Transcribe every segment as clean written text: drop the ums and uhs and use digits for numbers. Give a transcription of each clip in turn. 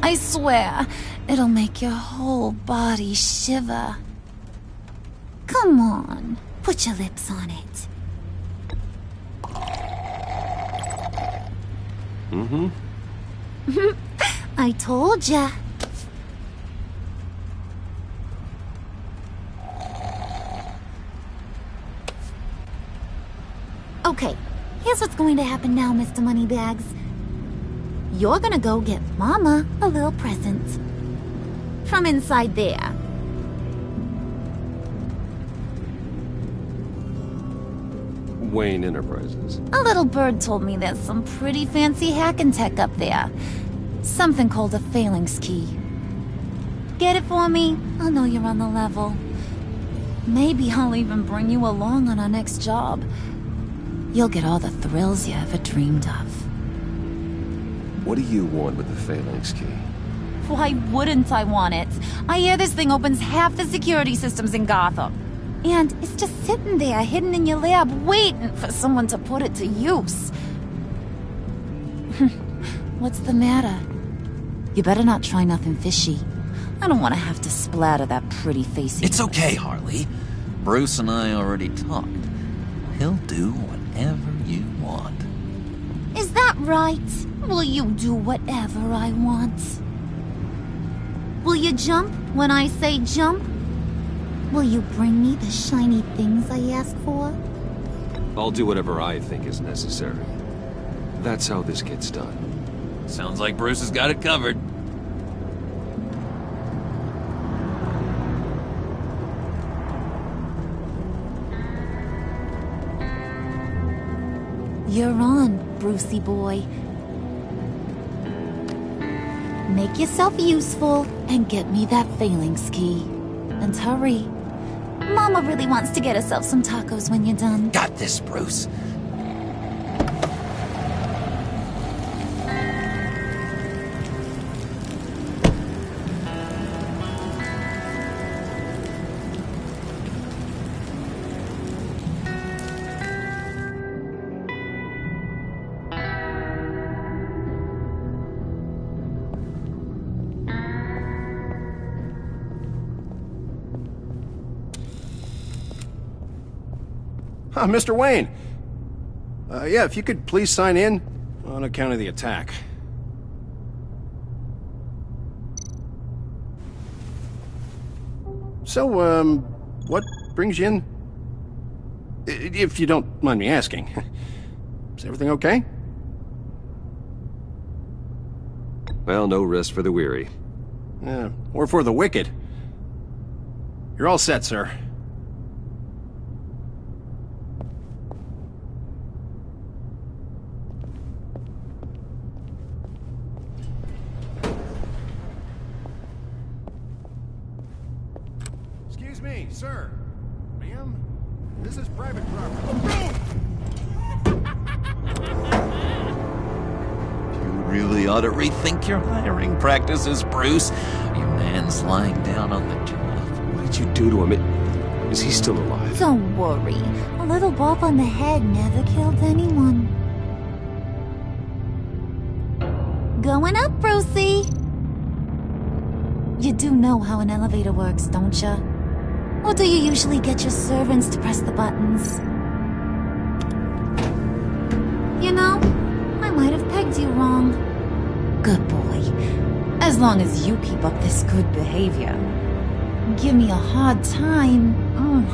I swear, it'll make your whole body shiver. Come on, put your lips on it. Mm-hmm. I told ya. Okay, here's what's going to happen now, Mr. Moneybags. You're gonna go get Mama a little present. From inside there. Wayne Enterprises. A little bird told me there's some pretty fancy hacking tech up there. Something called a phalanx key. Get it for me? I'll know you're on the level. Maybe I'll even bring you along on our next job. You'll get all the thrills you ever dreamed of. What do you want with the phalanx key? Why wouldn't I want it? I hear this thing opens half the security systems in Gotham. And it's just sitting there, hidden in your lab, waiting for someone to put it to use. What's the matter? You better not try nothing fishy. I don't want to have to splatter that pretty face. It's okay, Harley. Bruce and I already talked. He'll do whatever you want. Is that right? Will you do whatever I want? Will you jump when I say jump? Will you bring me the shiny things I ask for? I'll do whatever I think is necessary. That's how this gets done. Sounds like Bruce has got it covered. You're on, Brucey boy. Make yourself useful and get me that phalanx key. And hurry. Mama really wants to get herself some tacos when you're done. Got this, Bruce. Mr. Wayne. Yeah, if you could please sign in on account of the attack. So, what brings you in? If you don't mind me asking. Is everything okay? Well, no rest for the weary. Or for the wicked. You're all set, sir. Excuse me, sir. Ma'am, this is private property. You really ought to rethink your hiring practices, Bruce. Your man's lying down on the job. What did you do to him? Is he still alive? Don't worry. A little bump on the head never killed anyone. Going up, Brucey. You do know how an elevator works, don't you? Or do you usually get your servants to press the buttons? You know, I might have pegged you wrong. Good boy. As long as you keep up this good behavior. Give me a hard time,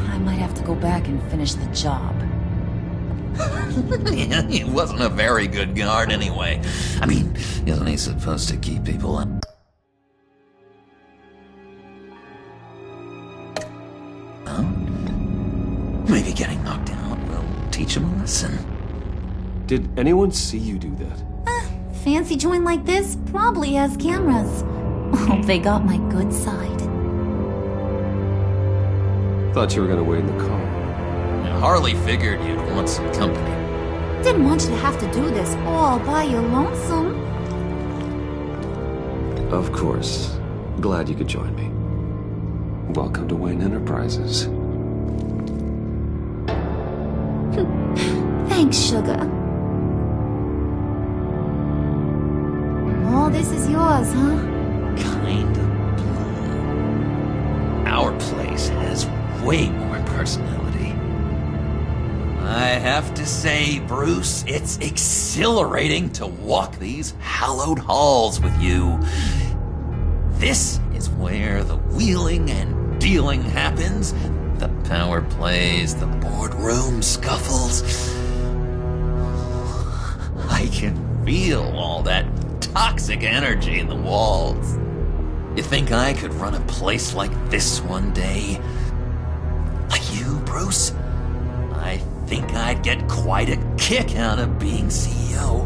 I might have to go back and finish the job. Yeah, he wasn't a very good guard anyway. I mean, isn't he supposed to keep people in? Well, maybe getting knocked out will teach him a lesson. Did anyone see you do that? Fancy joint like this probably has cameras. Hope they got my good side. Thought you were gonna wait in the car. And Harley figured you'd want some company. Didn't want you to have to do this all by your lonesome. Of course. Glad you could join me. Welcome to Wayne Enterprises. Thanks, sugar. All this is yours, huh? kind of blue. Our place has way more personality. I have to say, Bruce, it's exhilarating to walk these hallowed halls with you. This is where the wheeling and dealing happens, the power plays, the boardroom scuffles. I can feel all that toxic energy in the walls. You think I could run a place like this one day? Like you, Bruce? I think I'd get quite a kick out of being CEO.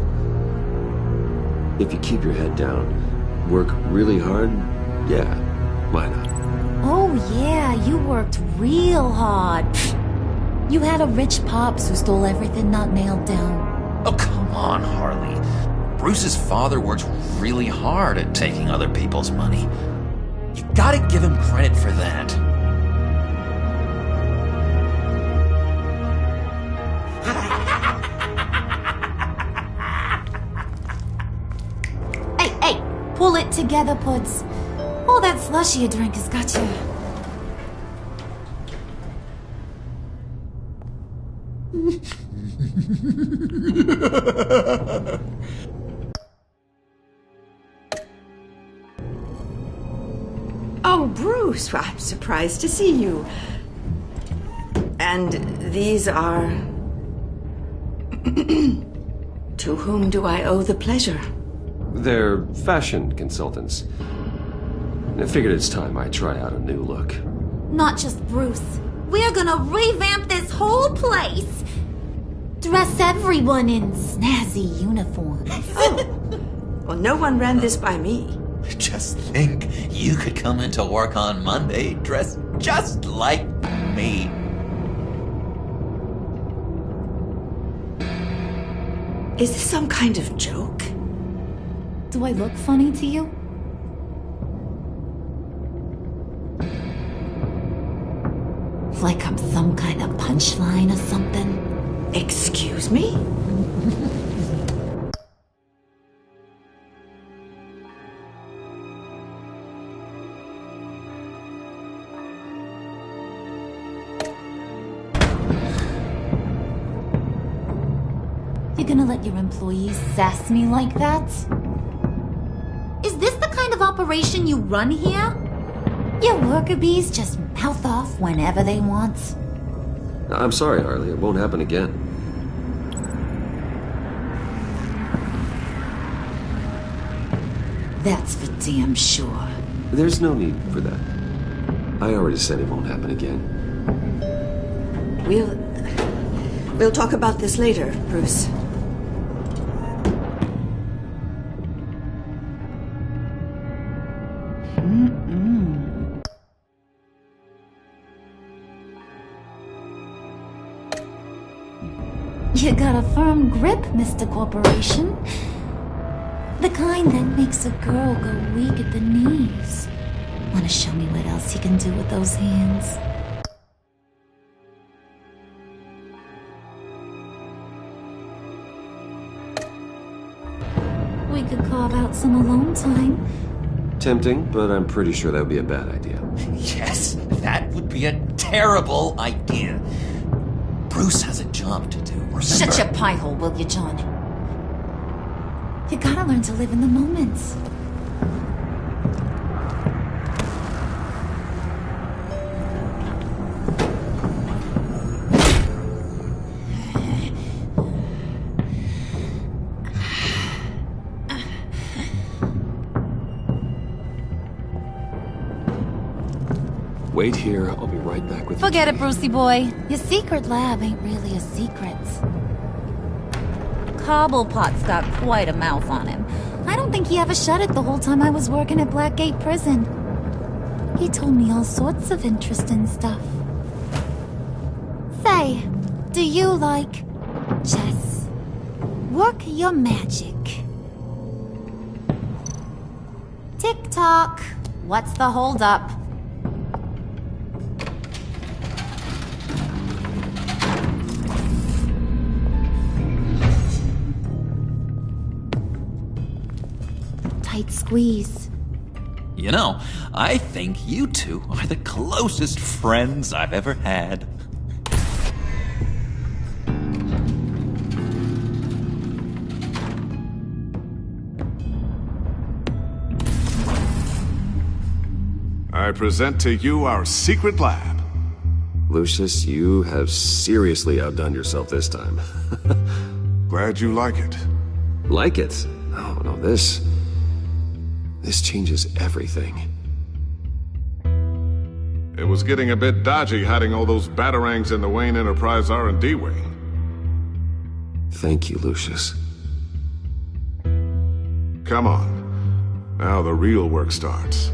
If you keep your head down, work really hard, yeah, why not? Oh yeah, you worked real hard. You had a rich pops who stole everything not nailed down. Oh, come on, Harley. Bruce's father worked really hard at taking other people's money. You gotta give him credit for that. Hey, pull it together, Puds. All that slushy you drink has got you. Oh, Bruce, well, I'm surprised to see you. And these are... To whom do I owe the pleasure? They're fashion consultants. I figured it's time I try out a new look. Not just Bruce. We're gonna revamp this whole place. Dress everyone in snazzy uniforms. Oh, well, no one ran this by me. Just think, you could come into work on Monday dressed just like me. Is this some kind of joke? Do I look funny to you? Like I'm some kind of punchline or something? Excuse me? You gonna let your employees sass me like that? Is this the kind of operation you run here? Your worker bees just mouth off whenever they want. I'm sorry, Harley, it won't happen again. That's for damn sure. There's no need for that. I already said it won't happen again. We'll talk about this later, Bruce. You got a firm grip, Mr. Corporation. The kind that makes a girl go weak at the knees. Wanna show me what else you can do with those hands? We could carve out some alone time. Tempting, but I'm pretty sure that would be a bad idea. Yes, that would be a terrible idea. Bruce has a job to do, remember? Shut your pie hole, will you, John? You gotta learn to live in the moment. Wait here, I'll be right back with you. Forget it, Brucey boy. Your secret lab ain't really a secret. Cobblepot's got quite a mouth on him. I don't think he ever shut it the whole time I was working at Blackgate Prison. He told me all sorts of interesting stuff. Say, do you like chess? Work your magic. Tick-tock. What's the holdup? Tight squeeze. You know, I think you two are the closest friends I've ever had. I present to you our secret lab. Lucius, you have seriously outdone yourself this time. Glad you like it. Like it? Oh, no, this changes everything. It was getting a bit dodgy hiding all those batarangs in the Wayne Enterprise R&D wing. Thank you, Lucius. Come on. Now the real work starts.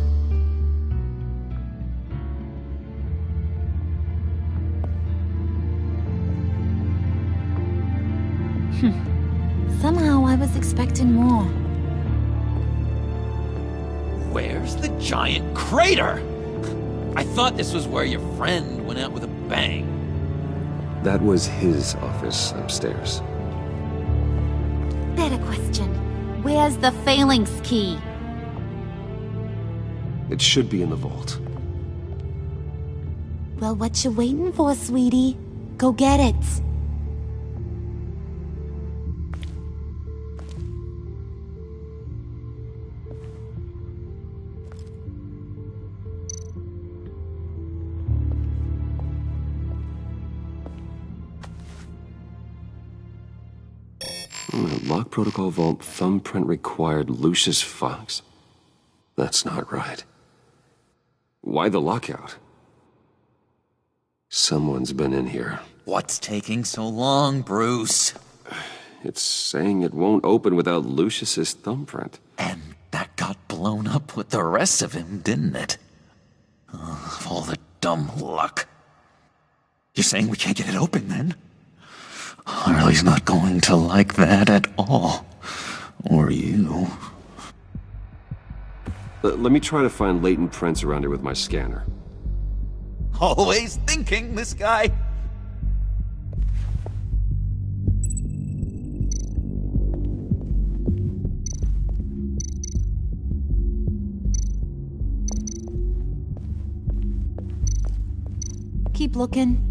Somehow I was expecting more. Where's the giant crater? I thought this was where your friend went out with a bang. That was his office upstairs. Better question. Where's the phalanx key? It should be in the vault. Well, what you waiting for, sweetie? Go get it. Lock protocol vault thumbprint required Lucius Fox? That's not right. Why the lockout? Someone's been in here. What's taking so long, Bruce? It's saying it won't open without Lucius's thumbprint. And that got blown up with the rest of him, didn't it? All the dumb luck. You're saying we can't get it open, then? Harley's not going to like that at all. Or you. Let me try to find latent prints around here with my scanner. Always thinking, this guy. Keep looking.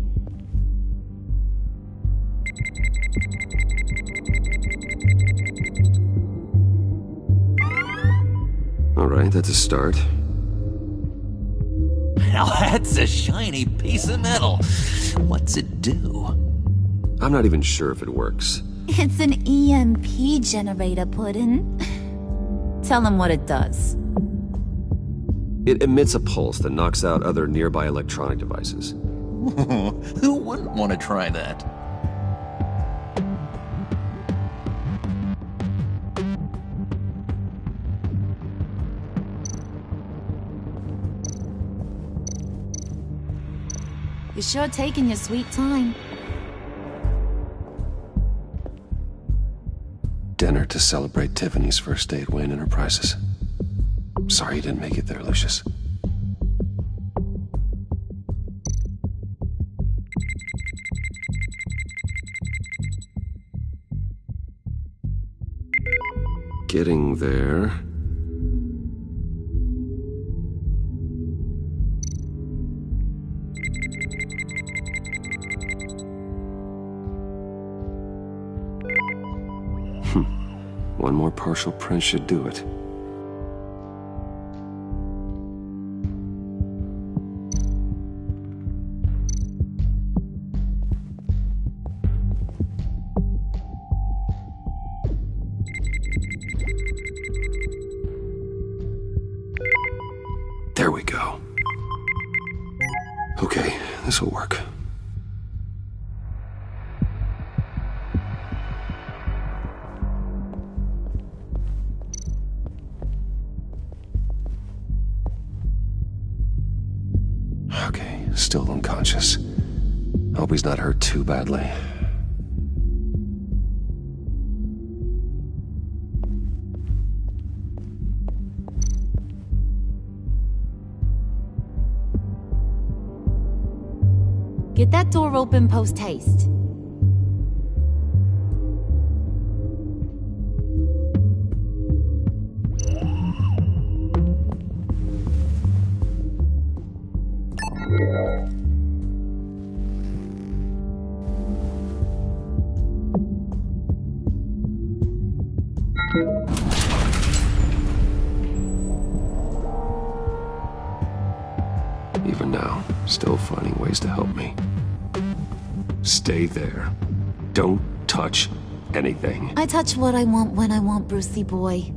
All right, that's a start. Now that's a shiny piece of metal. What's it do? I'm not even sure if it works. It's an EMP generator, Puddin'. Tell him what it does. It emits a pulse that knocks out other nearby electronic devices. Who wouldn't want to try that? You're sure taking your sweet time. Dinner to celebrate Tiffany's first day at Wayne Enterprises. Sorry you didn't make it there, Lucius. Getting there. One more partial print should do it. There we go. Okay, this will work. Okay, still unconscious. Hope he's not hurt too badly. Get that door open post-haste. now, still finding ways to help me. Stay there. Don't touch anything. I touch what I want when I want, Brucey boy.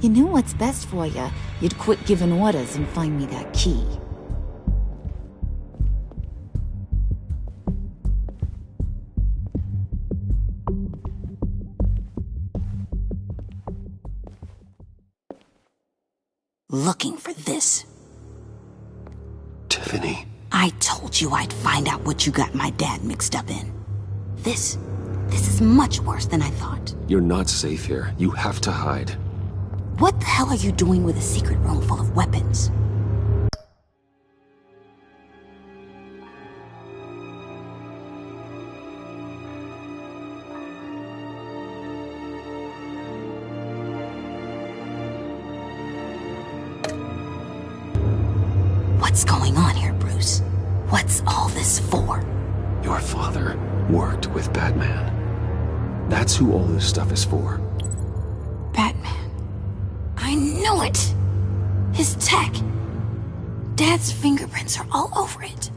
You knew what's best for you. You'd quit giving orders and find me that key. Looking for this. Tiffany. I told you I'd find out what you got my dad mixed up in. This is much worse than I thought. You're not safe here. You have to hide. What the hell are you doing with a secret room full of weapons? What's going on here, Bruce? What's all this for? Your father worked with Batman. That's who all this stuff is for. Batman. I knew it! His tech. Dad's fingerprints are all over it.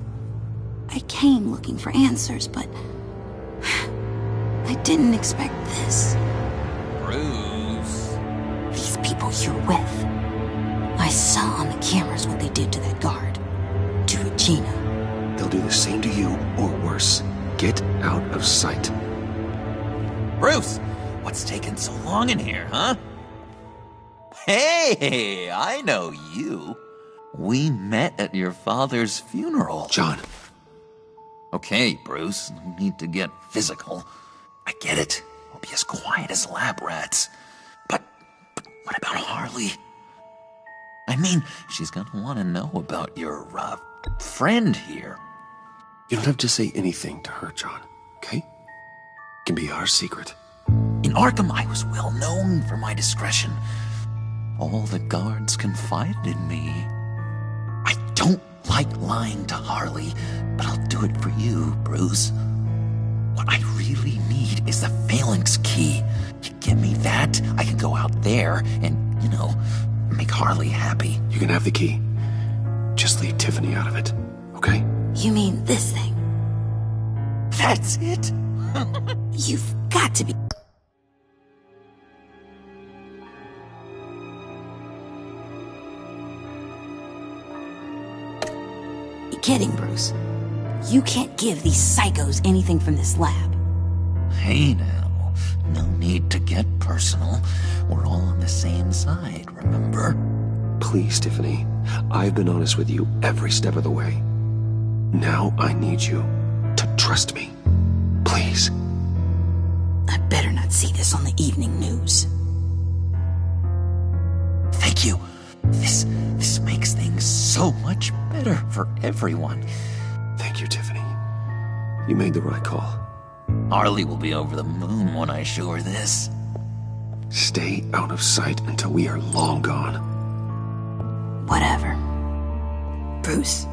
I came looking for answers, but I didn't expect this. Bruce. These people you're with. I saw on the cameras what they did to that guard. To Regina. They'll do the same to you, or worse. Get out of sight. Bruce, what's taking so long in here, huh? Hey, I know you. We met at your father's funeral. John. Okay, Bruce, no need to get physical. I get it. We'll be as quiet as lab rats. But what about Harley? I mean, she's gonna want to know about your, friend here. You don't have to say anything to her, John, okay? It can be our secret. In Arkham, I was well known for my discretion. All the guards confided in me. I don't like lying to Harley, but I'll do it for you, Bruce. What I really need is the phalanx key. You give me that, I can go out there and, make Harley happy. You can have the key. Just leave Tiffany out of it, okay? You mean this thing? That's it? You've got to be... You're kidding, Bruce. You can't give these psychos anything from this lab. Hey now, no need to get personal. We're all on the same side, remember? Please, Tiffany. I've been honest with you every step of the way. Now I need you to trust me. Please. I better not see this on the evening news. Thank you. This makes things so much better for everyone. Thank you, Tiffany. You made the right call. Harley will be over the moon when I show her this. Stay out of sight until we are long gone. Whatever. Bruce.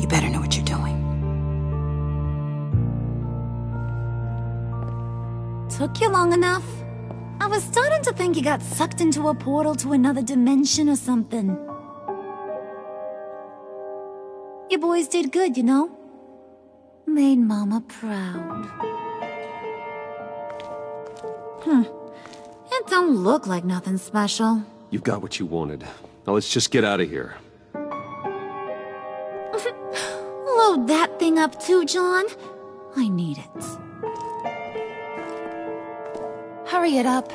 You better know what you're doing. Took you long enough? I was starting to think you got sucked into a portal to another dimension or something. You boys did good, you know? Made Mama proud. It don't look like nothing special. You've got what you wanted. Now let's just get out of here. Load that thing up too, John. I need it. Hurry it up.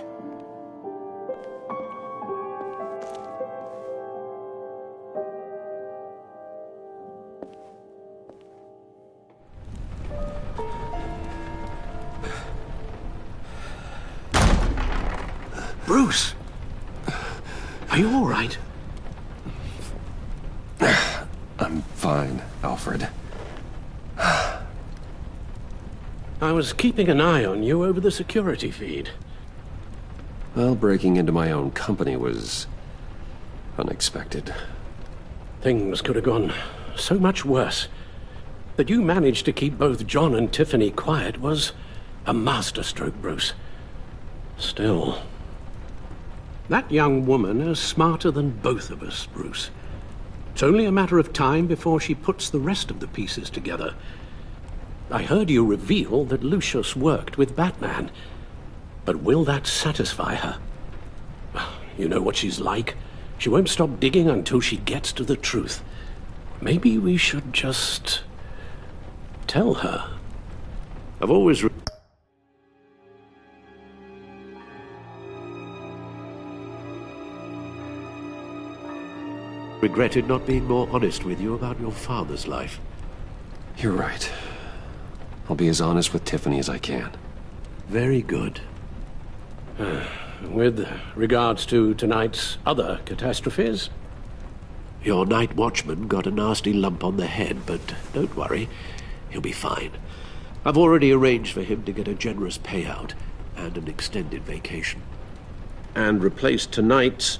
Bruce! Are you all right? I'm fine, Alfred. I was keeping an eye on you over the security feed. Well, breaking into my own company was unexpected. Things could have gone so much worse. That you managed to keep both John and Tiffany quiet was a masterstroke, Bruce. Still, that young woman is smarter than both of us, Bruce. It's only a matter of time before she puts the rest of the pieces together. I heard you reveal that Lucius worked with Batman. But will that satisfy her? You know what she's like. She won't stop digging until she gets to the truth. Maybe we should just tell her. I've always regretted not being more honest with you about your father's life. You're right. I'll be as honest with Tiffany as I can. Very good. With regards to tonight's other catastrophes? Your night watchman got a nasty lump on the head, but don't worry, he'll be fine. I've already arranged for him to get a generous payout and an extended vacation. And replaced tonight's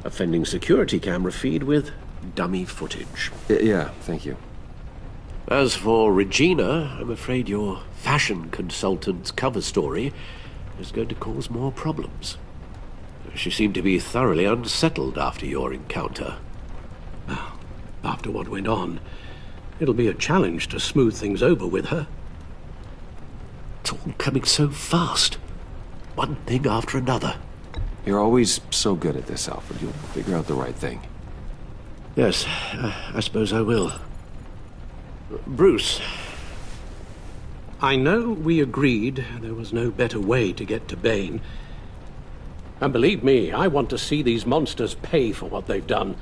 offending security camera feed with dummy footage. Yeah, thank you. As for Regina, I'm afraid your fashion consultant's cover story is going to cause more problems. She seemed to be thoroughly unsettled after your encounter. Well, after what went on, it'll be a challenge to smooth things over with her. It's all coming so fast. One thing after another. You're always so good at this, Alfred. You'll figure out the right thing. Yes, I suppose I will. Bruce, I know we agreed there was no better way to get to Bane. And believe me, I want to see these monsters pay for what they've done.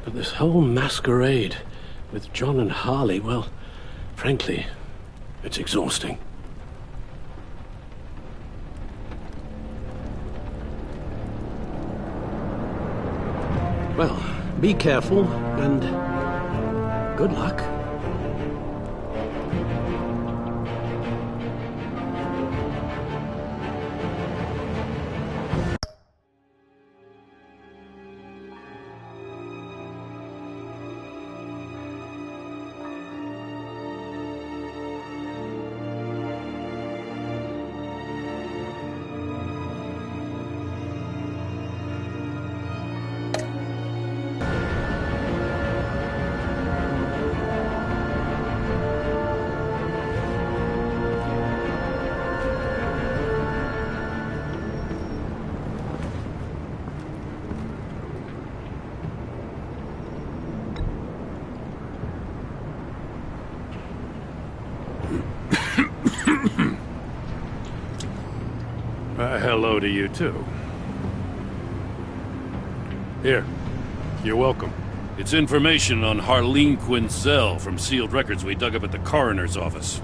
But this whole masquerade with John and Harley, well, frankly, it's exhausting. Well, be careful and good luck. Hello to you, too. Here. You're welcome. It's information on Harleen Quinzel from sealed records we dug up at the coroner's office.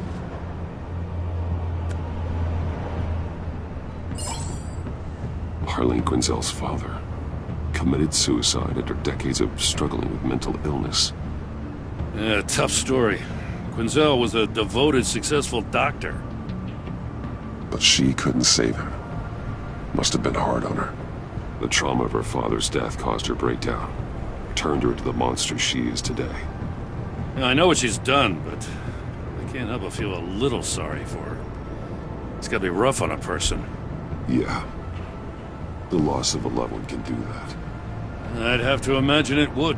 Harleen Quinzel's father committed suicide after decades of struggling with mental illness. Yeah, tough story. Quinzel was a devoted, successful doctor. But she couldn't save him. Must have been hard on her. The trauma of her father's death caused her breakdown. Turned her into the monster she is today. Yeah, I know what she's done, but I can't help but feel a little sorry for her. It's gotta be rough on a person. Yeah. The loss of a loved one can do that. I'd have to imagine it would.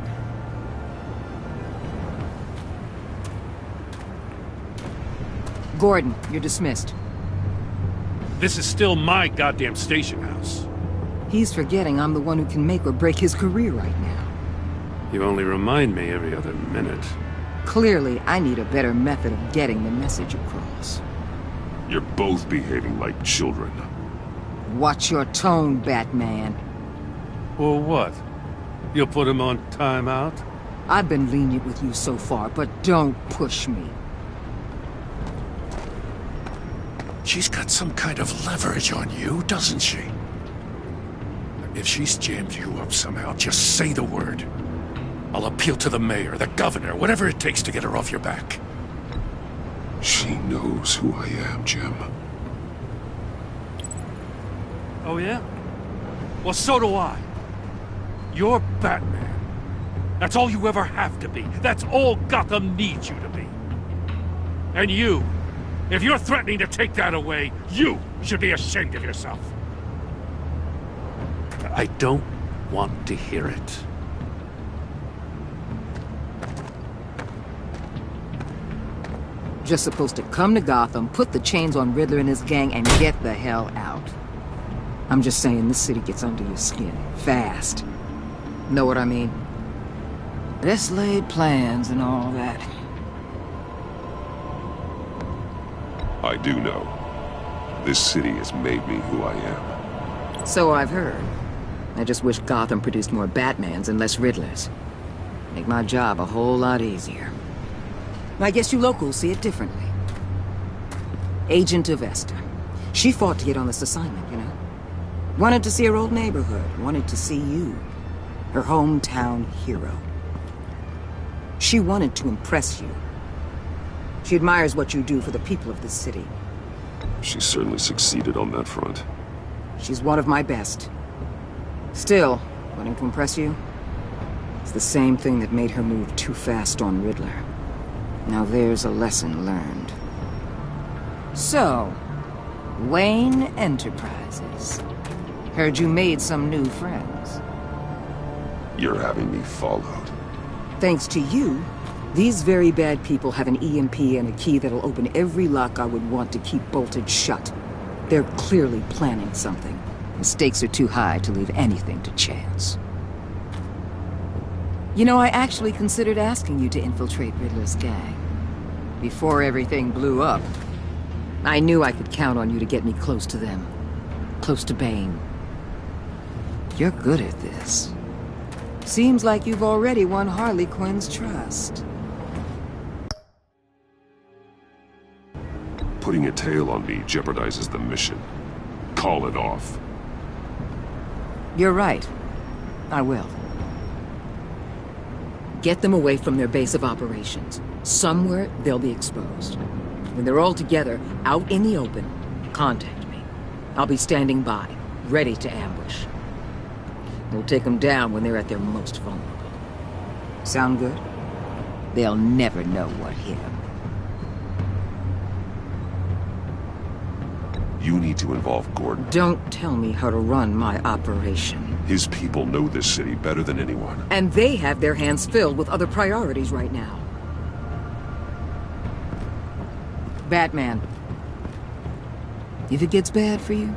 Gordon, you're dismissed. This is still my goddamn station house. He's forgetting I'm the one who can make or break his career right now. You only remind me every other minute. Clearly, I need a better method of getting the message across. You're both behaving like children. Watch your tone, Batman. Well, what? You'll put him on timeout? I've been lenient with you so far, but don't push me. She's got some kind of leverage on you, doesn't she? If she's jammed you up somehow, just say the word. I'll appeal to the mayor, the governor, whatever it takes to get her off your back. She knows who I am, Jim. Oh, yeah? Well, so do I. You're Batman. That's all you ever have to be. That's all Gotham needs you to be. And you, if you're threatening to take that away, you should be ashamed of yourself. I don't want to hear it. Just supposed to come to Gotham, put the chains on Riddler and his gang, and get the hell out. I'm just saying, this city gets under your skin. Fast. Know what I mean? Best laid plans and all that. I do know. This city has made me who I am. So I've heard. I just wish Gotham produced more Batmans and less Riddlers. Make my job a whole lot easier. I guess you locals see it differently. Agent of Esther. She fought to get on this assignment, you know? Wanted to see her old neighborhood. Wanted to see you. Her hometown hero. She wanted to impress you. She admires what you do for the people of this city. She certainly succeeded on that front. She's one of my best. Still, wanting to impress you? It's the same thing that made her move too fast on Riddler. Now there's a lesson learned. So, Wayne Enterprises. Heard you made some new friends. You're having me followed. Thanks to you, these very bad people have an EMP and a key that'll open every lock I would want to keep bolted shut. They're clearly planning something. The stakes are too high to leave anything to chance. You know, I actually considered asking you to infiltrate Riddler's gang. Before everything blew up, I knew I could count on you to get me close to them. Close to Bane. You're good at this. Seems like you've already won Harley Quinn's trust. Putting a tail on me jeopardizes the mission. Call it off. You're right. I will. Get them away from their base of operations. Somewhere they'll be exposed. When they're all together, out in the open, contact me. I'll be standing by, ready to ambush. We'll take them down when they're at their most vulnerable. Sound good? They'll never know what hit them. You need to involve Gordon. Don't tell me how to run my operation. His people know this city better than anyone. And they have their hands filled with other priorities right now. Batman. If it gets bad for you,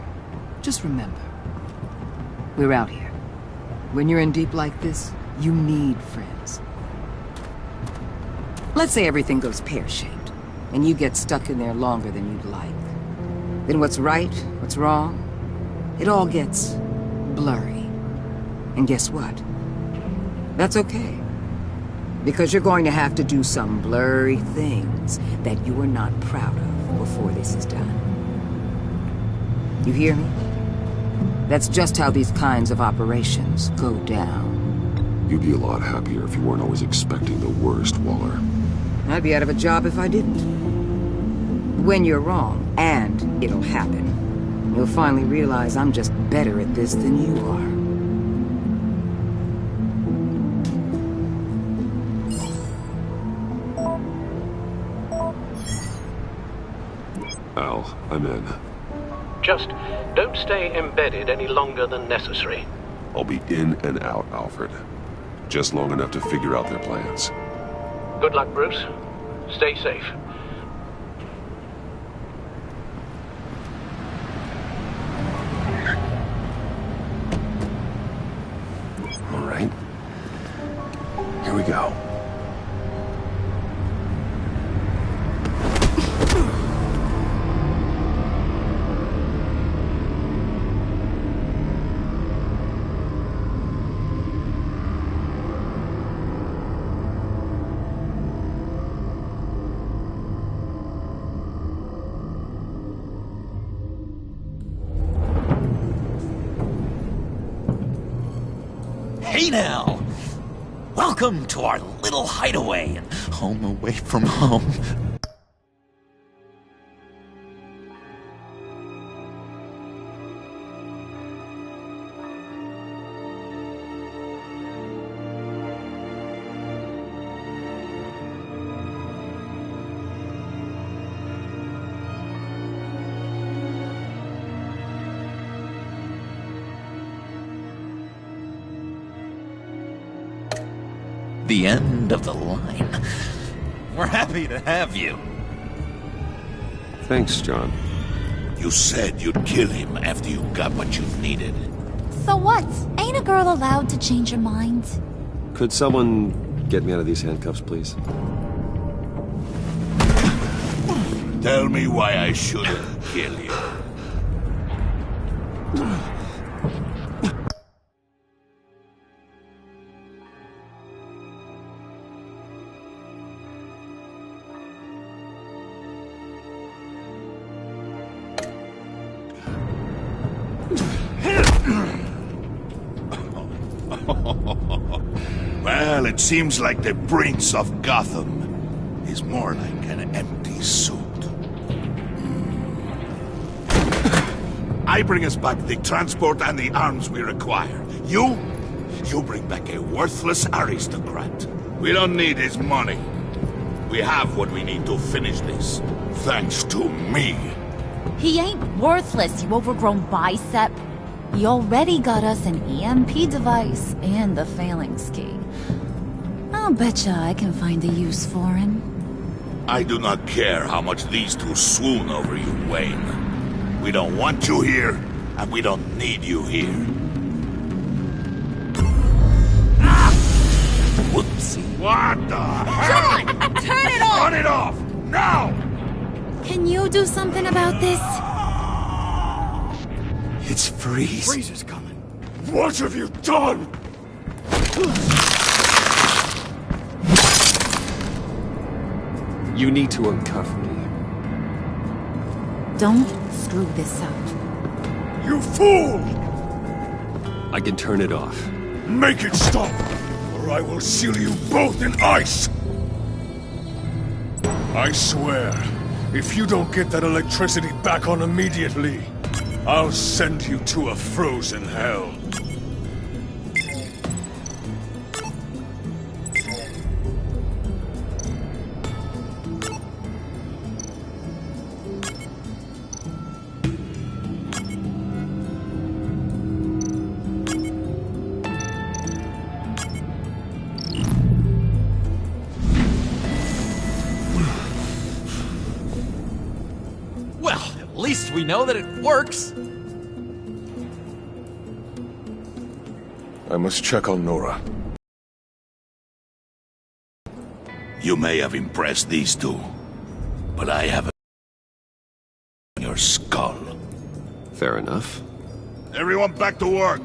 just remember. We're out here. When you're in deep like this, you need friends. Let's say everything goes pear-shaped, and you get stuck in there longer than you'd like. Then what's right, what's wrong, it all gets blurry. And guess what? That's okay. Because you're going to have to do some blurry things that you are not proud of before this is done. You hear me? That's just how these kinds of operations go down. You'd be a lot happier if you weren't always expecting the worst, Waller. I'd be out of a job if I didn't. When you're wrong, and it'll happen, you'll finally realize I'm just better at this than you are. Al, I'm in. Just don't stay embedded any longer than necessary. I'll be in and out, Alfred. Just long enough to figure out their plans. Good luck, Bruce. Stay safe. All right. Here we go. Hey now! Welcome to our little hideaway and home away from home. The end of the line. We're happy to have you. Thanks, John. You said you'd kill him after you got what you needed. So what? Ain't a girl allowed to change her mind? Could someone get me out of these handcuffs, please? Tell me why I shouldn't kill you. Well, it seems like the Prince of Gotham is more like an empty suit. I bring us back the transport and the arms we require. You bring back a worthless aristocrat. We don't need his money. We have what we need to finish this, thanks to me. He ain't worthless, you overgrown bicep. He already got us an EMP device and the phalanx key. I'll betcha I can find a use for him. I do not care how much these two swoon over you, Wayne. We don't want you here, and we don't need you here. Whoopsie. What the hell? John! Turn it off! Turn it off! Now! Can you do something about this? It's Freeze. Freeze is coming. What have you done? You need to uncuff me. Don't screw this up. You fool! I can turn it off. Make it stop, or I will seal you both in ice! I swear, if you don't get that electricity back on immediately, I'll send you to a frozen hell. At least we know that it works. I must check on Nora. You may have impressed these two, but I have a your skull. Fair enough. Everyone back to work.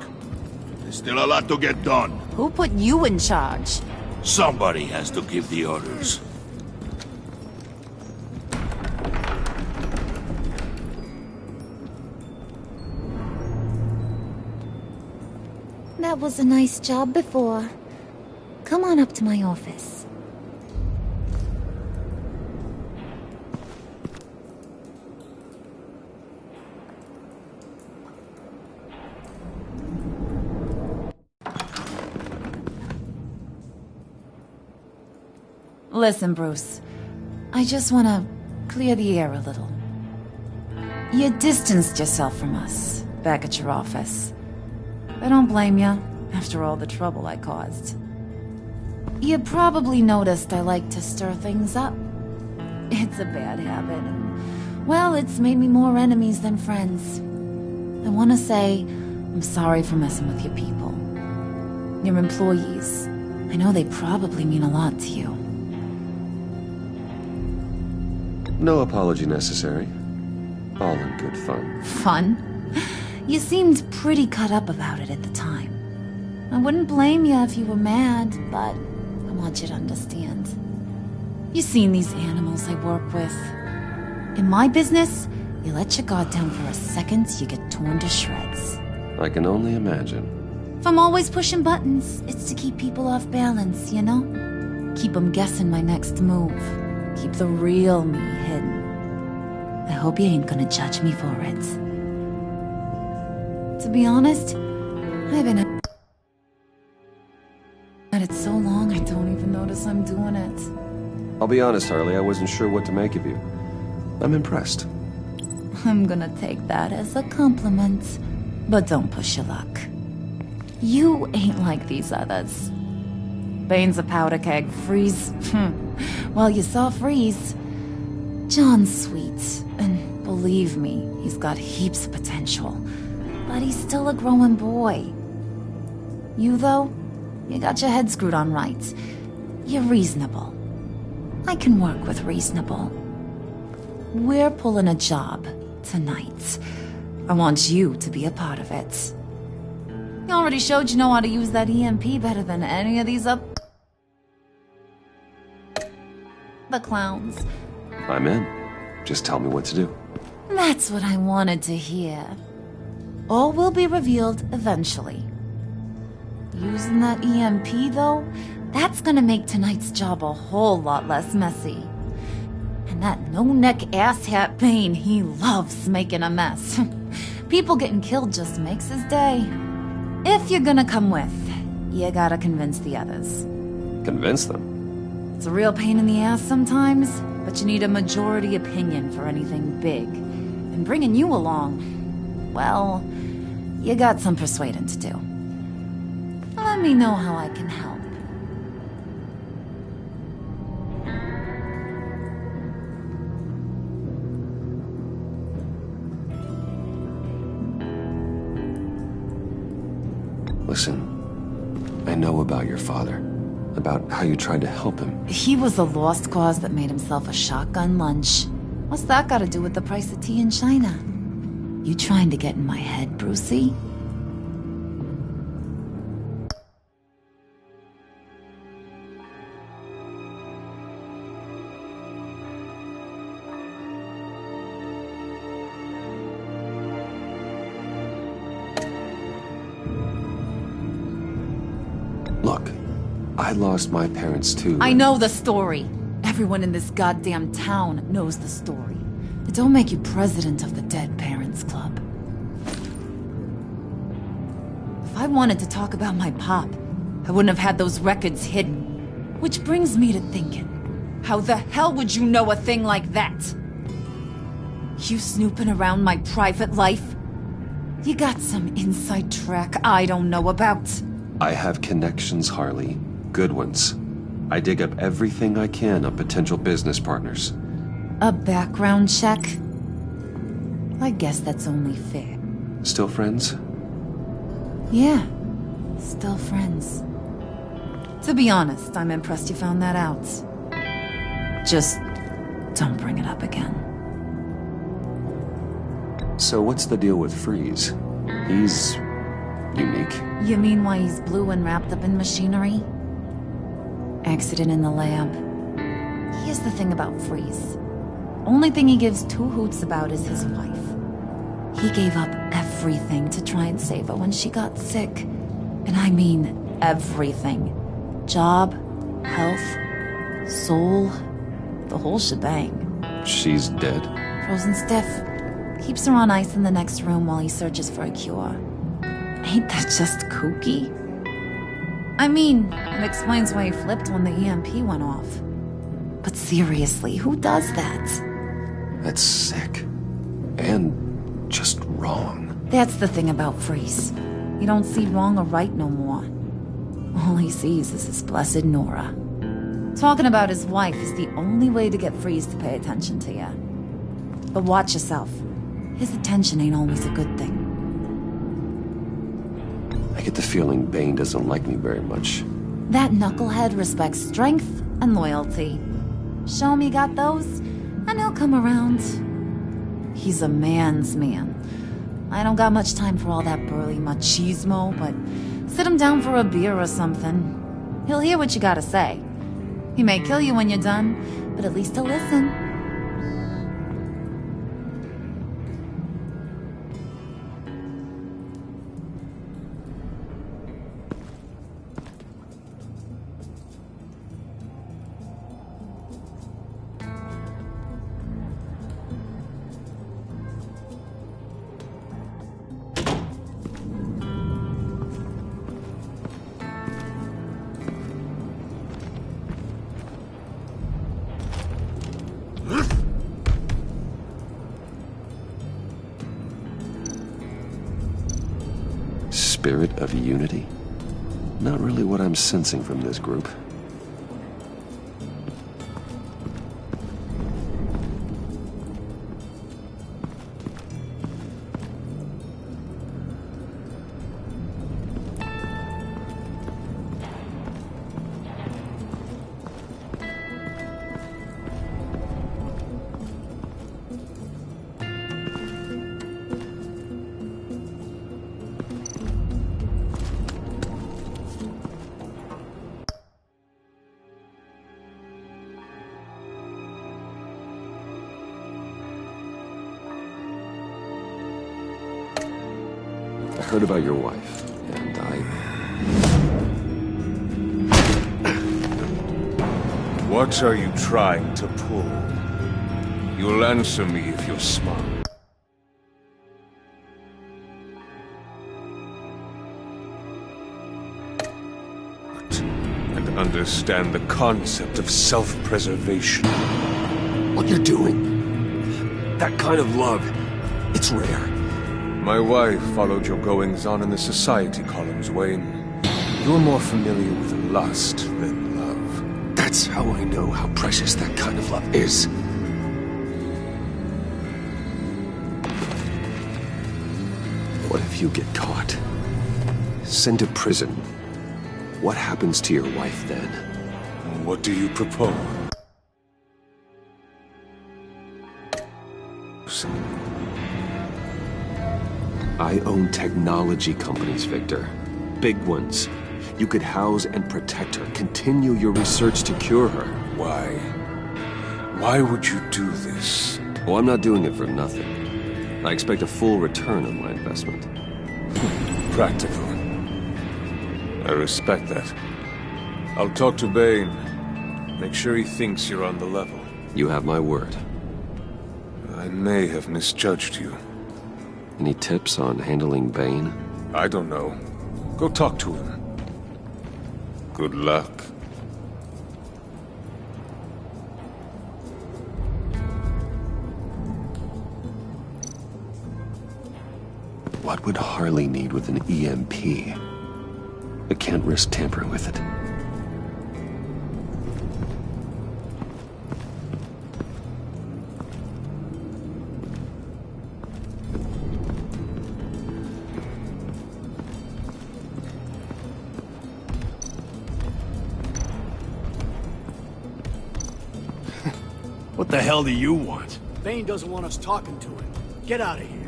There's still a lot to get done. Who put you in charge? Somebody has to give the orders. That was a nice job before. Come on up to my office. Listen, Bruce. I just want to clear the air a little. You distanced yourself from us back at your office. I don't blame you, after all the trouble I caused. You probably noticed I like to stir things up. It's a bad habit, and, well, it's made me more enemies than friends. I want to say I'm sorry for messing with your people. Your employees. I know they probably mean a lot to you. No apology necessary. All in good fun. Fun? You seemed pretty cut up about it at the time. I wouldn't blame you if you were mad, but I want you to understand. You've seen these animals I work with. In my business, you let your guard down for a second, you get torn to shreds. I can only imagine. If I'm always pushing buttons, it's to keep people off balance, you know? Keep them guessing my next move. Keep the real me hidden. I hope you ain't gonna judge me for it. To be honest, I've been at it so long I don't even notice I'm doing it. I'll be honest, Harley, I wasn't sure what to make of you. I'm impressed. I'm gonna take that as a compliment, but don't push your luck. You ain't like these others. Bane's a powder keg, Freeze. Well, you saw Freeze. John's sweet, and believe me, he's got heaps of potential. But he's still a growing boy. You, though, you got your head screwed on right. You're reasonable. I can work with reasonable. We're pulling a job tonight. I want you to be a part of it. You already showed you know how to use that EMP better than any of these the clowns. I'm in. Just tell me what to do. That's what I wanted to hear. All will be revealed eventually. Using that EMP, though, that's gonna make tonight's job a whole lot less messy. And that no-neck asshat Bane, he loves making a mess. People getting killed just makes his day. If you're gonna come with, you gotta convince the others. Convince them? It's a real pain in the ass sometimes, but you need a majority opinion for anything big. And bringing you along, well, you got some persuading to do. Let me know how I can help. Listen, I know about your father. About how you tried to help him. He was a lost cause that made himself a shotgun lunch. What's that got to do with the price of tea in China? You trying to get in my head, Brucey? Look, I lost my parents too. I know the story. Everyone in this goddamn town knows the story. It don't make you president of the Dead Parents Club. If I wanted to talk about my pop, I wouldn't have had those records hidden. Which brings me to thinking, how the hell would you know a thing like that? You snooping around my private life? You got some inside track I don't know about. I have connections, Harley. Good ones. I dig up everything I can on potential business partners. A background check? I guess that's only fair. Still friends? Yeah, still friends. To be honest, I'm impressed you found that out. Just don't bring it up again. So what's the deal with Freeze? He's unique. You mean why he's blue and wrapped up in machinery? Accident in the lab. Here's the thing about Freeze. Only thing he gives two hoots about is his wife. He gave up everything to try and save her when she got sick. And I mean everything. Job, health, soul, the whole shebang. She's dead? Frozen stiff. Keeps her on ice in the next room while he searches for a cure. Ain't that just kooky? I mean, it explains why he flipped when the EMP went off. But seriously, who does that? That's sick. And just wrong. That's the thing about Freeze. He don't see wrong or right no more. All he sees is his blessed Nora. Talking about his wife is the only way to get Freeze to pay attention to you. But watch yourself. His attention ain't always a good thing. I get the feeling Bane doesn't like me very much. That knucklehead respects strength and loyalty. Show him you got those, and he'll come around. He's a man's man. I don't got much time for all that burly machismo, but sit him down for a beer or something. He'll hear what you gotta say. He may kill you when you're done, but at least he'll listen. Spirit of unity? Not really what I'm sensing from this group. heard about your wife, and What are you trying to pull? You'll answer me if you're smart. And understand the concept of self-preservation. What you're doing, that kind of love, it's rare. My wife followed your goings-on in the society columns, Wayne. You're more familiar with lust than love. That's how I know how precious that kind of love is. What if you get caught? Sent to prison? What happens to your wife then? What do you propose? I own technology companies, Victor. Big ones. You could house and protect her, continue your research to cure her. Why? Why would you do this? Oh, I'm not doing it for nothing. I expect a full return on my investment. Practical. I respect that. I'll talk to Bane. Make sure he thinks you're on the level. You have my word. I may have misjudged you. Any tips on handling Bane? I don't know. Go talk to him. Good luck. What would Harley need with an EMP? I can't risk tampering with it. What the hell do you want? Bane doesn't want us talking to him. Get out of here.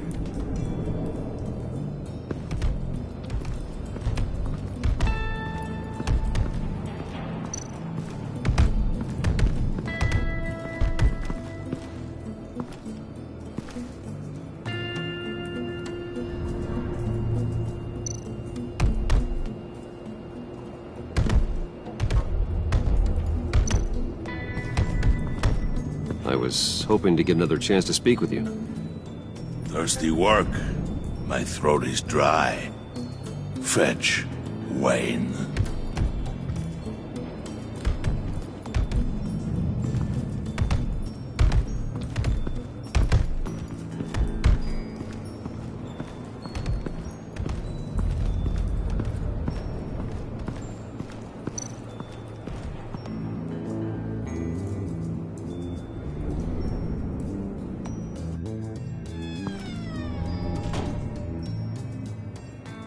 I was hoping to get another chance to speak with you. Thirsty work. My throat is dry. Fetch, Wayne.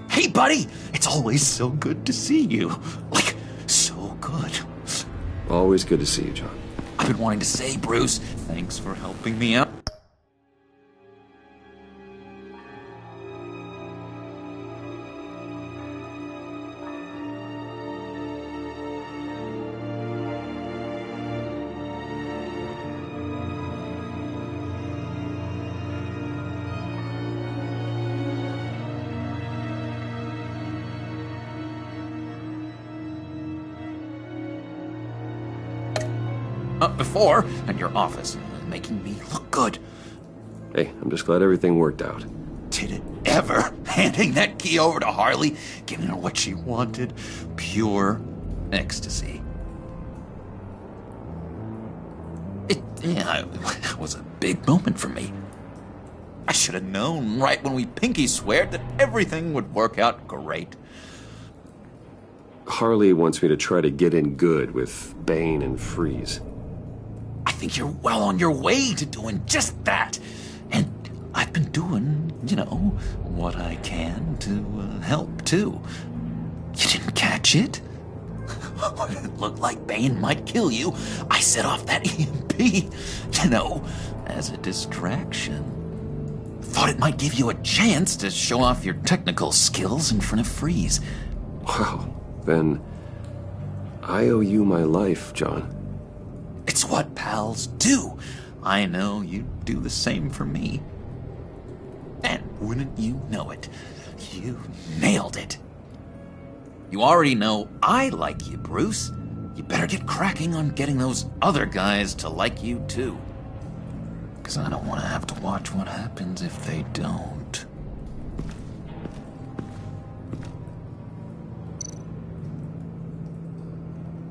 Hey, buddy! It's always so good to see you. Like, so good. Always good to see you, John. I've been wanting to say, Bruce, thanks for helping me out. Before, and your office, making me look good. Hey, I'm just glad everything worked out. Did it ever? Handing that key over to Harley, giving her what she wanted. Pure ecstasy. It was a big moment for me. I should have known right when we pinky sweared that everything would work out great. Harley wants me to try to get in good with Bane and Freeze. I think you're well on your way to doing just that. And I've been doing, what I can to help, too. You didn't catch it? When it looked like Bane might kill you, I set off that EMP, as a distraction. Thought it might give you a chance to show off your technical skills in front of Freeze. Wow, then I owe you my life, John. It's what pals do. I know you'd do the same for me. And wouldn't you know it, You nailed it. You already know I like you, Bruce. You better get cracking on getting those other guys to like you too. Because I don't want to have to watch what happens if they don't.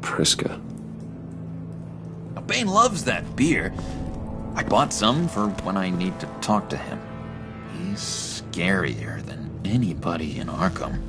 Priska. Now, Bane loves that beer. I bought some for when I need to talk to him. He's scarier than anybody in Arkham.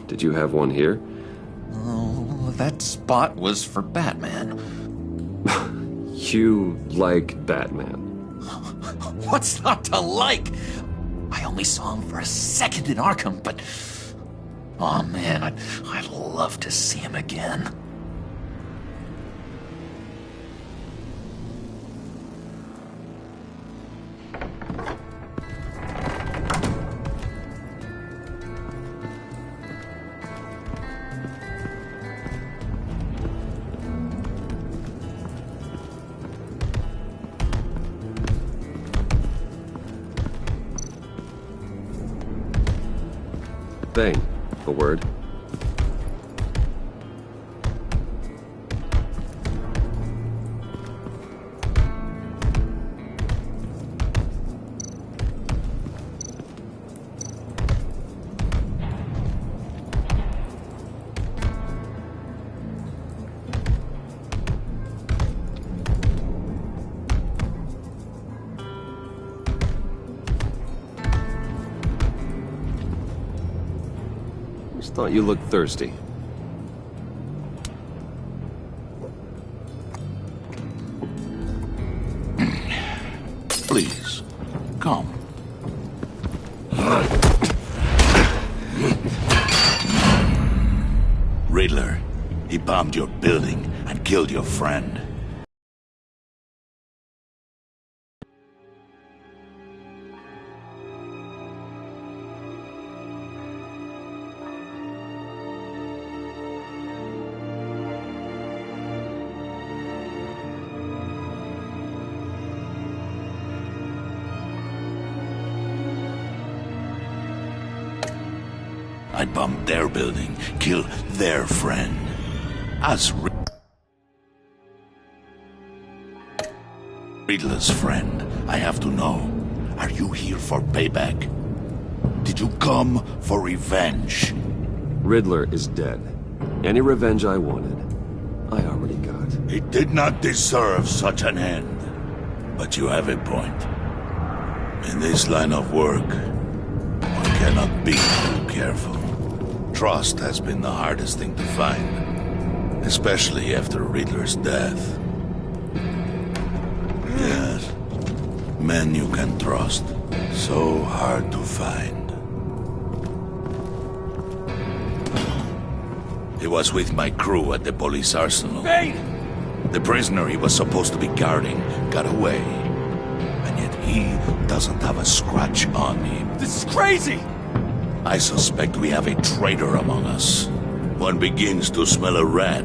Did you have one here? Oh, that spot was for Batman. You like Batman? What's not to like? I only saw him for a second in Arkham, but... oh man, I'd love to see him again. Bane, a word. Thought you looked thirsty. Please, come. Riddler, he bombed your building and killed your friend. I bombed their building, kill their friend. As Riddler's friend, I have to know, are you here for payback? Did you come for revenge? Riddler is dead. Any revenge I wanted, I already got. He did not deserve such an end. But you have a point. In this line of work, one cannot be too careful. Trust has been the hardest thing to find, especially after Riddler's death. Yes, men you can trust, so hard to find. He was with my crew at the police arsenal. Bane! The prisoner he was supposed to be guarding got away, and yet he doesn't have a scratch on him. This is crazy! I suspect we have a traitor among us. One begins to smell a rat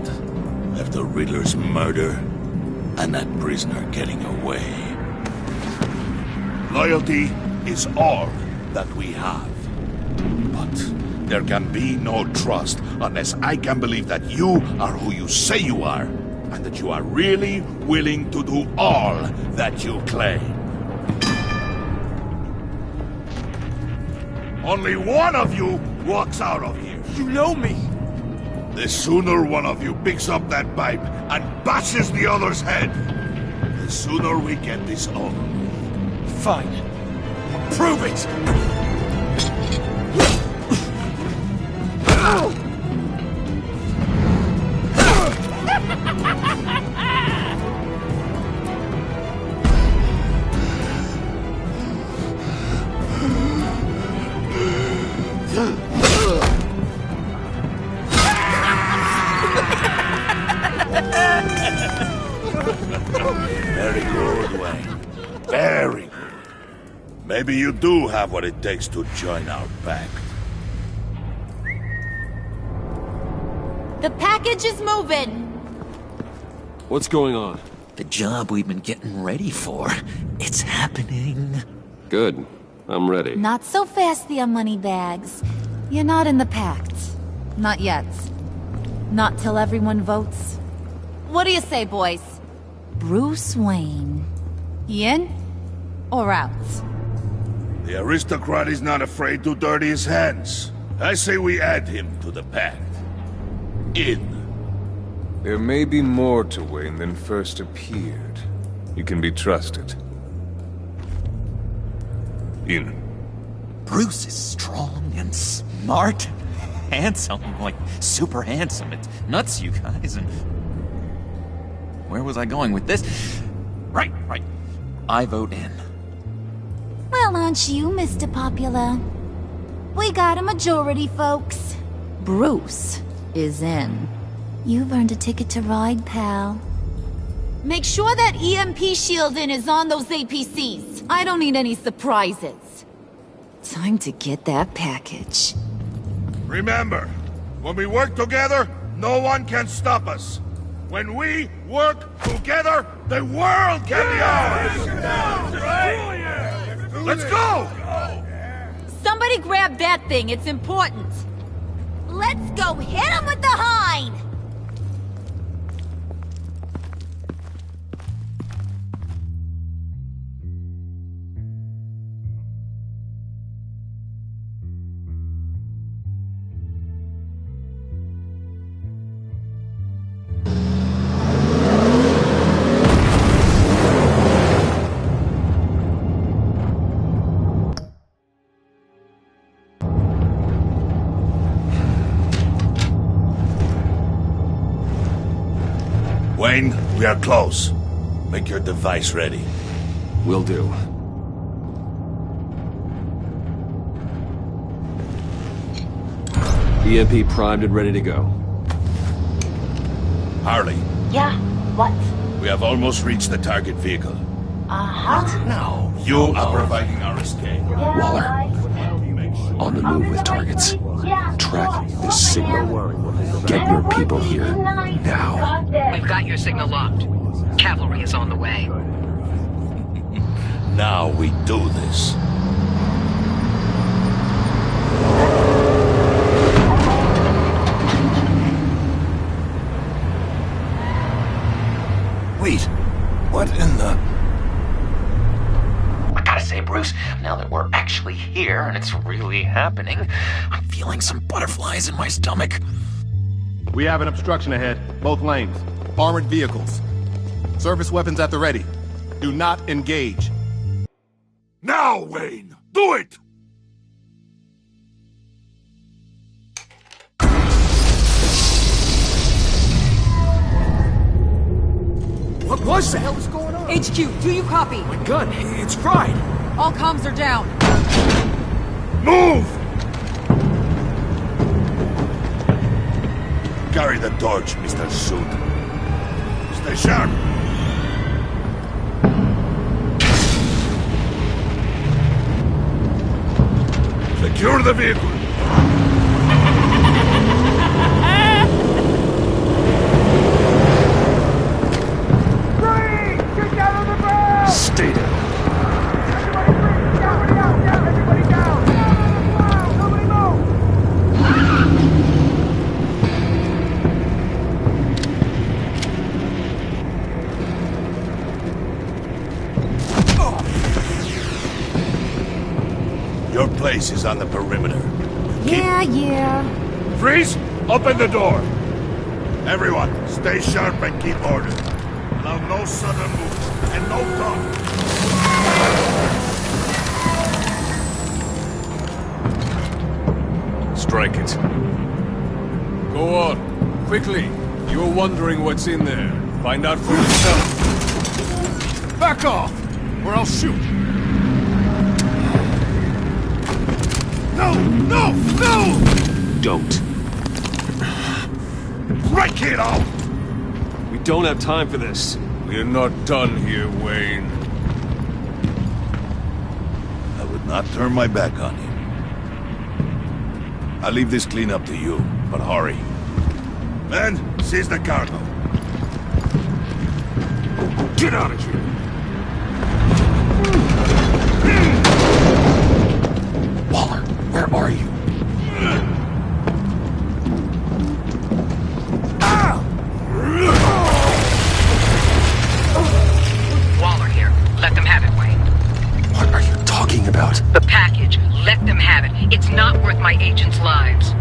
after Riddler's murder and that prisoner getting away. Loyalty is all that we have. But there can be no trust unless I can believe that you are who you say you are, and that you are really willing to do all that you claim. Only one of you walks out of here. You know me! The sooner one of you picks up that pipe and bashes the other's head, the sooner we get this over. Fine. Prove it! Very Very good. Maybe you do have what it takes to join our pact. The package is moving! What's going on? The job we've been getting ready for. It's happening. Good. I'm ready. Not so fast, the Moneybags. You're not in the pact. Not yet. Not till everyone votes. What do you say, boys? Bruce Wayne. He in? Or out? The aristocrat is not afraid to dirty his hands. I say we add him to the pact. In. There may be more to Wayne than first appeared. You can be trusted. In. Bruce is strong and smart, handsome, like super handsome. It's nuts, you guys. And where was I going with this? Right. I vote in. Well, aren't you, Mr. Popular? We got a majority, folks. Bruce is in. You've earned a ticket to ride, pal. Make sure that EMP shielding is on those APCs. I don't need any surprises. Time to get that package. Remember, when we work together, no one can stop us. When we work together, the world can be ours! Let's go! Somebody grab that thing, it's important. Let's go hit him with the hind! Wayne, we are close. Make your device ready. Will do. EMP primed and ready to go. Harley. Yeah, what? We have almost reached the target vehicle. Uh-huh. No. You are providing our escape. Waller. On the move with targets. Track this signal. Get your people here. Now. We've got your signal locked. Cavalry is on the way. Now we do this. Wait, what in the... I gotta say, Bruce, now that we're actually here and it's really happening, I'm feeling some butterflies in my stomach. We have an obstruction ahead, both lanes. Armored vehicles. Service weapons at the ready. Do not engage. Now, Wayne! Do it! What was that? What was going on? HQ, do you copy? My gun, it's fried. All comms are down. Move! Carry the torch, Mr. Suit. Stay sharp. Secure the vehicle. Stay down. Everybody down! Nobody move! Your place is on the perimeter. Yeah. Freeze! Open the door! Everyone, stay sharp and keep order. Allow no sudden moves and no talk. Strike it. Go on. Quickly. You're wondering what's in there. Find out for yourself. Back off! Or I'll shoot! No! No! No! Don't. Right, kiddo! We don't have time for this. We're not done here, Wayne. not turn my back on you. I'll leave this clean up to you, but hurry. Men, seize the cargo. Get out of here! Waller, where are you? Waller here. Let them have it, Wayne. What are you talking about? The package. Let them have it. It's not worth my agents' lives.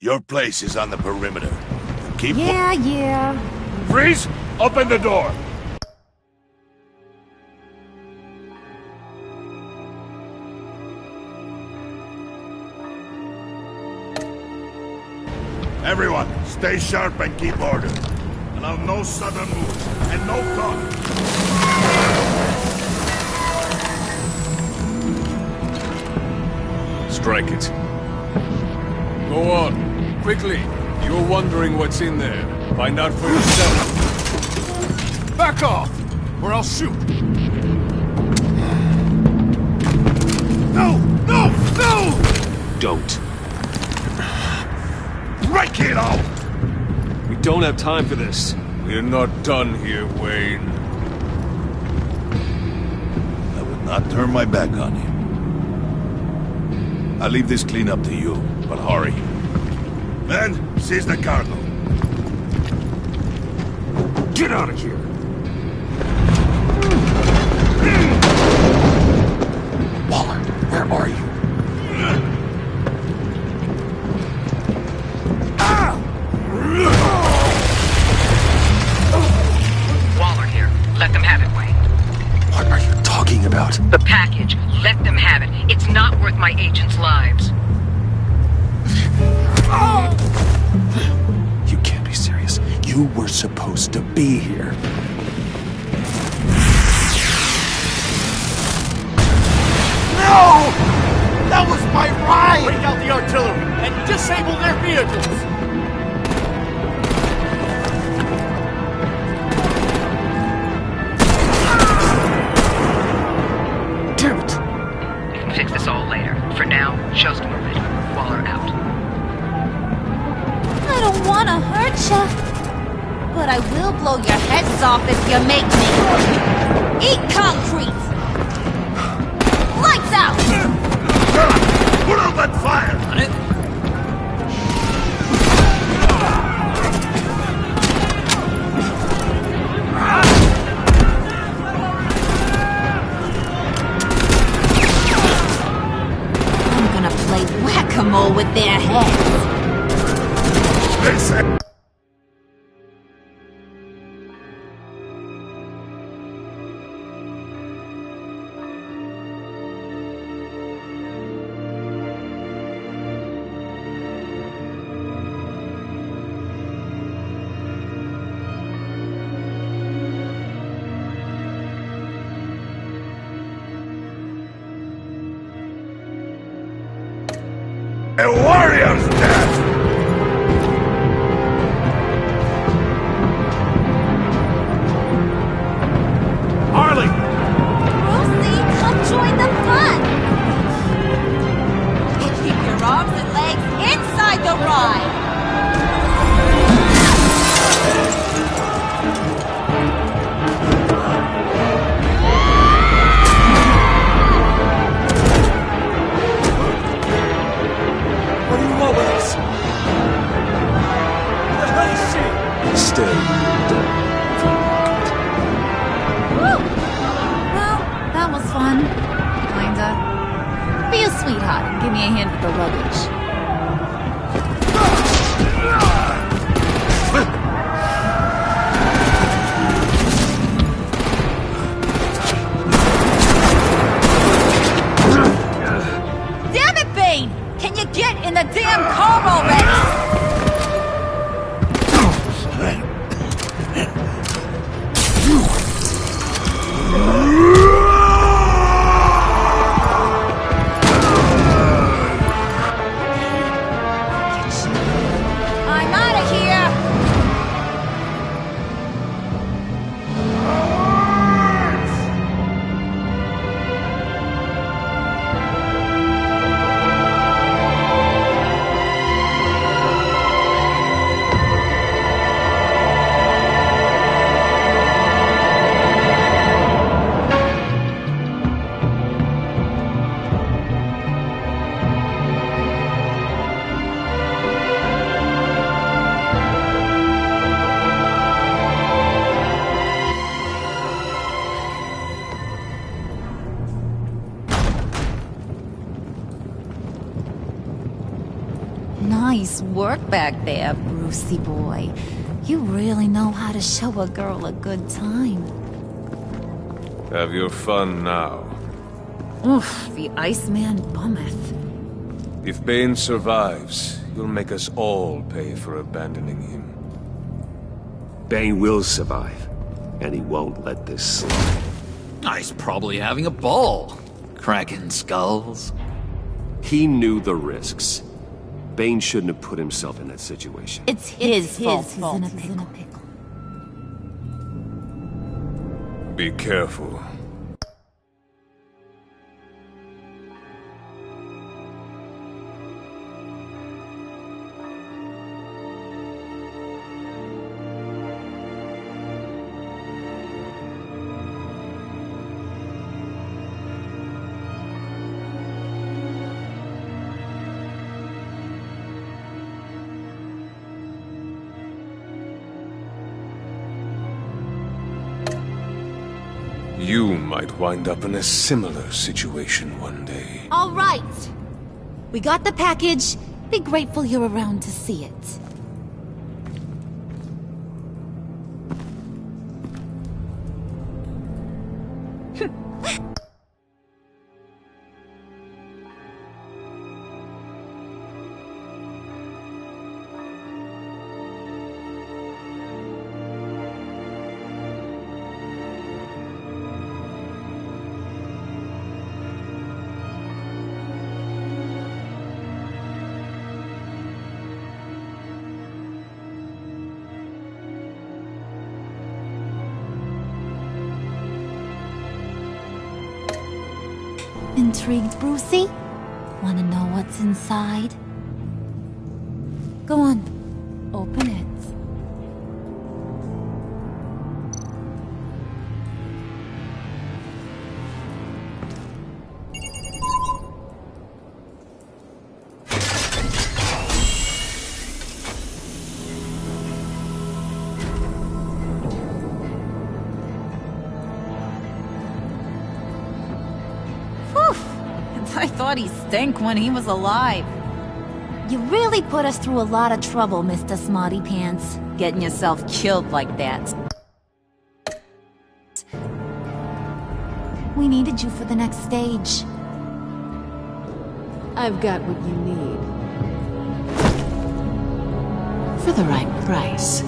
Your place is on the perimeter. Keep Yeah. Freeze! Open the door! Everyone, stay sharp and keep order. Allow no sudden moves and no talk. Strike it. Go on. Quickly. You're wondering what's in there. Find out for yourself. Back off! Or I'll shoot! No! Don't. Break it out! We don't have time for this. We're not done here, Wayne. I will not turn my back on you. I'll leave this clean up to you, but hurry. Men, seize the cargo. Get out of here! Waller, where are you? Waller here. Let them have it, Wayne. What are you talking about? The package. Let them have it. It's not worth my agents' lives. You can't be serious. You were supposed to be here. No! That was my ride! Bring out the artillery and disable their vehicles! Damn it! We can fix this all later. For now, show's moving. Waller out. I don't want to hurt ya, but I will blow your heads off if you make me. Eat concrete! Lights out! Put out that fire! On it? I'm gonna play whack-a-mole with their heads. Listen! A warrior's death! Harley! Lucy, come join the fun! Keep your arms and legs inside the ride! hand with the luggage. Damn it, Bane! Can you get in the damn car already? I'm out of here! Nice work back there, Brucey boy. You really know how to show a girl a good time. Have your fun now. Oof, the Iceman bummeth. If Bane survives, you'll make us all pay for abandoning him. Bane will survive, and he won't let this slide. He's probably having a ball. Cracking skulls. He knew the risks. Bane shouldn't have put himself in that situation. It's his fault he's in a pickle. Be careful. You might wind up in a similar situation one day. All right. We got the package. Be grateful you're around to see it. Intrigued, Brucey? Wanna know what's inside? Go on, open it. I thought he stank when he was alive. You really put us through a lot of trouble, Mr. Smarty Pants. Getting yourself killed like that. We needed you for the next stage. I've got what you need. For the right price.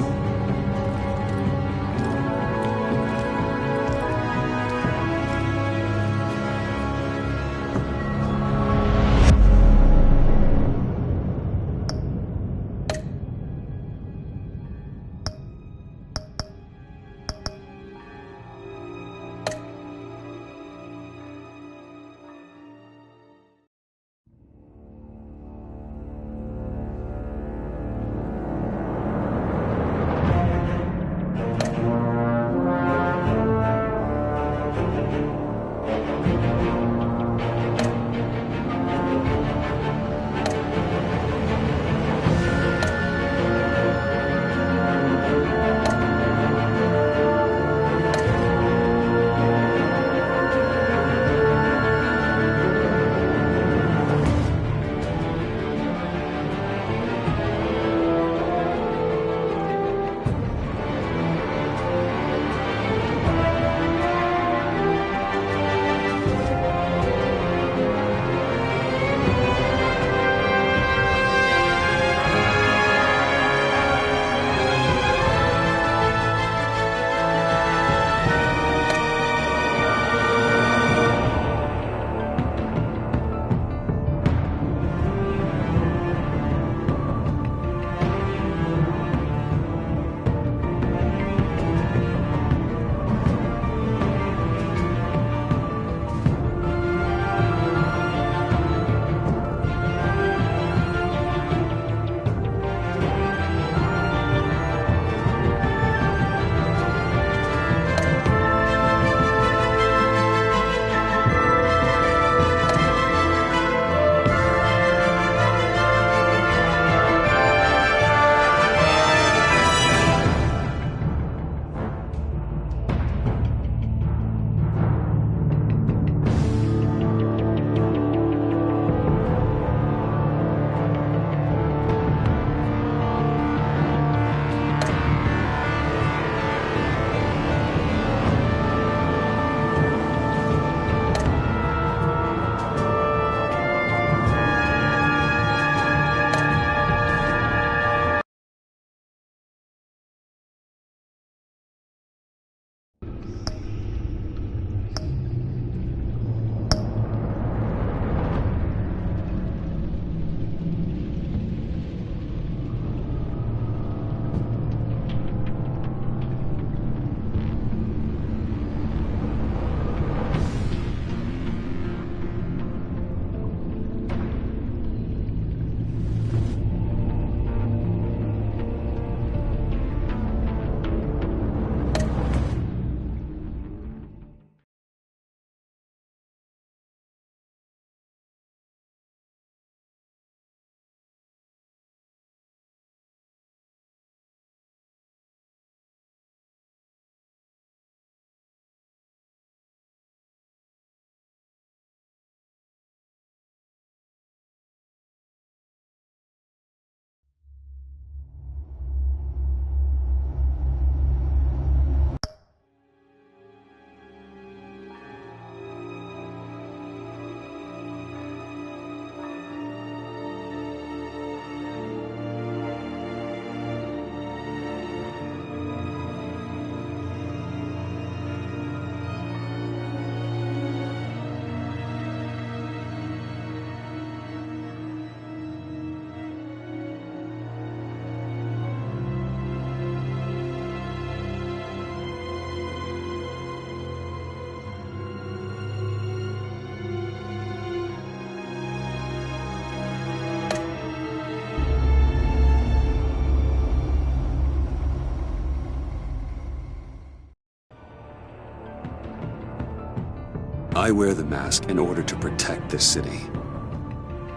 I wear the mask in order to protect this city.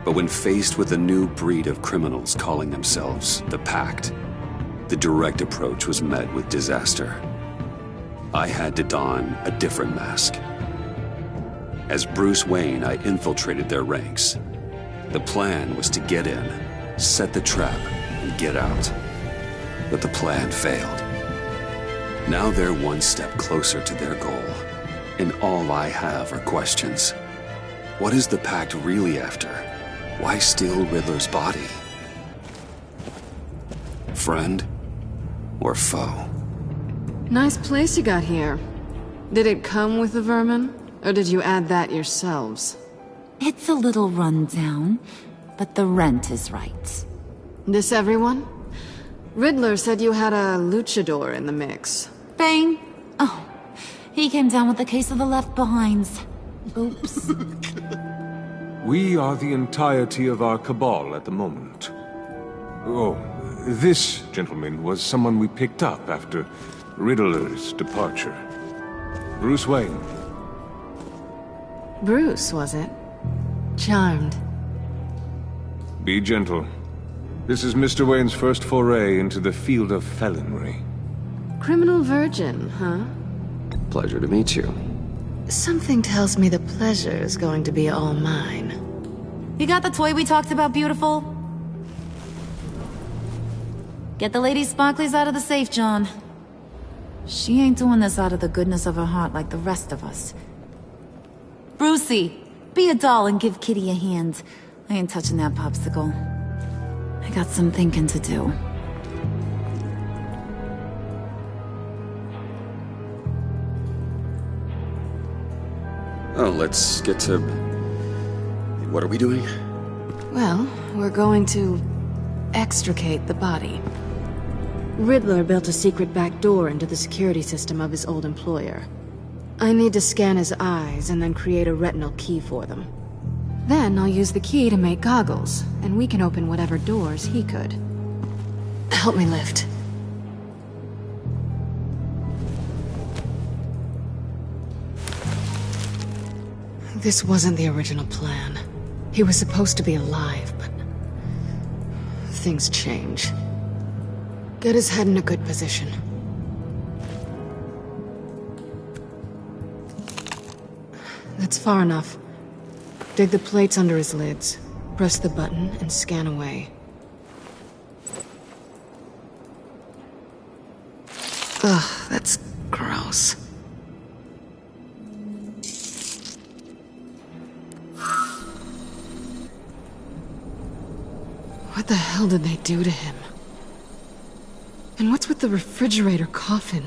But when faced with a new breed of criminals calling themselves the Pact, the direct approach was met with disaster. I had to don a different mask. As Bruce Wayne, I infiltrated their ranks. The plan was to get in, set the trap, and get out. But the plan failed. Now they're one step closer to their goal, and all I have are questions. What is the Pact really after? Why steal Riddler's body? Friend or foe? Nice place you got here. Did it come with the vermin, or did you add that yourselves? It's a little rundown, but the rent is right. This everyone? Riddler said you had a luchador in the mix. Bane? Oh, he came down with a case of the left behinds. Oops. We are the entirety of our cabal at the moment. Oh, this gentleman was someone we picked up after Riddler's departure. Bruce Wayne. Bruce, was it? Charmed. Be gentle. This is Mr. Wayne's first foray into the field of felonry. Criminal virgin, huh? Pleasure to meet you. Something tells me the pleasure is going to be all mine. You got the toy we talked about, beautiful? Get the lady sparklies out of the safe, John. She ain't doing this out of the goodness of her heart like the rest of us. Brucey, be a doll and give Kitty a hand. I ain't touching that popsicle. I got some thinking to do. Oh, let's get to... What are we doing? Well, we're going to extricate the body. Riddler built a secret back door into the security system of his old employer. I need to scan his eyes and then create a retinal key for them. Then I'll use the key to make goggles, and we can open whatever doors he could. Help me lift. This wasn't the original plan. He was supposed to be alive, but... things change. Get his head in a good position. That's far enough. Dig the plates under his lids. Press the button and scan away. Ugh, that's gross. What the hell did they do to him? And what's with the refrigerator coffin?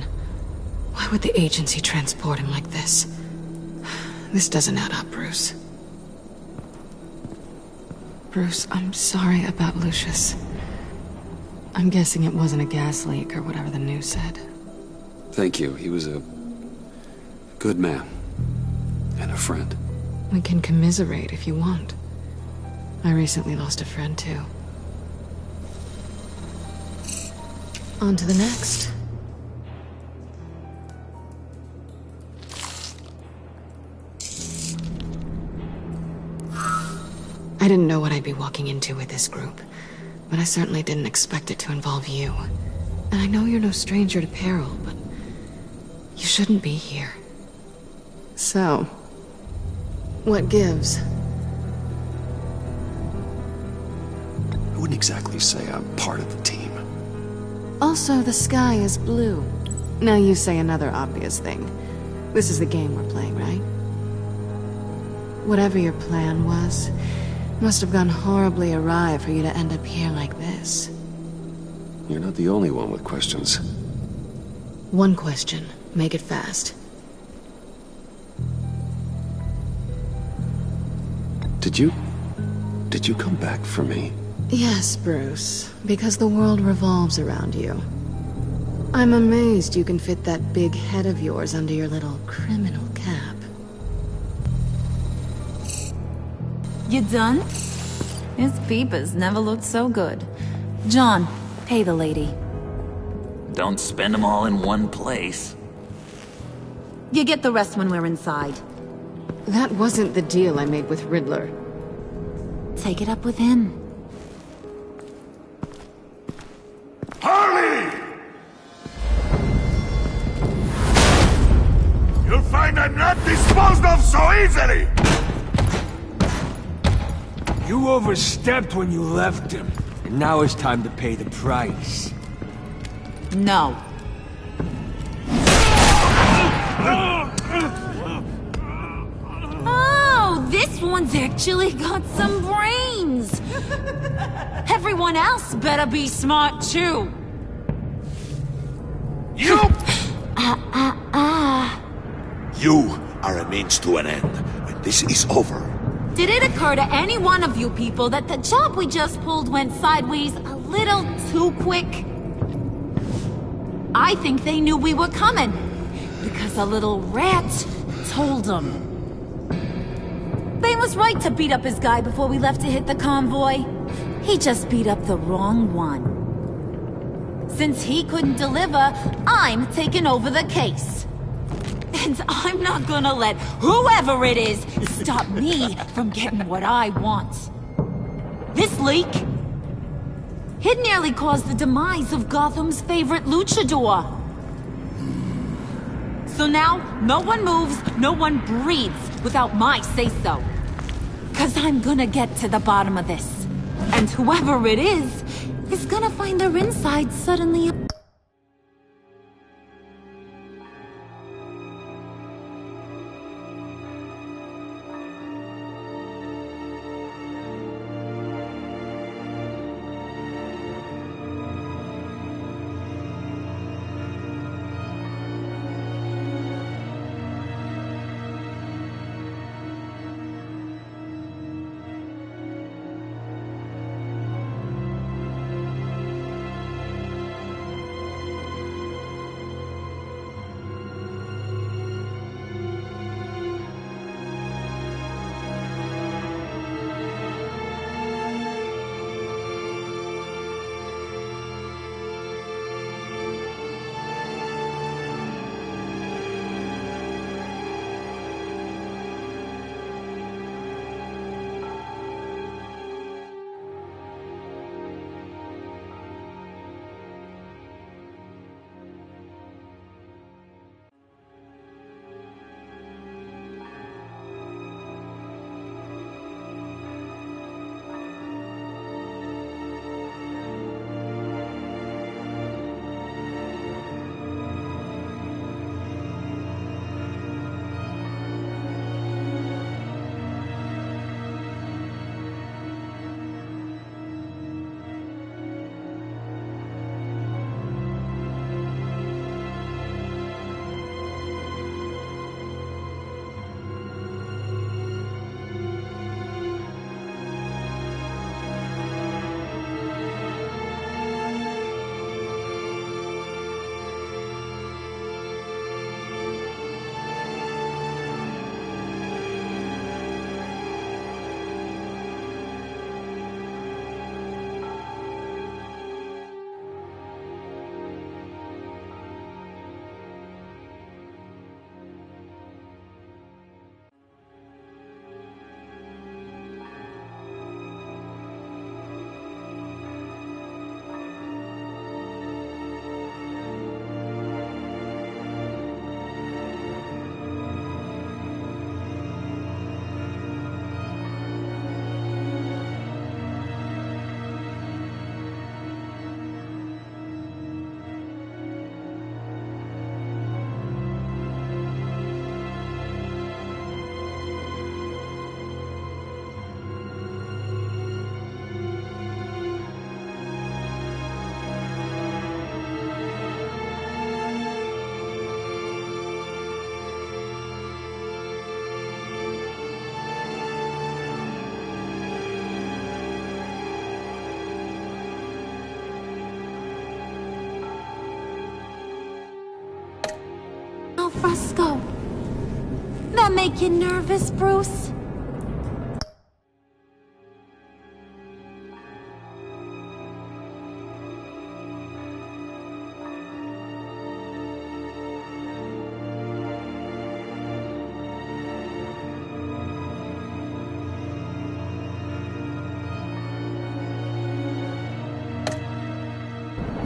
Why would the agency transport him like this? This doesn't add up, Bruce. Bruce, I'm sorry about Lucius. I'm guessing it wasn't a gas leak or whatever the news said. Thank you. He was a good man. And a friend. We can commiserate if you want. I recently lost a friend, too. On to the next. I didn't know what I'd be walking into with this group, but I certainly didn't expect it to involve you. And I know you're no stranger to peril, but you shouldn't be here. So, what gives? I wouldn't exactly say I'm part of the team. Also, the sky is blue. Now you say another obvious thing. This is the game we're playing, right? Whatever your plan was, must have gone horribly awry for you to end up here like this. You're not the only one with questions. One question. Make it fast. Did you come back for me? Yes, Bruce. Because the world revolves around you. I'm amazed you can fit that big head of yours under your little criminal cap. You done? His peepers never looked so good. John, pay the lady. Don't spend them all in one place. You get the rest when we're inside. That wasn't the deal I made with Riddler. Take it up with him. Harley! You'll find I'm not disposed of so easily! You overstepped when you left him, and now it's time to pay the price. No. Oh, this one's actually got some brains. Everyone else better be smart too. You! You are a means to an end. When this is over, Did it occur to any one of you people that the job we just pulled went sideways a little too quick? I think they knew we were coming, because a little rat told them. Bane was right to beat up his guy before we left to hit the convoy. He just beat up the wrong one. Since he couldn't deliver, I'm taking over the case. And I'm not gonna let whoever it is stop me from getting what I want. This leak, it nearly caused the demise of Gotham's favorite luchador. So now, no one moves, no one breathes without my say-so. 'Cause I'm gonna get to the bottom of this. And whoever it is gonna find their inside suddenly... Fresco. That make you nervous, Bruce?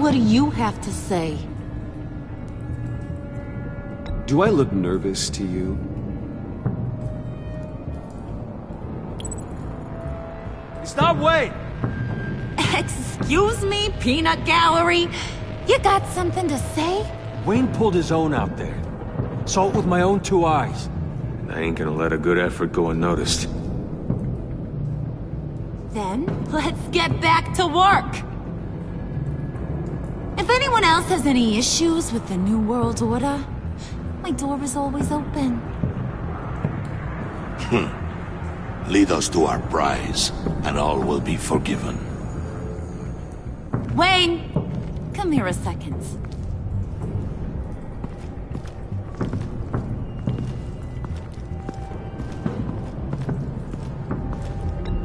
What do you have to say? Do I look nervous to you? Stop waiting! Excuse me, peanut gallery? You got something to say? Wayne pulled his own out there. Saw it with my own 2 eyes. I ain't gonna let a good effort go unnoticed. Then, let's get back to work! If anyone else has any issues with the New World Order, my door is always open. Lead us to our prize, and all will be forgiven. Wayne! Come here a second.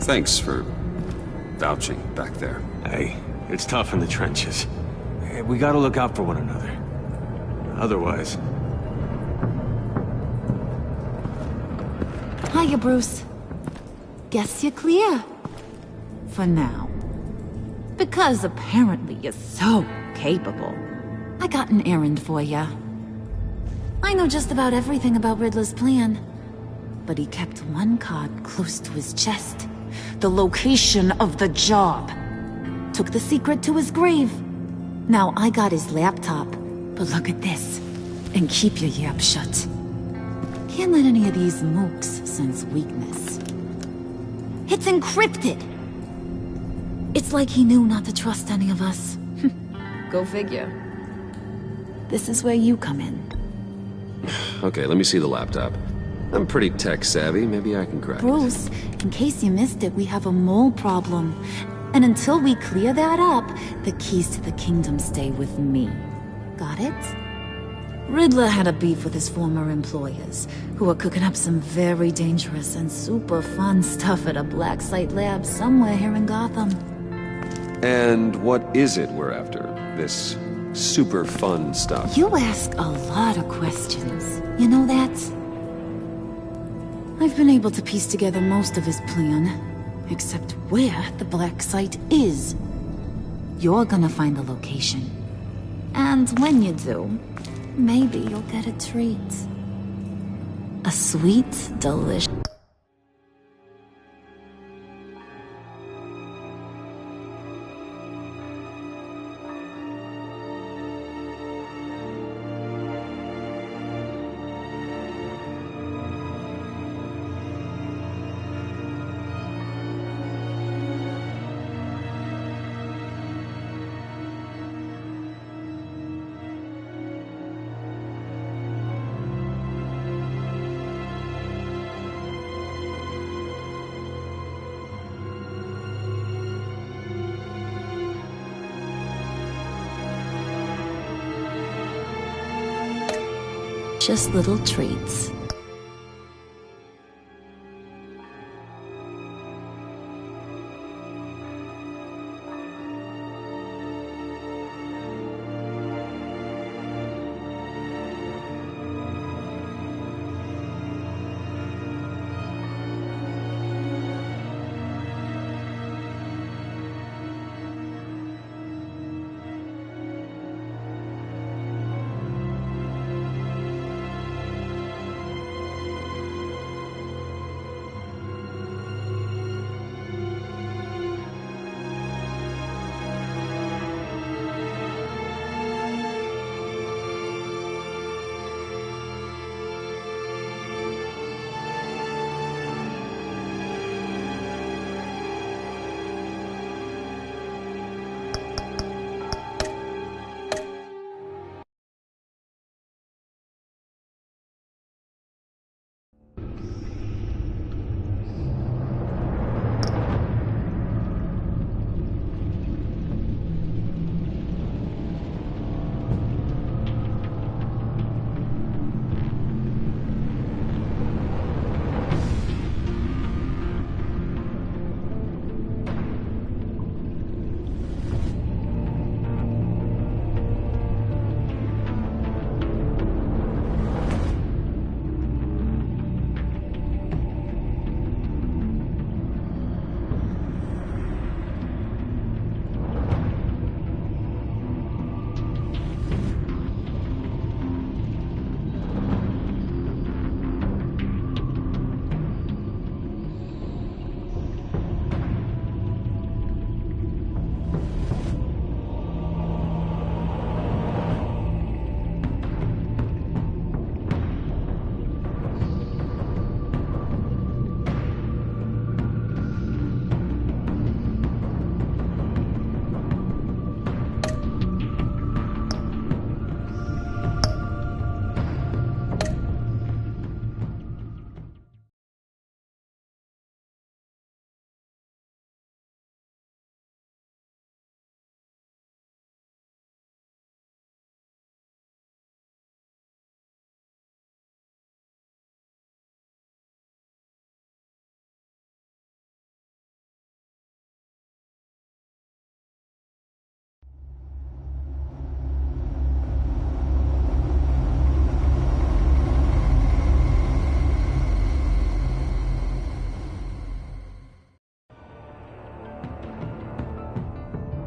Thanks for vouching back there. Hey, it's tough in the trenches. We gotta look out for one another. Otherwise... Hiya, Bruce. Guess you're clear. For now. Because apparently you're so capable. I got an errand for ya. I know just about everything about Riddler's plan. But he kept one card close to his chest. The location of the job. Took the secret to his grave. Now I got his laptop. But look at this. And keep your yap shut. Can't let any of these mooks sense weakness. It's encrypted! It's like he knew not to trust any of us. Go figure. This is where you come in. Okay, let me see the laptop. I'm pretty tech savvy, maybe I can crack it. Bruce, in case you missed it, we have a mole problem. And until we clear that up, the keys to the kingdom stay with me. Got it? Riddler had a beef with his former employers, who were cooking up some very dangerous and super fun stuff at a black site lab somewhere here in Gotham. And what is it we're after? This super fun stuff? You ask a lot of questions. You know that? I've been able to piece together most of his plan, except where the black site is. You're gonna find the location. And when you do, maybe you'll get a treat. A sweet, delicious... Just little treats.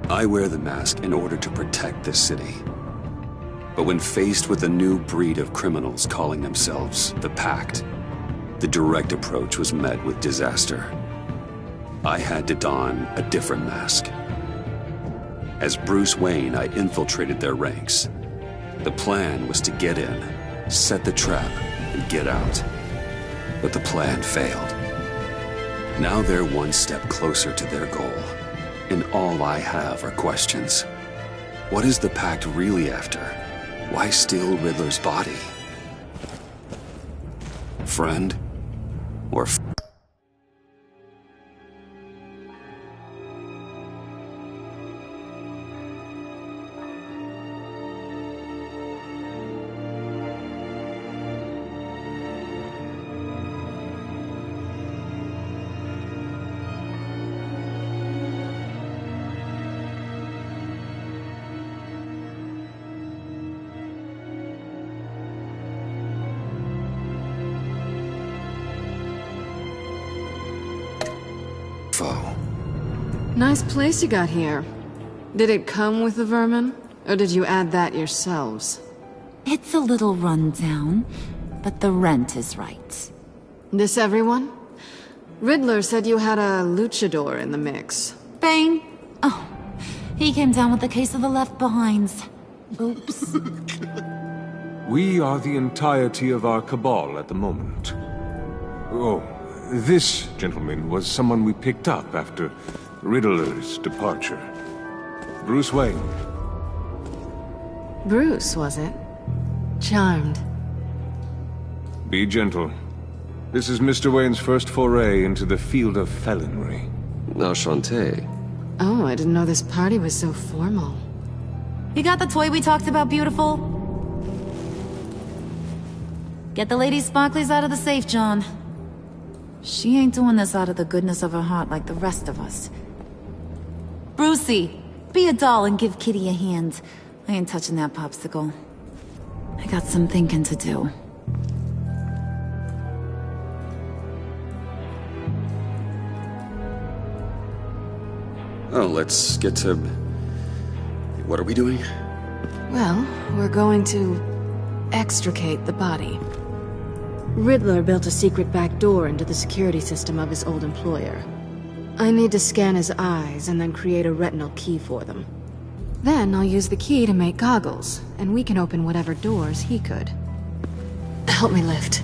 I wear the mask in order to protect this city. But when faced with a new breed of criminals calling themselves the Pact, the direct approach was met with disaster. I had to don a different mask. As Bruce Wayne, I infiltrated their ranks. The plan was to get in, set the trap, and get out. But the plan failed. Now they're one step closer to their goal, and all I have are questions. What is the Pact really after? Why steal Riddler's body? Friend? Or foe? Nice place you got here. Did it come with the vermin? Or did you add that yourselves? It's a little rundown, but the rent is right. This everyone? Riddler said you had a luchador in the mix. Bane? Oh, he came down with a case of the left behinds. Oops. We are the entirety of our cabal at the moment. Oh, this gentleman was someone we picked up after Riddler's departure. Bruce Wayne. Bruce, was it? Charmed. Be gentle. This is Mr. Wayne's first foray into the field of felonry. Enchanté. Oh, I didn't know this party was so formal. You got the toy we talked about, beautiful? Get the lady sparklies out of the safe, John. She ain't doing this out of the goodness of her heart like the rest of us. Brucey, be a doll and give Kitty a hand. I ain't touching that popsicle. I got some thinking to do. Oh, let's get to... What are we doing? Well, we're going to extricate the body. Riddler built a secret back door into the security system of his old employer. I need to scan his eyes and then create a retinal key for them. Then I'll use the key to make goggles, and we can open whatever doors he could. Help me lift.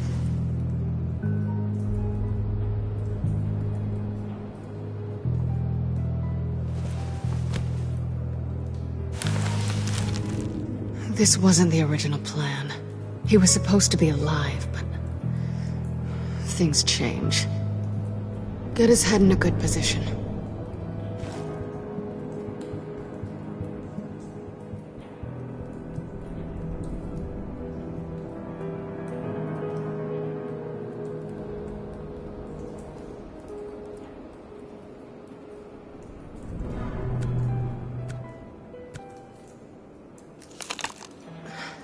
This wasn't the original plan. He was supposed to be alive, but things change. Get his head in a good position.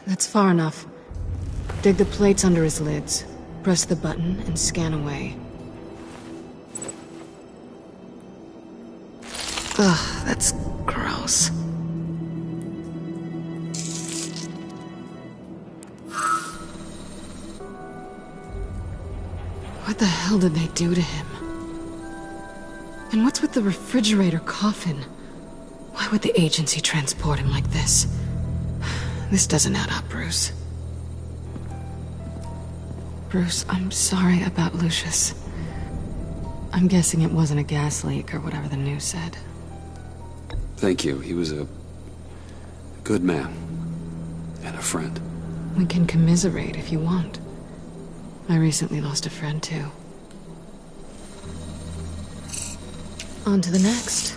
That's far enough. Dig the plates under his lids. Press the button and scan away. Ugh, that's gross. What the hell did they do to him? And what's with the refrigerator coffin? Why would the agency transport him like this? This doesn't add up, Bruce. Bruce, I'm sorry about Lucius. I'm guessing it wasn't a gas leak or whatever the news said. Thank you. He was a good man. And a friend. We can commiserate if you want. I recently lost a friend, too. On to the next.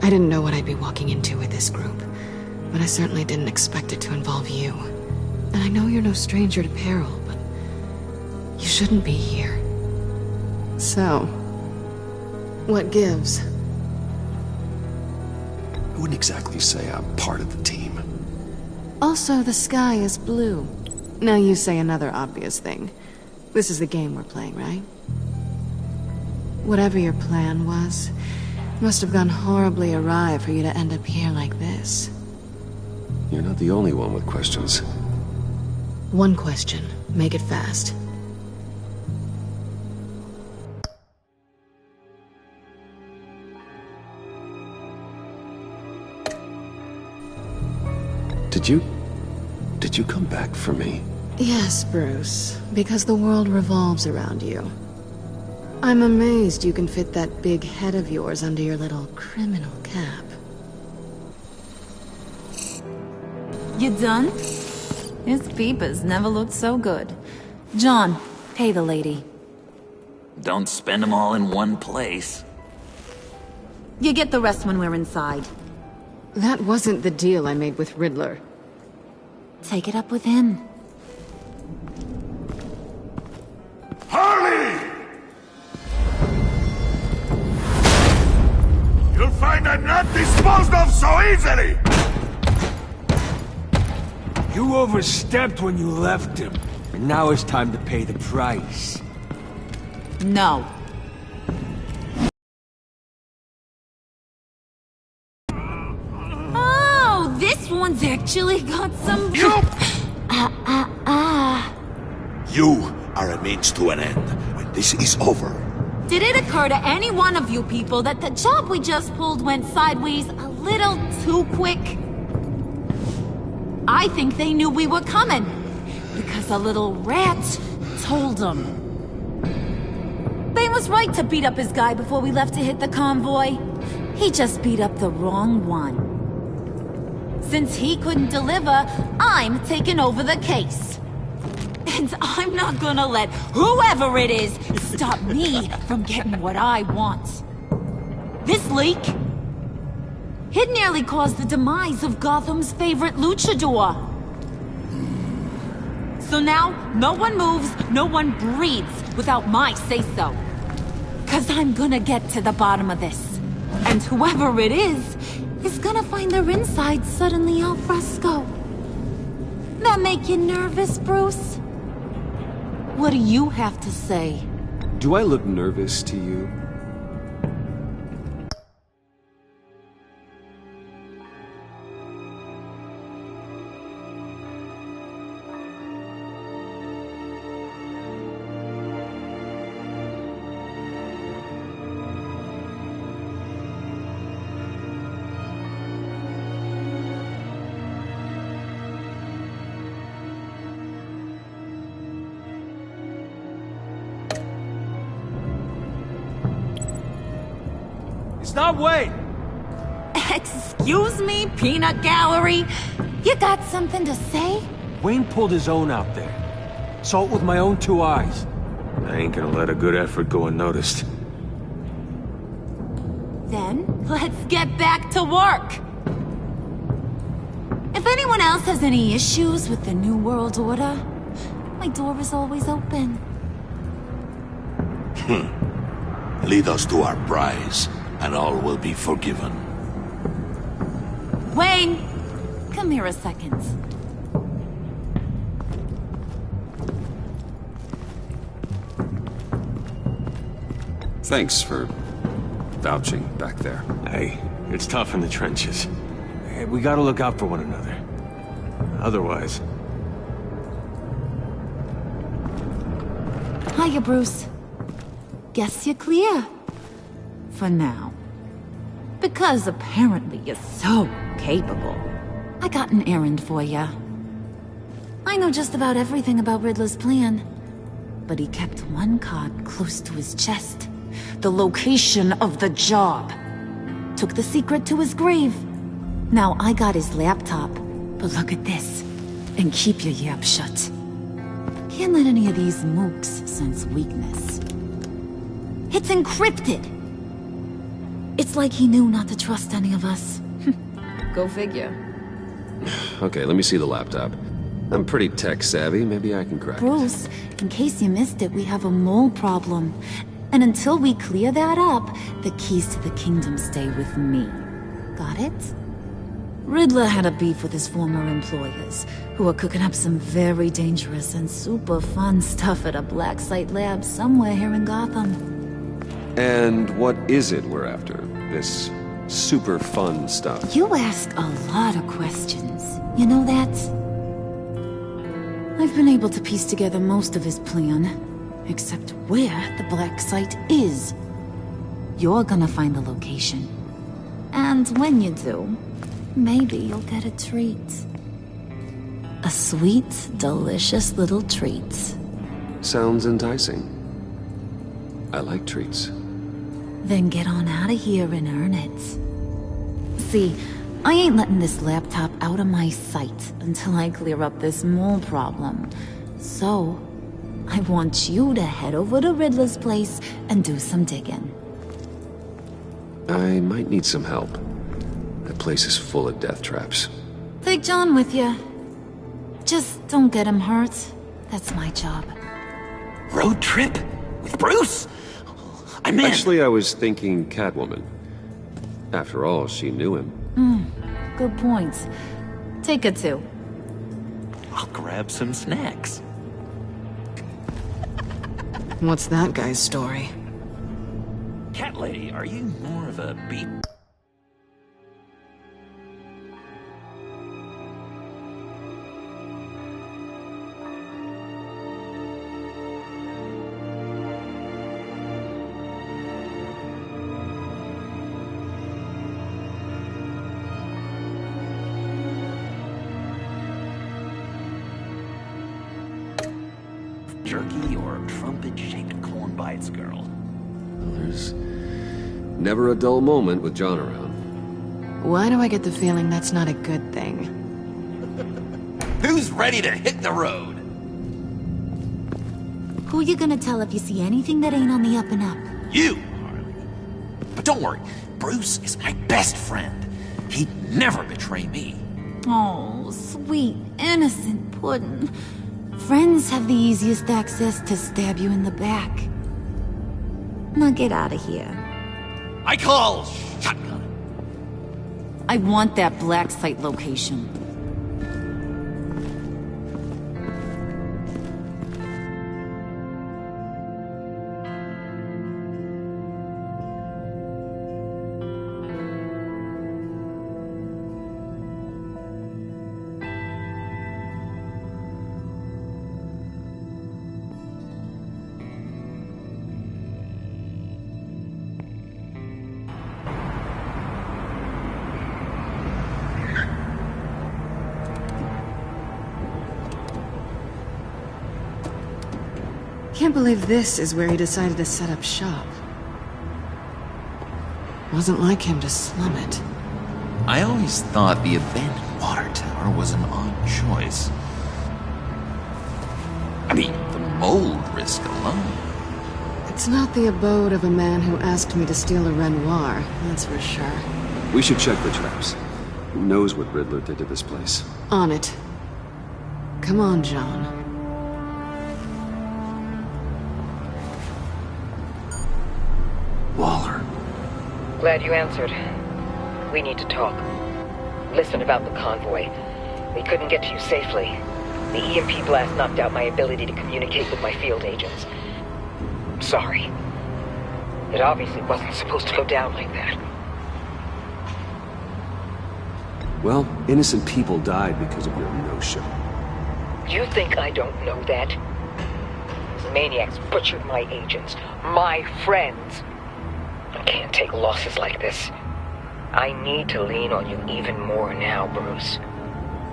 I didn't know what I'd be walking into with this group, but I certainly didn't expect it to involve you. And I know you're no stranger to peril, but you shouldn't be here. So, what gives? I wouldn't exactly say I'm part of the team. Also, the sky is blue. Now you say another obvious thing. This is the game we're playing, right? Whatever your plan was, must have gone horribly awry for you to end up here like this. You're not the only one with questions. One question. Make it fast. Did you come back for me? Yes, Bruce. Because the world revolves around you. I'm amazed you can fit that big head of yours under your little criminal cap. You done? His peepers never looked so good. John, pay the lady. Don't spend them all in one place. You get the rest when we're inside. That wasn't the deal I made with Riddler. Take it up with him. Harley! You'll find I'm not disposed of so easily! You overstepped when you left him. And now it's time to pay the price. No. Oh, this one's actually got some... You are a means to an end. When this is over... Did it occur to any one of you people that the job we just pulled went sideways a little too quick? I think they knew we were coming, because a little rat told them. They was right to beat up his guy before we left to hit the convoy. He just beat up the wrong one. Since he couldn't deliver, I'm taking over the case. And I'm not gonna let whoever it is stop me from getting what I want. This leak, it nearly caused the demise of Gotham's favorite luchador. So now, no one moves, no one breathes without my say-so. 'Cause I'm gonna get to the bottom of this. And whoever it is gonna find their insides suddenly al fresco. That make you nervous, Bruce? What do you have to say? Do I look nervous to you? Stop, wait! Excuse me, peanut gallery? You got something to say? Wayne pulled his own out there. Saw it with my own 2 eyes. I ain't gonna let a good effort go unnoticed. Then, let's get back to work. If anyone else has any issues with the New World Order, my door is always open. Lead us to our prize, and all will be forgiven. Wayne, come here a second. Thanks for vouching back there. Hey, it's tough in the trenches. Hey, we gotta look out for one another. Otherwise... Hiya, Bruce. Guess you're clear. For now. Because apparently you're so capable. I got an errand for ya. I know just about everything about Riddler's plan. But he kept one card close to his chest. The location of the job. Took the secret to his grave. Now I got his laptop. But look at this. And keep your yap shut. Can't let any of these mooks sense weakness. It's encrypted! It's like he knew not to trust any of us. Go figure. Okay, let me see the laptop. I'm pretty tech-savvy, maybe I can crack it. Bruce, in case you missed it, we have a mole problem. And until we clear that up, the keys to the kingdom stay with me. Got it? Riddler had a beef with his former employers, who were cooking up some very dangerous and super fun stuff at a black site lab somewhere here in Gotham. And what is it we're after? This super fun stuff? You ask a lot of questions. You know that? I've been able to piece together most of his plan, except where the black site is. You're gonna find the location. And when you do, maybe you'll get a treat. A sweet, delicious little treat. Sounds enticing. I like treats. Then get on out of here and earn it. See, I ain't letting this laptop out of my sight until I clear up this mole problem. So, I want you to head over to Riddler's place and do some digging. I might need some help. That place is full of death traps. Take John with you. Just don't get him hurt. That's my job. Road trip? With Bruce? I'm in. Actually, I was thinking Catwoman. After all, she knew him. Good point. Take it too. I'll grab some snacks. What's that guy's story? Cat lady, are you more of a beat? Jerky or trumpet-shaped corn bites, girl? There's never a dull moment with John around. Why do I get the feeling that's not a good thing? Who's ready to hit the road? Who you gonna tell if you see anything that ain't on the up and up? You, Harley. But don't worry, Bruce is my best friend. He'd never betray me. Oh, sweet, innocent puddin'. Friends have the easiest access to stab you in the back. Now get out of here. I call shotgun. I want that black site location. Can't believe this is where he decided to set up shop. Wasn't like him to slum it. I always thought the abandoned water tower was an odd choice. I mean, the mold risk alone. It's not the abode of a man who asked me to steal a Renoir, that's for sure. We should check the traps. Who knows what Riddler did to this place? On it. Come on, John. Waller. Glad you answered. We need to talk. Listen about the convoy. We couldn't get to you safely. The EMP blast knocked out my ability to communicate with my field agents. Sorry. It obviously wasn't supposed to go down like that. Well, innocent people died because of your no-show. You think I don't know that? These maniacs butchered my agents, my friends. I can't take losses like this. I need to lean on you even more now, Bruce.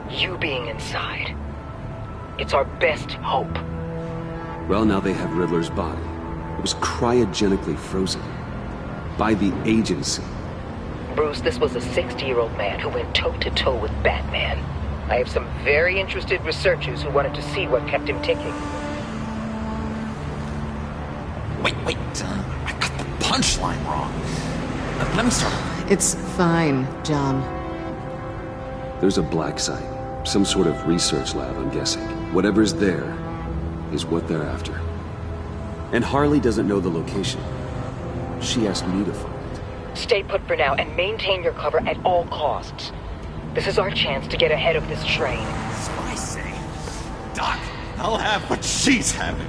You being inside. It's our best hope. Well, now they have Riddler's body. It was cryogenically frozen. By the agency. Bruce, this was a 60-year-old man who went toe-to-toe with Batman. I have some very interested researchers who wanted to see what kept him ticking. Wait, I got the punchline wrong. Let me start over. It's fine, John. There's a black site. Some sort of research lab, I'm guessing. Whatever's there is what they're after. And Harley doesn't know the location. She asked me to find it. Stay put for now and maintain your cover at all costs. This is our chance to get ahead of this train. So I say, Doc, I'll have what she's having.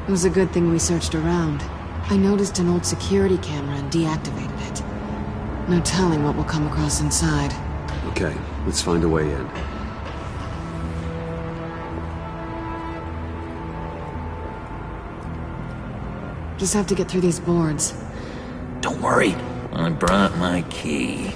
It was a good thing we searched around. I noticed an old security camera and deactivated it. No telling what we'll come across inside. Okay, let's find a way in. Just have to get through these boards. Don't worry, I brought my key.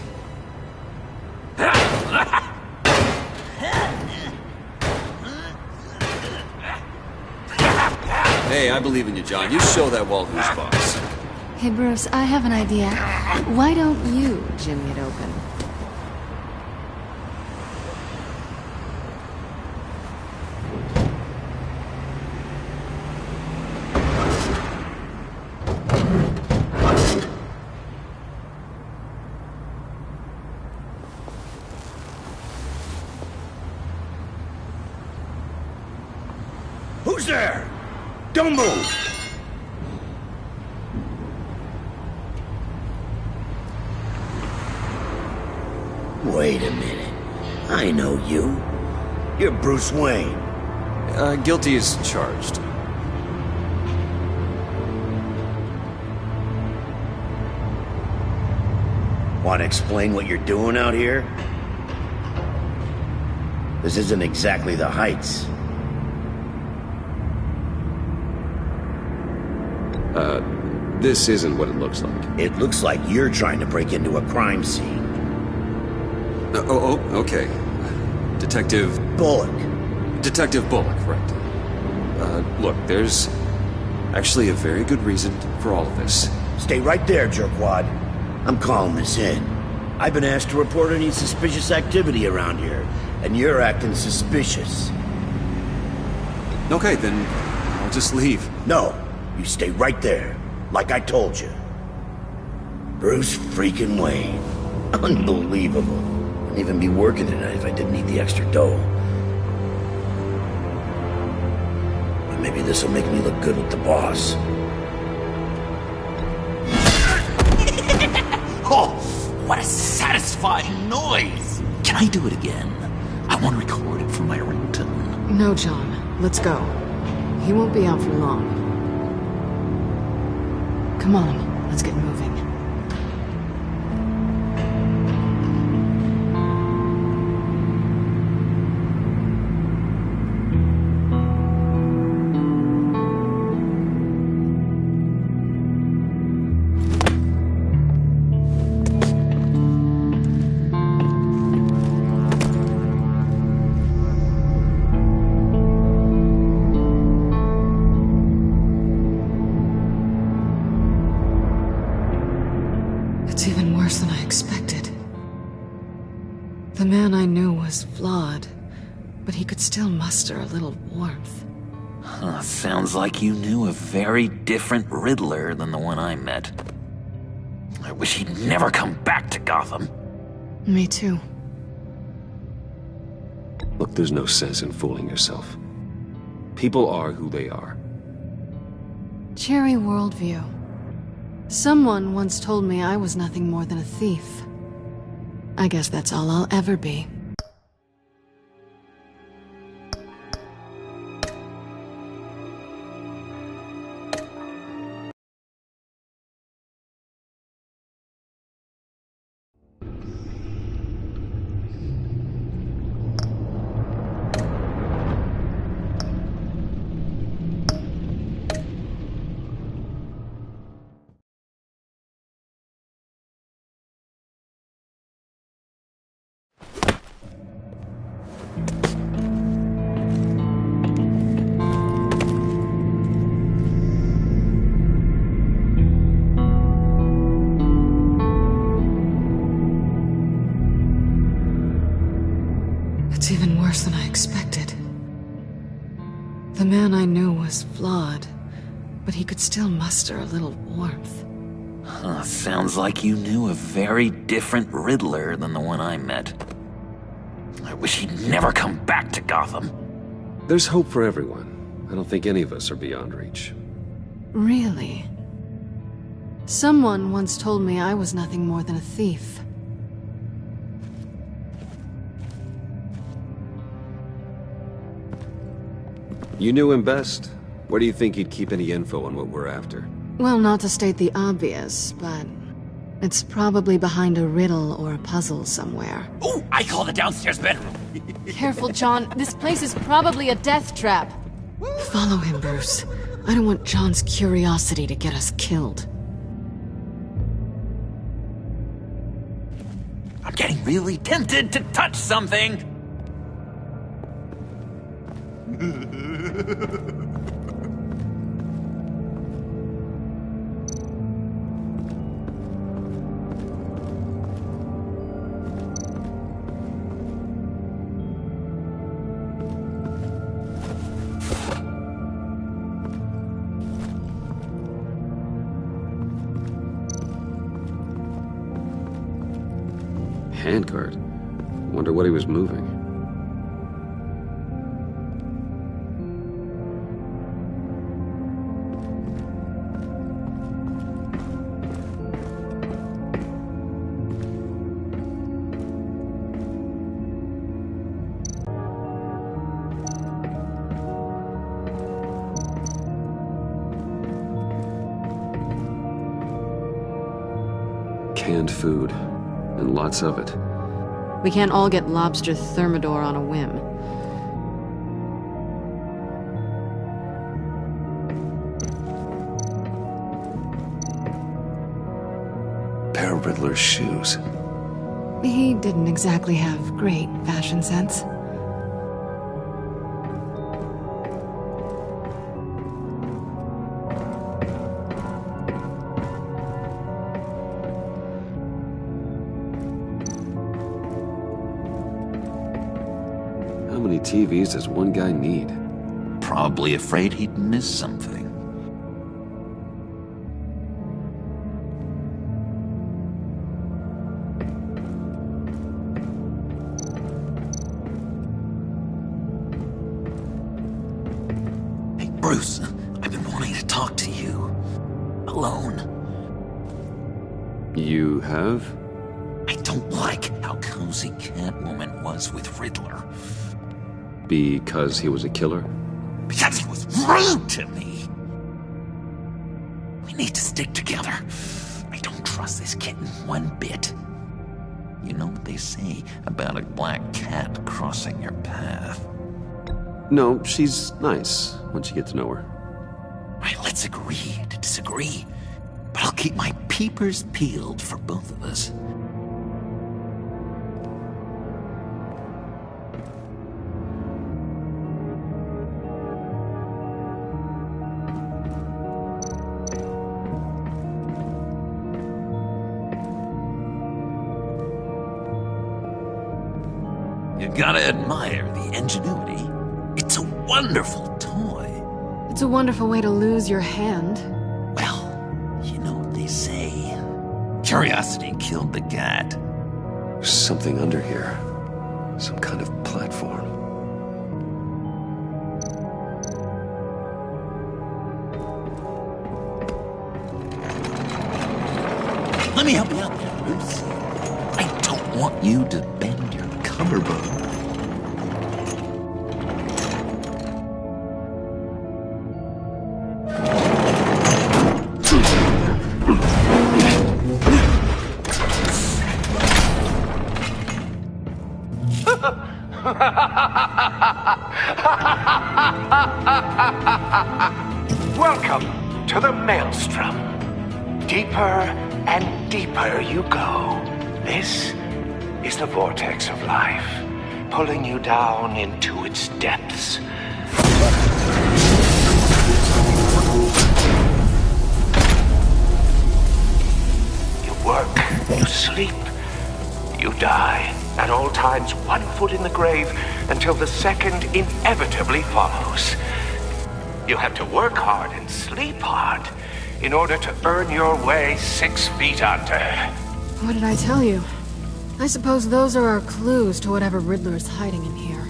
Hey, I believe in you, John. You show that wall who's boss. Hey Bruce, I have an idea. Why don't you jimmy it open? Who's there? Don't move! Wait a minute. I know you. You're Bruce Wayne. Guilty as charged. Want to explain what you're doing out here? This isn't exactly the Heights. This isn't what it looks like. It looks like you're trying to break into a crime scene. Okay. Detective... Bullock. Detective Bullock, right. Look, there's actually a very good reason for all of this. Stay right there, jerkwad. I'm calling this in. I've been asked to report any suspicious activity around here, and you're acting suspicious. Okay, then I'll just leave. No, you stay right there, like I told you. Bruce freaking Wayne. Unbelievable. Wouldn't even be working tonight if I didn't need the extra dough. But maybe this'll make me look good with the boss. Oh, what a satisfying noise! Can I do it again? I want to record it for my ringtone. No, John. Let's go. He won't be out for long. Come on, let's get moving. It's even worse than I expected. The man I knew was flawed, but he could still muster a little warmth. Huh, sounds like you knew a very different Riddler than the one I met. I wish he'd never come back to Gotham. Me too. Look, there's no sense in fooling yourself. People are who they are. Cherry worldview. Someone once told me I was nothing more than a thief. I guess that's all I'll ever be. It's even worse than I expected. The man I knew was flawed, but he could still muster a little warmth. Huh, sounds like you knew a very different Riddler than the one I met. I wish he'd never come back to Gotham. There's hope for everyone. I don't think any of us are beyond reach. Really? Someone once told me I was nothing more than a thief. You knew him best. Where do you think he'd keep any info on what we're after? Well, not to state the obvious, but it's probably behind a riddle or a puzzle somewhere. Ooh, I call the downstairs bedroom. Careful, John. This place is probably a death trap. Follow him, Bruce. I don't want John's curiosity to get us killed. I'm getting really tempted to touch something. Handcart. Wonder what he was moving. Canned food. And lots of it. We can't all get lobster thermidor on a whim. Pair of Riddler's shoes. He didn't exactly have great fashion sense. How many TVs does one guy need? Probably afraid he'd miss something. Hey, Bruce, I've been wanting to talk to you. Alone. You have? I don't like how cozy Catwoman was with Riddler. Because he was a killer? Because he was rude to me! We need to stick together. I don't trust this kitten one bit. You know what they say about a black cat crossing your path? No, she's nice once you get to know her. Right, let's agree to disagree. But I'll keep my peepers peeled for both of us. You gotta admire the ingenuity. It's a wonderful toy. It's a wonderful way to lose your hand. Well, you know what they say. Curiosity killed the cat. There's something under here. Some kind of platform. Let me help you out there, Bruce. I don't want you to bend your cummerbund. Welcome to the Maelstrom. Deeper and deeper you go. This is the vortex of life, pulling you down into its depths. You work, you sleep, you die. At all times, 1 foot in the grave until the second inevitably follows. You have to work hard and sleep hard in order to earn your way 6 feet under. What did I tell you? I suppose those are our clues to whatever Riddler is hiding in here.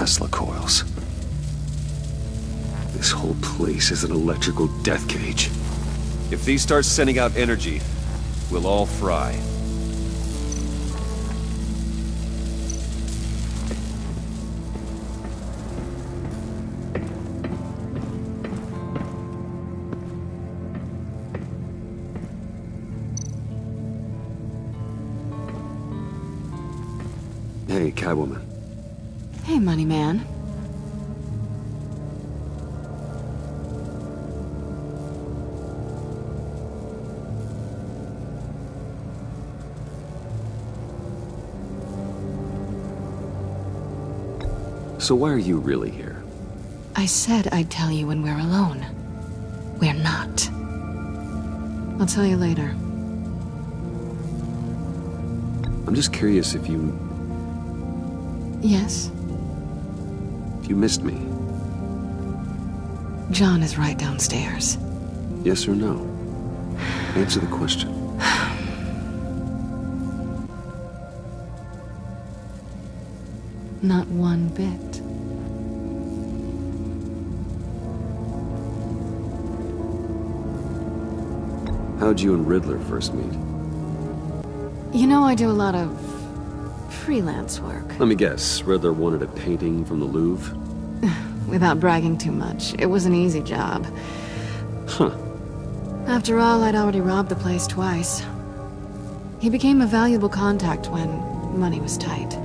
Tesla coils. This whole place is an electrical death cage. If these start sending out energy, we'll all fry. Hey, Catwoman. Hey, Money Man. So why are you really here? I said I'd tell you when we're alone. We're not. I'll tell you later. I'm just curious if you... Yes? If you missed me. John is right downstairs. Yes or no? Answer the question. Not one bit. How'd you and Riddler first meet? You know, I do a lot of freelance work. Let me guess, Riddler wanted a painting from the Louvre? Without bragging too much, it was an easy job. Huh. After all, I'd already robbed the place twice. He became a valuable contact when money was tight.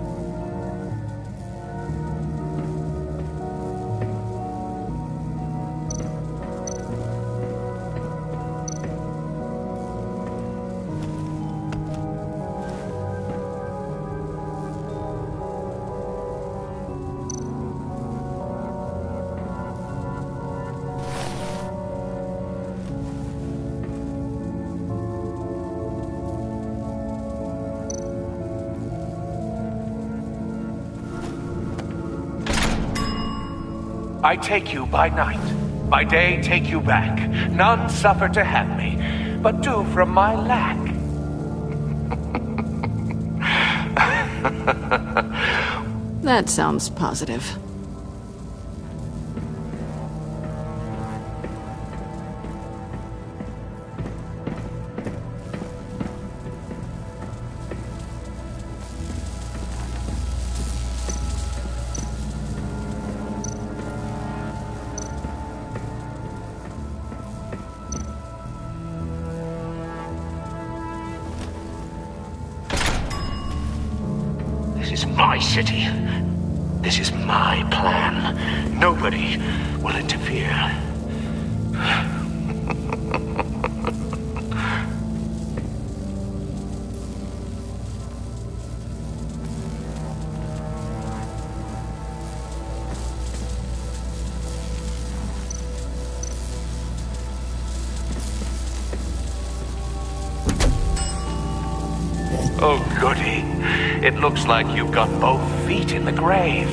I take you by night, by day take you back. None suffer to have me, but do from my lack. That sounds positive. This is my city. This is my plan. Nobody will interfere. Oh, goody. It looks like you've got both feet in the grave.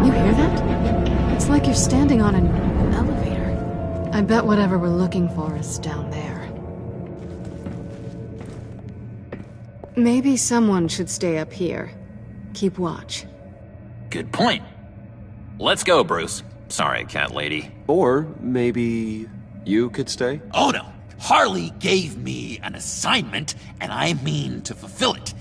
You hear that? It's like you're standing on an elevator. I bet whatever we're looking for is down there. Maybe someone should stay up here. Keep watch. Good point. Let's go, Bruce. Sorry, cat lady. Or maybe you could stay? Oh no! Harley gave me an assignment, and I mean to fulfill it.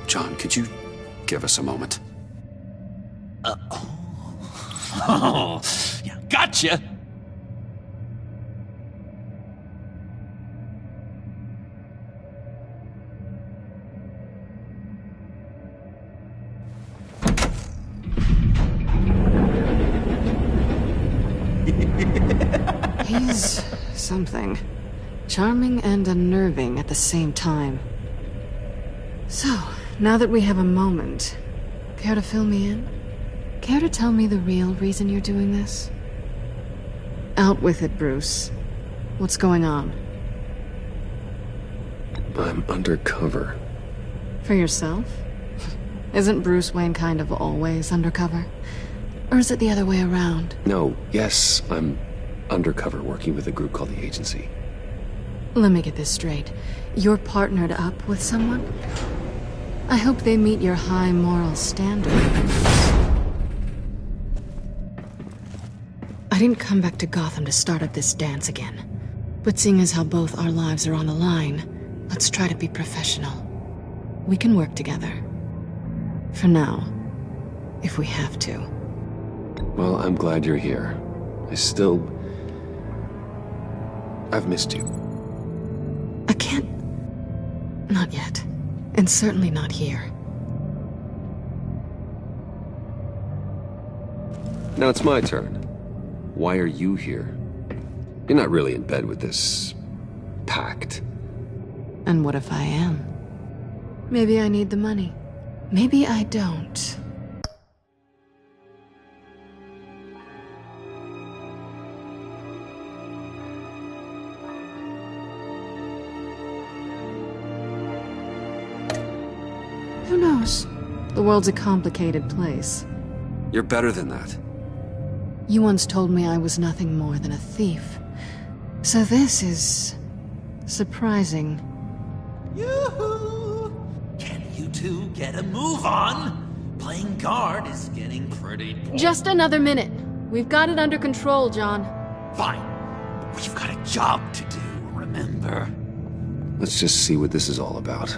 John, could you give us a moment? Oh, yeah, gotcha! He's something. Charming and unnerving at the same time. So, now that we have a moment, care to fill me in? Care to tell me the real reason you're doing this? Out with it, Bruce. What's going on? I'm undercover. For yourself? Isn't Bruce Wayne kind of always undercover? Or is it the other way around? No, yes, I'm undercover working with a group called the Agency. Let me get this straight. You're partnered up with someone? I hope they meet your high moral standard. I didn't come back to Gotham to start up this dance again. But seeing as how both our lives are on the line, let's try to be professional. We can work together. For now. If we have to. Well, I'm glad you're here. I've missed you. I can't... Not yet. And certainly not here. Now it's my turn. Why are you here? You're not really in bed with this... pact. And what if I am? Maybe I need the money. Maybe I don't. Who knows? The world's a complicated place. You're better than that. You once told me I was nothing more than a thief. So this is... surprising. Yoo-hoo! Can you two get a move on? Playing guard is getting pretty boring. Just another minute. We've got it under control, John. Fine. But we've got a job to do, remember? Let's just see what this is all about.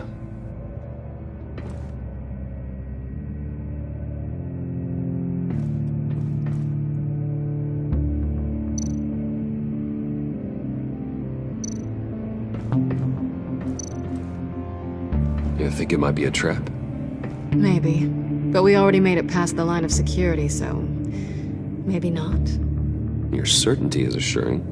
You think it might be a trap? Maybe. But we already made it past the line of security, so... maybe not. Your certainty is assuring.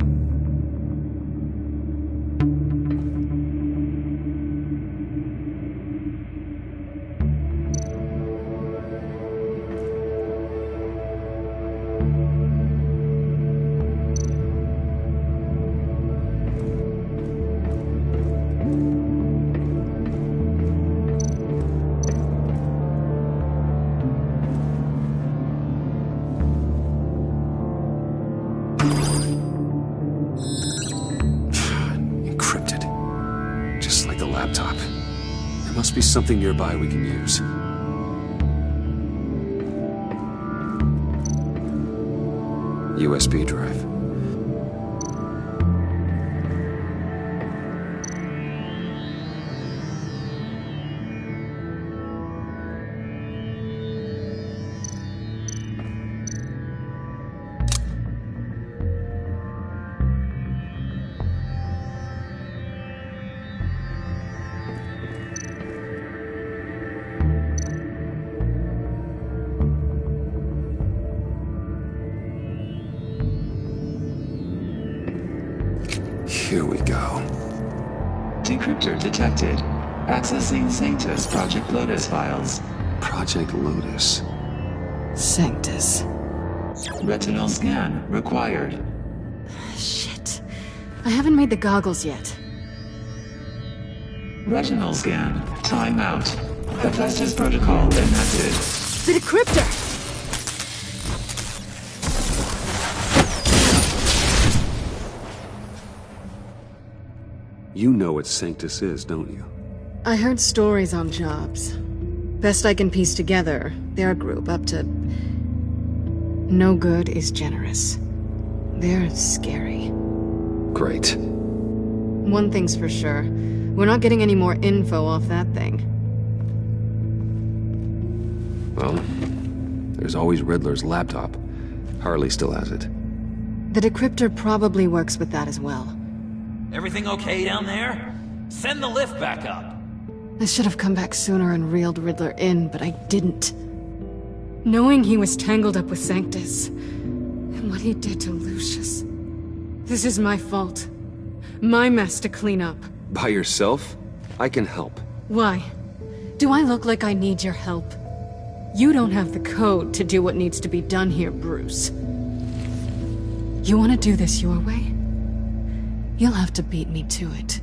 Must be something nearby we can use. USB drive. Here we go. Decryptor detected. Accessing Sanctus Project Lotus files. Project Lotus. Sanctus. Retinal scan required. Shit. I haven't made the goggles yet. Retinal scan. Timeout. Hephaestus protocol enacted. The decryptor! You know what Sanctus is, don't you? I heard stories on jobs. Best I can piece together, they're a group up to... no good is generous. They're scary. Great. One thing's for sure. We're not getting any more info off that thing. Well, there's always Riddler's laptop. Harley still has it. The decryptor probably works with that as well. Everything okay down there? Send the lift back up. I should have come back sooner and reeled Riddler in, but I didn't. Knowing he was tangled up with Sanctus, and what he did to Lucius. This is my fault. My mess to clean up. By yourself? I can help. Why? Do I look like I need your help? You don't have the code to do what needs to be done here, Bruce. You want to do this your way? You'll have to beat me to it.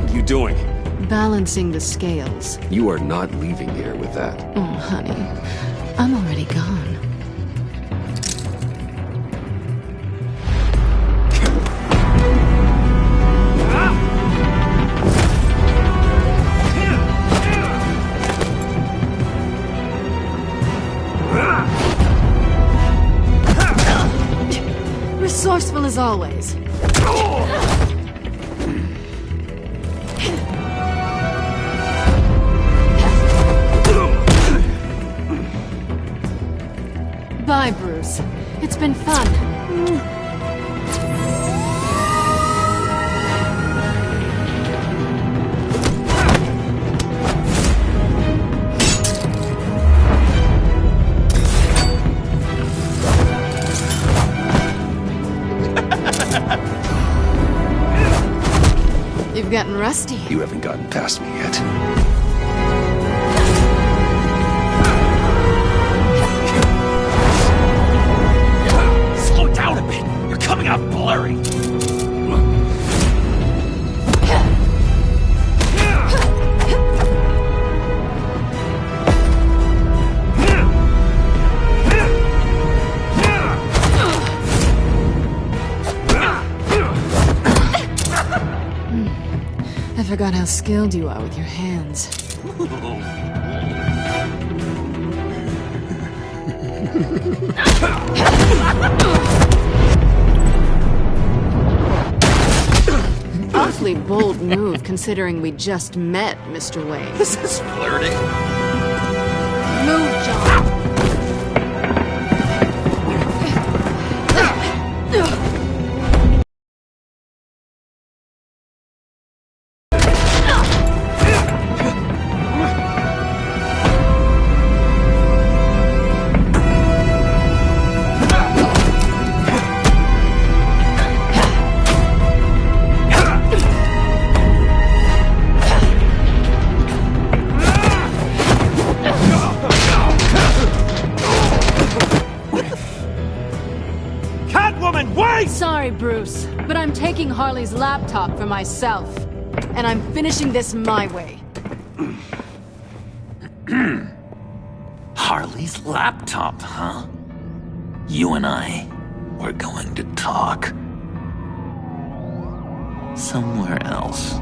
What are you doing? Balancing the scales. You are not leaving here with that. Oh, honey. I'm already gone. Resourceful as always. Bye, Bruce. It's been fun. You've gotten rusty. You haven't gotten past me yet. Slow down a bit. You're coming out blurry. I forgot how skilled you are with your hands. Awfully bold move, considering we just met, Mr. Wayne. This is flirting. Move, John. Sorry, Bruce, but I'm taking Harley's laptop for myself. And I'm finishing this my way. Harley's laptop, huh? You and I, we're going to talk. Somewhere else.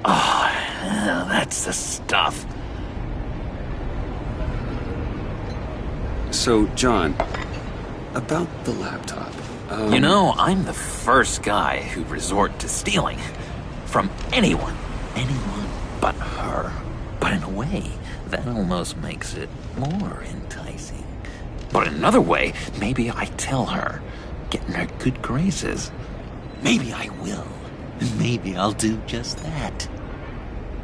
Oh, that's the stuff. So, John, about the laptop. You know, I'm the first guy who'd resort to stealing. From anyone. Anyone but her. But in a way, that almost makes it more enticing. But in another way, maybe I tell her, get in her good graces. Maybe I will. Maybe I'll do just that.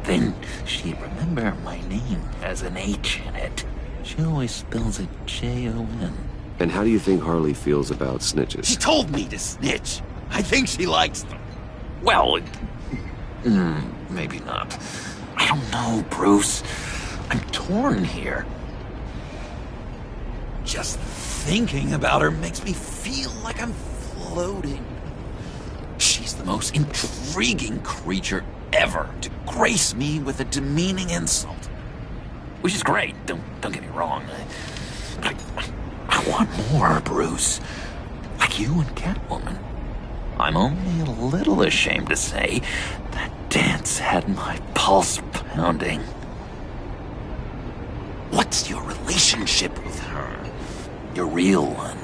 Then she'd remember my name as an H in it. She always spells it Jon. And how do you think Harley feels about snitches? She told me to snitch. I think she likes them. Well, maybe not. I don't know, Bruce. I'm torn here. Just thinking about her makes me feel like I'm floating. She's the most intriguing creature ever to grace me with a demeaning insult. Which is great, don't get me wrong. I want more, Bruce. Like you and Catwoman. I'm only a little ashamed to say that dance had my pulse pounding. What's your relationship with her? Your real one?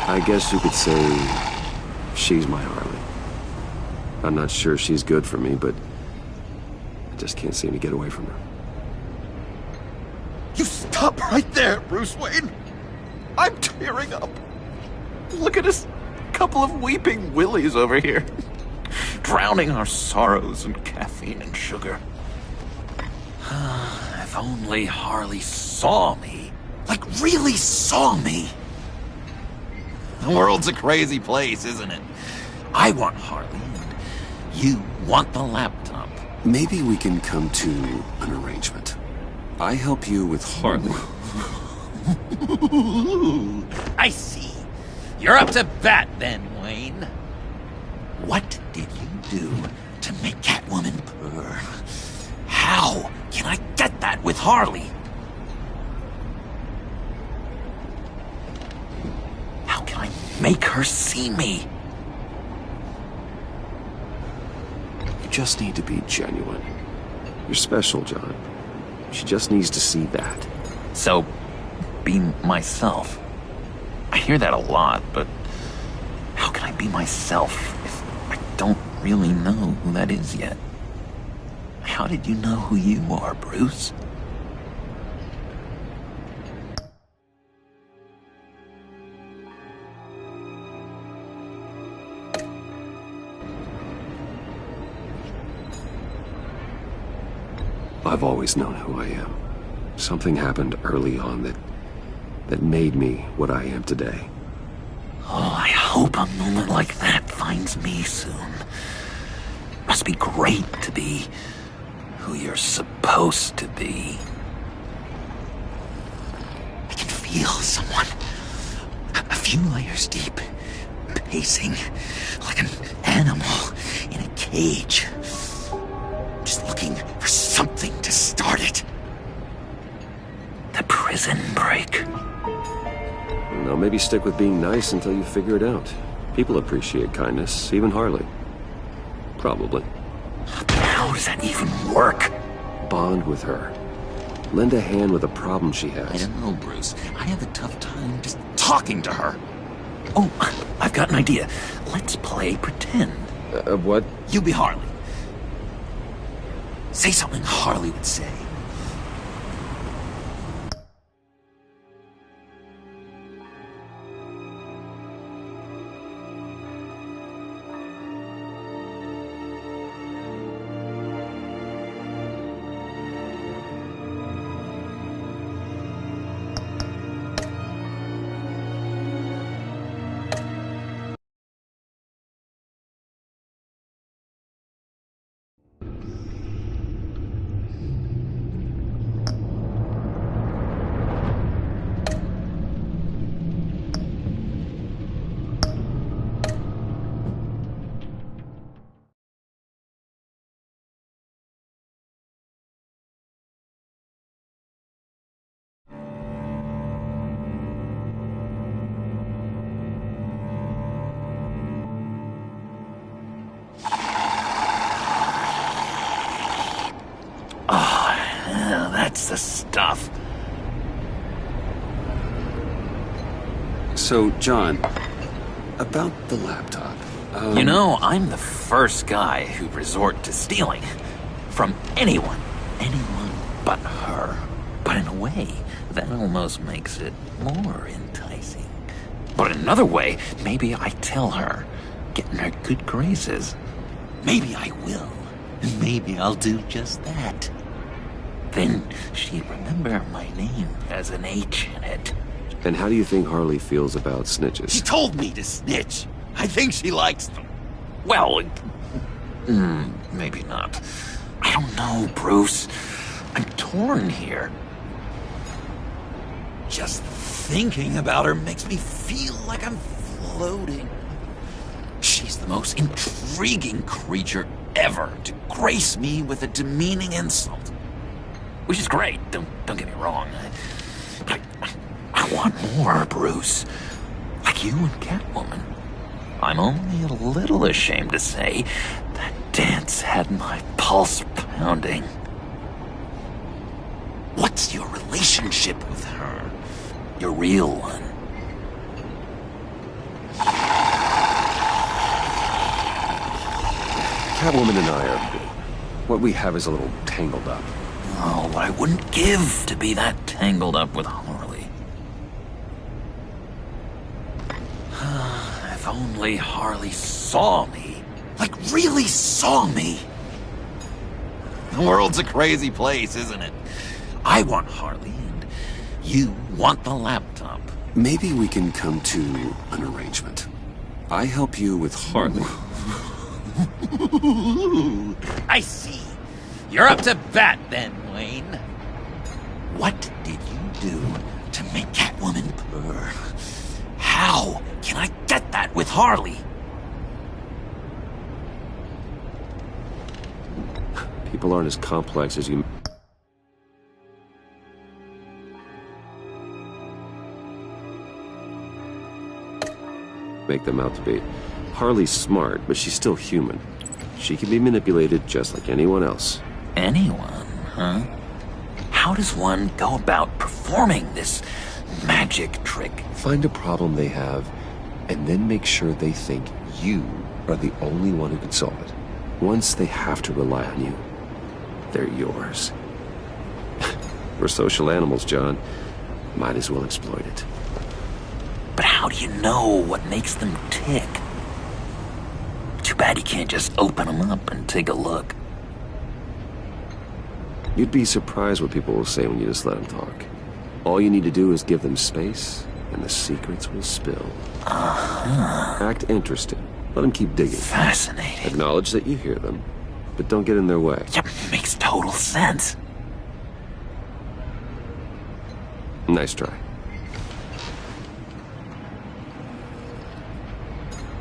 I guess you could say she's my Harley. I'm not sure she's good for me, but I just can't seem to get away from her. You stop right there, Bruce Wayne! I'm tearing up. Look at us, couple of weeping willies over here. Drowning our sorrows in caffeine and sugar. If only Harley saw me. Like, really saw me. The world's a crazy place, isn't it? I want Harley, and you want the laptop. Maybe we can come to an arrangement. I help you with Harley. I see. You're up to bat then, Wayne. What did you do to make Catwoman purr? How can I get that with Harley? How can I make her see me? You just need to be genuine. You're special, John. She just needs to see that. So, be myself. I hear that a lot, but how can I be myself if I don't really know who that is yet? How did you know who you are, Bruce? I've always known who I am. Something happened early on that made me what I am today. Oh, I hope a moment like that finds me soon. Must be great to be who you're supposed to be. I can feel someone a few layers deep, pacing like an animal in a cage. Just looking for something to start it. The prison break. Now maybe stick with being nice until you figure it out. People appreciate kindness, even Harley. Probably. How does that even work? Bond with her. Lend a hand with a problem she has. I don't know, Bruce. I have a tough time just talking to her. Oh, I've got an idea. Let's play pretend. What? You be Harley. Say something Harley would say. So, John, about the laptop. You know, I'm the first guy who'd resort to stealing. From anyone. Anyone but her. But in a way, that almost makes it more enticing. But in another way, maybe I tell her, get in her good graces. Maybe I will. And maybe I'll do just that. Then she'd remember my name has an H in it. And how do you think Harley feels about snitches? She told me to snitch. I think she likes them. Well, maybe not. I don't know, Bruce. I'm torn here. Just thinking about her makes me feel like I'm floating. She's the most intriguing creature ever to grace me with a demeaning insult. Which is great, don't get me wrong. But I want more, Bruce. Like you and Catwoman. I'm only a little ashamed to say that dance had my pulse pounding. What's your relationship with her? Your real one? Catwoman and I are... what we have is a little tangled up. Oh, what I wouldn't give to be that tangled up with Harley. If only Harley saw me. Like, really saw me. The world's a crazy place, isn't it? I want Harley, and you want the laptop. Maybe we can come to an arrangement. I help you with Harley. I see. You're up to bat then, Wayne. What did you do to make Catwoman purr? How can I get that with Harley? People aren't as complex as you... make them out to be. Harley's smart, but she's still human. She can be manipulated just like anyone else. Anyone, huh? How does one go about performing this magic trick? Find a problem they have, and then make sure they think you are the only one who can solve it. Once they have to rely on you, they're yours. We're social animals, John. Might as well exploit it. But how do you know what makes them tick? Too bad you can't just open them up and take a look. You'd be surprised what people will say when you just let them talk. All you need to do is give them space, and the secrets will spill. Act interested. Let them keep digging. Fascinating. Acknowledge that you hear them, but don't get in their way. Yep, makes total sense. Nice try.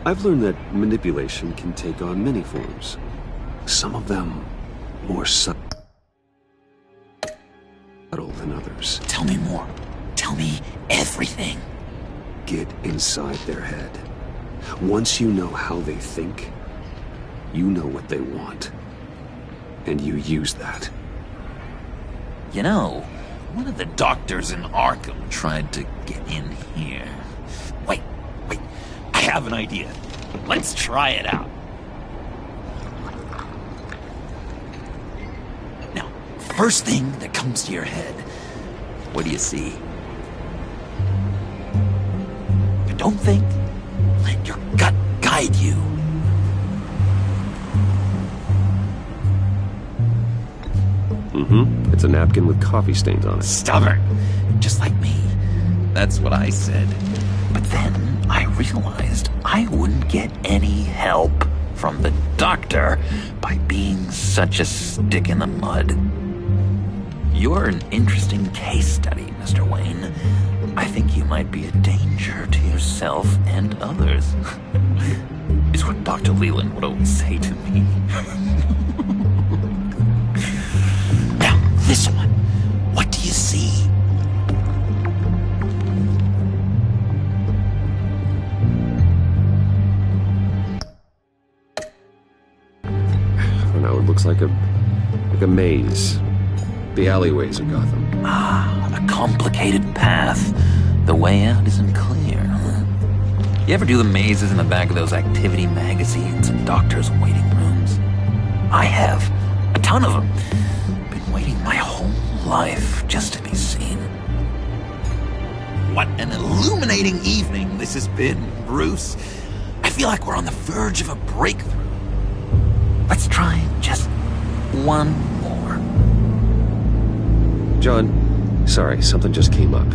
I've learned that manipulation can take on many forms. Some of them more subtle than others. Tell me more. Tell me everything. Get inside their head. Once you know how they think, you know what they want. And you use that. You know, one of the doctors in Arkham tried to get in here. Wait. I have an idea. Let's try it out. Now, first thing that comes to your head, what do you see? Don't think. Let your gut guide you. It's a napkin with coffee stains on it. Stubborn. Just like me. That's what I said. But then I realized I wouldn't get any help from the doctor by being such a stick in the mud. You're an interesting case study, Mr. Wayne. I think you might be a danger to yourself and others. Is what Dr. Leland would always say to me. Now, this one. What do you see? For now, it looks like a maze. The alleyways of Gotham. A complicated path. The way out isn't clear, huh? You ever do the mazes in the back of those activity magazines and doctors' waiting rooms? I have. A ton of them. Been waiting my whole life just to be seen. What an illuminating evening this has been, Bruce. I feel like we're on the verge of a breakthrough. Let's try just one more. John, sorry, something just came up.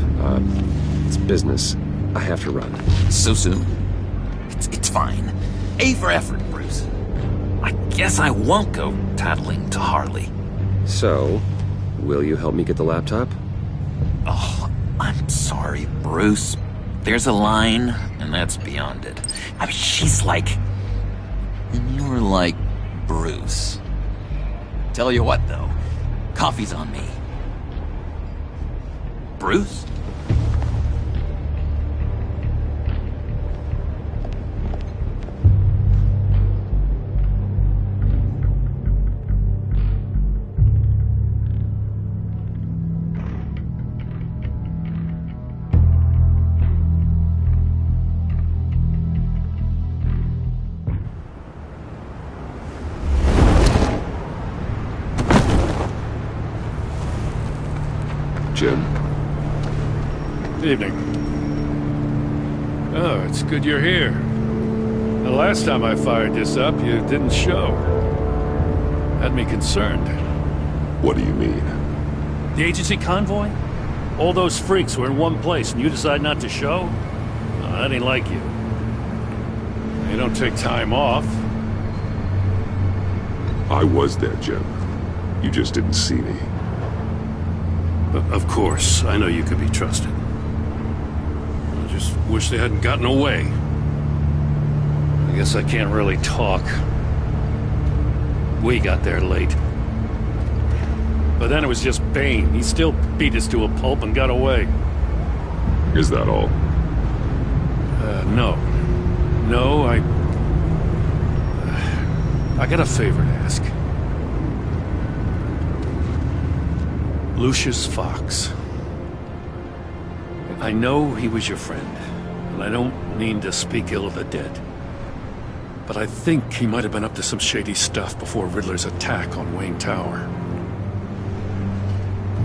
It's business. I have to run. So soon? It's fine. A for effort, Bruce. I guess I won't go tattling to Harley. So, will you help me get the laptop? Oh, I'm sorry, Bruce. There's a line, and that's beyond it. I mean, she's like... And you're like Bruce. Tell you what, though. Coffee's on me. Bruce? Jim? Evening. Oh, it's good you're here. The last time I fired this up, you didn't show. Had me concerned. What do you mean? The agency convoy? All those freaks were in one place and you decide not to show? Oh, that ain't like you. You don't take time off. I was there, Jim. You just didn't see me. Of course, I know you could be trusted. I just wish they hadn't gotten away. I guess I can't really talk. We got there late. But then it was just Bane. He still beat us to a pulp and got away. Is that all? No. No, I got a favor to ask. Lucius Fox. I know he was your friend, and I don't mean to speak ill of the dead. But I think he might have been up to some shady stuff before Riddler's attack on Wayne Tower.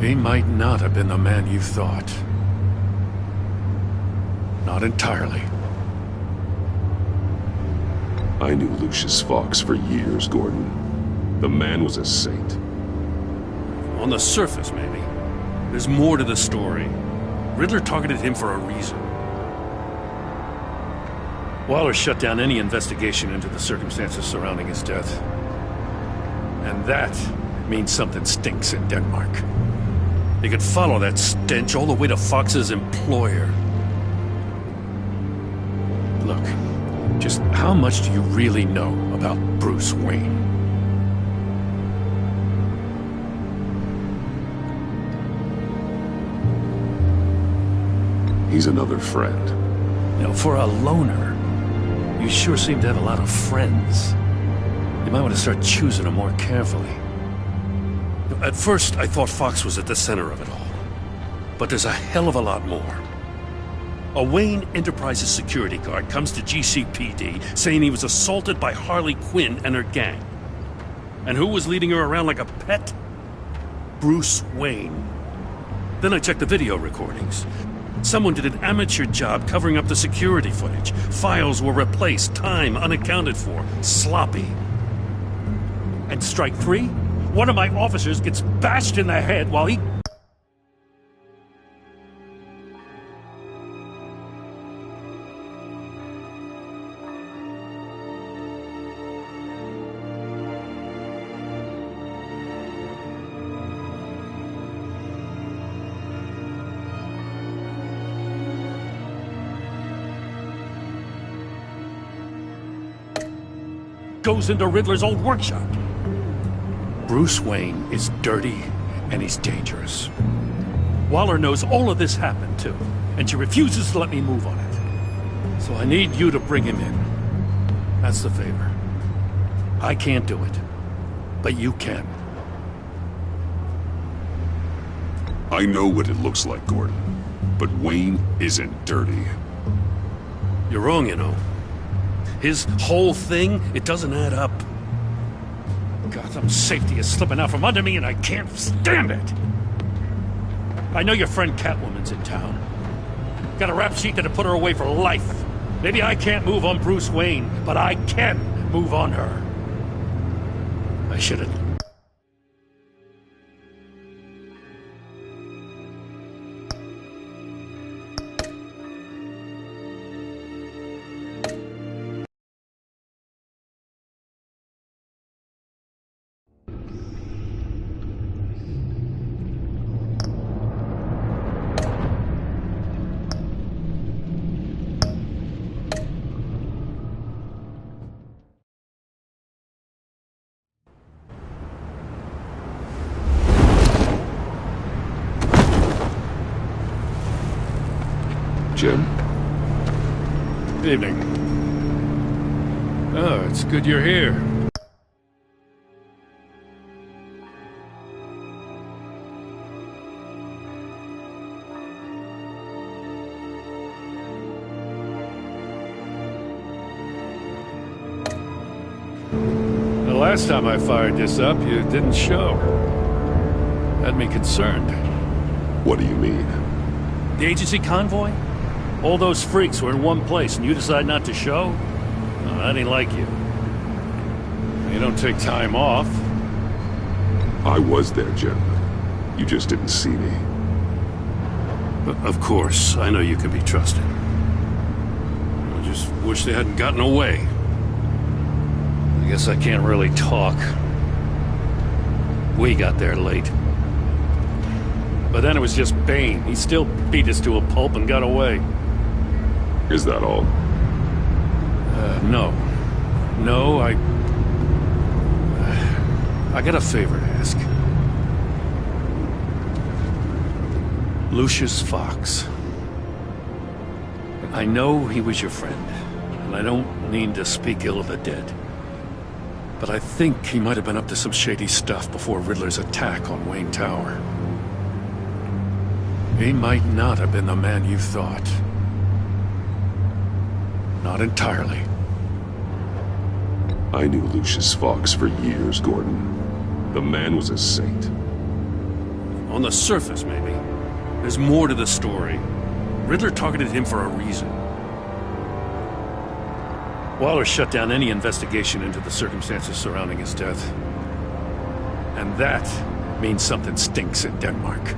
He might not have been the man you thought. Not entirely. I knew Lucius Fox for years, Gordon. The man was a saint. On the surface, maybe. There's more to the story. Riddler targeted him for a reason. Waller shut down any investigation into the circumstances surrounding his death. And that means something stinks in Denmark. They could follow that stench all the way to Fox's employer. Look, just how much do you really know about Bruce Wayne? He's another friend. You know, for a loner, you sure seem to have a lot of friends. You might want to start choosing them more carefully. At first, I thought Fox was at the center of it all. But there's a hell of a lot more. A Wayne Enterprises security guard comes to GCPD saying he was assaulted by Harley Quinn and her gang. And who was leading her around like a pet? Bruce Wayne. Then I checked the video recordings. Someone did an amateur job covering up the security footage. Files were replaced, time unaccounted for, sloppy. And strike three? One of my officers gets bashed in the head while he... goes into Riddler's old workshop. Bruce Wayne is dirty and he's dangerous. Waller knows all of this happened too, and she refuses to let me move on it. So I need you to bring him in. That's the favor. I can't do it, but you can. I know what it looks like, Gordon, but Wayne isn't dirty. You're wrong, you know. His whole thing, it doesn't add up. Gotham's safety is slipping out from under me and I can't stand it! I know your friend Catwoman's in town. Got a rap sheet that'll put her away for life. Maybe I can't move on Bruce Wayne, but I can move on her. I should have... Jim? Evening. Oh, it's good you're here. The last time I fired this up, you didn't show. Had me concerned. What do you mean? The agency convoy? All those freaks were in one place and you decide not to show? Oh, that ain't like you. You don't take time off. I was there, Jim. You just didn't see me. But of course, I know you can be trusted. I just wish they hadn't gotten away. I guess I can't really talk. We got there late. But then it was just Bane. He still beat us to a pulp and got away. Is that all? No. No, I got a favor to ask. Lucius Fox. I know he was your friend, and I don't mean to speak ill of the dead. But I think he might have been up to some shady stuff before Riddler's attack on Wayne Tower. He might not have been the man you thought. Not entirely. I knew Lucius Fox for years, Gordon. The man was a saint. On the surface, maybe. There's more to the story. Riddler targeted him for a reason. Waller shut down any investigation into the circumstances surrounding his death. And that means something stinks in Denmark.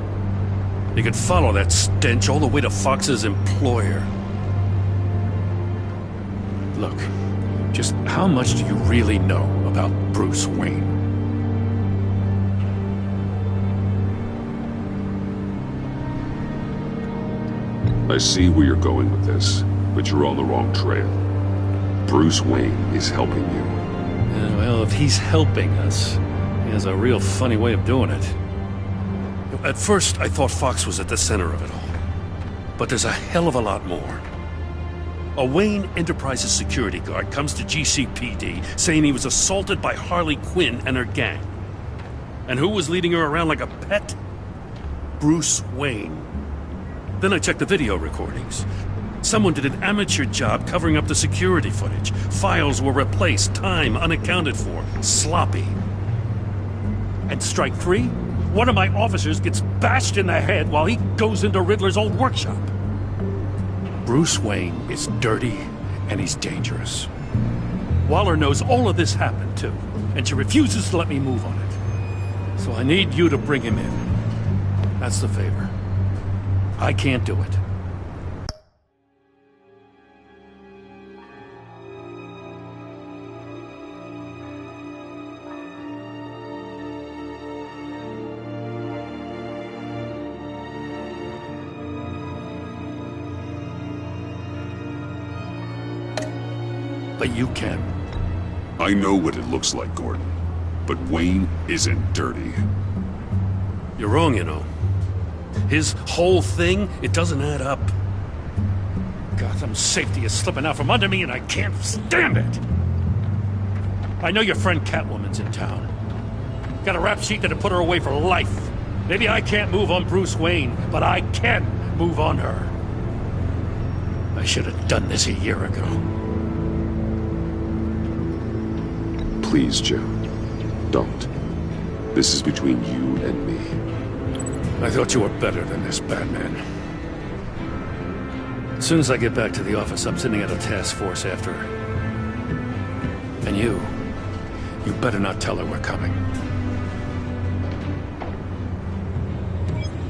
You could follow that stench all the way to Fox's employer. Look, just how much do you really know about Bruce Wayne? I see where you're going with this, but you're on the wrong trail. Bruce Wayne is helping you. Well, if he's helping us, he has a real funny way of doing it. At first, I thought Fox was at the center of it all. But there's a hell of a lot more. A Wayne Enterprises security guard comes to GCPD saying he was assaulted by Harley Quinn and her gang. And who was leading her around like a pet? Bruce Wayne. Then I checked the video recordings. Someone did an amateur job covering up the security footage. Files were replaced, time unaccounted for, sloppy. And strike three? One of my officers gets bashed in the head while he goes into Riddler's old workshop. Bruce Wayne is dirty and he's dangerous. Waller knows all of this happened too, and she refuses to let me move on it. So I need you to bring him in. That's the favor. I can't do it. But you can. I know what it looks like, Gordon. But Wayne isn't dirty. You're wrong, you know. His whole thing, it doesn't add up. Gotham's safety is slipping out from under me and I can't stand it! I know your friend Catwoman's in town. Got a rap sheet that'll put her away for life. Maybe I can't move on Bruce Wayne, but I can move on her. I should have done this a year ago. Please, Joe. Don't. This is between you and me. I thought you were better than this, Batman. As soon as I get back to the office, I'm sending out a task force after her. And you better not tell her we're coming.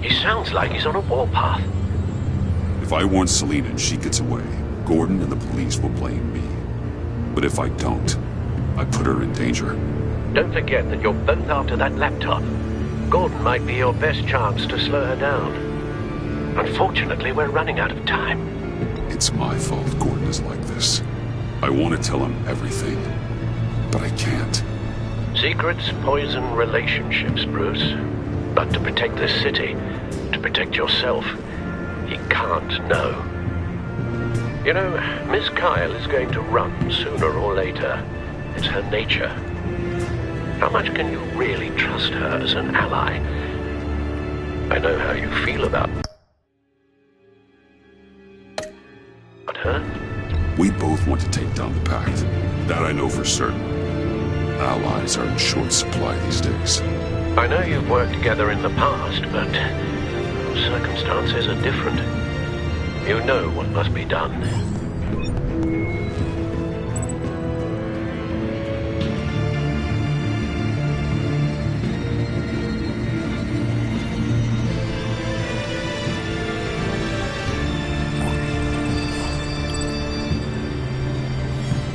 He sounds like he's on a warpath. If I warn Selina and she gets away, Gordon and the police will blame me. But if I don't, I put her in danger. Don't forget that you're both after that laptop. Gordon might be your best chance to slow her down. Unfortunately, we're running out of time. It's my fault Gordon is like this. I want to tell him everything, but I can't. Secrets poison relationships, Bruce. But to protect this city, to protect yourself, he can't know. You know, Miss Kyle is going to run sooner or later. It's her nature. How much can you really trust her as an ally? I know how you feel about her. We both want to take down the Pact. That I know for certain. Allies are in short supply these days. I know you've worked together in the past, but circumstances are different. You know what must be done.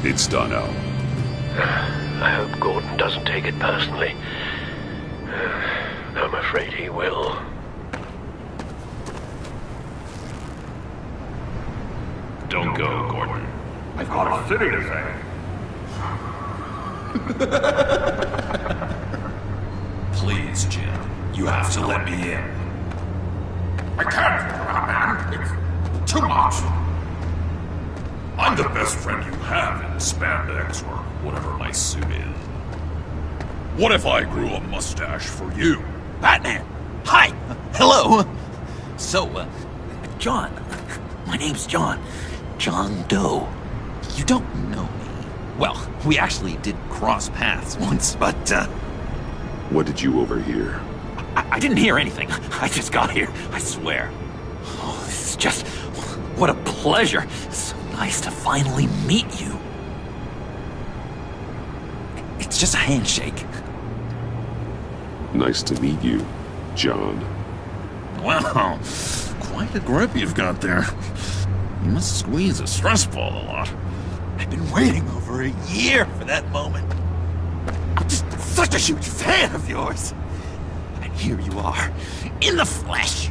It's done, Al. I hope Gordon doesn't take it personally. I'm afraid he will. Don't go, Gordon. I've got a city to save. Please, Jim. You have to let me in. I can't, man. It's too much. I'm the best friend you have in spandex or whatever my suit is. What if I grew a mustache for you? Batman! Hi! Hello! So, John. My name's John. John Doe. You don't know me. Well, we actually did cross paths once, but, What did you overhear? I didn't hear anything. I just got here, I swear. Oh, this is just... what a pleasure. So nice to finally meet you. It's just a handshake. Nice to meet you, John. Wow, quite a grip you've got there. You must squeeze a stress ball a lot. I've been waiting over a year for that moment. I'm just such a huge fan of yours. And here you are, in the flesh.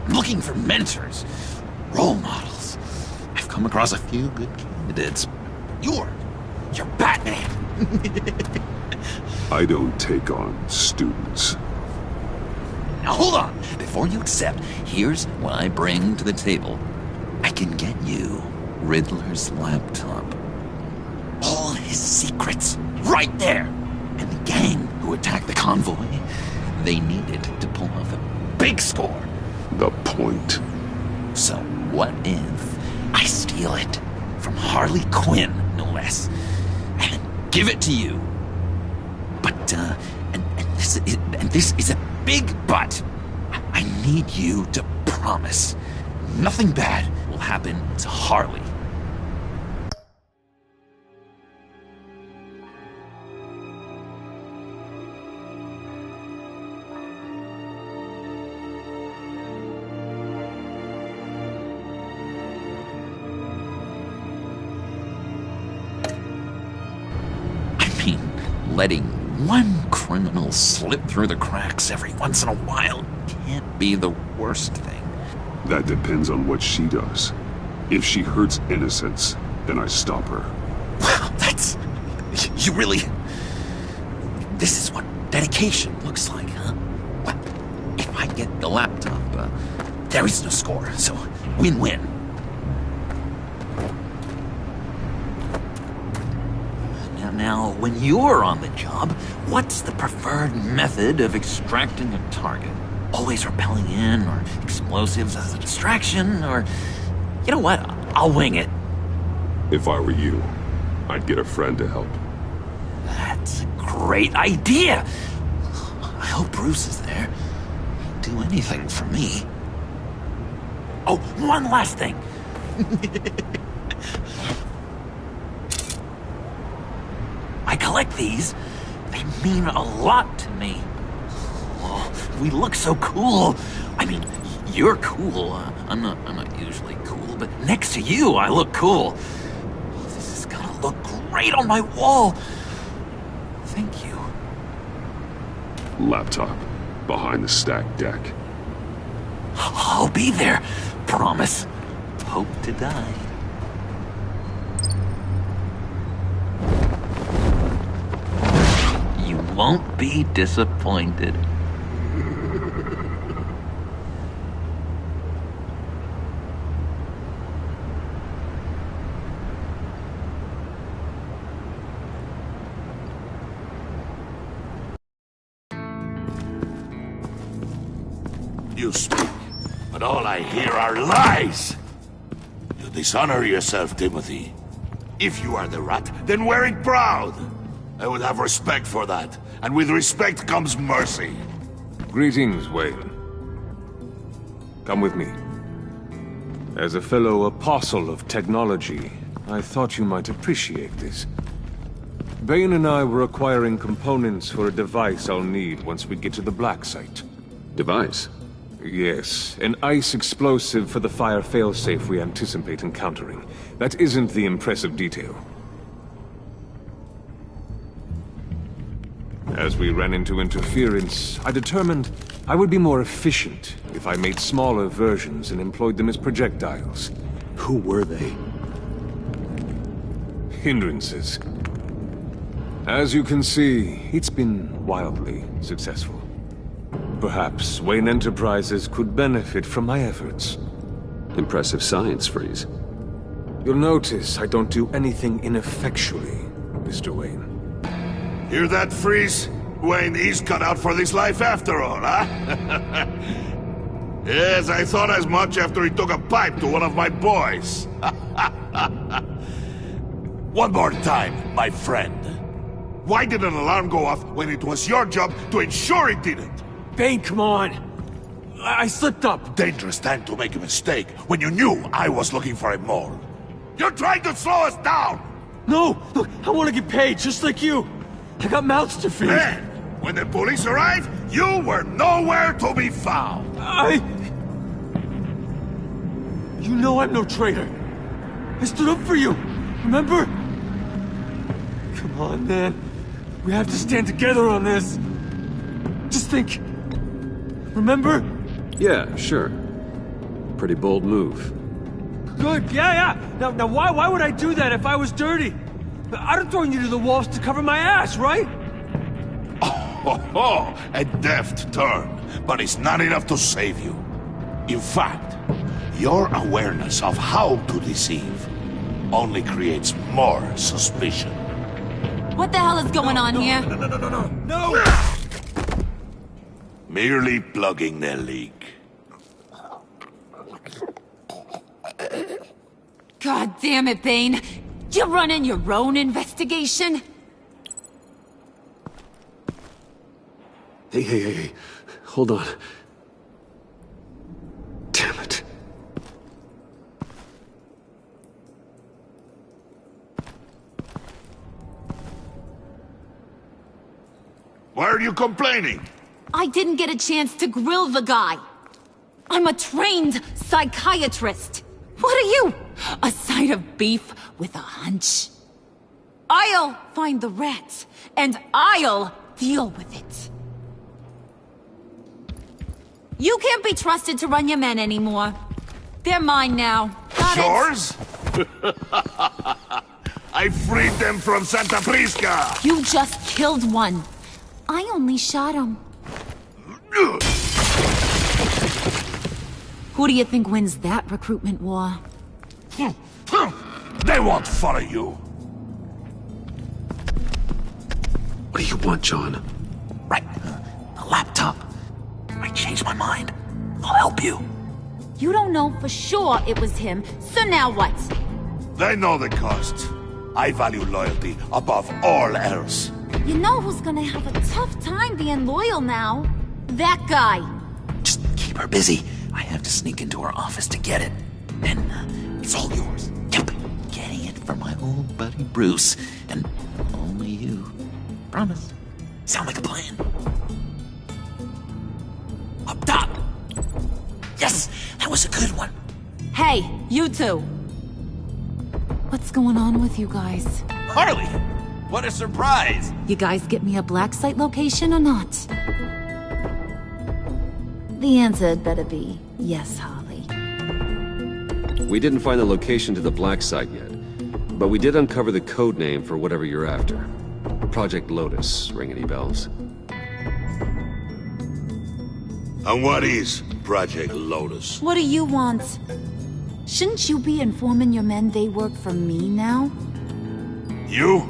I'm looking for mentors, role models. I've come across a few good candidates. You're Batman. I don't take on students. Now hold on. Before you accept, here's what I bring to the table. I can get you Riddler's laptop. All his secrets, right there. And the gang who attacked the convoy, they needed to pull off a big score. The point. So what if I steal it from Harley Quinn, no less, and give it to you? But, this is a big but. I need you to promise nothing bad will happen to Harley. Letting one criminal slip through the cracks every once in a while can't be the worst thing. That depends on what she does. If she hurts innocents, then I stop her. Wow, that's... You really... This is what dedication looks like, huh? Well, if I get the laptop, there is no score, so win-win. Now, when you're on the job, what's the preferred method of extracting a target? always rappelling in, or explosives as a distraction, or... You know what? I'll wing it. If I were you, I'd get a friend to help. That's a great idea! I hope Bruce is there. He'd do anything for me. Oh, one last thing. I collect these. They mean a lot to me. Oh, we look so cool. I mean, you're cool. I'm not usually cool, but next to you, I look cool. This is gonna look great on my wall. Thank you. Laptop. Behind the stacked deck. I'll be there. Promise. Hope to die. You won't be disappointed. You speak, but all I hear are lies! You dishonor yourself, Timothy. If you are the rat, then wear it proud! I would have respect for that, and with respect comes mercy. Greetings, Wayne. Come with me. As a fellow apostle of technology, I thought you might appreciate this. Bane and I were acquiring components for a device I'll need once we get to the Black Site. Device? Yes, an ice explosive for the fire failsafe we anticipate encountering. That isn't the impressive detail. As we ran into interference, I determined I would be more efficient if I made smaller versions and employed them as projectiles. Who were they? Hindrances. As you can see, it's been wildly successful. Perhaps Wayne Enterprises could benefit from my efforts. Impressive science, Freeze. You'll notice I don't do anything ineffectually, Mr. Wayne. Hear that, Freeze? Wayne, he's cut out for this life after all, huh? Yes, I thought as much after he took a pipe to one of my boys. One more time, my friend. Why did an alarm go off when it was your job to ensure it didn't? Bane, come on! I slipped up! Dangerous time to make a mistake when you knew I was looking for a mole. You're trying to slow us down! No! Look, I want to get paid, just like you! I got mouths to feed! Then, when the police arrived, you were nowhere to be found! You know I'm no traitor! I stood up for you! Remember? Come on, man. We have to stand together on this! Just think... Remember? Yeah, sure. Pretty bold move. Good, yeah. Now why would I do that if I was dirty? I'd have thrown you to the wolves to cover my ass, right? Oh, a deft turn, but it's not enough to save you. In fact, your awareness of how to deceive only creates more suspicion. What the hell is going on here? No! Merely plugging the leak. God damn it, Bane. You running your own investigation? Hey. Hold on. Damn it. Why are you complaining? I didn't get a chance to grill the guy. I'm a trained psychiatrist. What are you? A side of beef with a hunch? I'll find the rat, and I'll deal with it. You can't be trusted to run your men anymore. They're mine now. Got Yours? I freed them from Santa Prisca! You just killed one. I only shot him. Who do you think wins that recruitment war? They won't follow you. What do you want, John? Right. The laptop. I changed my mind. I'll help you. You don't know for sure it was him, so now what? They know the cost. I value loyalty above all else. You know who's gonna have a tough time being loyal now? That guy. Just keep her busy. I have to sneak into her office to get it. Then, it's all yours. Yep. Getting it for my old buddy Bruce. And only you. Promise. Sound like a plan? Up top! Yes! That was a good one. Hey, you two. What's going on with you guys? Harley! What a surprise! You guys get me a black site location or not? The answer had better be yes, Harley. We didn't find the location to the black site yet, but we did uncover the code name for whatever you're after. Project Lotus. Ring any bells? And what is Project Lotus? What do you want? Shouldn't you be informing your men they work for me now? You?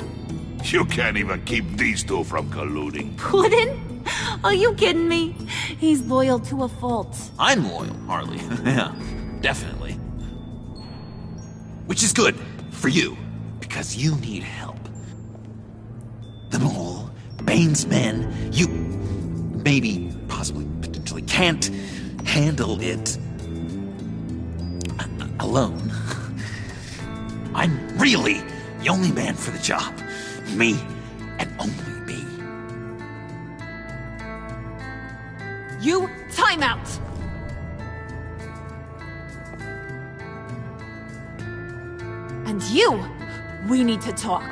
You can't even keep these two from colluding. Puddin'? Are you kidding me? He's loyal to a fault. I'm loyal, Harley. Yeah, definitely. Which is good for you, because you need help. The Mole, Bane's men, you maybe, possibly, potentially can't handle it alone. I'm really the only man for the job. Me, and only me. You, time out! And you, we need to talk.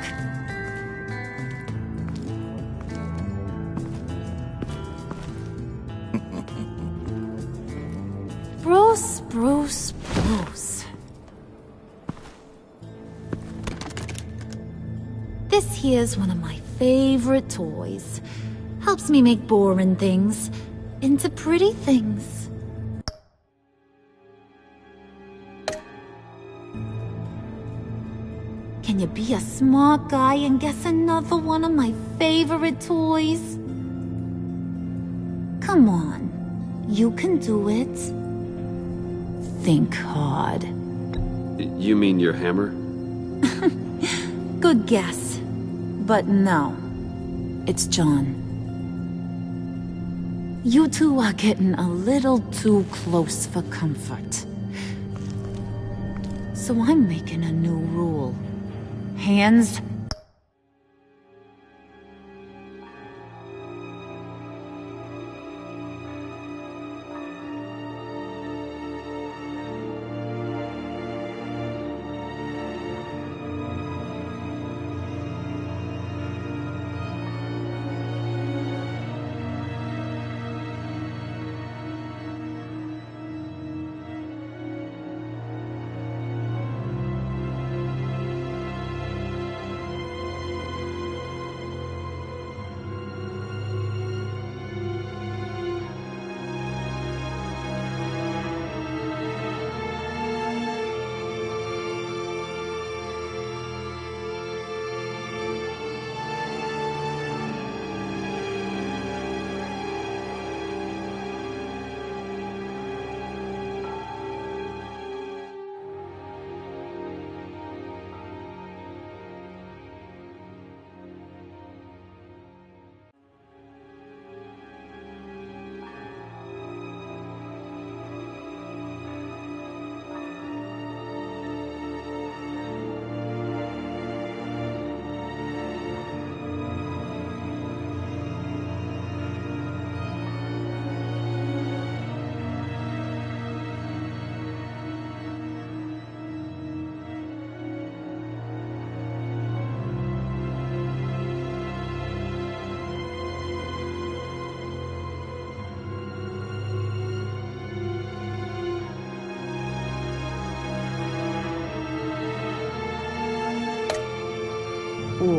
Bruce. This here's one of my favorite toys. Helps me make boring things into pretty things. Can you be a smart guy and guess another one of my favorite toys? Come on, you can do it. Think hard. You mean your hammer? Good guess. But no. It's John. You two are getting a little too close for comfort. So I'm making a new rule. Hands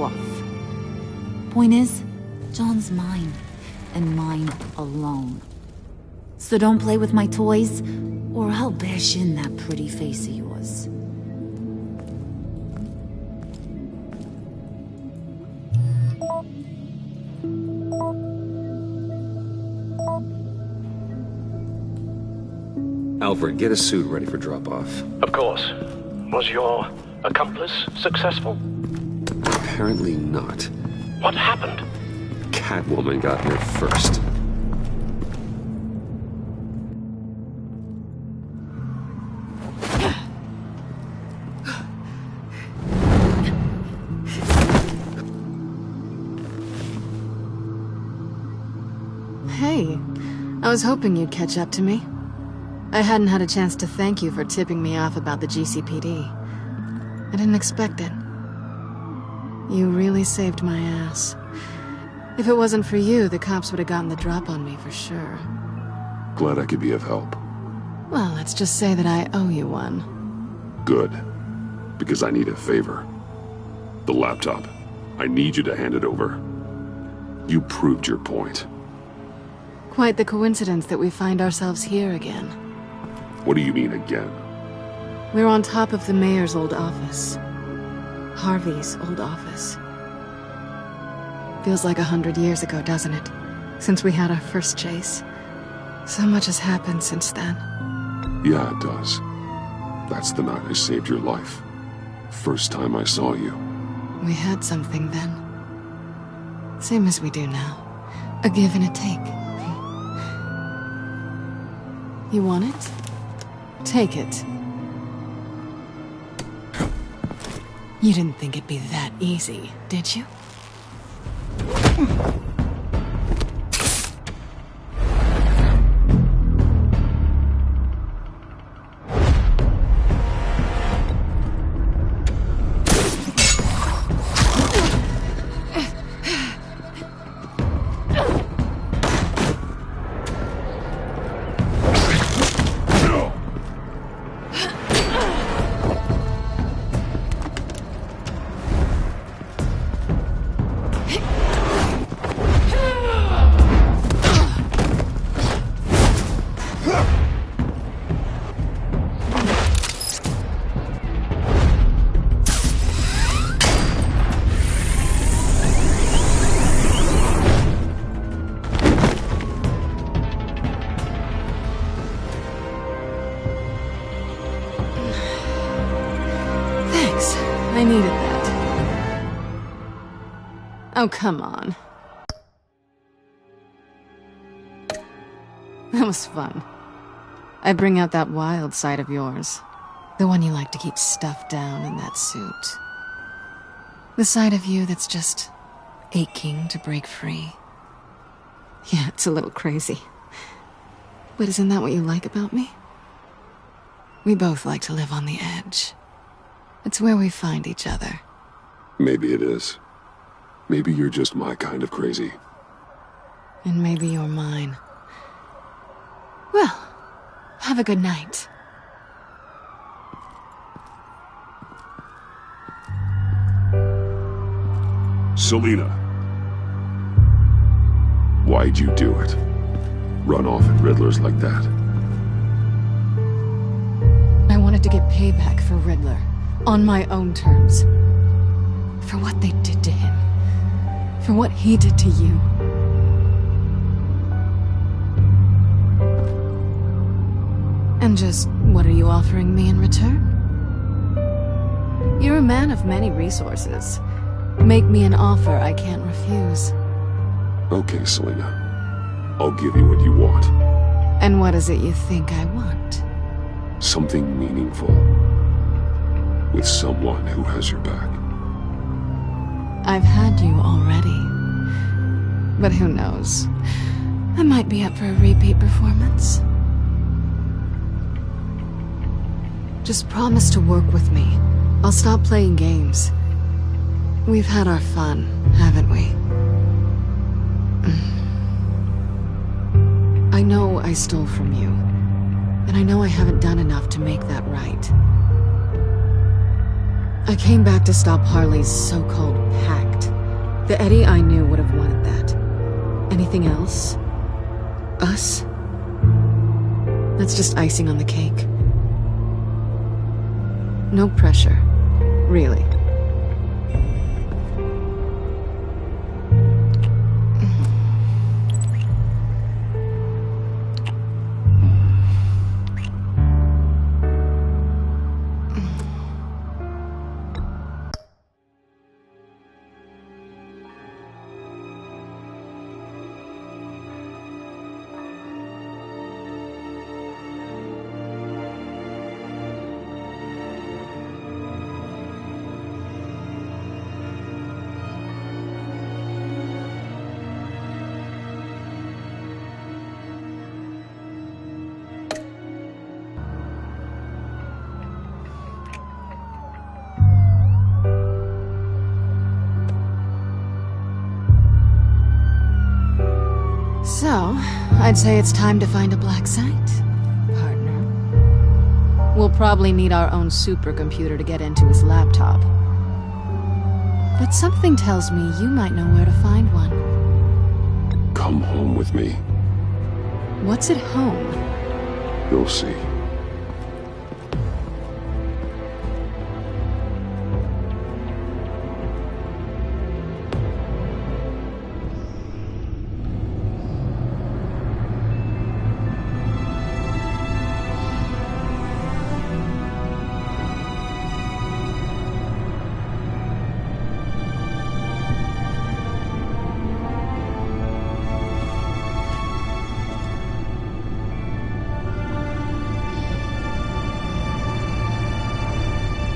off. Point is, John's mine, and mine alone. So don't play with my toys, or I'll bash in that pretty face of yours. Alfred, get a suit ready for drop-off. Of course. Was your accomplice successful? Apparently not. What happened? Catwoman got here first. Hey, I was hoping you'd catch up to me. I hadn't had a chance to thank you for tipping me off about the GCPD. I didn't expect it. You really saved my ass. If it wasn't for you, the cops would have gotten the drop on me for sure. Glad I could be of help. Well, let's just say that I owe you one. Good. Because I need a favor. The laptop. I need you to hand it over. You proved your point. Quite the coincidence that we find ourselves here again. What do you mean again? We're on top of the mayor's old office. Harvey's old office. Feels like 100 years ago, doesn't it? Since we had our first chase. So much has happened since then. Yeah, it does. That's the night I saved your life. First time I saw you. We had something then. Same as we do now. A give and a take. You want it? Take it. You didn't think it'd be that easy, did you? I needed that. Oh, come on. That was fun. I bring out that wild side of yours. The one you like to keep stuffed down in that suit. The side of you that's just aching to break free. Yeah, it's a little crazy. But isn't that what you like about me? We both like to live on the edge. It's where we find each other. Maybe it is. Maybe you're just my kind of crazy. And maybe you're mine. Well, have a good night. Selina. Why'd you do it? Run off at Riddlers like that? I wanted to get payback for Riddler. On my own terms. For what they did to him. For what he did to you. And just what are you offering me in return? You're a man of many resources. Make me an offer I can't refuse. Okay, Selina. I'll give you what you want. And what is it you think I want? Something meaningful. With someone who has your back. I've had you already. But who knows? I might be up for a repeat performance. Just promise to work with me. I'll stop playing games. We've had our fun, haven't we? I know I stole from you. And I know I haven't done enough to make that right. I came back to stop Harley's so-called pact. The Eddie I knew would have wanted that. Anything else? Us? That's just icing on the cake. No pressure. Really. So, I'd say it's time to find a black site, partner. We'll probably need our own supercomputer to get into his laptop. But something tells me you might know where to find one. Come home with me. What's at home? You'll see.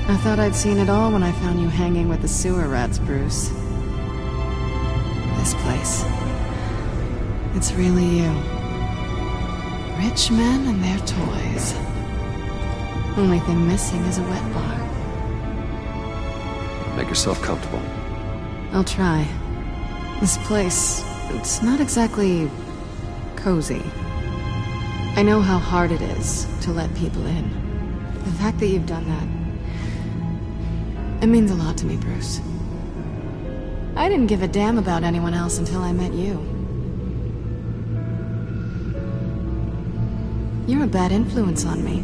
I thought I'd seen it all when I found you hanging with the sewer rats, Bruce. This place. It's really you. Rich men and their toys. Only thing missing is a wet bar. Make yourself comfortable. I'll try. This place, it's not exactly cozy. I know how hard it is to let people in. The fact that you've done that, it means a lot to me, Bruce. I didn't give a damn about anyone else until I met you. You're a bad influence on me.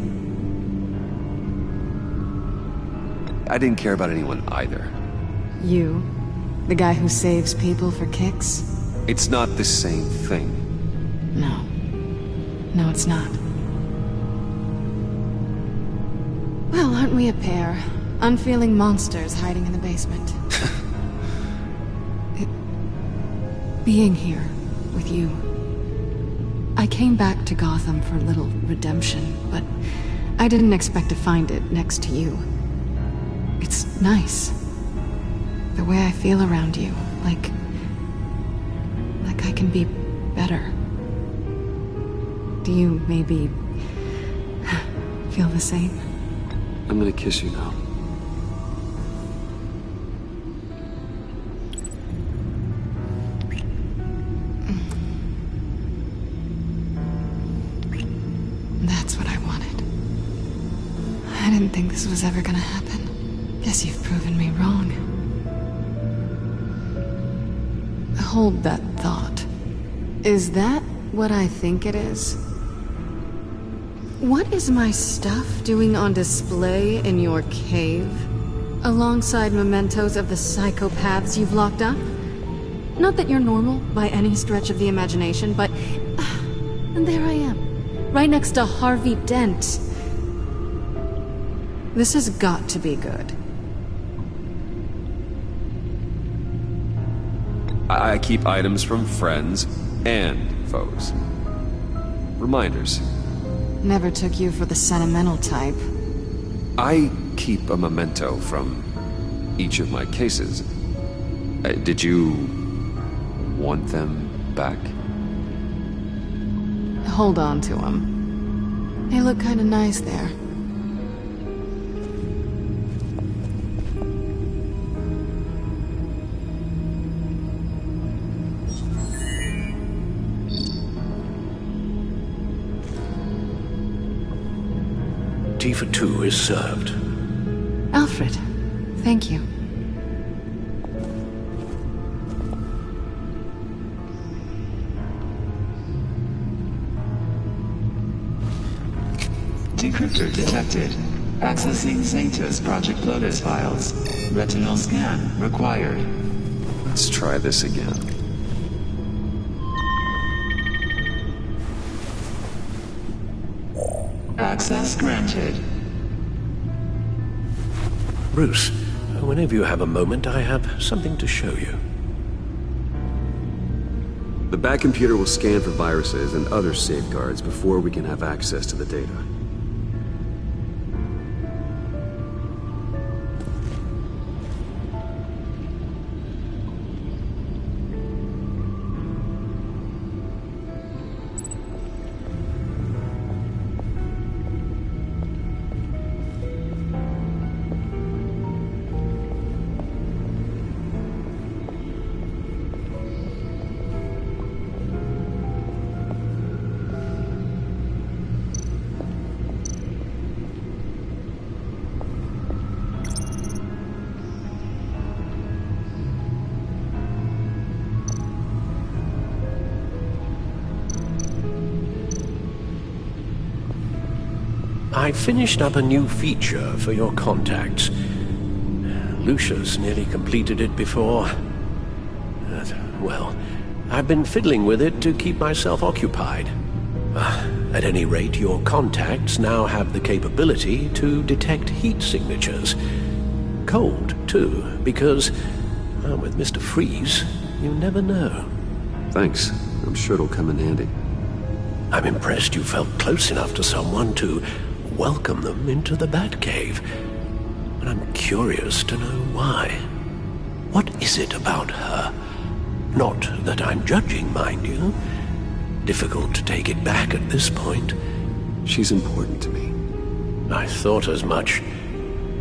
I didn't care about anyone either. You? The guy who saves people for kicks? It's not the same thing. No. No, it's not. Well, aren't we a pair? Unfeeling monsters hiding in the basement. Being here with you. I came back to Gotham for a little redemption, but I didn't expect to find it next to you. It's nice. The way I feel around you, like I can be better. Do you maybe feel the same? I'm gonna kiss you now. That's what I wanted. I didn't think this was ever gonna happen. Guess you've proven me wrong. Hold that thought. Is that what I think it is? What is my stuff doing on display in your cave? Alongside mementos of the psychopaths you've locked up? Not that you're normal by any stretch of the imagination, but... and there I am. Right next to Harvey Dent. This has got to be good. I keep items from friends and foes. Reminders. Never took you for the sentimental type. I keep a memento from each of my cases. Did you want them back? Hold on to them. They look kinda nice there. Tea for two is served. Alfred, thank you. Decryptor detected. Accessing Zeta's Project Lotus files. Retinal scan required. Let's try this again. Access granted. Bruce, whenever you have a moment, I have something to show you. The back computer will scan for viruses and other safeguards before we can have access to the data. I finished up a new feature for your contacts. Lucius nearly completed it before. Well, I've been fiddling with it to keep myself occupied. At any rate, your contacts now have the capability to detect heat signatures. Cold, too, because, with Mr. Freeze, you never know. Thanks. I'm sure it'll come in handy. I'm impressed you felt close enough to someone to welcome them into the Batcave. But I'm curious to know why. What is it about her? Not that I'm judging, mind you. Difficult to take it back at this point. She's important to me. I thought as much.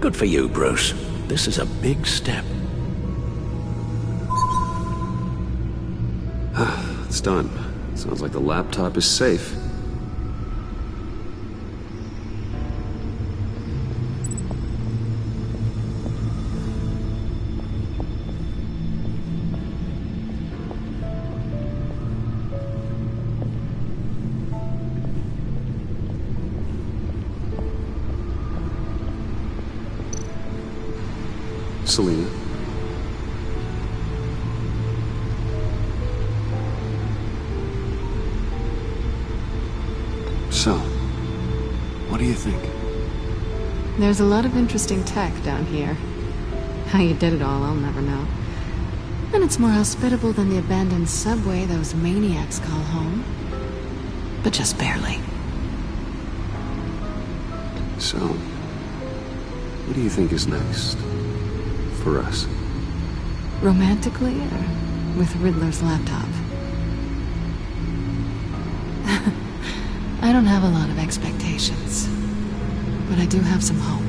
Good for you, Bruce. This is a big step. It's done. Sounds like the laptop is safe. Selina. So, what do you think? There's a lot of interesting tech down here. How you did it all, I'll never know. And it's more hospitable than the abandoned subway those maniacs call home. But just barely. So, what do you think is next? For us? Romantically, or with Riddler's laptop? I don't have a lot of expectations, but I do have some hope.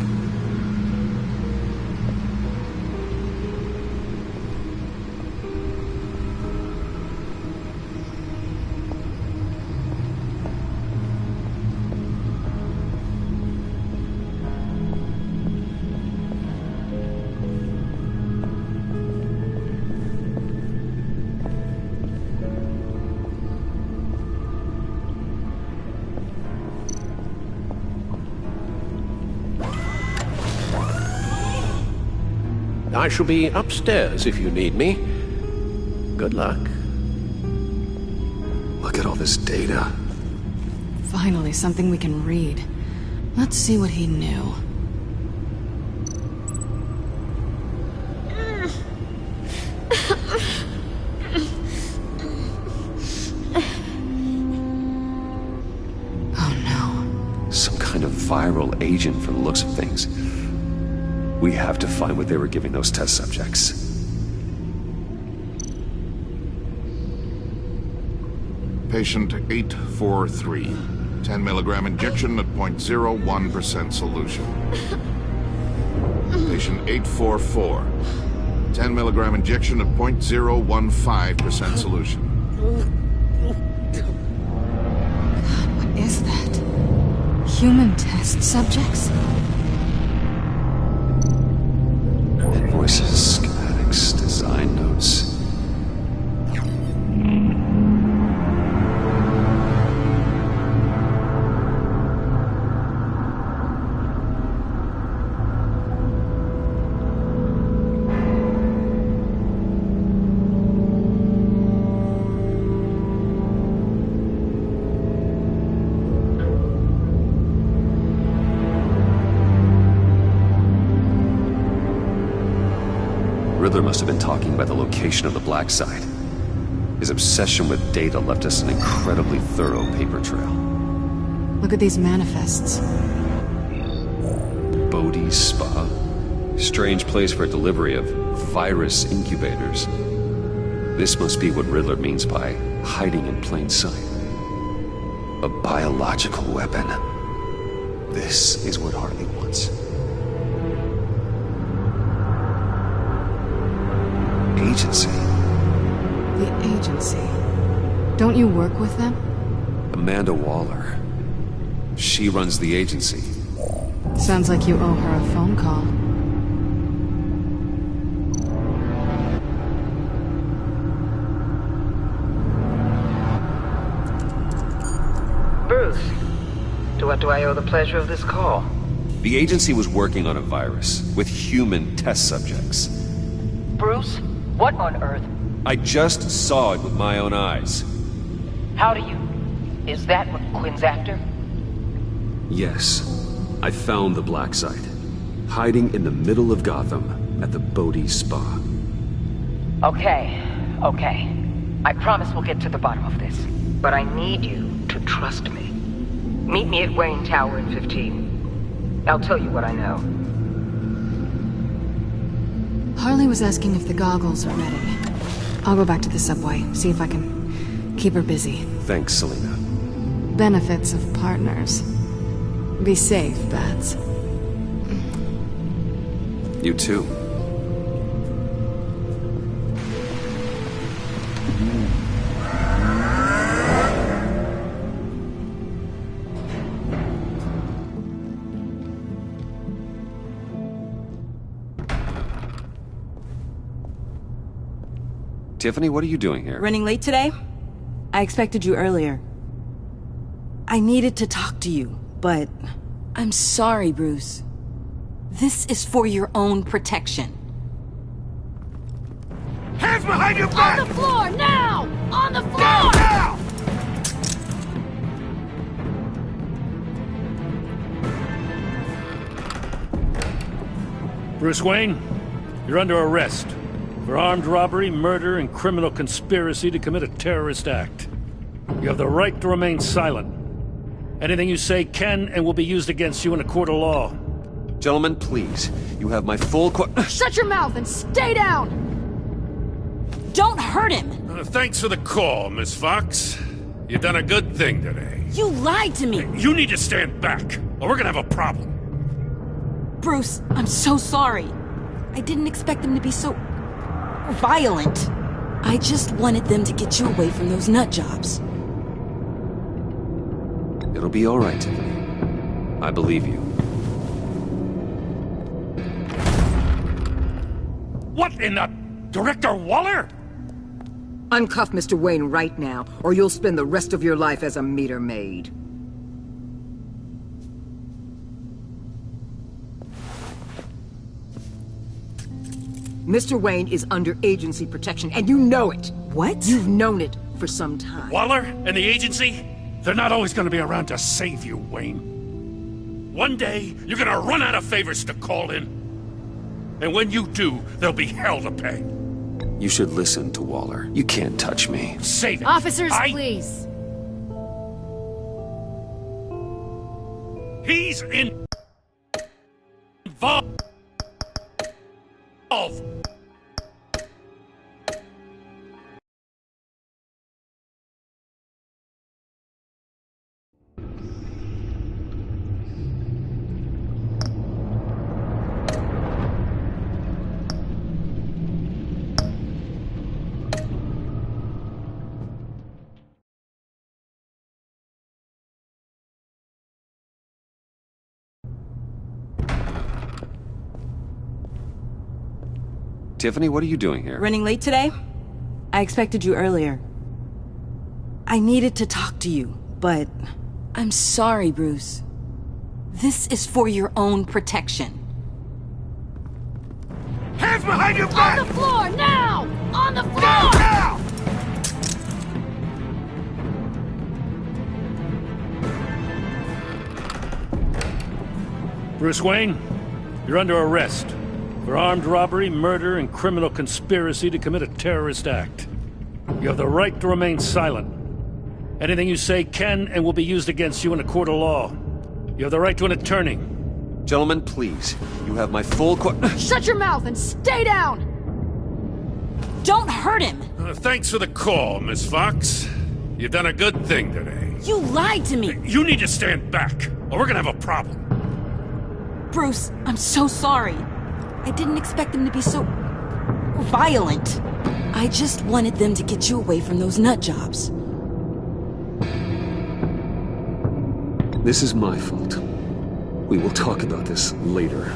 I shall be upstairs if you need me. Good luck. Look at all this data. Finally, something we can read. Let's see what he knew. Oh no. Some kind of viral agent from the looks of things. We have to find what they were giving those test subjects. Patient 843. 10 milligram injection at 0.01% solution. Patient 844. 10 milligram injection at 0.015% solution. God, what is that? Human test subjects? Invoices, schematics, design notes. Riddler must have been talking about the location of the black site. His obsession with data left us an incredibly thorough paper trail. Look at these manifests. Bodhi's Spa. Strange place for delivery of virus incubators. This must be what Riddler means by hiding in plain sight. A biological weapon. This is what Harley wants. Agency. The agency. Don't you work with them? Amanda Waller. She runs the agency. Sounds like you owe her a phone call. Bruce, To what do I owe the pleasure of this call? The agency was working on a virus with human test subjects. Bruce, what on earth? I just saw it with my own eyes. How do you... Is that what Quinn's after? Yes. I found the black site. Hiding in the middle of Gotham at the Bodhi Spa. Okay. I promise we'll get to the bottom of this. But I need you to trust me. Meet me at Wayne Tower in 15. I'll tell you what I know. Harley was asking if the goggles are ready. I'll go back to the subway, see if I can keep her busy. Thanks, Selena. Benefits of partners. Be safe, Bats. You too. Tiffany, what are you doing here? Running late today? I expected you earlier. I needed to talk to you, but I'm sorry, Bruce. This is for your own protection. Hands behind your back! On the floor, now! On the floor! Down, now! Bruce Wayne, you're under arrest for armed robbery, murder, and criminal conspiracy to commit a terrorist act. You have the right to remain silent. Anything you say can and will be used against you in a court of law. Gentlemen, please. You have my full Shut your mouth and stay down! Don't hurt him! Thanks for the call, Miss Fox. You've done a good thing today. You lied to me! You need to stand back, or we're gonna have a problem. Bruce, I'm so sorry. I didn't expect them to be so... violent. I just wanted them to get you away from those nut jobs. It'll be all right, Tiffany. I believe you. What in the... Director Waller? Uncuff Mr. Wayne right now, or you'll spend the rest of your life as a meter maid. Mr. Wayne is under agency protection, and you know it. What? You've known it for some time. Waller and the agency? They're not always gonna be around to save you, Wayne. One day, you're gonna run out of favors to call in. And when you do, there'll be hell to pay. You should listen to Waller. You can't touch me. Save it. Officers, please. He's involved. Tiffany, what are you doing here? Running late today? I expected you earlier. I needed to talk to you, but I'm sorry, Bruce. This is for your own protection. Hands behind your back! On the floor, now! On the floor! Down, now! Bruce Wayne, you're under arrest for armed robbery, murder, and criminal conspiracy to commit a terrorist act. You have the right to remain silent. Anything you say can and will be used against you in a court of law. You have the right to an attorney. Gentlemen, please. You have my full Shut your mouth and stay down! Don't hurt him! Thanks for the call, Miss Fox. You've done a good thing today. You lied to me! You need to stand back, or we're gonna have a problem. Bruce, I'm so sorry. I didn't expect them to be so... violent. I just wanted them to get you away from those nut jobs. This is my fault. We will talk about this later.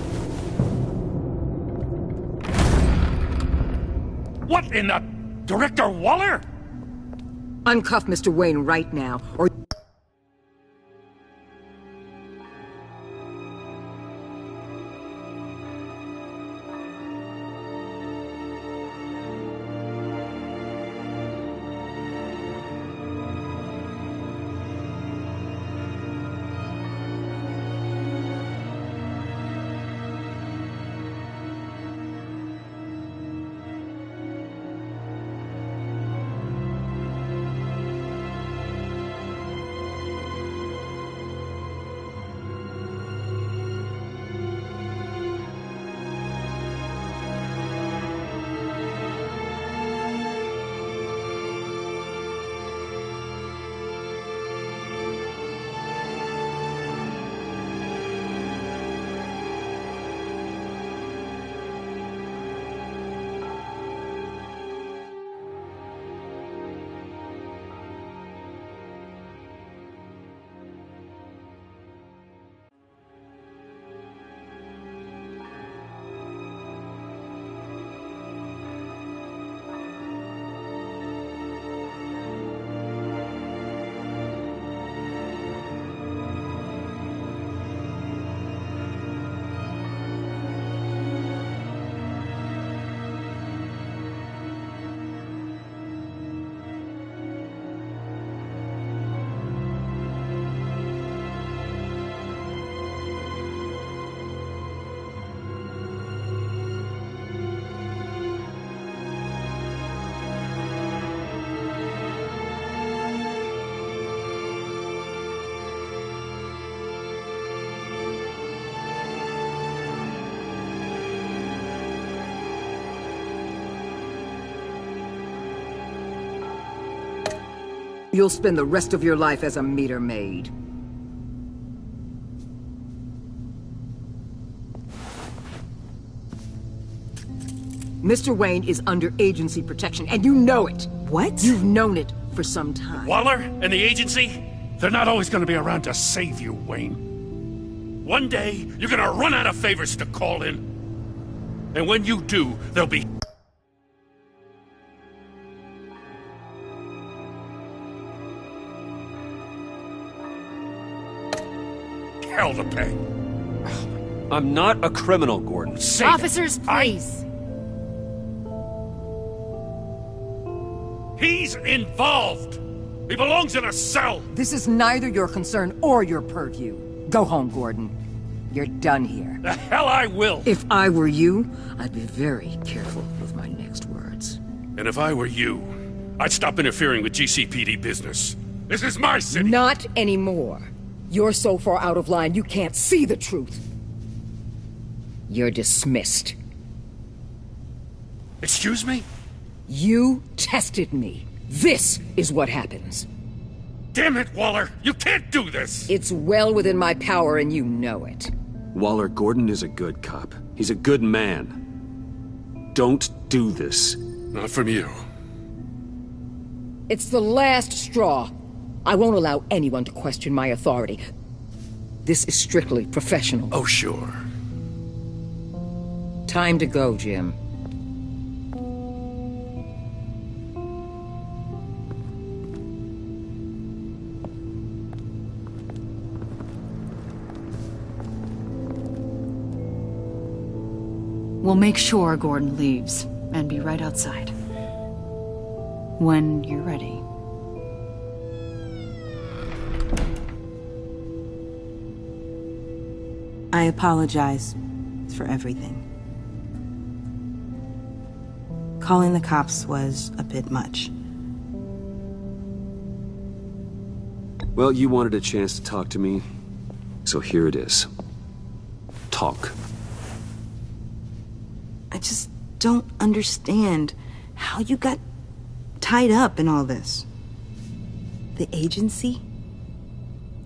What in the... Director Waller? Uncuff Mr. Wayne right now, or... You'll spend the rest of your life as a meter maid. Mr. Wayne is under agency protection, and you know it. What? You've known it for some time. Waller and the agency? They're not always gonna be around to save you, Wayne. One day, you're gonna run out of favors to call in. And when you do, there'll be... hell to pay. I'm not a criminal, Gordon. Say Officers, please. He's involved! He belongs in a cell! This is neither your concern or your purview. Go home, Gordon. You're done here. The hell I will! If I were you, I'd be very careful with my next words. And if I were you, I'd stop interfering with GCPD business. This is my city! Not anymore. You're so far out of line you can't see the truth. You're dismissed. Excuse me? You tested me. This is what happens. Damn it, Waller! You can't do this! It's well within my power and you know it. Waller, Gordon is a good cop. He's a good man. Don't do this. Not from you. It's the last straw. I won't allow anyone to question my authority. This is strictly professional. Oh, sure. Time to go, Jim. We'll make sure Gordon leaves, and be right outside. When you're ready. I apologize for everything. Calling the cops was a bit much. Well, you wanted a chance to talk to me, so here it is. Talk. I just don't understand how you got tied up in all this. The agency?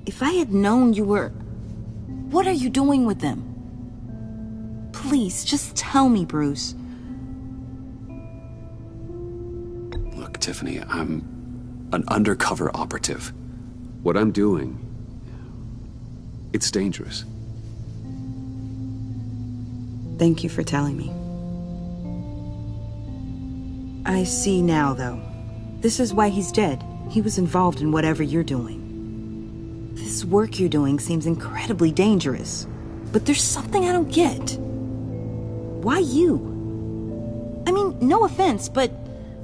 If I had known you were... What are you doing with them? Please, just tell me, Bruce. Look, Tiffany, I'm an undercover operative. What I'm doing, it's dangerous. Thank you for telling me. I see now, though. This is why he's dead. He was involved in whatever you're doing. This work you're doing seems incredibly dangerous. But there's something I don't get. Why you? I mean, no offense, but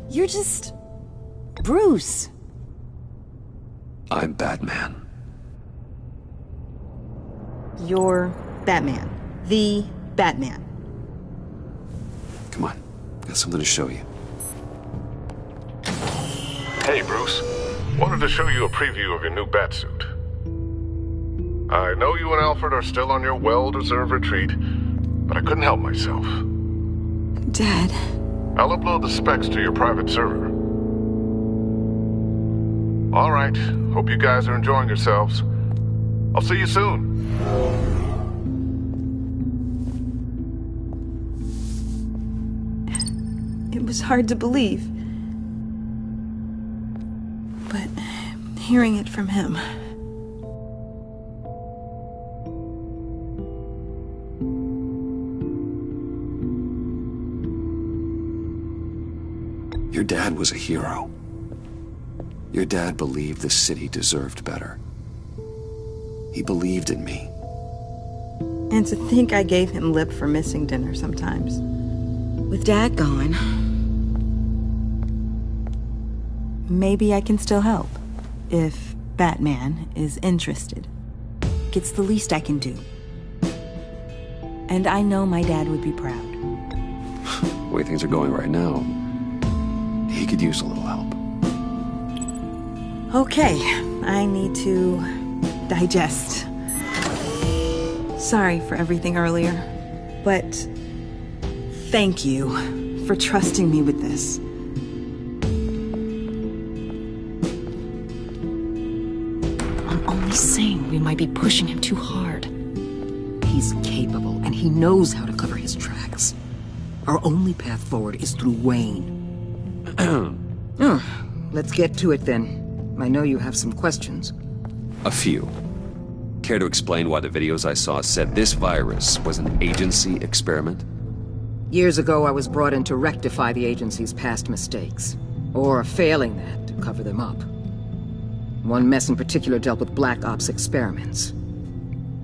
you're just... Bruce. I'm Batman. You're Batman. The Batman. Come on, got something to show you. Hey, Bruce. Wanted to show you a preview of your new batsuit. I know you and Alfred are still on your well-deserved retreat, but I couldn't help myself. Dad. I'll upload the specs to your private server. All right. Hope you guys are enjoying yourselves. I'll see you soon. It was hard to believe. But hearing it from him... Your dad was a hero. Your dad believed the city deserved better. He believed in me. And to think I gave him lip for missing dinner sometimes. With Dad gone, maybe I can still help. If Batman is interested. It's the least I can do. And I know my dad would be proud. The way things are going right now, he could use a little help. Okay, I need to digest. Sorry for everything earlier, but thank you for trusting me with this. might be pushing him too hard. He's capable, and he knows how to cover his tracks. Our only path forward is through Wayne. Let's get to it then. I know you have some questions. A few. Care to explain why the videos I saw said this virus was an agency experiment? Years ago, I was brought in to rectify the agency's past mistakes. Or failing that, to cover them up. One mess in particular dealt with Black Ops experiments.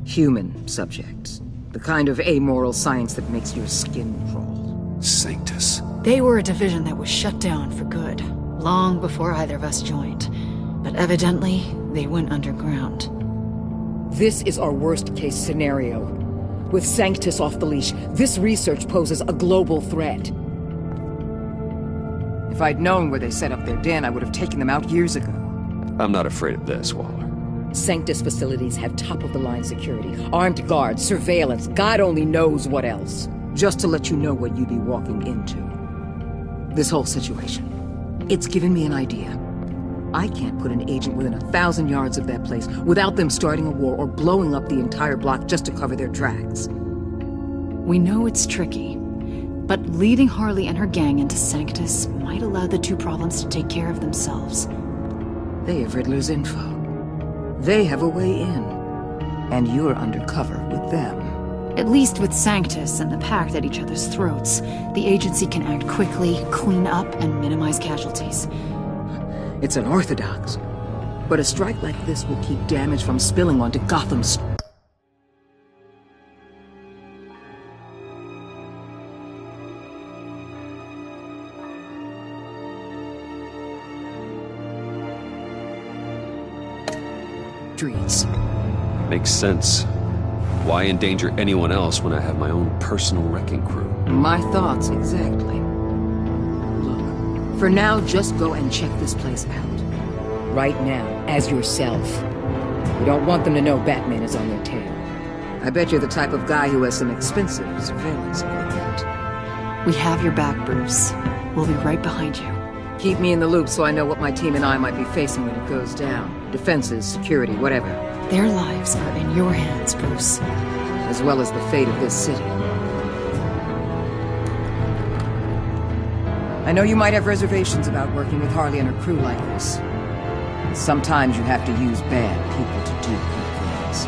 Human subjects. The kind of amoral science that makes your skin crawl. Sanctus. They were a division that was shut down for good, long before either of us joined. But evidently, they went underground. This is our worst-case scenario. With Sanctus off the leash, this research poses a global threat. If I'd known where they set up their den, I would have taken them out years ago. I'm not afraid of this, Waller. Sanctus facilities have top-of-the-line security, armed guards, surveillance, God only knows what else. Just to let you know what you'd be walking into. This whole situation, it's given me an idea. I can't put an agent within 1,000 yards of that place without them starting a war or blowing up the entire block just to cover their tracks. We know it's tricky, but leading Harley and her gang into Sanctus might allow the two problems to take care of themselves. They have Riddler's info. They have a way in. And you're undercover with them. At least with Sanctus and the Pact at each other's throats, the agency can act quickly, clean up, and minimize casualties. It's unorthodox. But a strike like this will keep damage from spilling onto Gotham's... streets. Makes sense. Why endanger anyone else when I have my own personal wrecking crew? My thoughts, exactly. Look, for now, just go and check this place out. Right now, as yourself. You don't want them to know Batman is on their tail. I bet you're the type of guy who has some expensive surveillance equipment. We have your back, Bruce. We'll be right behind you. Keep me in the loop so I know what my team and I might be facing when it goes down. Defenses, security, whatever. Their lives are in your hands, Bruce. As well as the fate of this city. I know you might have reservations about working with Harley and her crew like this. Sometimes you have to use bad people to do good things.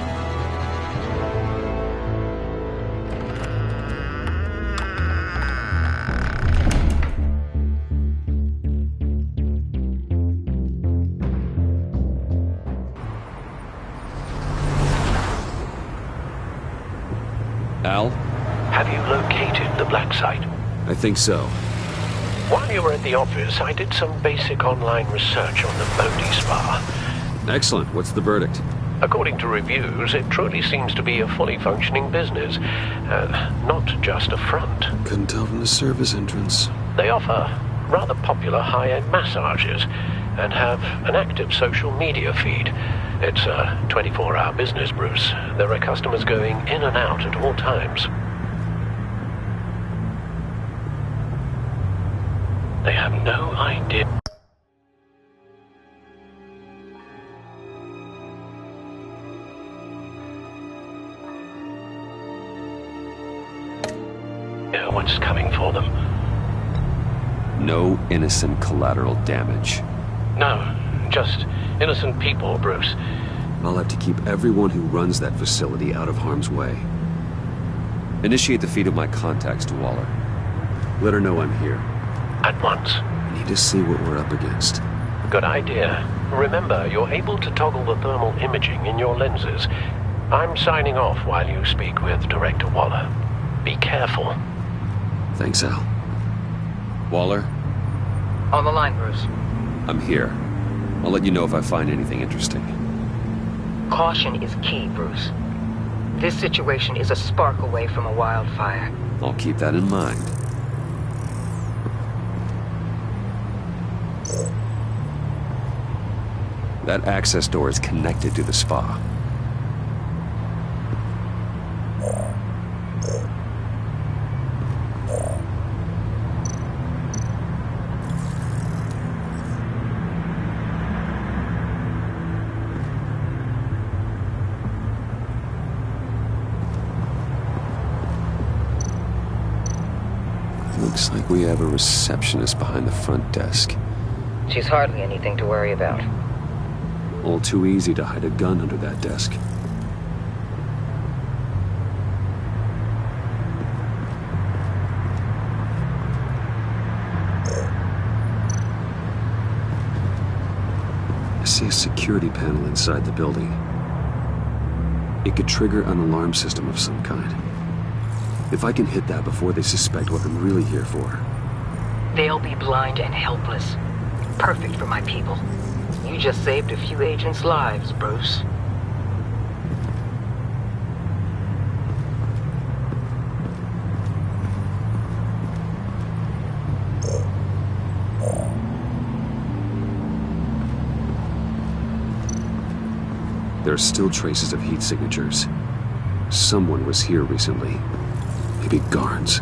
Al? Have you located the black site? I think so. While you were at the office, I did some basic online research on the Modi Spa. Excellent. What's the verdict? According to reviews, it truly seems to be a fully functioning business. Not just a front. Couldn't tell from the service entrance. They offer rather popular high-end massages and have an active social media feed. It's a 24-hour business, Bruce. There are customers going in and out at all times. They have no idea. What's coming for them? No innocent collateral damage. No, just innocent people, Bruce. I'll have to keep everyone who runs that facility out of harm's way. Initiate the feed of my contacts to Waller. Let her know I'm here. At once. I need to see what we're up against. Good idea. Remember, you're able to toggle the thermal imaging in your lenses. I'm signing off while you speak with Director Waller. Be careful. Thanks, Al. Waller? On the line, Bruce. I'm here. I'll let you know if I find anything interesting. Caution is key, Bruce. This situation is a spark away from a wildfire. I'll keep that in mind. That access door is connected to the spa. Looks like we have a receptionist behind the front desk. She's hardly anything to worry about. All too easy to hide a gun under that desk. I see a security panel inside the building. It could trigger an alarm system of some kind. If I can hit that before they suspect what I'm really here for. They'll be blind and helpless. Perfect for my people. You just saved a few agents' lives, Bruce. There are still traces of heat signatures. Someone was here recently. Maybe guards.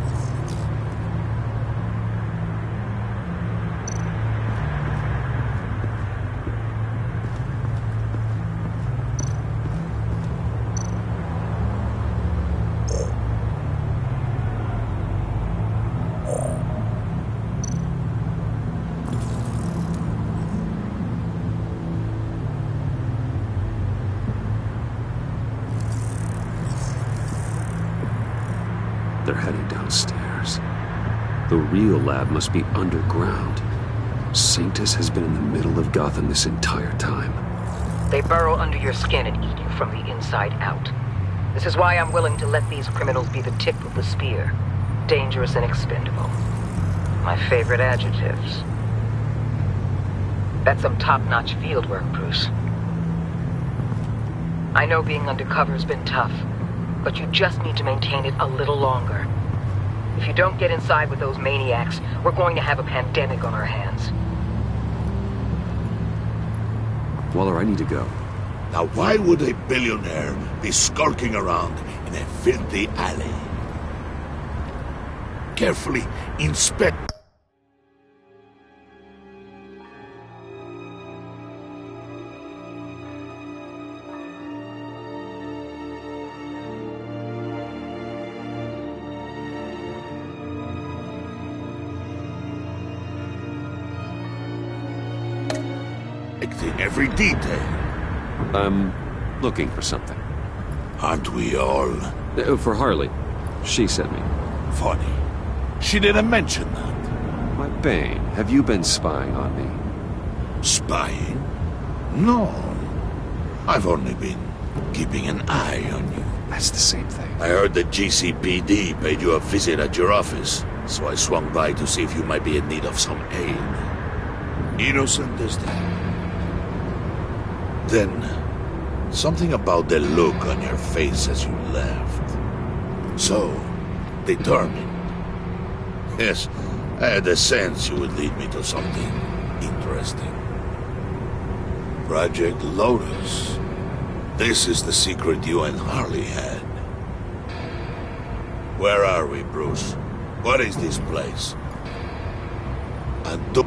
They're heading downstairs. The real lab must be underground. Sanctus has been in the middle of Gotham this entire time. They burrow under your skin and eat you from the inside out. This is why I'm willing to let these criminals be the tip of the spear. Dangerous and expendable. My favorite adjectives. That's some top-notch field work, Bruce. I know being undercover's been tough, but you just need to maintain it a little longer. If you don't get inside with those maniacs, we're going to have a pandemic on our hands. Waller, I need to go. Now why would a billionaire be skulking around in a filthy alley? Carefully inspect. Every detail. I'm looking for something. Aren't we all? For Harley. She sent me. Funny. She didn't mention that. My Bane, have you been spying on me? Spying? No. I've only been keeping an eye on you. That's the same thing. I heard the GCPD paid you a visit at your office, so I swung by to see if you might be in need of some aid. Innocent as that. Then, something about the look on your face as you left. So, determined. Yes, I had a sense you would lead me to something interesting. Project Lotus. This is the secret you and Harley had. Where are we, Bruce? What is this place? And do...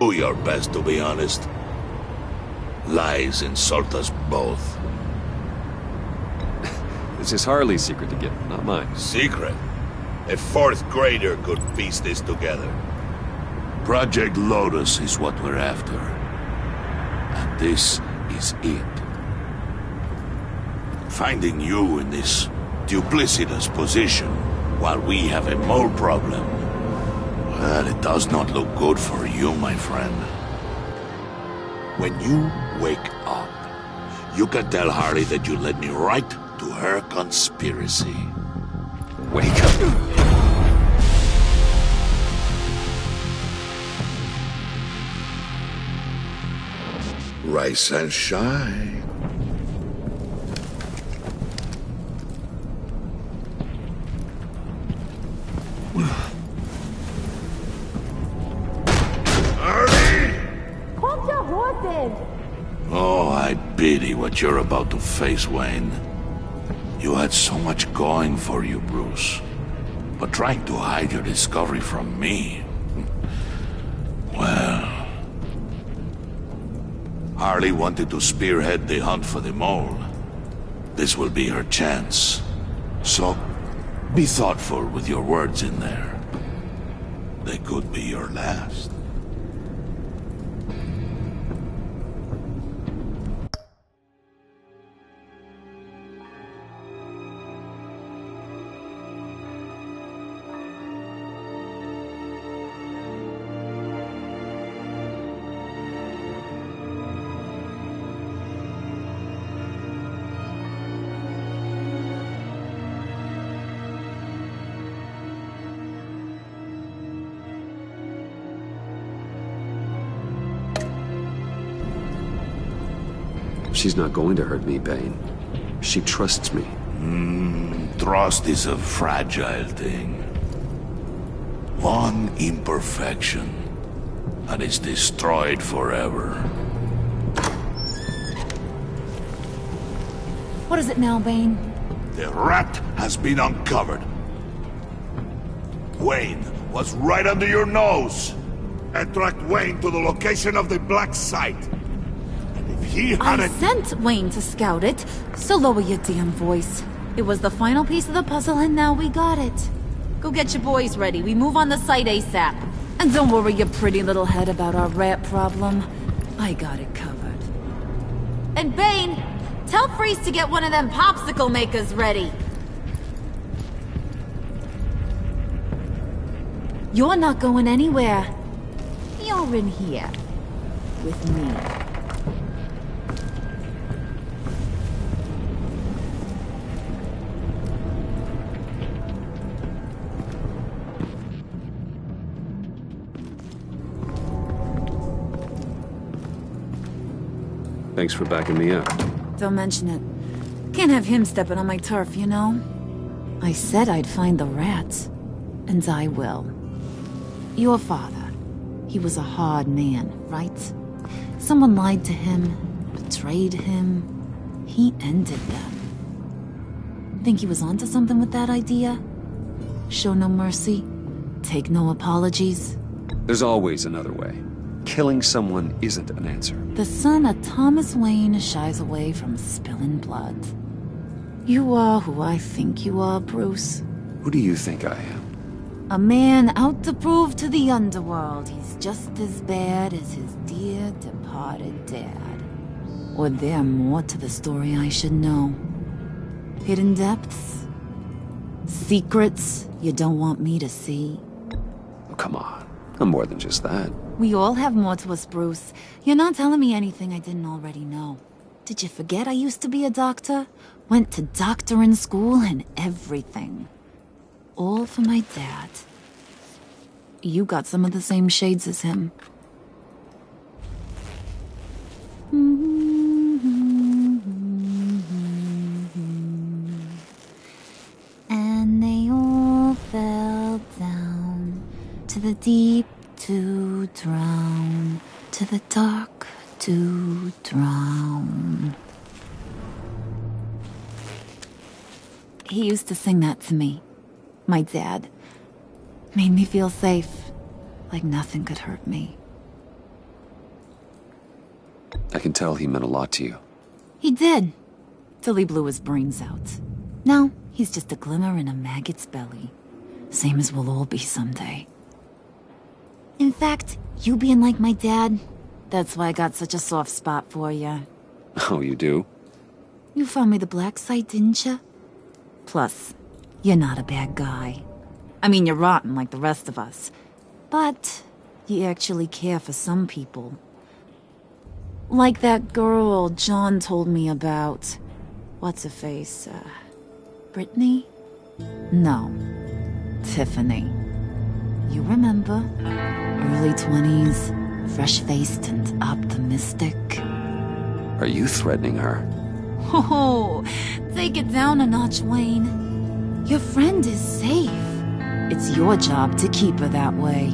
Do your best, to be honest. Lies insult us both. This is Harley's secret to get, not mine. Secret? A fourth grader could piece this together. Project Lotus is what we're after. And this is it. Finding you in this duplicitous position while we have a mole problem. Well, it does not look good for you, my friend. When you wake up, you can tell Harley that you led me right to her conspiracy. Wake up. Rise and shine. Hold your horses! Oh, I pity what you're about to face, Wayne. You had so much going for you, Bruce. But trying to hide your discovery from me... Well... Harley wanted to spearhead the hunt for the mole. This will be her chance. So, be thoughtful with your words in there. They could be your last. She's not going to hurt me, Bane. She trusts me. Trust is a fragile thing. One imperfection, and it's destroyed forever. What is it now, Bane? The rat has been uncovered. Wayne was right under your nose. And tracked Wayne to the location of the black site. He had I sent Wayne to scout it, so lower your damn voice. It was the final piece of the puzzle and now we got it. Go get your boys ready, we move on the site ASAP. And don't worry your pretty little head about our rat problem. I got it covered. And Bane, tell Freeze to get one of them popsicle makers ready. You're not going anywhere. You're in here. With me. Thanks for backing me up. Don't mention it. Can't have him stepping on my turf, you know? I said I'd find the rats. And I will. Your father. He was a hard man, right? Someone lied to him, betrayed him. He ended them. Think he was onto something with that idea? Show no mercy? Take no apologies? There's always another way. Killing someone isn't an answer. The son of Thomas Wayne shies away from spilling blood. You are who I think you are, Bruce. Who do you think I am? A man out to prove to the underworld he's just as bad as his dear departed dad. Or there more to the story I should know. Hidden depths? Secrets you don't want me to see? Oh, come on. I'm more than just that. We all have more to us, Bruce. You're not telling me anything I didn't already know. Did you forget I used to be a doctor? Went to doctoring school and everything. All for my dad. You got some of the same shades as him. And they all fell down to the deep to drown, to the dark to drown. He used to sing that to me. My dad. Made me feel safe, like nothing could hurt me. I can tell he meant a lot to you. He did. Till he blew his brains out. Now, he's just a glimmer in a maggot's belly. Same as we'll all be someday. In fact, you being like my dad, that's why I got such a soft spot for you. Oh, you do? You found me the black site, didn't you? Plus, you're not a bad guy. I mean, you're rotten like the rest of us. But you actually care for some people. Like that girl John told me about. What's her face? Brittany? No. Tiffany. You remember? Early 20s, fresh-faced and optimistic. Are you threatening her? Oh, take it down a notch, Wayne. Your friend is safe. It's your job to keep her that way.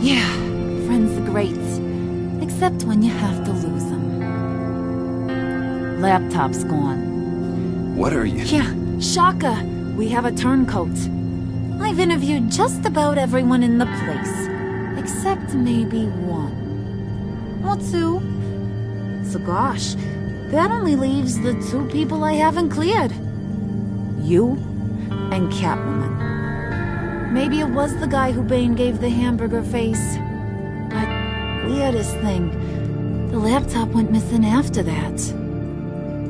Yeah, friends are great. Except when you have to lose them. Laptop's gone. What are you? Yeah, shocker. We have a turncoat. I've interviewed just about everyone in the place. Except maybe one. Or two. So gosh, that only leaves the two people I haven't cleared. You and Catwoman. Maybe it was the guy who Bane gave the hamburger face. But weirdest thing, the laptop went missing after that.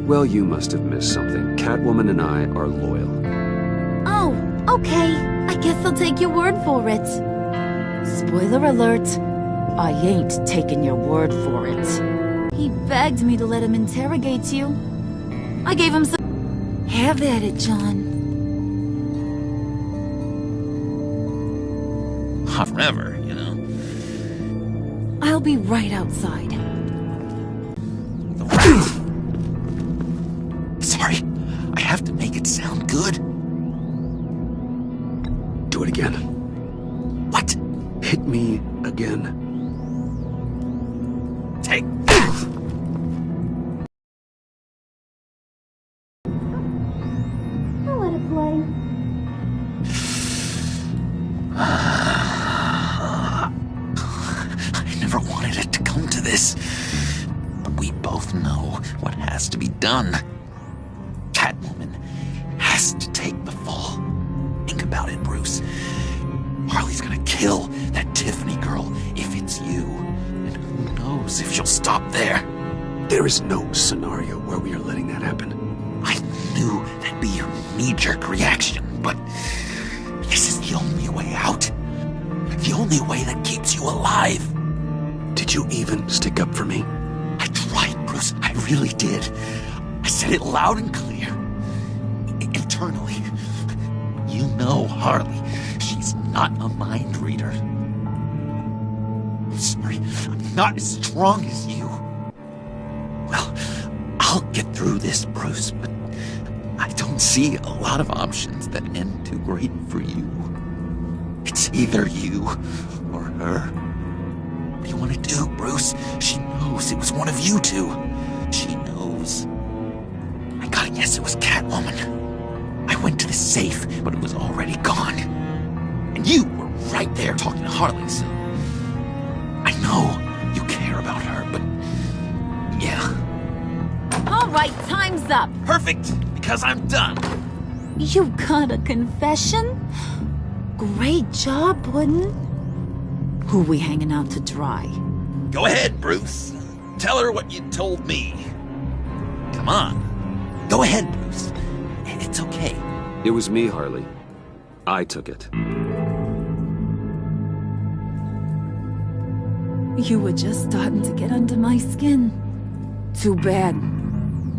Well, you must have missed something. Catwoman and I are loyal. Oh, okay. I guess I'll take your word for it. Spoiler alert, I ain't taking your word for it. He begged me to let him interrogate you. I gave him some... Have at it, John. Forever, you know. I'll be right outside. The rat! Sorry, I have to make it sound good. Do it again. What? Hit me again. Take... I'll let it play. I never wanted it to come to this. But we both know what has to be done. Catwoman has to take the fall. Think about it, Bruce. Harley's gonna kill that Tiffany girl if it's you. And who knows if she'll stop there. There is no scenario where we are letting that happen. I knew that'd be your knee-jerk reaction, but this is the only way out. The only way that keeps you alive. Did you even stick up for me? I tried, Bruce. I really did. I said it loud and clear. Internally. You know Harley. She's not a mind reader. I'm sorry. I'm I'm not as strong as you. Well, I'll get through this, Bruce, but I don't see a lot of options that end too great for you. It's either you or her. What do you want to do, Bruce? She knows it was one of you two. She knows. I gotta guess it was Catwoman. I went to the safe, but it was already gone. And you were right there talking to Harley, so... I know you care about her, but... yeah. All right, time's up. Perfect, because I'm done. You got a confession? Great job, Puddin'. Who we hanging out to dry? Go ahead, Bruce. Tell her what you told me. Come on. Go ahead, Bruce. It's okay. It was me, Harley. I took it. You were just starting to get under my skin. Too bad.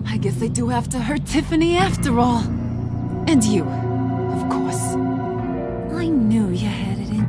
I guess I do have to hurt Tiffany after all. And you, of course. I knew you had it in.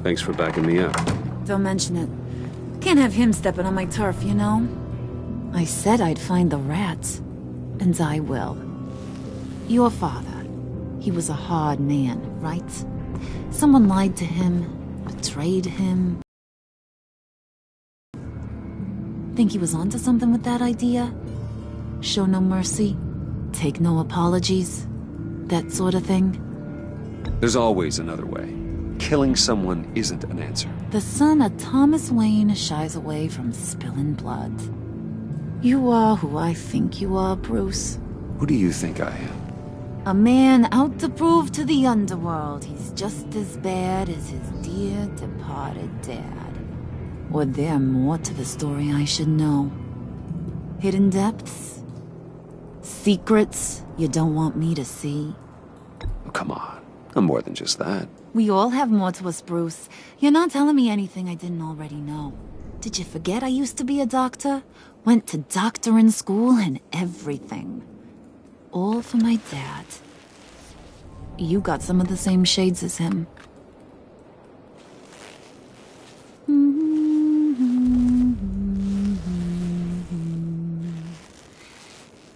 Thanks for backing me up. Don't mention it. Can't have him stepping on my turf, you know? I said I'd find the rats. And I will. Your father. He was a hard man, right? Someone lied to him, betrayed him. Think he was onto something with that idea? Show no mercy? Take no apologies? That sort of thing? There's always another way. Killing someone isn't an answer. The son of Thomas Wayne shies away from spilling blood. You are who I think you are, Bruce. Who do you think I am? A man out to prove to the underworld he's just as bad as his dear departed dad. Or there more to the story I should know? Hidden depths? Secrets you don't want me to see. Come on. I'm more than just that. We all have more to us, Bruce. You're not telling me anything I didn't already know. Did you forget I used to be a doctor? Went to doctoring school and everything. All for my dad. You got some of the same shades as him.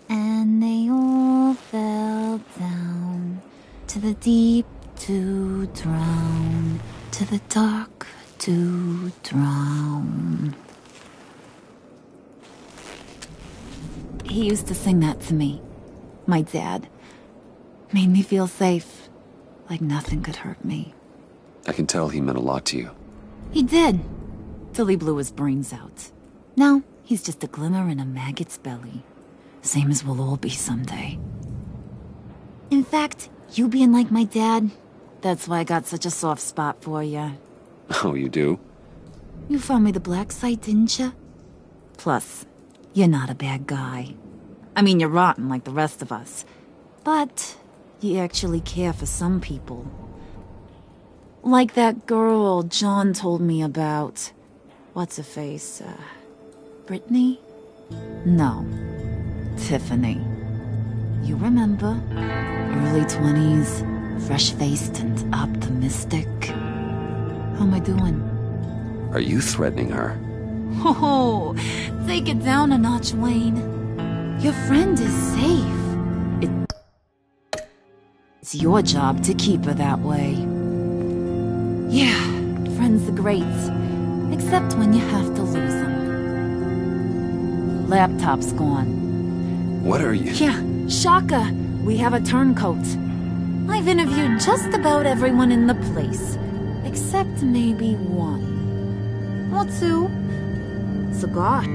And they all fell down to the deep to drown, to the dark to drown. He used to sing that to me. My dad. Made me feel safe. Like nothing could hurt me. I can tell he meant a lot to you. He did. Till he blew his brains out. Now, he's just a glimmer in a maggot's belly. Same as we'll all be someday. In fact, you being like my dad, that's why I got such a soft spot for you. Oh, you do? You found me the black site, didn't you? Plus, you're not a bad guy. I mean, you're rotten like the rest of us. But you actually care for some people. Like that girl John told me about. What's her face? Brittany? No. Tiffany. You remember? Early 20s, fresh-faced and optimistic. How am I doing? Are you threatening her? Oh, take it down a notch, Wayne. Your friend is safe. It's your job to keep her that way. Yeah, friends are great. Except when you have to lose them. Laptop's gone. What are you? Yeah, shocker. We have a turncoat. I've interviewed just about everyone in the place. Except maybe one. Or two. Cigar.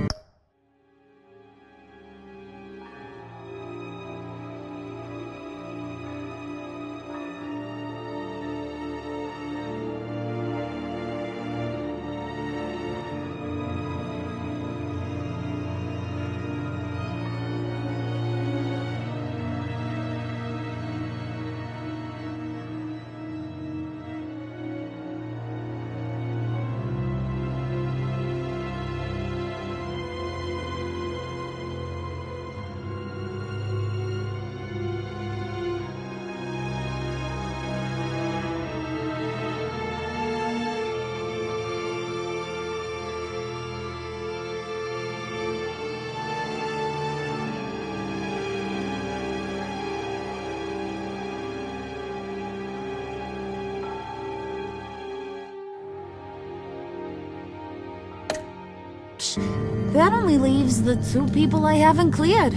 That only leaves the two people I haven't cleared.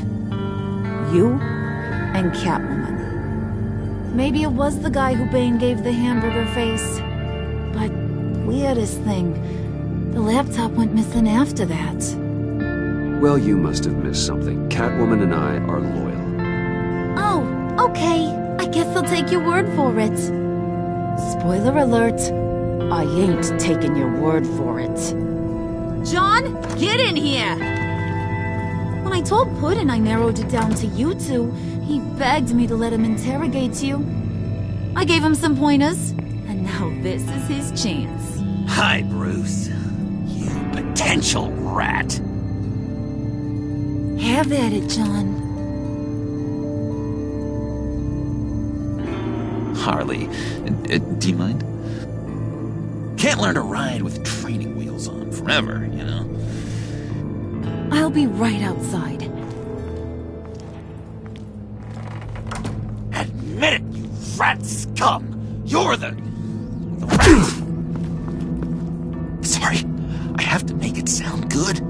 You and Catwoman. Maybe it was the guy who Bane gave the hamburger face. But weirdest thing, the laptop went missing after that. Well, you must have missed something. Catwoman and I are loyal. Oh, okay. I guess I'll take your word for it. Spoiler alert, I ain't taking your word for it. John, get in here! When I told Puddin' I narrowed it down to you two, he begged me to let him interrogate you. I gave him some pointers, and now this is his chance. Hi, Bruce. You potential rat. Have at it, John. Harley, do you mind? Can't learn to ride with training wheels on forever, you know? I'll be right outside. Admit it, you rat scum! You're the rat! Sorry, I have to make it sound good.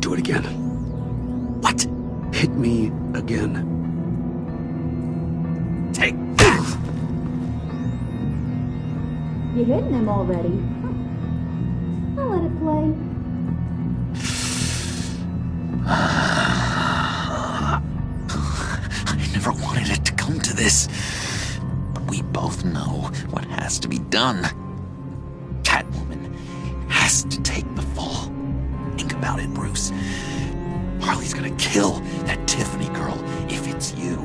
Do it again. What? Hit me again. Take that! You're hitting him already. I'll let it play. I never wanted it to come to this. But we both know what has to be done. Catwoman has to take the fall. about it, Bruce. Harley's gonna kill that Tiffany girl if it's you.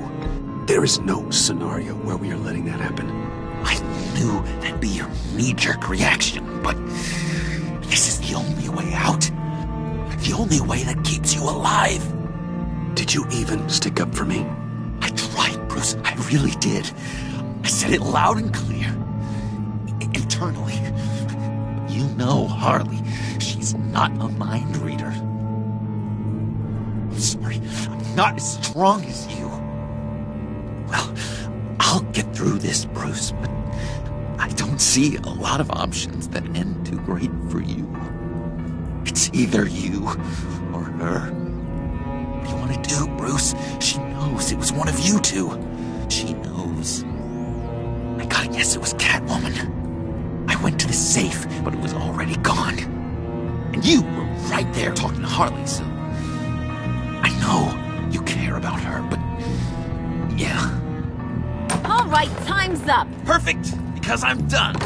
There is no scenario where we are letting that happen. I knew that'd be your knee-jerk reaction, but this is the only way out. The only way that keeps you alive. Did you even stick up for me? I tried, Bruce. I really did. I said it loud and clear. Internally. You know Harley. She's not a mind reader. I'm sorry. I'm not as strong as you. Well, I'll get through this, Bruce, but I don't see a lot of options that end too great for you. It's either you or her. What do you want to do, Bruce? She knows it was one of you two. She knows. I gotta guess it was Catwoman. I went to the safe, but it was already gone. And you were right there talking to Harley, so I know you care about her, but yeah. All right, time's up. Perfect, because I'm done.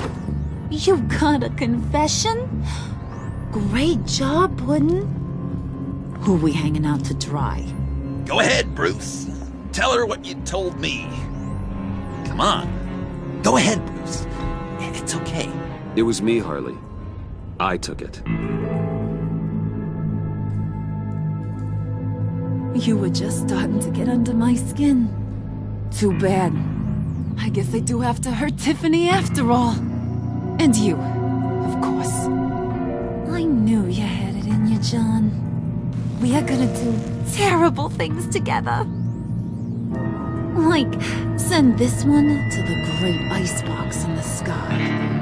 You got a confession? Great job, Puddin'. Who we hanging out to dry? Go ahead, Bruce. Tell her what you told me. Come on. Go ahead, Bruce. It's okay. It was me, Harley. I took it. You were just starting to get under my skin. Too bad. I guess I do have to hurt Tiffany after all. And you, of course. I knew you had it in you, John. We are gonna do terrible things together. Like, send this one to the great icebox in the sky.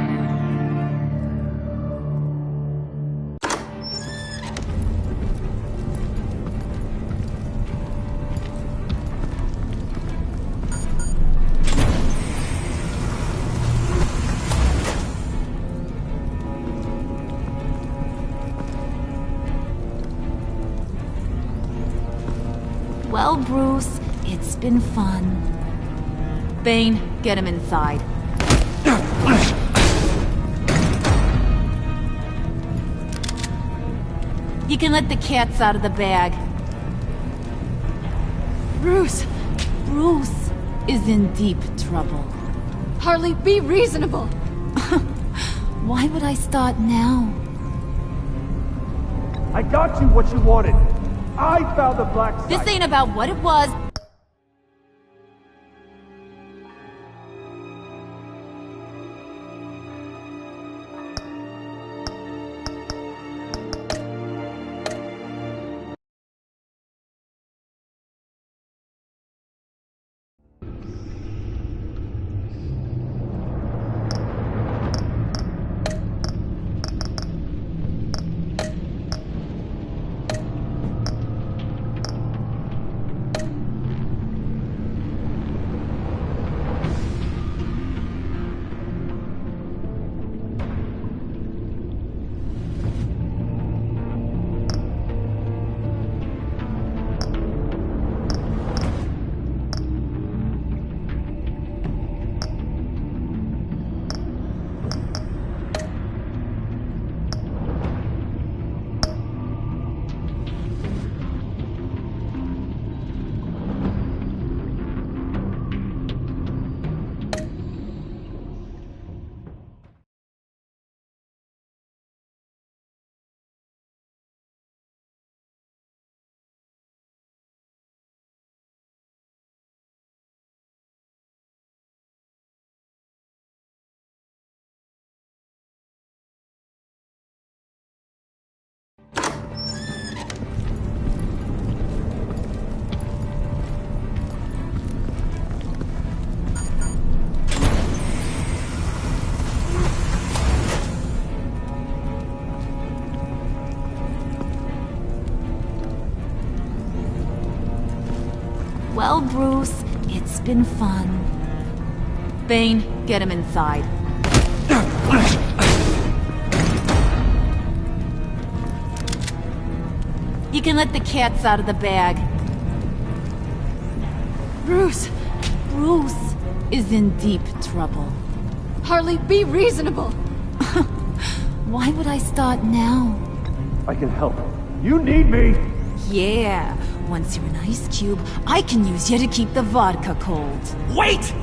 Well, Bruce, it's been fun. Bane, get him inside. You can let the cats out of the bag. Bruce! Bruce is in deep trouble. Harley, be reasonable! Why would I start now? I got you what you wanted. I found the black site. This ain't about what it was. Well, Bruce, it's been fun. Bane, get him inside. You can let the cats out of the bag. Bruce! Bruce is in deep trouble. Harley, be reasonable! Why would I start now? I can help. You need me. Yeah, once you're an ice cube, I can use you to keep the vodka cold. Wait!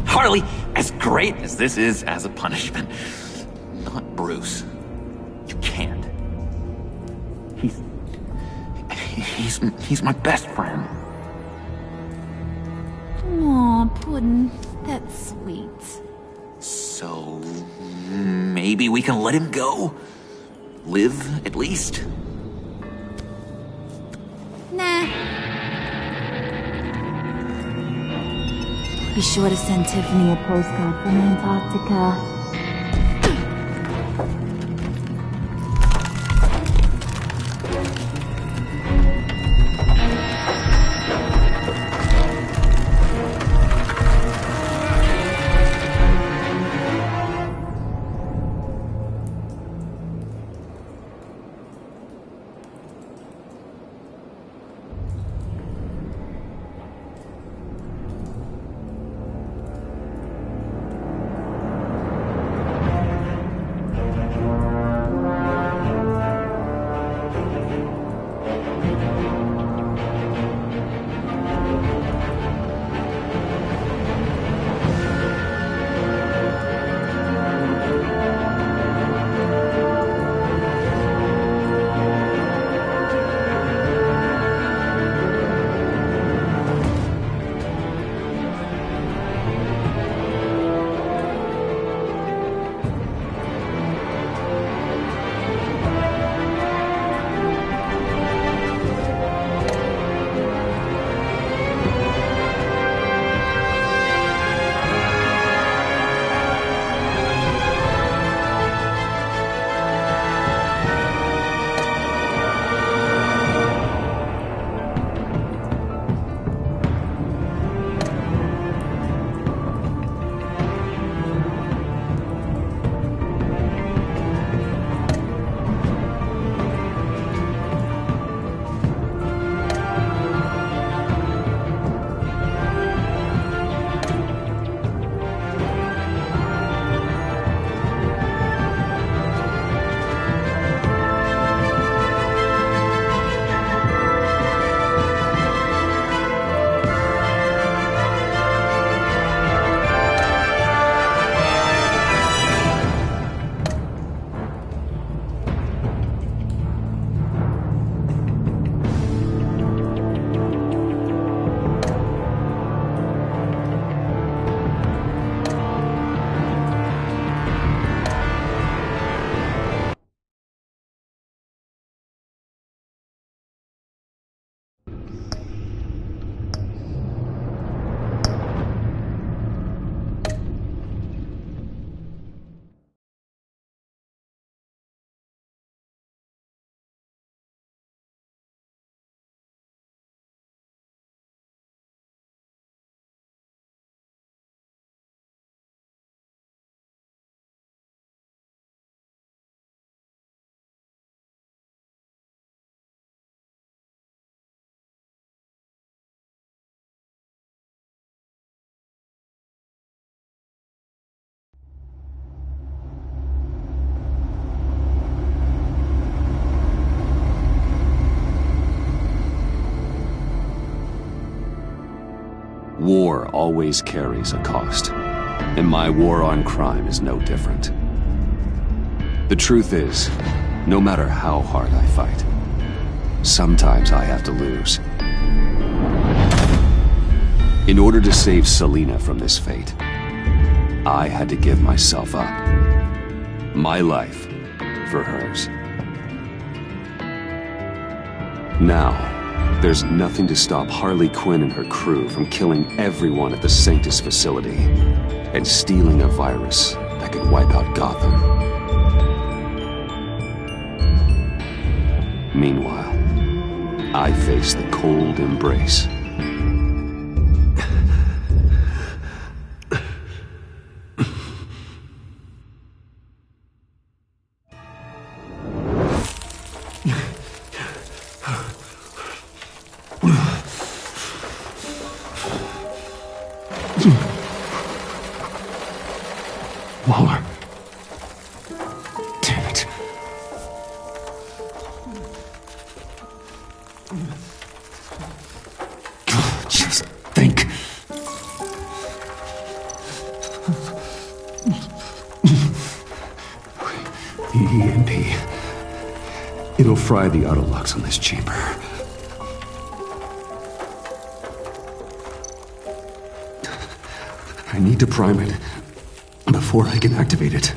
Harley, as great as this is as a punishment, not Bruce. You can't. He's my best friend. Aw, Puddin', that's sweet. So maybe we can let him go? Live, at least? Nah. Be sure to send Tiffany a postcard from Antarctica. War always carries a cost, and my war on crime is no different. The truth is, no matter how hard I fight, sometimes I have to lose. In order to save Selina from this fate, I had to give myself up. My life for hers. Now, there's nothing to stop Harley Quinn and her crew from killing everyone at the Sanctus facility and stealing a virus that could wipe out Gotham. Meanwhile, I face the cold embrace. Waller. Damn it. The EMP. It'll fry the auto locks on this chamber. I need to prime it before I can activate it.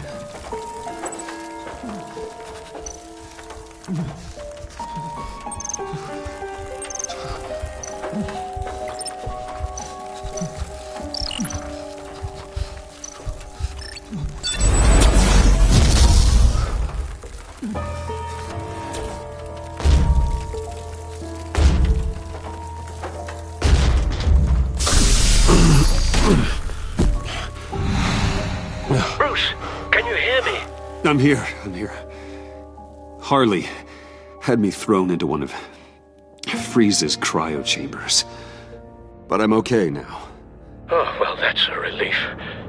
I'm here. Harley had me thrown into one of Freeze's cryo chambers. But I'm okay now. Oh, well, that's a relief.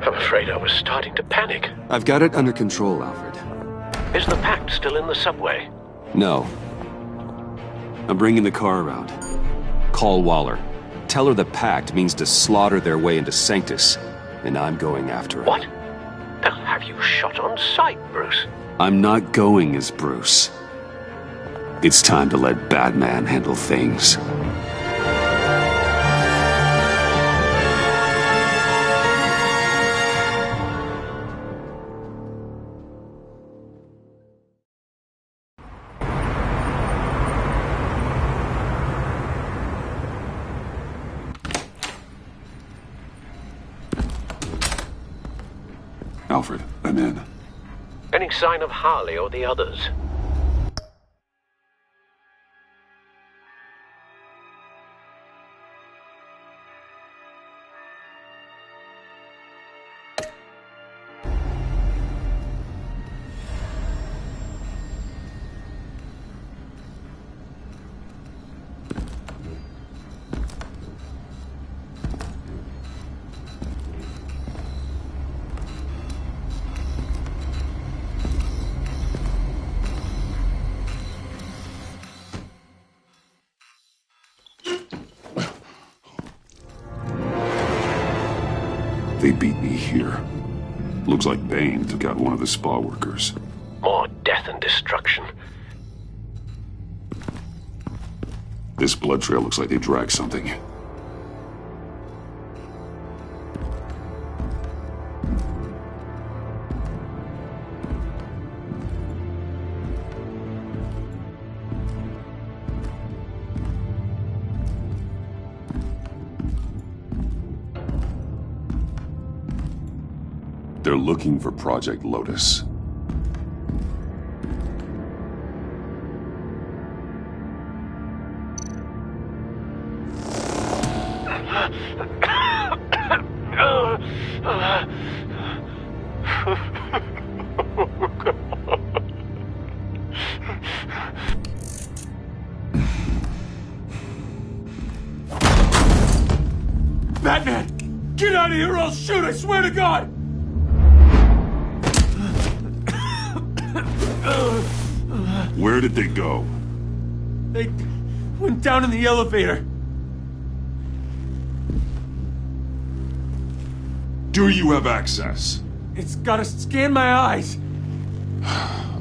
I'm afraid I was starting to panic. I've got it under control, Alfred. Is the Pact still in the subway? No. I'm bringing the car around. Call Waller. Tell her the Pact means to slaughter their way into Sanctus, and I'm going after it. What? They'll have you shot on sight, Bruce. I'm not going as Bruce. It's time to let Batman handle things. Alfred, I'm in. Any sign of Harley or the others? They beat me here. Looks like Bane took out one of the spa workers. More death and destruction. This blood trail looks like they dragged something. They're looking for Project Lotus. Batman! Get out of here or I'll shoot, I swear to God! Where did they go? They went down in the elevator. Do you have access? It's gotta scan my eyes.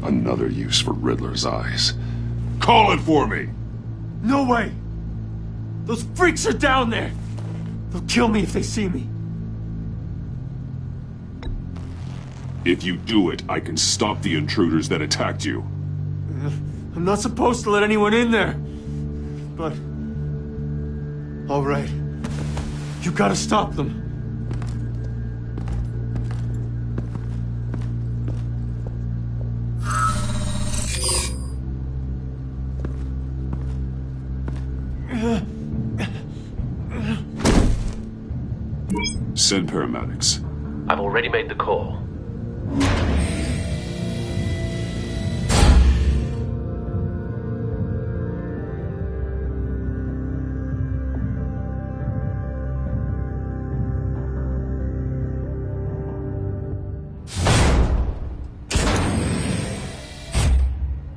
Another use for Riddler's eyes. Call it for me! No way! Those freaks are down there! They'll kill me if they see me. If you do it, I can stop the intruders that attacked you. I'm not supposed to let anyone in there. But... all right. You gotta stop them. Send paramedics. I've already made the call.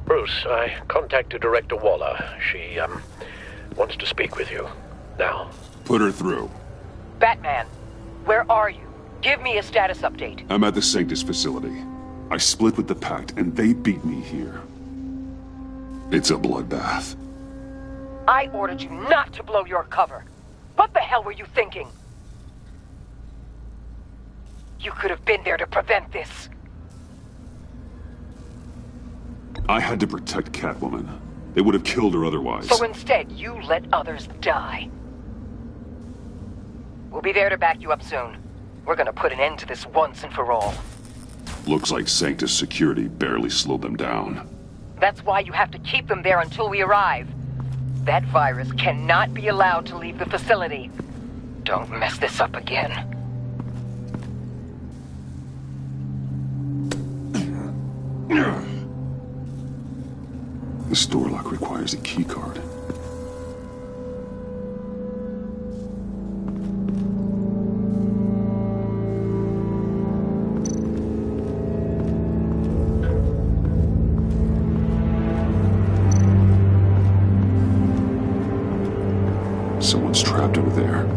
Bruce, I contacted Director Waller. She, wants to speak with you. Now. Put her through. Batman, where are you? Give me a status update. I'm at the Sanctus facility. I split with the Pact, and they beat me here. It's a bloodbath. I ordered you not to blow your cover. What the hell were you thinking? You could have been there to prevent this. I had to protect Catwoman. They would have killed her otherwise. So instead, you let others die. We'll be there to back you up soon. We're gonna put an end to this once and for all. Looks like Sanctus security barely slowed them down. That's why you have to keep them there until we arrive. That virus cannot be allowed to leave the facility. Don't mess this up again. This door lock requires a key card. Someone's trapped over there.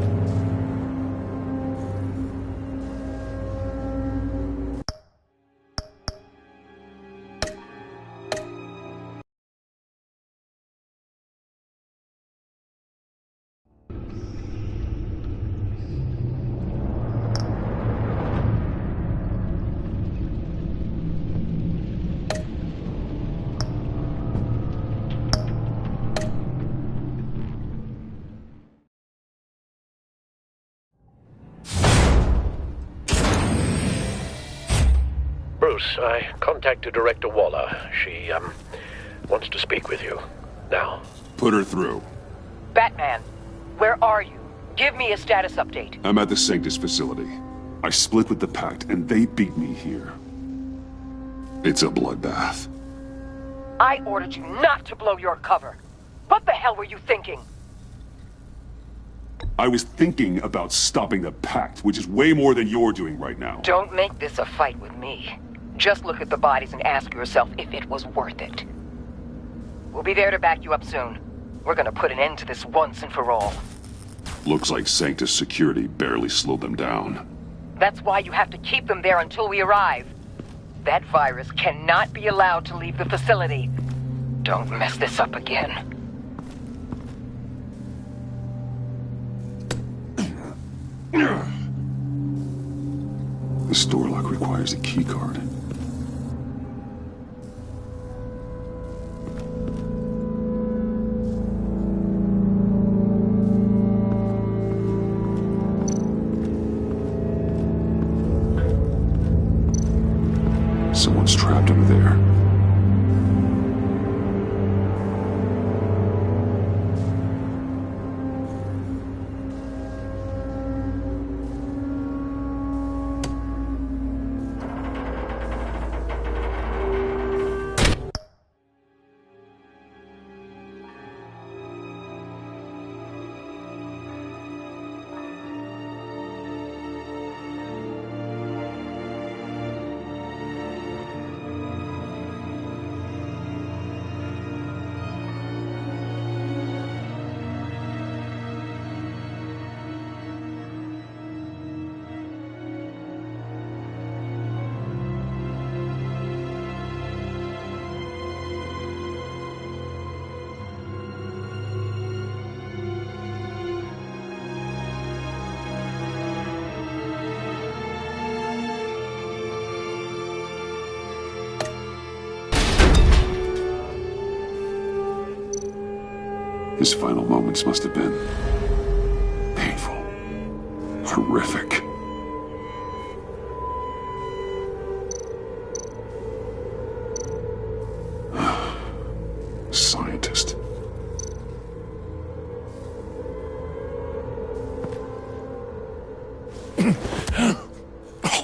Bruce, I contacted Director Waller. She, wants to speak with you. Now. Put her through. Batman, where are you? Give me a status update. I'm at the Sanctus facility. I split with the Pact, and they beat me here. It's a bloodbath. I ordered you not to blow your cover. What the hell were you thinking? I was thinking about stopping the Pact, which is way more than you're doing right now. Don't make this a fight with me. Just look at the bodies and ask yourself if it was worth it. We'll be there to back you up soon. We're gonna put an end to this once and for all. Looks like Sanctus security barely slowed them down. That's why you have to keep them there until we arrive. That virus cannot be allowed to leave the facility. Don't mess this up again. This door lock requires a key card. Someone's trapped over there. His final moments must have been painful, horrific. Scientist.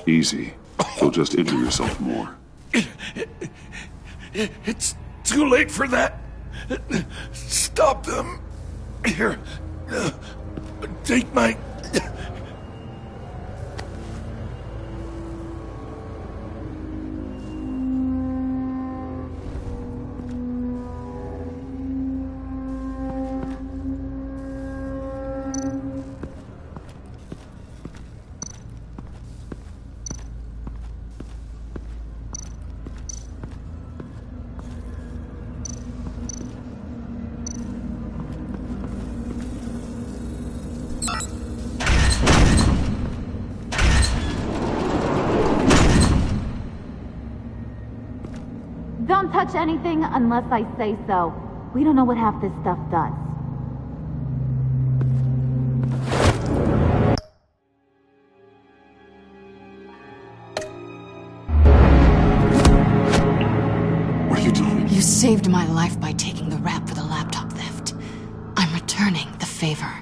Easy. You'll just injure yourself more. It's too late for that. Stop them. Here. Take my... Don't touch anything unless I say so. We don't know what half this stuff does. What are you doing? You saved my life by taking the rap for the laptop theft. I'm returning the favor.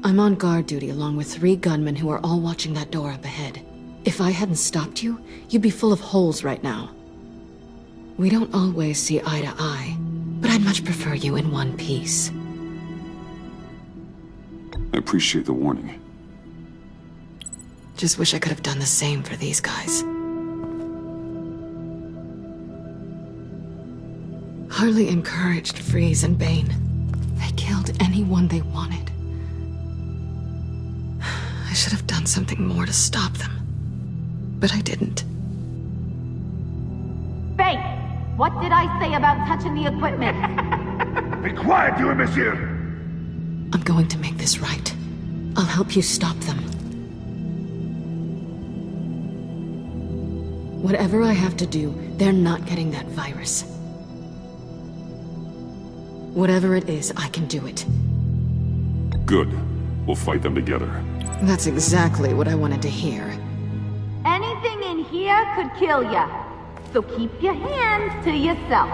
I'm on guard duty along with 3 gunmen who are all watching that door up ahead. If I hadn't stopped you, you'd be full of holes right now. We don't always see eye to eye, but I'd much prefer you in one piece. I appreciate the warning. Just wish I could have done the same for these guys. Harley encouraged Freeze and Bane. They killed anyone they wanted. I should have done something more to stop them. But I didn't. Bane! What did I say about touching the equipment? Be quiet, you imbecile! I'm going to make this right. I'll help you stop them. Whatever I have to do, they're not getting that virus. Whatever it is, I can do it. Good. We'll fight them together. That's exactly what I wanted to hear. Anything in here could kill ya. So keep your hands to yourself.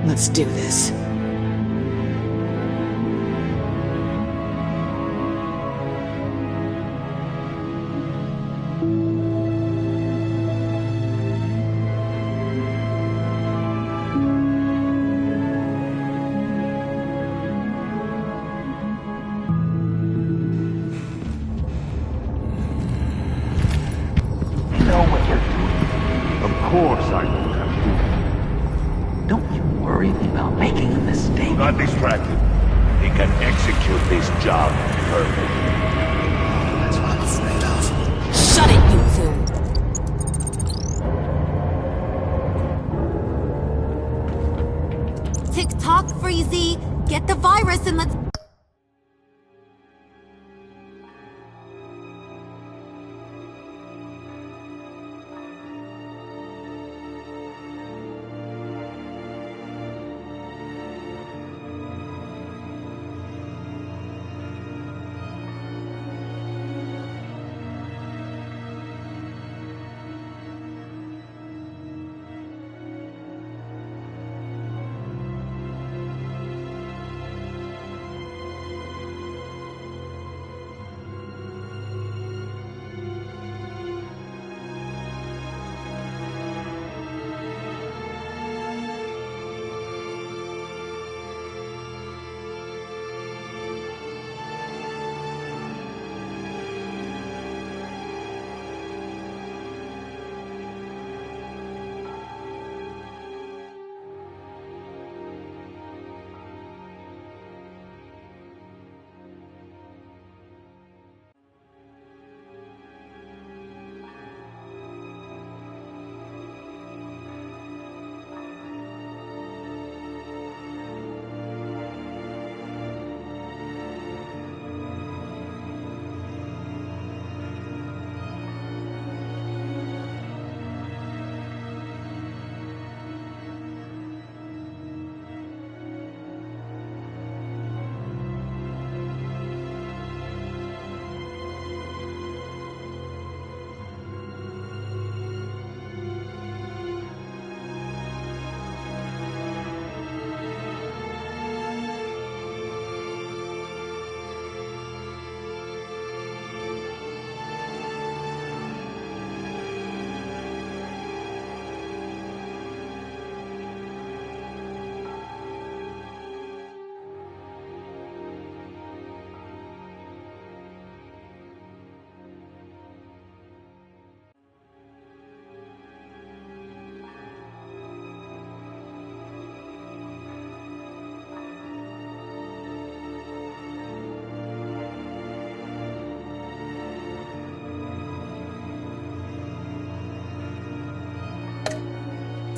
Let's do this. Of course I know what I'm doing. Don't you worry about making a mistake. Do not distract him. He can execute this job perfectly. That's what I'm afraid of. Shut it, you two! Tick-tock, Freezy! Get the virus and let's...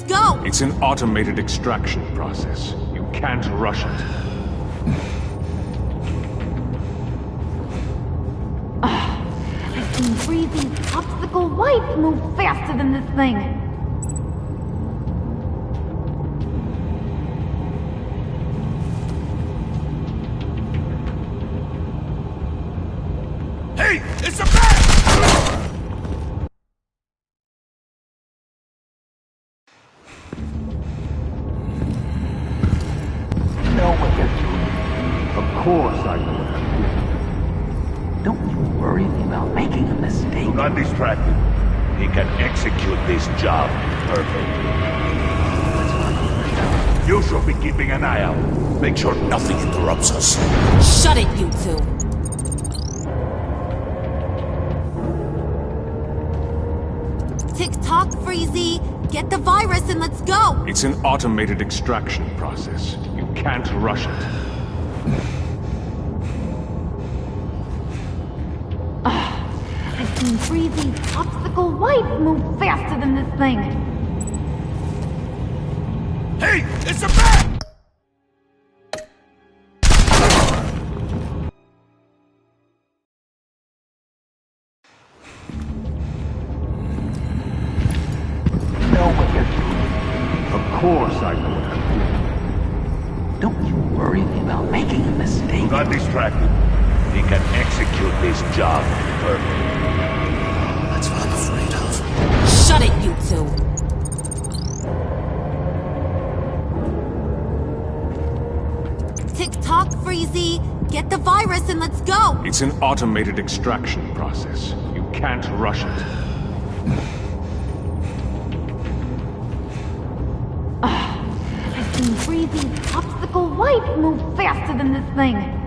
Go! It's an automated extraction process. You can't rush it. Breezy's popsicle wife move faster than this thing. Hey, it's a bat! Know what you're doing. Of course I know what I'm doing. Don't you worry about making a mistake. Do not distract him. He can execute this job perfectly. You should be keeping an eye out. Make sure nothing interrupts us. Shut it, you two. Tick-tock, Freezy. Get the virus and let's go. It's an automated extraction process. You can't rush it. I've seen Breezy's popsicle wife move faster than this thing. Hey, it's a bat! Know what you're doing. Of course I know what I'm doing. Don't you worry about making a mistake. Do not distract him. He can execute this job perfectly. That's what I'm afraid of. Shut it, you two. Tick-tock, Freezy. Get the virus and let's go. It's an automated extraction process. You can't rush it. I've seen Breezy's popsicle wife move faster than this thing.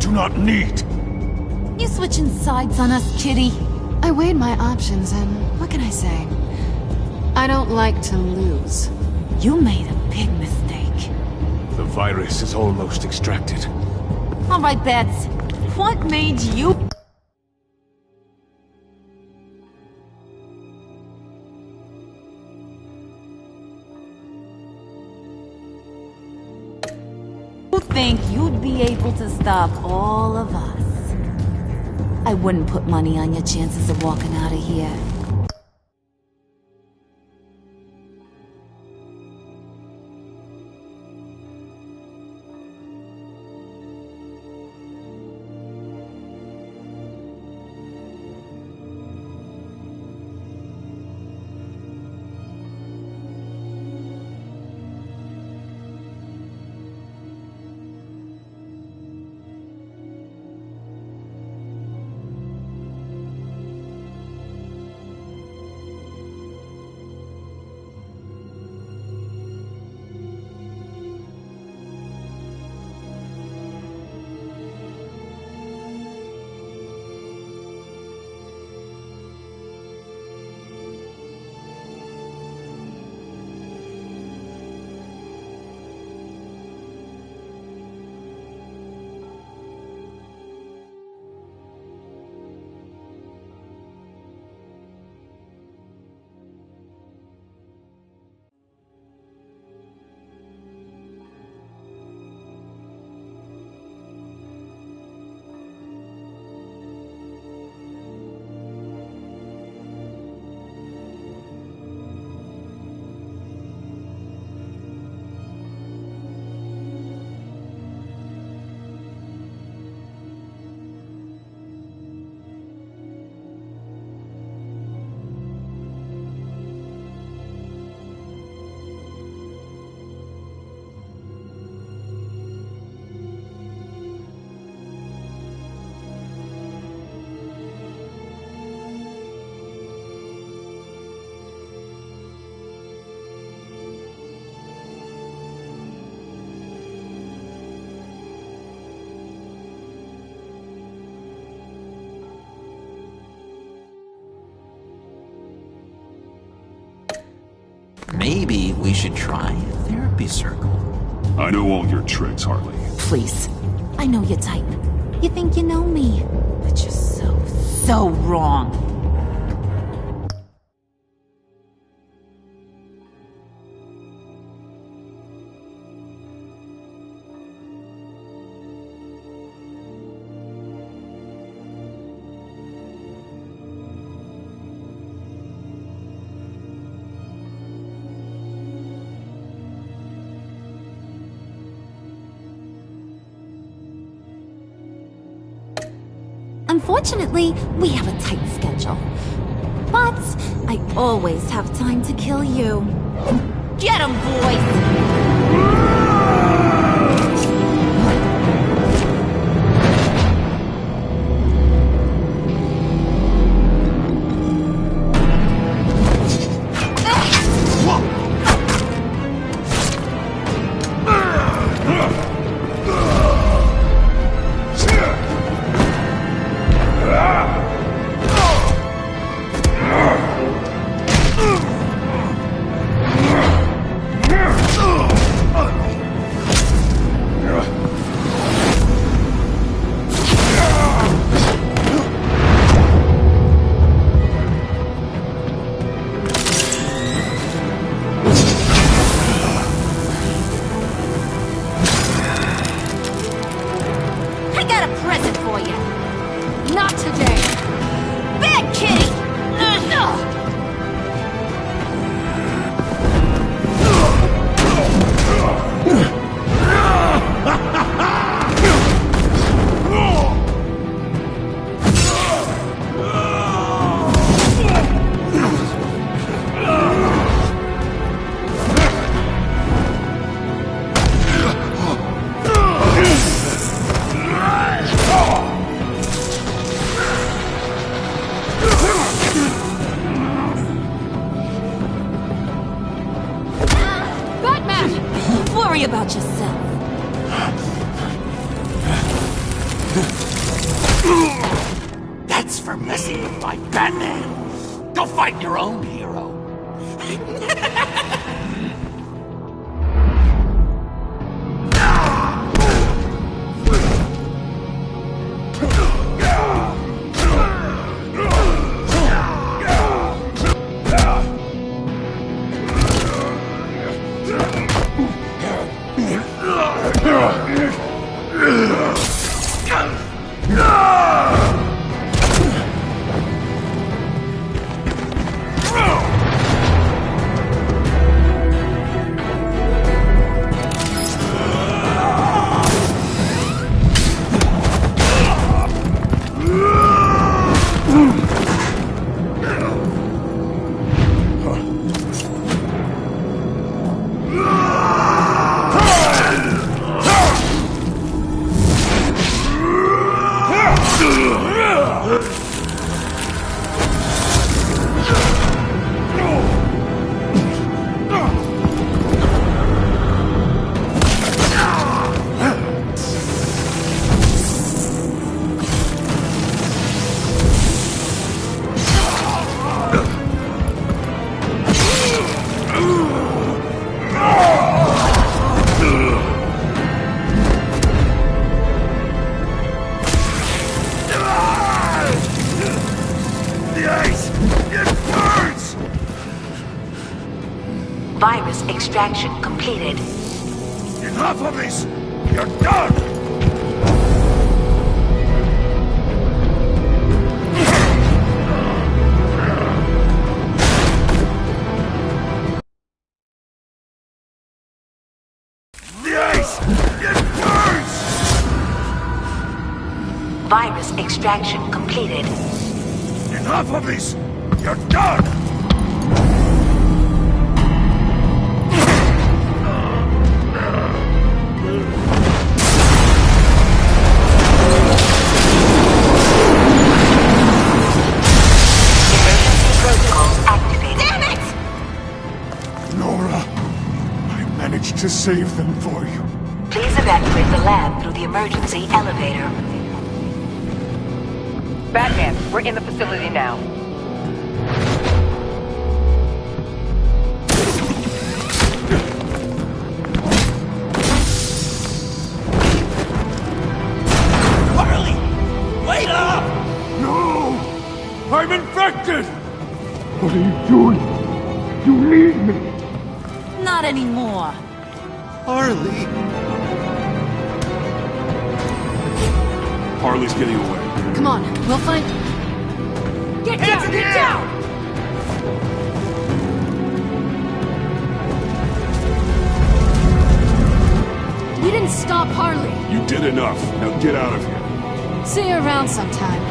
do not need. You switching sides on us, kitty? I weighed my options, and what can I say? I don't like to lose. You made a big mistake. The virus is almost extracted. All right, Bets. What made you... think you'd be able to stop all of us? I wouldn't put money on your chances of walking out of here. Maybe we should try a therapy circle. I know all your tricks, Harley. Please. I know your type. You think you know me, but you're so wrong. Unfortunately, we have a tight schedule. But I always have time to kill you. Get 'em, boys! About yourself. like Batman. Go fight your own hero. Virus extraction completed. Enough of this! You're done! The ice! It burns! Virus extraction completed. Enough of this! You're done! To save them for you. Please evacuate the lab through the emergency elevator. Batman, we're in the facility now. Harley! Wait up! No! I'm infected! What are you doing? You need me! Not anymore. Harley! Harley's getting away. Come on, we'll find... Get down! Get down! We didn't stop Harley. You did enough. Now get out of here. See you around sometime.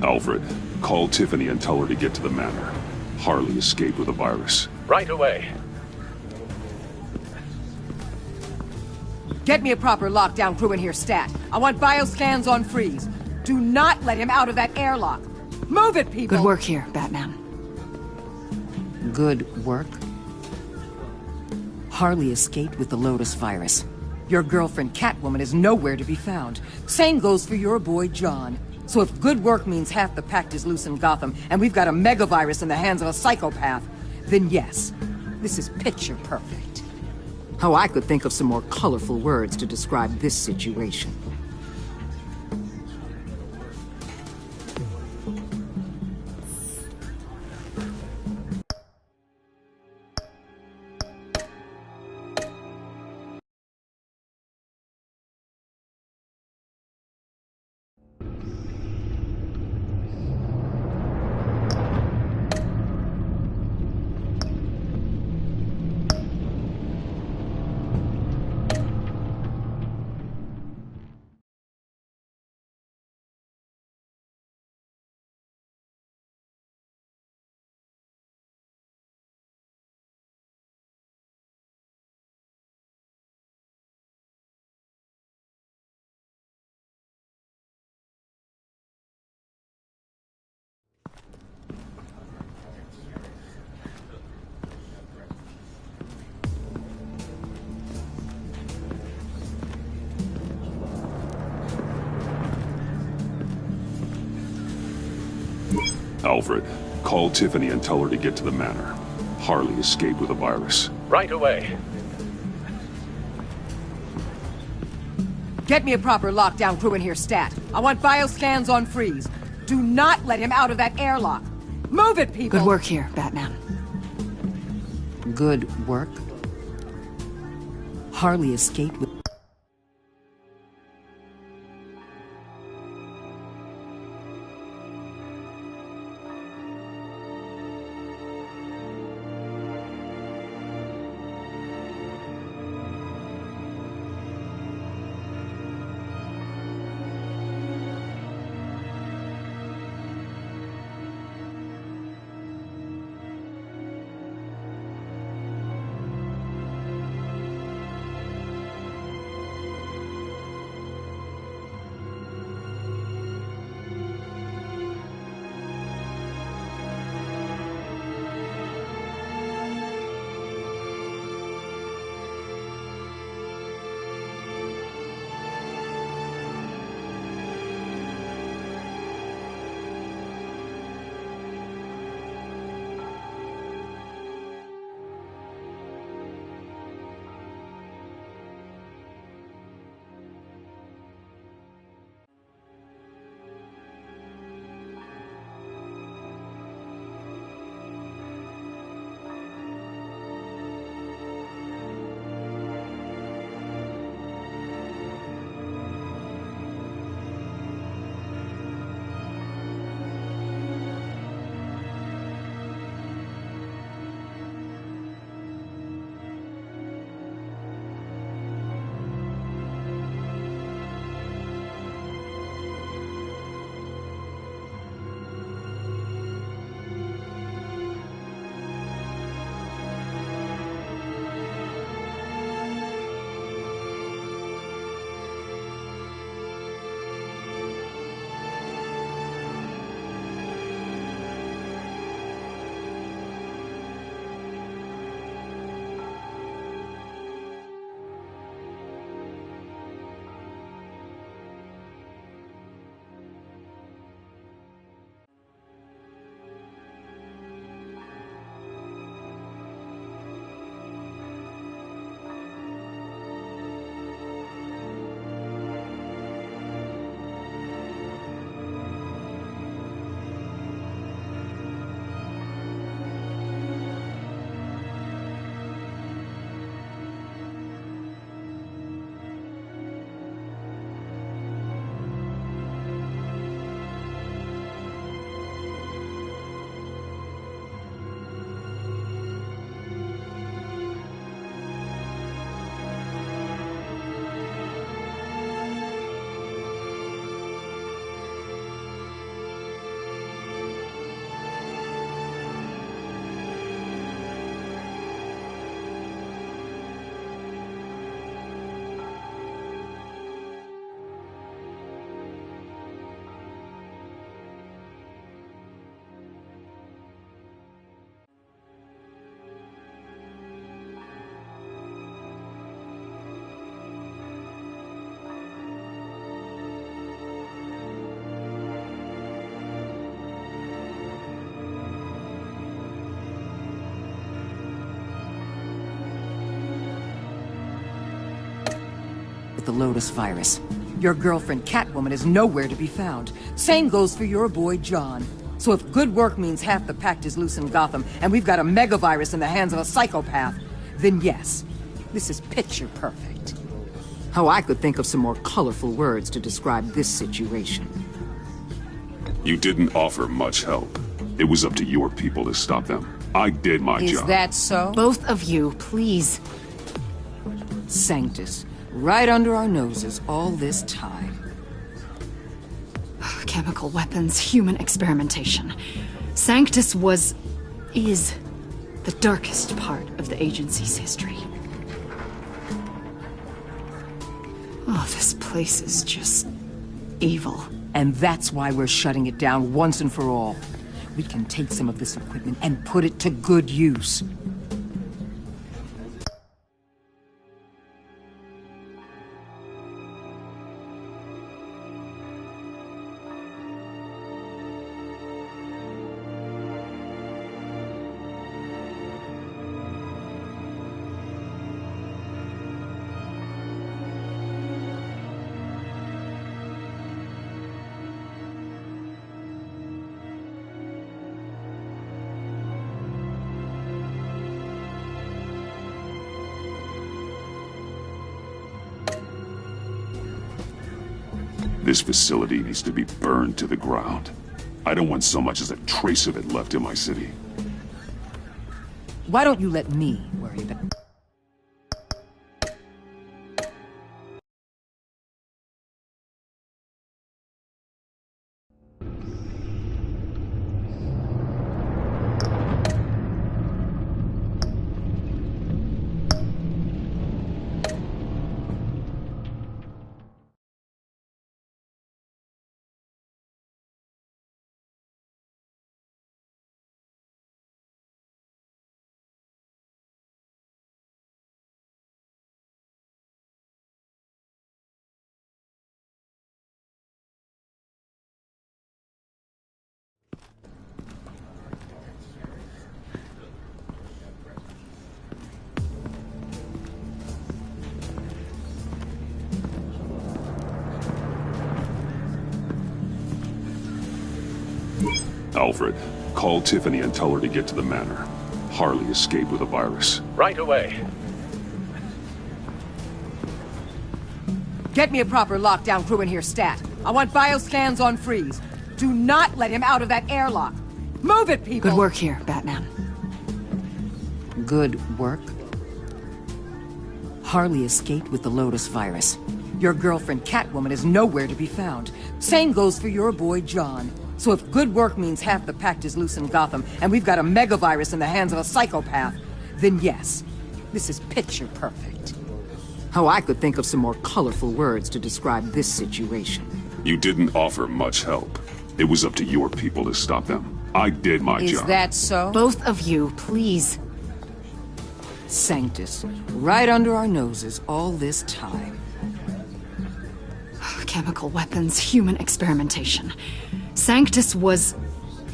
Alfred, call Tiffany and tell her to get to the manor. Harley escaped with a virus. Right away. Get me a proper lockdown crew in here, stat. I want bioscans on freeze. Do not let him out of that airlock. Move it, people! Good work here, Batman. Good work? Harley escaped with the Lotus virus. Your girlfriend Catwoman is nowhere to be found. Same goes for your boy John. So if good work means half the pact is loose in Gotham, and we've got a megavirus in the hands of a psychopath, then yes, this is picture perfect. Oh, I could think of some more colorful words to describe this situation. Alfred, call Tiffany and tell her to get to the manor. Harley escaped with a virus. Right away. Get me a proper lockdown crew in here, stat. I want bioscans on freeze. Do not let him out of that airlock. Move it, people! Good work here, Batman. Good work? Harley escaped with... the Lotus virus. Your girlfriend, Catwoman, is nowhere to be found. Same goes for your boy, John. So if good work means half the pact is loose in Gotham, and we've got a megavirus in the hands of a psychopath, then yes, this is picture perfect. Oh, I could think of some more colorful words to describe this situation. You didn't offer much help. It was up to your people to stop them. I did my job. Is that so? Both of you, please. Sanctus, right under our noses all this time. Chemical weapons, human experimentation. Sanctus is the darkest part of the agency's history. Oh, this place is just evil. And that's why we're shutting it down once and for all. We can take some of this equipment and put it to good use. This facility needs to be burned to the ground. I don't want so much as a trace of it left in my city. Why don't you let me worry about it? Alfred, call Tiffany and tell her to get to the manor. Harley escaped with a virus. Right away. Get me a proper lockdown crew in here, stat. I want bioscans on Freeze. Do not let him out of that airlock. Move it, people! Good work here, Batman. Good work? Harley escaped with the Lotus virus. Your girlfriend, Catwoman, is nowhere to be found. Same goes for your boy, John. So if good work means half the pact is loose in Gotham, and we've got a megavirus in the hands of a psychopath, then yes, this is picture perfect. Oh, I could think of some more colorful words to describe this situation. You didn't offer much help. It was up to your people to stop them. I did my job. Is that so? Both of you, please. Sanctus, right under our noses all this time. Chemical weapons, human experimentation. Sanctus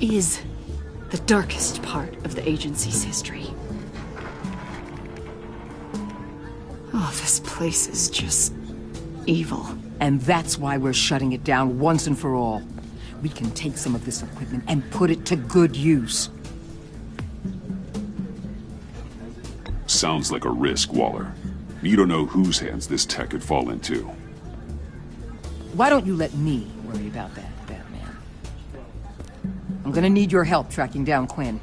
is the darkest part of the agency's history. Oh, this place is just evil. And that's why we're shutting it down once and for all. We can take some of this equipment and put it to good use. Sounds like a risk, Waller. You don't know whose hands this tech could fall into. Why don't you let me worry about that, Batman? I'm gonna need your help tracking down Quinn.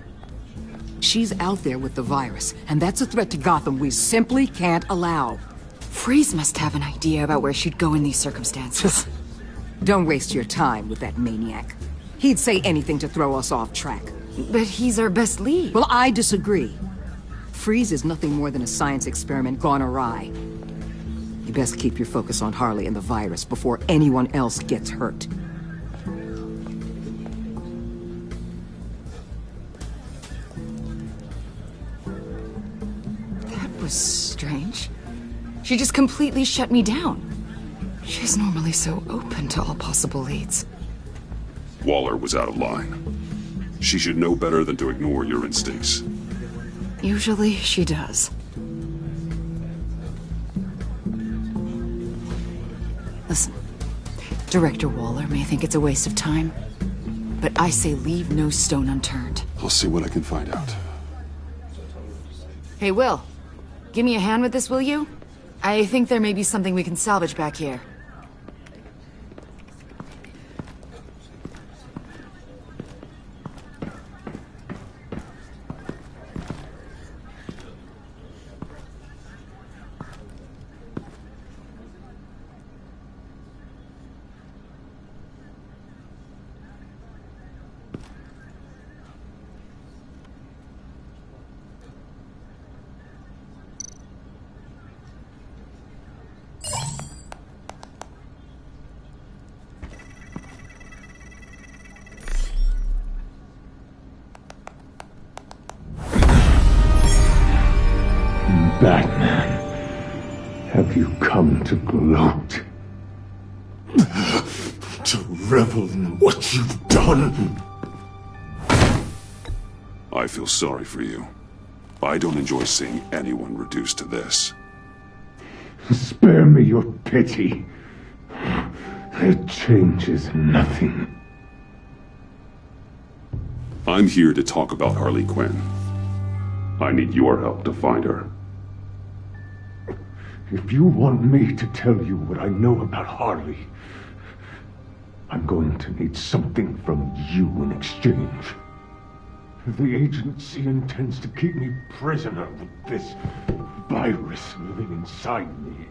She's out there with the virus, and that's a threat to Gotham we simply can't allow. Freeze must have an idea about where she'd go in these circumstances. Don't waste your time with that maniac. He'd say anything to throw us off track. But he's our best lead. Well, I disagree. Freeze is nothing more than a science experiment gone awry. You best keep your focus on Harley and the virus before anyone else gets hurt. That was strange. She just completely shut me down. She's normally so open to all possible leads. Waller was out of line. She should know better than to ignore your instincts. Usually she does. Listen, Director Waller may think it's a waste of time, but I say leave no stone unturned. I'll see what I can find out. Hey, Will, give me a hand with this, will you? I think there may be something we can salvage back here. Batman, have you come to gloat? To revel in what you've done? I feel sorry for you. I don't enjoy seeing anyone reduced to this. Spare me your pity. It changes nothing. I'm here to talk about Harley Quinn. I need your help to find her. If you want me to tell you what I know about Harley, I'm going to need something from you in exchange. The agency intends to keep me prisoner with this virus living inside me.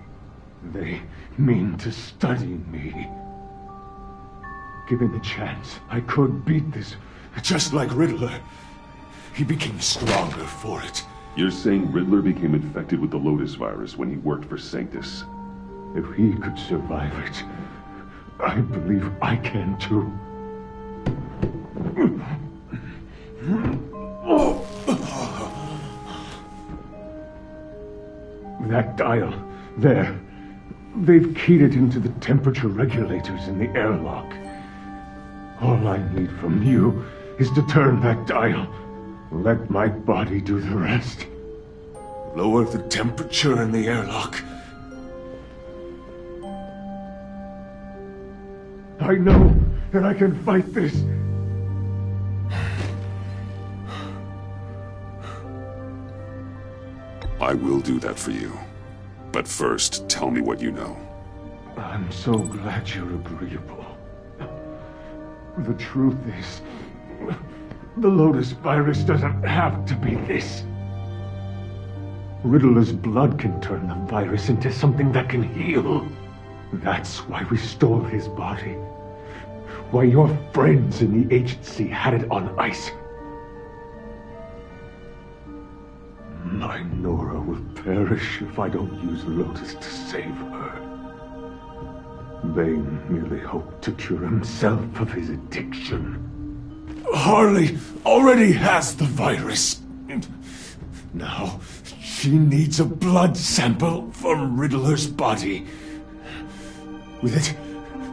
They mean to study me. Given the chance, I could beat this, just like Riddler. He became stronger for it. You're saying Riddler became infected with the Lotus virus when he worked for Sanctus? If he could survive it, I believe I can too. That dial, there. They've keyed it into the temperature regulators in the airlock. All I need from you is to turn that dial. Let my body do the rest. Lower the temperature in the airlock. I know that I can fight this. I will do that for you. But first, tell me what you know. I'm so glad you're agreeable. The truth is, the Lotus virus doesn't have to be this. Riddler's blood can turn the virus into something that can heal. That's why we stole his body. Why your friends in the agency had it on ice. My Nora will perish if I don't use Lotus to save her. Bane merely hoped to cure himself of his addiction. Harley already has the virus. Now, she needs a blood sample from Riddler's body. With it,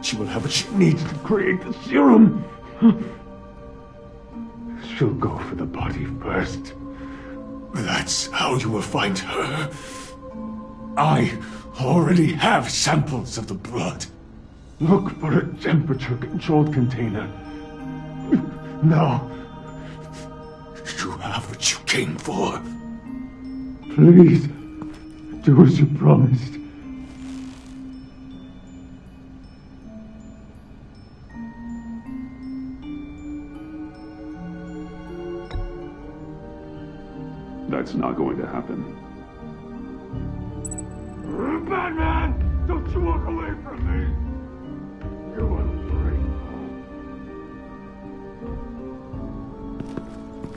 she will have what she needs to create the serum. She'll go for the body first. That's how you will find her. I already have samples of the blood. Look for a temperature-controlled container. Now, you have what you came for. Please, do as you promised. That's not going to happen. Batman! Don't you walk away from me! You ungrateful.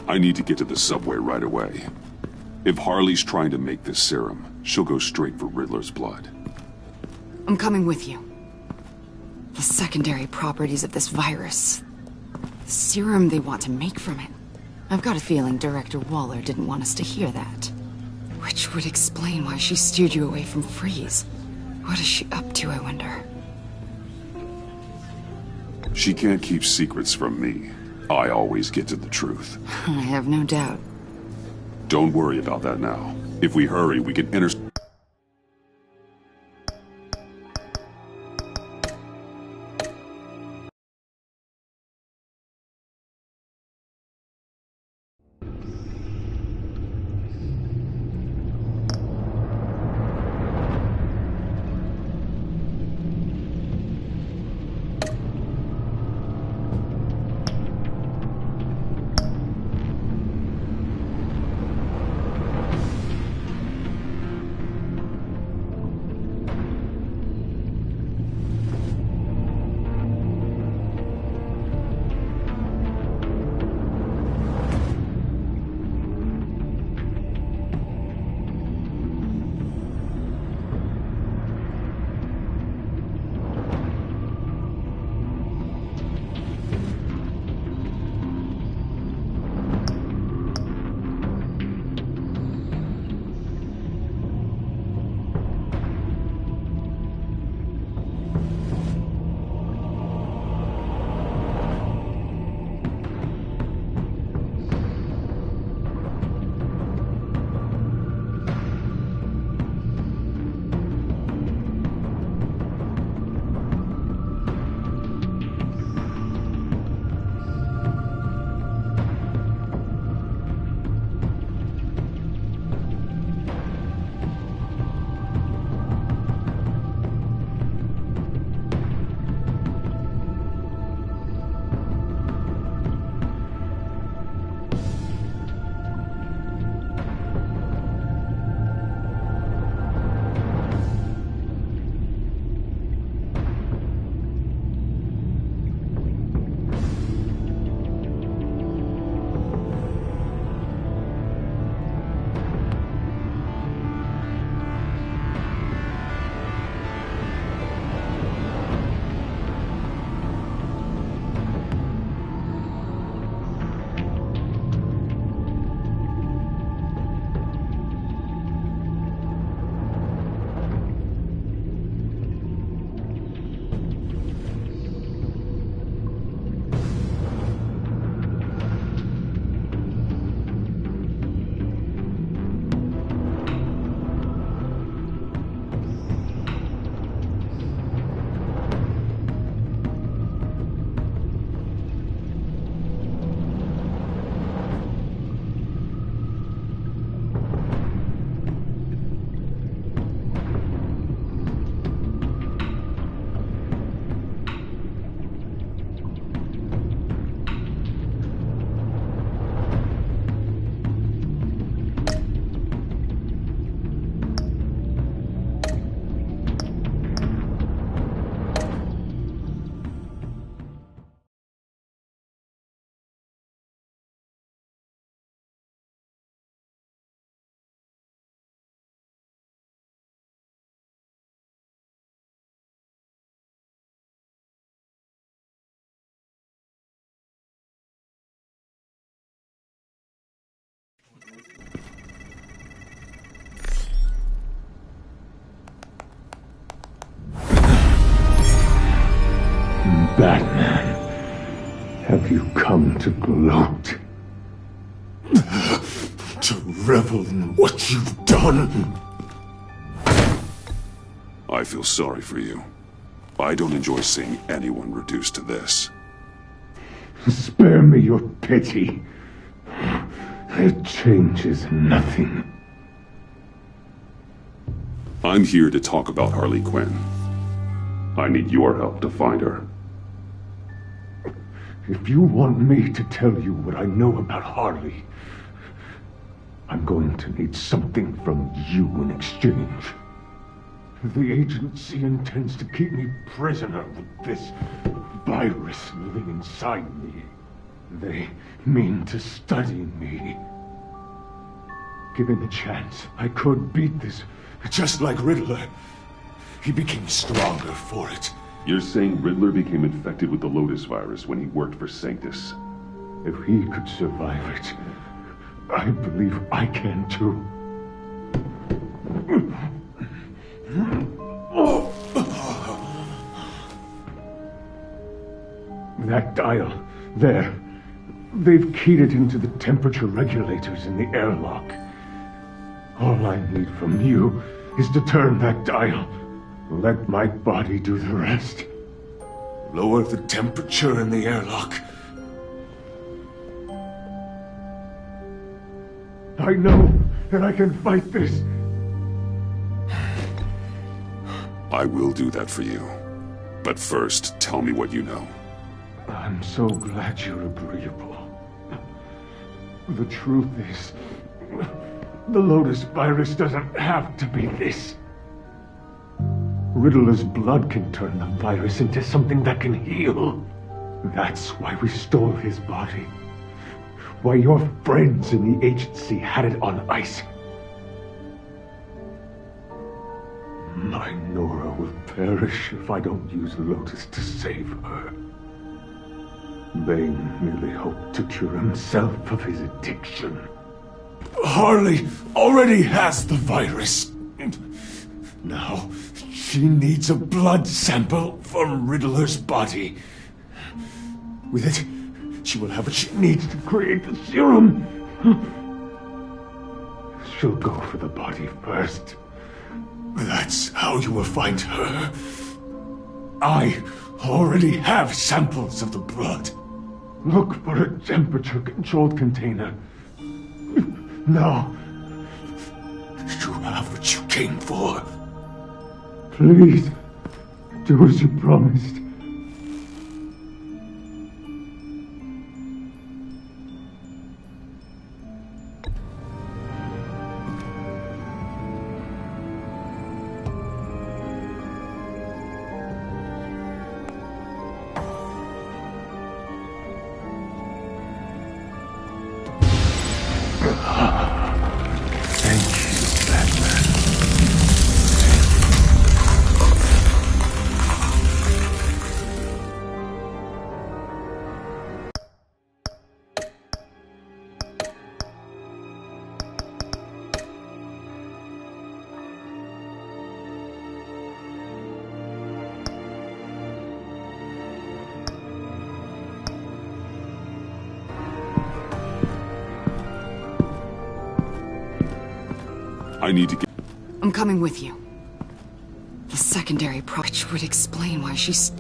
I need to get to the subway right away. If Harley's trying to make this serum, she'll go straight for Riddler's blood. I'm coming with you. The secondary properties of this virus. The serum they want to make from it. I've got a feeling Director Waller didn't want us to hear that. Which would explain why she steered you away from Freeze. What is she up to, I wonder? She can't keep secrets from me. I always get to the truth. I have no doubt. Don't worry about that now. If we hurry, we can enter... Batman, have you come to gloat? To revel in what you've done? I feel sorry for you. I don't enjoy seeing anyone reduced to this. Spare me your pity. It changes nothing. I'm here to talk about Harley Quinn. I need your help to find her. If you want me to tell you what I know about Harley, I'm going to need something from you in exchange. The agency intends to keep me prisoner with this virus living inside me. They mean to study me. Given a chance, I could beat this, just like Riddler. He became stronger for it. You're saying Riddler became infected with the Lotus virus when he worked for Sanctus? If he could survive it, I believe I can too. That dial, there. They've keyed it into the temperature regulators in the airlock. All I need from you is to turn that dial. Let my body do the rest. Lower the temperature in the airlock. I know that I can fight this. I will do that for you. But first, tell me what you know. I'm so glad you're agreeable. The truth is, the Lotus virus doesn't have to be this. Riddler's blood can turn the virus into something that can heal. That's why we stole his body. Why your friends in the agency had it on ice. My Nora will perish if I don't use Lotus to save her. Bane merely hoped to cure himself of his addiction. Harley already has the virus. Now, she needs a blood sample from Riddler's body. With it, she will have what she needs to create the serum. She'll go for the body first. That's how you will find her. I already have samples of the blood. Look for a temperature-controlled container. Now, you have what you came for. Please, do as you promised. I need to get... I'm coming with you. The secondary which would explain why she's...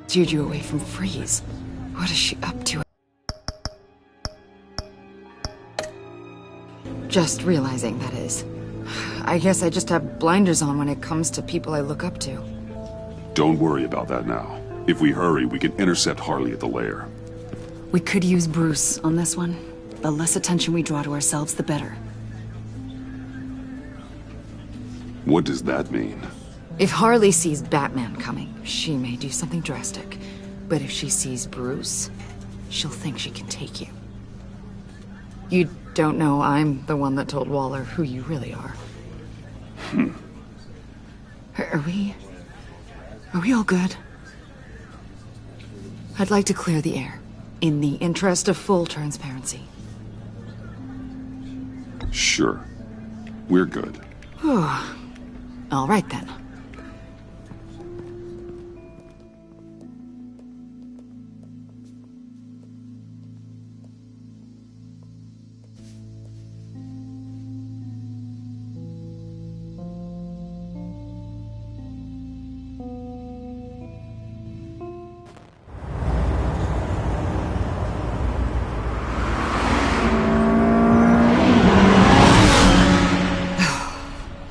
steered you away from Freeze. What is she up to? Just realizing, that is. I guess I just have blinders on when it comes to people I look up to. Don't worry about that now. If we hurry, we can intercept Harley at the lair. We could use Bruce on this one. The less attention we draw to ourselves, the better. What does that mean? If Harley sees Batman coming, she may do something drastic. But if she sees Bruce, she'll think she can take you. You don't know I'm the one that told Waller who you really are. Are we all good? I'd like to clear the air, in the interest of full transparency. Sure. We're good. All right then.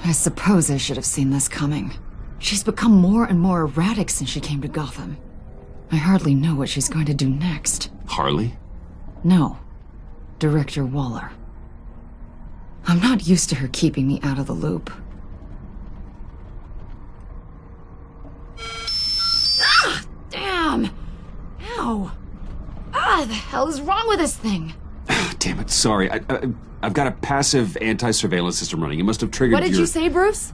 I suppose I should have seen this coming. She's become more and more erratic since she came to Gotham. I hardly know what she's going to do next. Harley? No. Director Waller. I'm not used to her keeping me out of the loop. Ah! Damn! Ow! Ah, the hell is wrong with this thing? Damn it, sorry. I've got a passive anti-surveillance system running. It must have triggered What did you say, Bruce?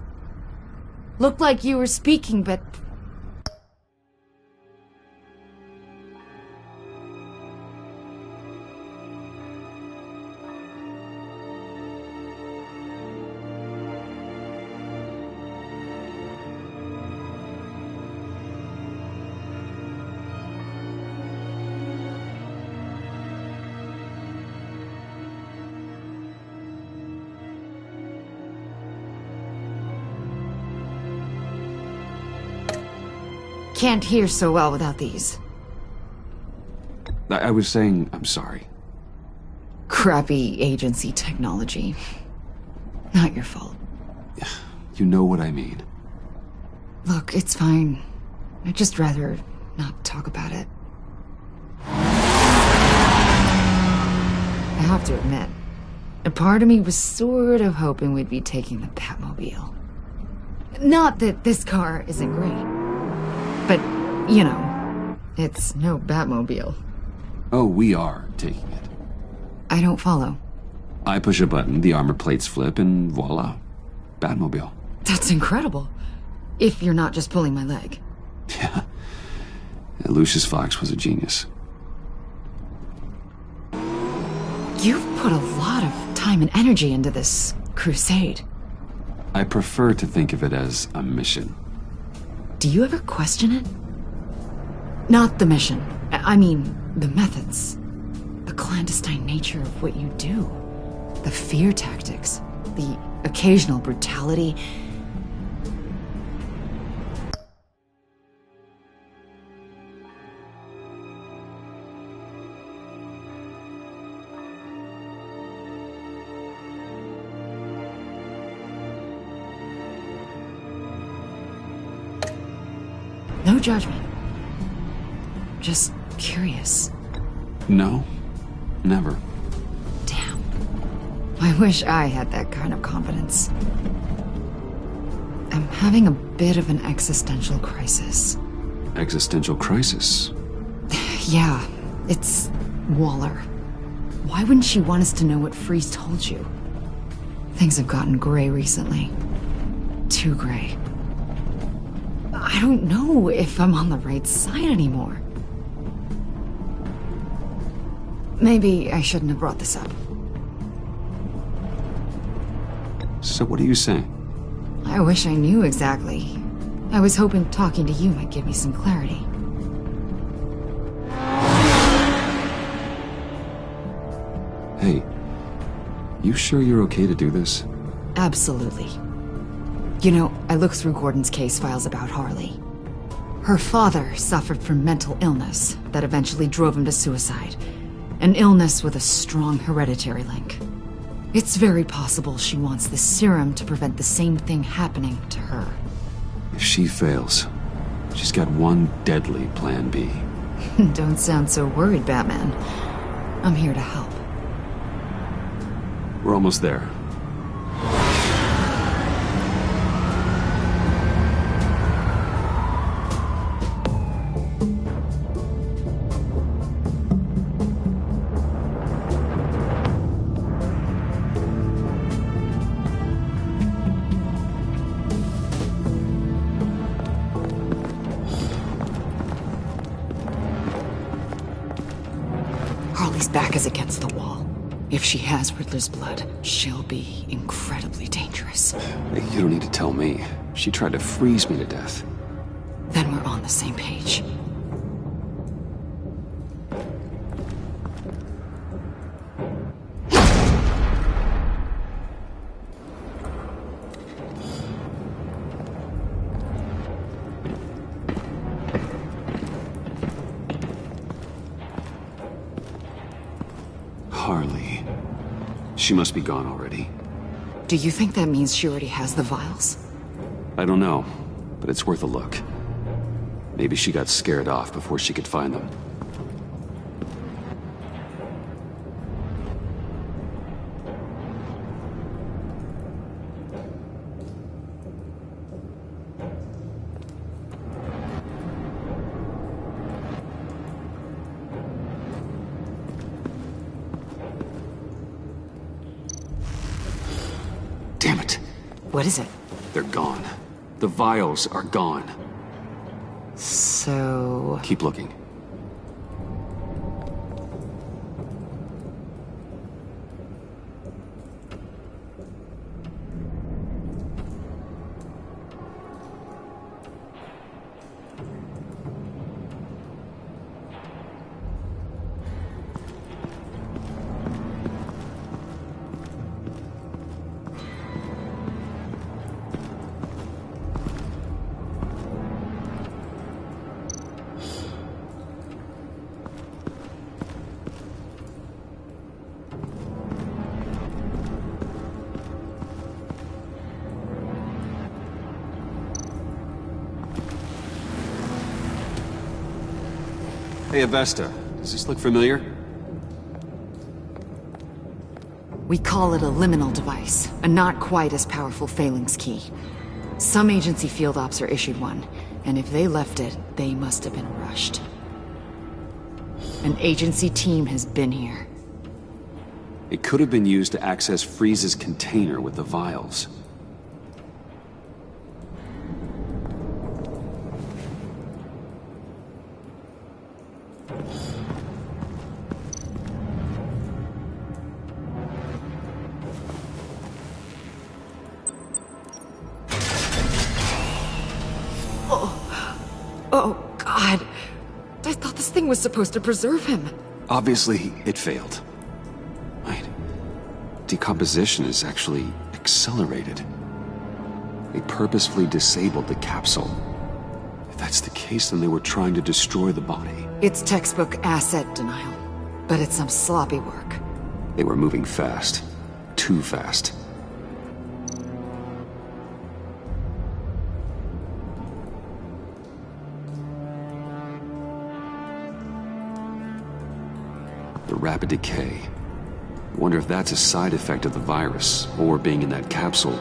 Looked like you were speaking, but... Can't hear so well without these. I was saying, I'm sorry. Crappy agency technology. Not your fault. You know what I mean. Look, it's fine. I'd just rather not talk about it. I have to admit, a part of me was sort of hoping we'd be taking the Batmobile. Not that this car isn't great. But, you know, it's no Batmobile. Oh, we are taking it. I don't follow. I push a button, the armor plates flip, and voila. Batmobile. That's incredible. If you're not just pulling my leg. Yeah. Lucius Fox was a genius. You've put a lot of time and energy into this crusade. I prefer to think of it as a mission. Do you ever question it? Not the mission. I mean, the methods. The clandestine nature of what you do. The fear tactics. The occasional brutality. No judgment. Just curious. No, never. Damn. I wish I had that kind of confidence. I'm having a bit of an existential crisis. Existential crisis? Yeah, it's Waller. Why wouldn't she want us to know what Freeze told you? Things have gotten gray recently. Too gray. I don't know if I'm on the right side anymore. Maybe I shouldn't have brought this up. So what are you saying? I wish I knew exactly. I was hoping talking to you might give me some clarity. Hey, you sure you're okay to do this? Absolutely. You know, I looked through Gordon's case files about Harley. Her father suffered from mental illness that eventually drove him to suicide. An illness with a strong hereditary link. It's very possible she wants the serum to prevent the same thing happening to her. If she fails, she's got one deadly plan B. Don't sound so worried, Batman. I'm here to help. We're almost there. Harley's back is against the wall. If she has Riddler's blood, she'll be incredibly dangerous. You don't need to tell me. She tried to freeze me to death. Then we're on the same page. Harley. She must be gone already. Do you think that means she already has the vials? I don't know, but it's worth a look. Maybe she got scared off before she could find them. Damn it. What is it? They're gone. The vials are gone. So... Keep looking. Hey, Avesta. Does this look familiar? We call it a liminal device, a not quite as powerful phalanx key. Some agency field ops are issued one, and if they left it, they must have been rushed. An agency team has been here. It could have been used to access Freeze's container with the vials. Oh, God. I thought this thing was supposed to preserve him. Obviously, it failed. Wait. Decomposition is actually accelerated. They purposefully disabled the capsule. If that's the case, then they were trying to destroy the body. It's textbook asset denial, but it's some sloppy work. They were moving fast. Too fast. The rapid decay. I wonder if that's a side effect of the virus, or being in that capsule,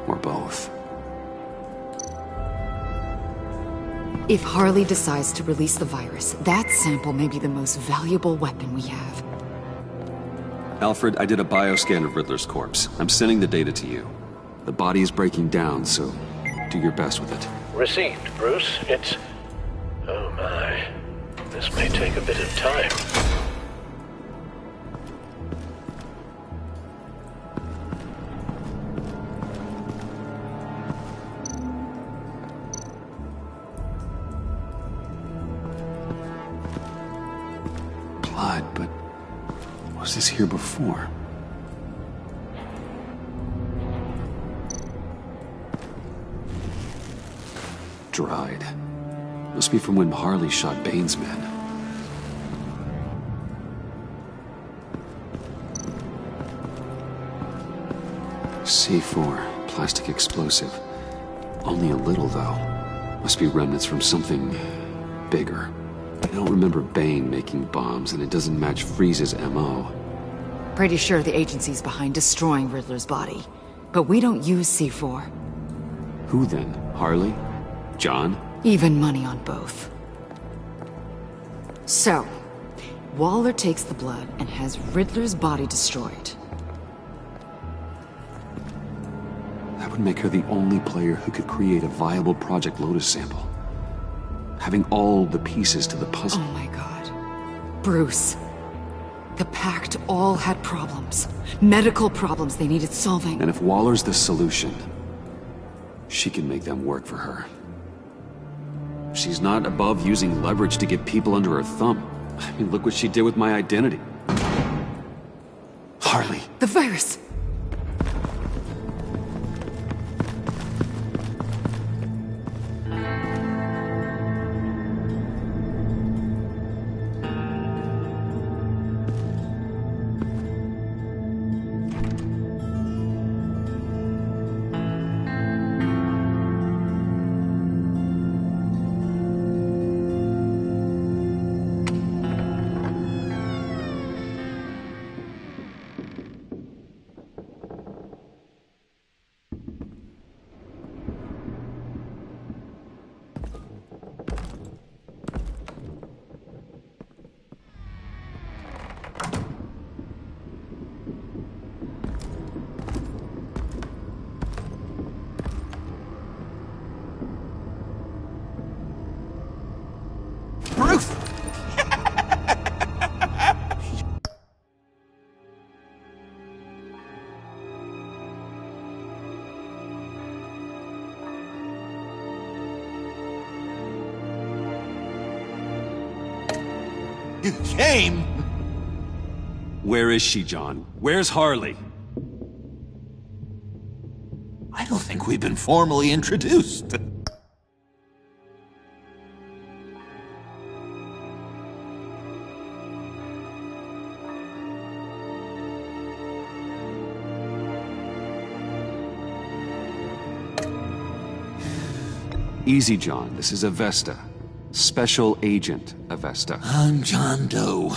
or both. If Harley decides to release the virus, that sample may be the most valuable weapon we have. Alfred, I did a bioscan of Riddler's corpse. I'm sending the data to you. The body is breaking down, so do your best with it. Received, Bruce. It's... oh my. This may take a bit of time. Blood, but was this here before? Dried. Must be from when Harley shot Bane's men. C4, plastic explosive. Only a little, though. Must be remnants from something bigger. I don't remember Bane making bombs, and it doesn't match Freeze's MO. Pretty sure the agency's behind destroying Riddler's body. But we don't use C4. Who then? Harley? John? Even money on both. So, Waller takes the blood and has Riddler's body destroyed. That would make her the only player who could create a viable Project Lotus sample. Having all the pieces to the puzzle. Oh my God. Bruce. The Pact all had problems. Medical problems they needed solving. And if Waller's the solution, she can make them work for her. She's not above using leverage to get people under her thumb. I mean, look what she did with my identity. Harley. The virus! Bruce! You came? Where is she, John? Where's Harley? I don't think we've been formally introduced. Easy, John. This is Avesta. Special Agent Avesta. I'm John Doe.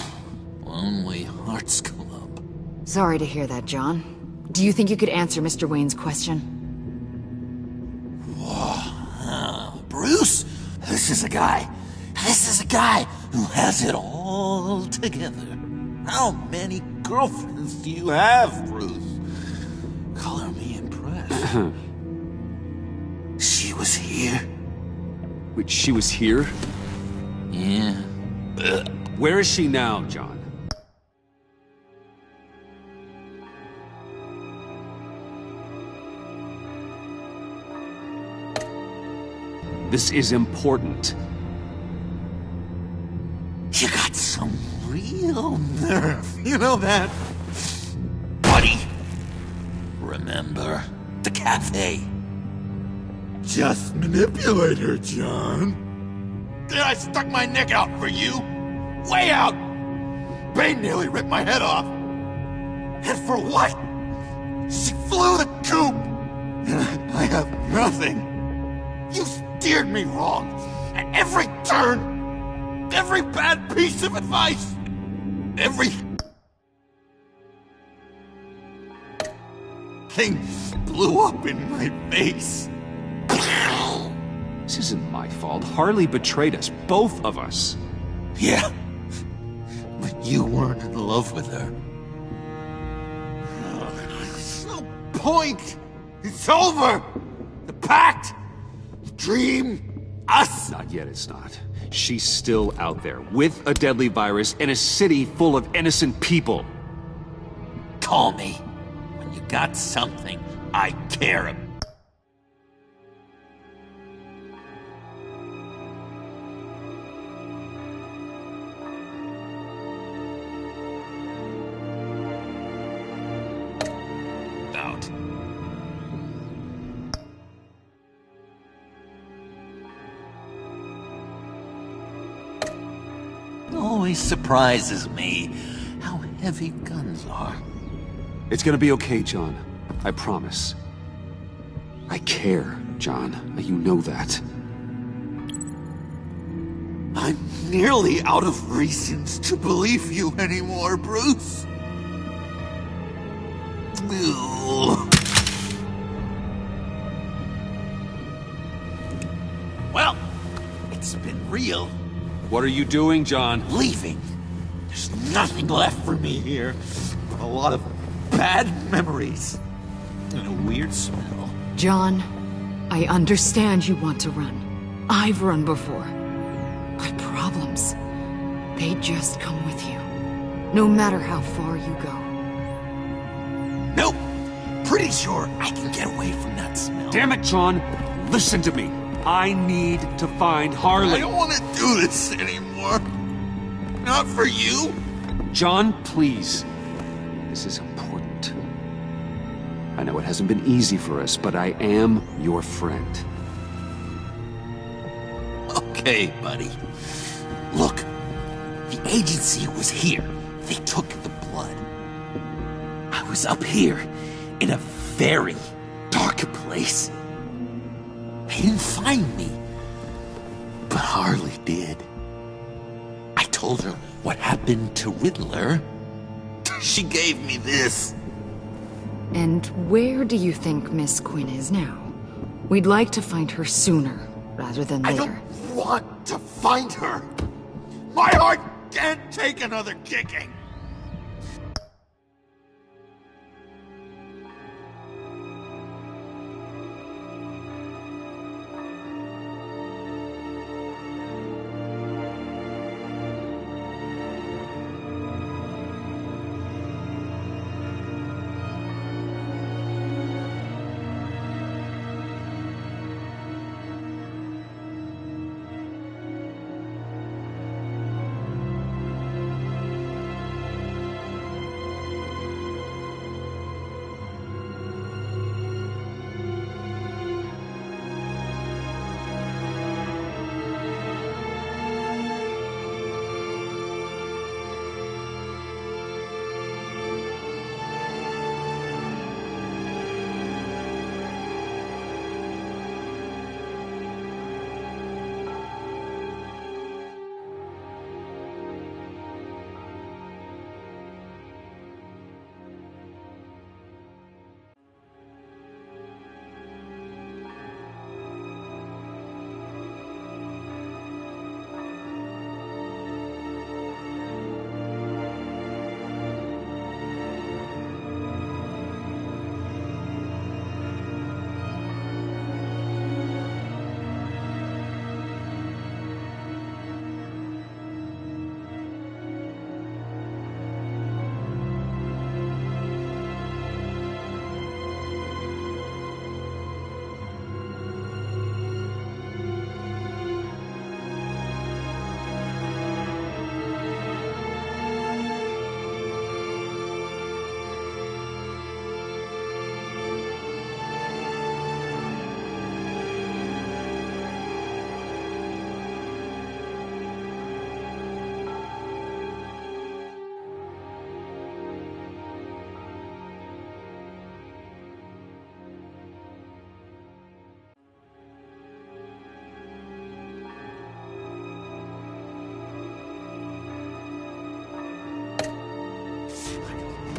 Only Hearts Club. Sorry to hear that, John. Do you think you could answer Mr. Wayne's question? Bruce, this is a guy who has it all together. How many girlfriends do you have, Bruce? Color me impressed. She was here. Wait, she was here? Yeah. Where is she now, John? This is important. You got some real nerve. You know that? Buddy? Remember the cafe? Just manipulate her, John. Then I stuck my neck out for you. Way out! Bane nearly ripped my head off. And for what? She flew the coop! And I have nothing. You steered me wrong. At every turn. Every bad piece of advice. Every... thing blew up in my face. This isn't my fault. Harley betrayed us. Both of us. Yeah. But you weren't in love with her. There's no point. It's over. The pact. The dream. Us. Not yet, it's not. She's still out there, with a deadly virus in a city full of innocent people. Call me when you got something I care about. Always surprises me how heavy guns are. It's gonna be okay, John. I promise. I care, John. You know that. I'm nearly out of reasons to believe you anymore, Bruce. Well, it's been real. What are you doing, John? Leaving. There's nothing left for me here. A lot of bad memories. And a weird smell. John, I understand you want to run. I've run before. But problems, they just come with you. no matter how far you go. Nope. Pretty sure I can get away from that smell. Damn it, John. Listen to me. I need to find Harley. I don't want to do this anymore. Not for you. John, please. This is important. I know it hasn't been easy for us, but I am your friend. Okay, buddy. Look, the agency was here. They took the blood. I was up here in a very dark place. They didn't find me, but Harley did. I told her what happened to Riddler. She gave me this. And where do you think Miss Quinn is now? We'd like to find her sooner, rather than later. I don't want to find her. My heart can't take another kicking.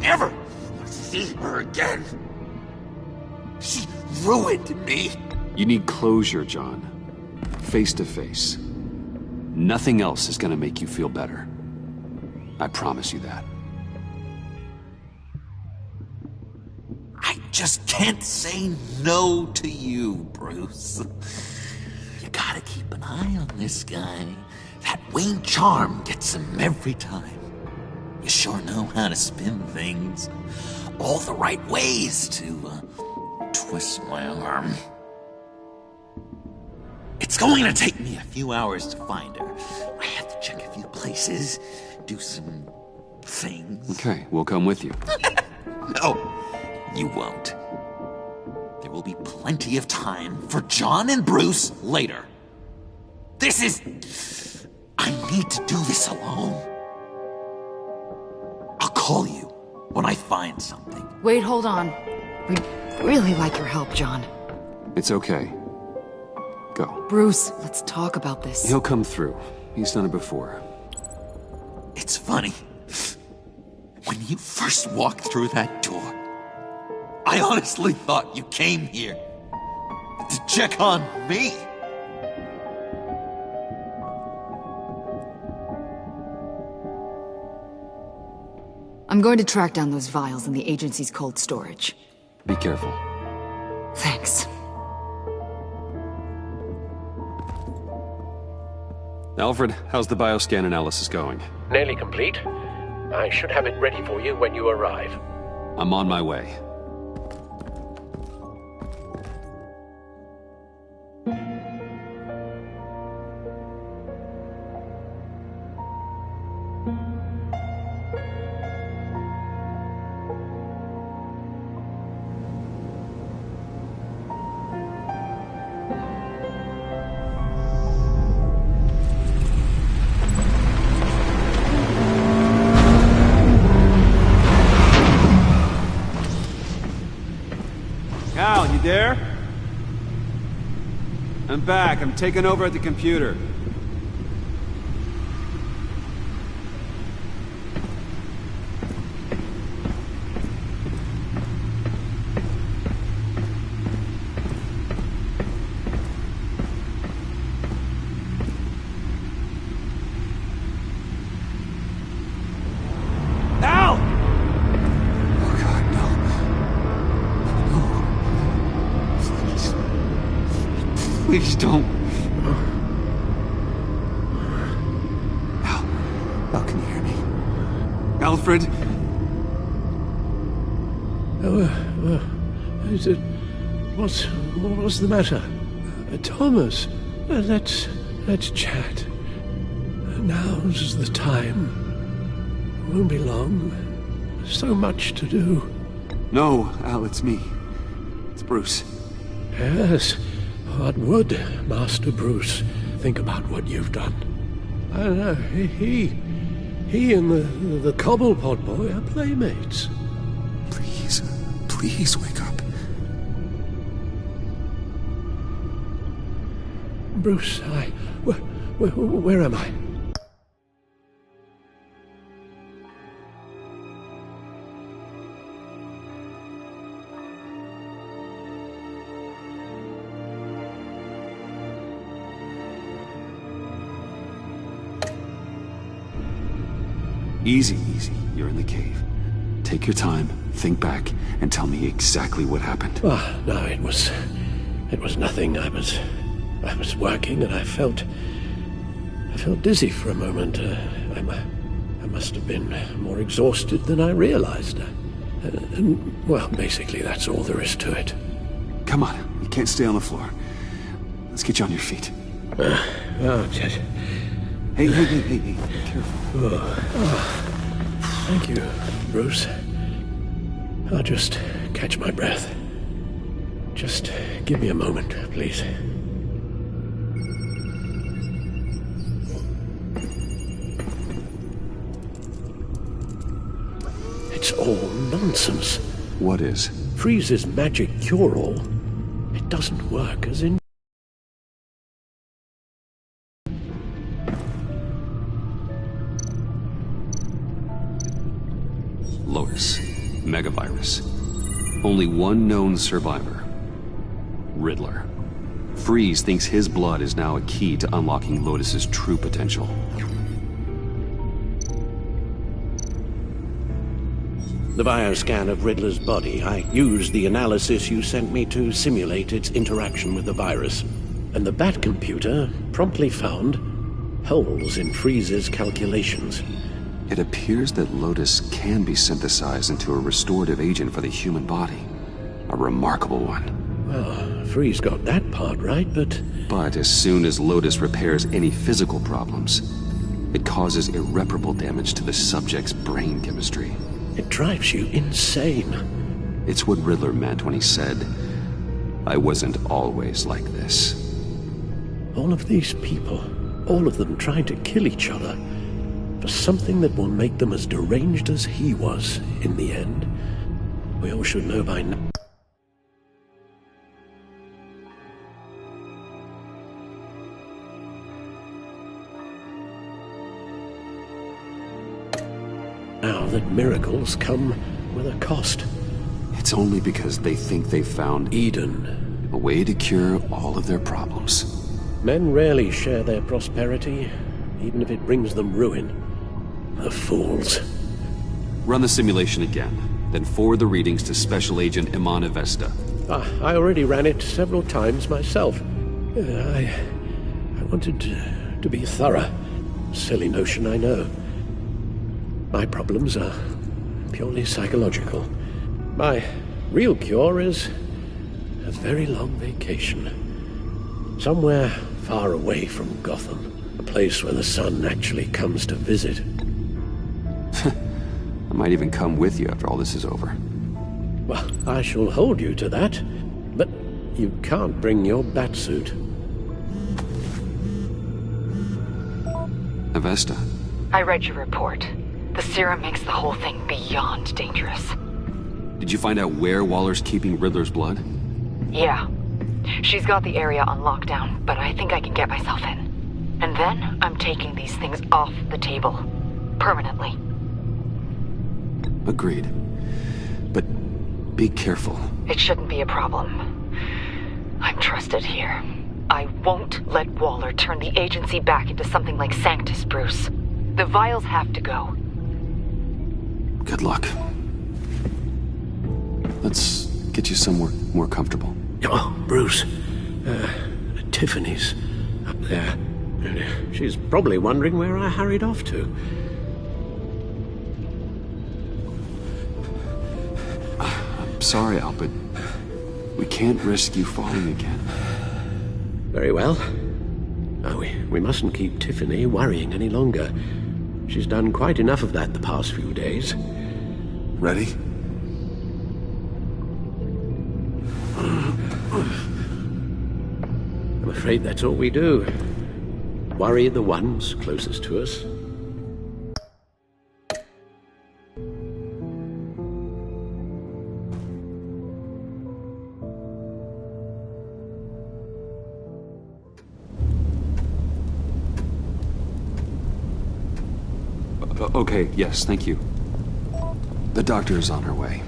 Never see her again. She ruined me. You need closure, John. Face to face. Nothing else is gonna make you feel better. I promise you that. I just can't say no to you, Bruce. You gotta keep an eye on this guy. That Wayne charm gets him every time. You sure know how to spin things. All the right ways to twist my arm. It's going to take me a few hours to find her. I have to check a few places, do some things. Okay, we'll come with you. No, you won't. There will be plenty of time for John and Bruce later. This is... I need to do this alone. I'll call you when I find something. Wait, hold on. We'd really like your help, John. It's okay. Go. Bruce, let's talk about this. He'll come through. He's done it before. It's funny. When you first walked through that door, I honestly thought you came here to check on me. I'm going to track down those vials in the agency's cold storage. Be careful. Thanks. Alfred, how's the bioscan analysis going? Nearly complete. I should have it ready for you when you arrive. I'm on my way. Al, you there? I'm back. I'm taking over at the computer. Please don't. Al, can you hear me? Alfred? Is it... What's the matter? Thomas, let's chat. Now's the time. Won't be long. So much to do. No, Al, it's me. It's Bruce. Yes. What would Master Bruce think about what you've done? I don't know. He and the Cobblepot boy are playmates. Please wake up. Bruce, where am I? Easy. You're in the cave. Take your time, think back, and tell me exactly what happened. Oh, no, it was nothing. I was working and I felt dizzy for a moment. I must have been more exhausted than I realized. Well, basically that's all there is to it. Come on, you can't stay on the floor. Let's get you on your feet. Just... Hey, careful. Thank you, Bruce. I'll just catch my breath. Just give me a moment, please. It's all nonsense. What is? Freeze's magic cure-all. It doesn't work as in... Lotus. Megavirus. Only one known survivor. Riddler. Freeze thinks his blood is now a key to unlocking Lotus's true potential. The bioscan of Riddler's body. I used the analysis you sent me to simulate its interaction with the virus. And the Bat computer promptly found holes in Freeze's calculations. It appears that Lotus can be synthesized into a restorative agent for the human body. A remarkable one. Well, Freeze got that part right, but... But as soon as Lotus repairs any physical problems, it causes irreparable damage to the subject's brain chemistry. It drives you insane. It's what Riddler meant when he said, "I wasn't always like this." All of these people, all of them trying to kill each other, for something that will make them as deranged as he was in the end. We all should know by now. Now that miracles come with a cost. It's only because they think they've found Eden. A way to cure all of their problems. Men rarely share their prosperity, even if it brings them ruin. The fools. Run the simulation again, then forward the readings to Special Agent Imana Vesta. I already ran it several times myself. I wanted to be thorough. Silly notion, I know. My problems are purely psychological. My real cure is a very long vacation. Somewhere far away from Gotham. A place where the sun actually comes to visit. I might even come with you after all this is over. Well, I shall hold you to that. But you can't bring your batsuit. Avesta. I read your report. The serum makes the whole thing beyond dangerous. Did you find out where Waller's keeping Riddler's blood? Yeah. She's got the area on lockdown, but I think I can get myself in. And then I'm taking these things off the table. Permanently. Agreed. But be careful. It shouldn't be a problem. I'm trusted here. I won't let Waller turn the agency back into something like Sanctus, Bruce. The vials have to go. Good luck. Let's get you somewhere more comfortable. Oh, Bruce. Tiffany's up there. She's probably wondering where I hurried off to. I'm sorry, Al, but we can't risk you falling again. Very well. Oh, we mustn't keep Tiffany worrying any longer. She's done quite enough of that the past few days. Ready? I'm afraid that's all we do. Worry the ones closest to us. Okay, yes, thank you. The doctor is on her way.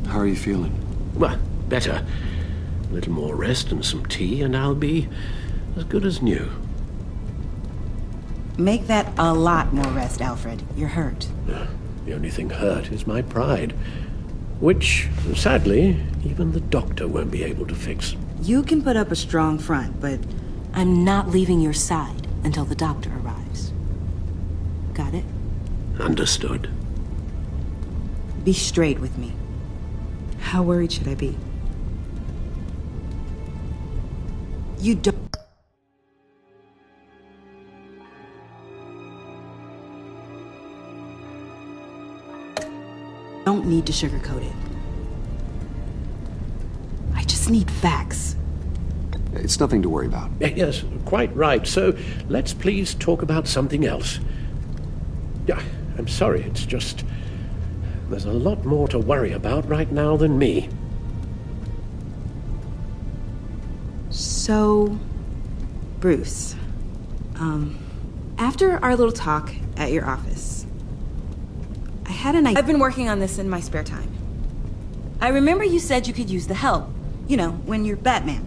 How are you feeling? Well, better. A little more rest and some tea, and I'll be as good as new. Make that a lot more rest, Alfred. You're hurt. The only thing hurt is my pride, which, sadly, even the doctor won't be able to fix. You can put up a strong front, but I'm not leaving your side until the doctor arrives. Got it? Understood. Be straight with me. How worried should I be? You don't need to sugarcoat it. I just need facts. It's nothing to worry about. Yes, quite right. So let's please talk about something else. I'm sorry, it's just... there's a lot more to worry about right now than me. So, Bruce, after our little talk at your office, I had an idea. I've been working on this in my spare time. I remember you said you could use the help, you know, when you're Batman.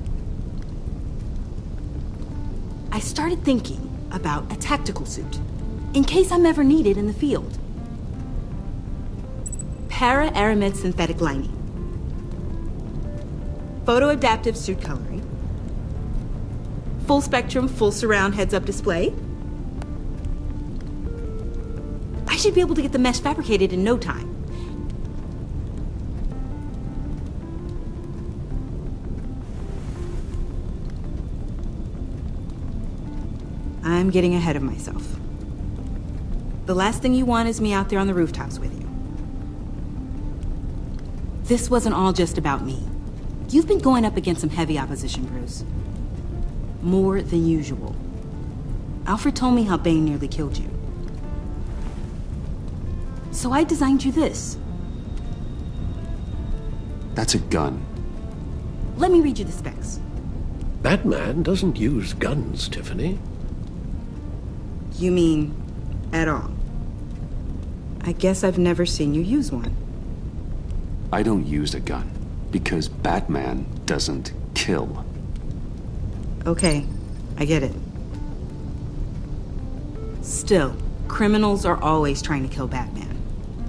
I started thinking about a tactical suit, in case I'm ever needed in the field. Para-aramid synthetic lining. Photo-adaptive suit coloring. Full spectrum, full surround heads-up display. I should be able to get the mesh fabricated in no time. I'm getting ahead of myself. The last thing you want is me out there on the rooftops with you. This wasn't all just about me. You've been going up against some heavy opposition, Bruce. More than usual. Alfred told me how Bane nearly killed you. So I designed you this. That's a gun. Let me read you the specs. Batman doesn't use guns, Tiffany. You mean at all? I guess I've never seen you use one. I don't use a gun because Batman doesn't kill. Okay, I get it. Still, criminals are always trying to kill Batman.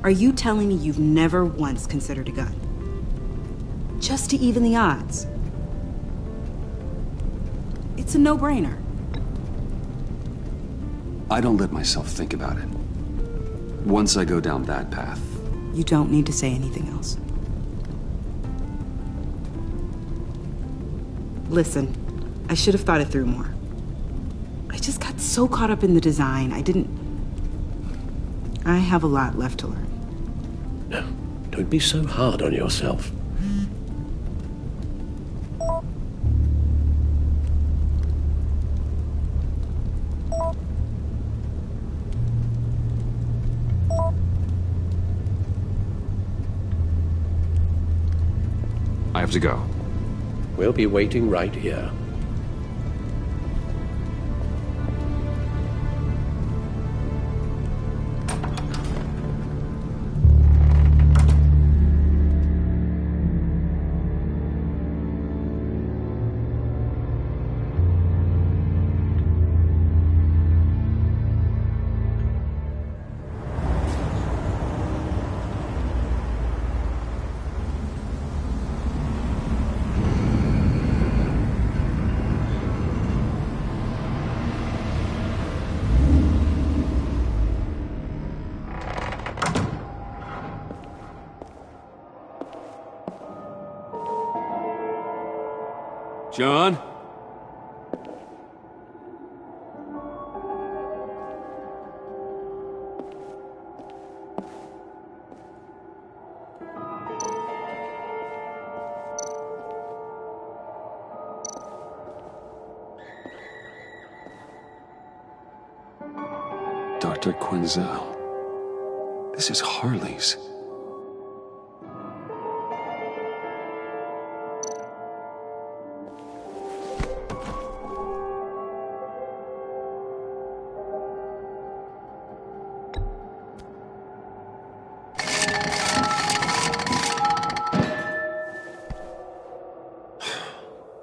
Are you telling me you've never once considered a gun? Just to even the odds. It's a no-brainer. I don't let myself think about it. Once I go down that path... You don't need to say anything else. Listen, I should have thought it through more. I just got so caught up in the design, I have a lot left to learn. No, don't be so hard on yourself. I have to go. We'll be waiting right here. John? Dr. Quinzel. This is Harley's.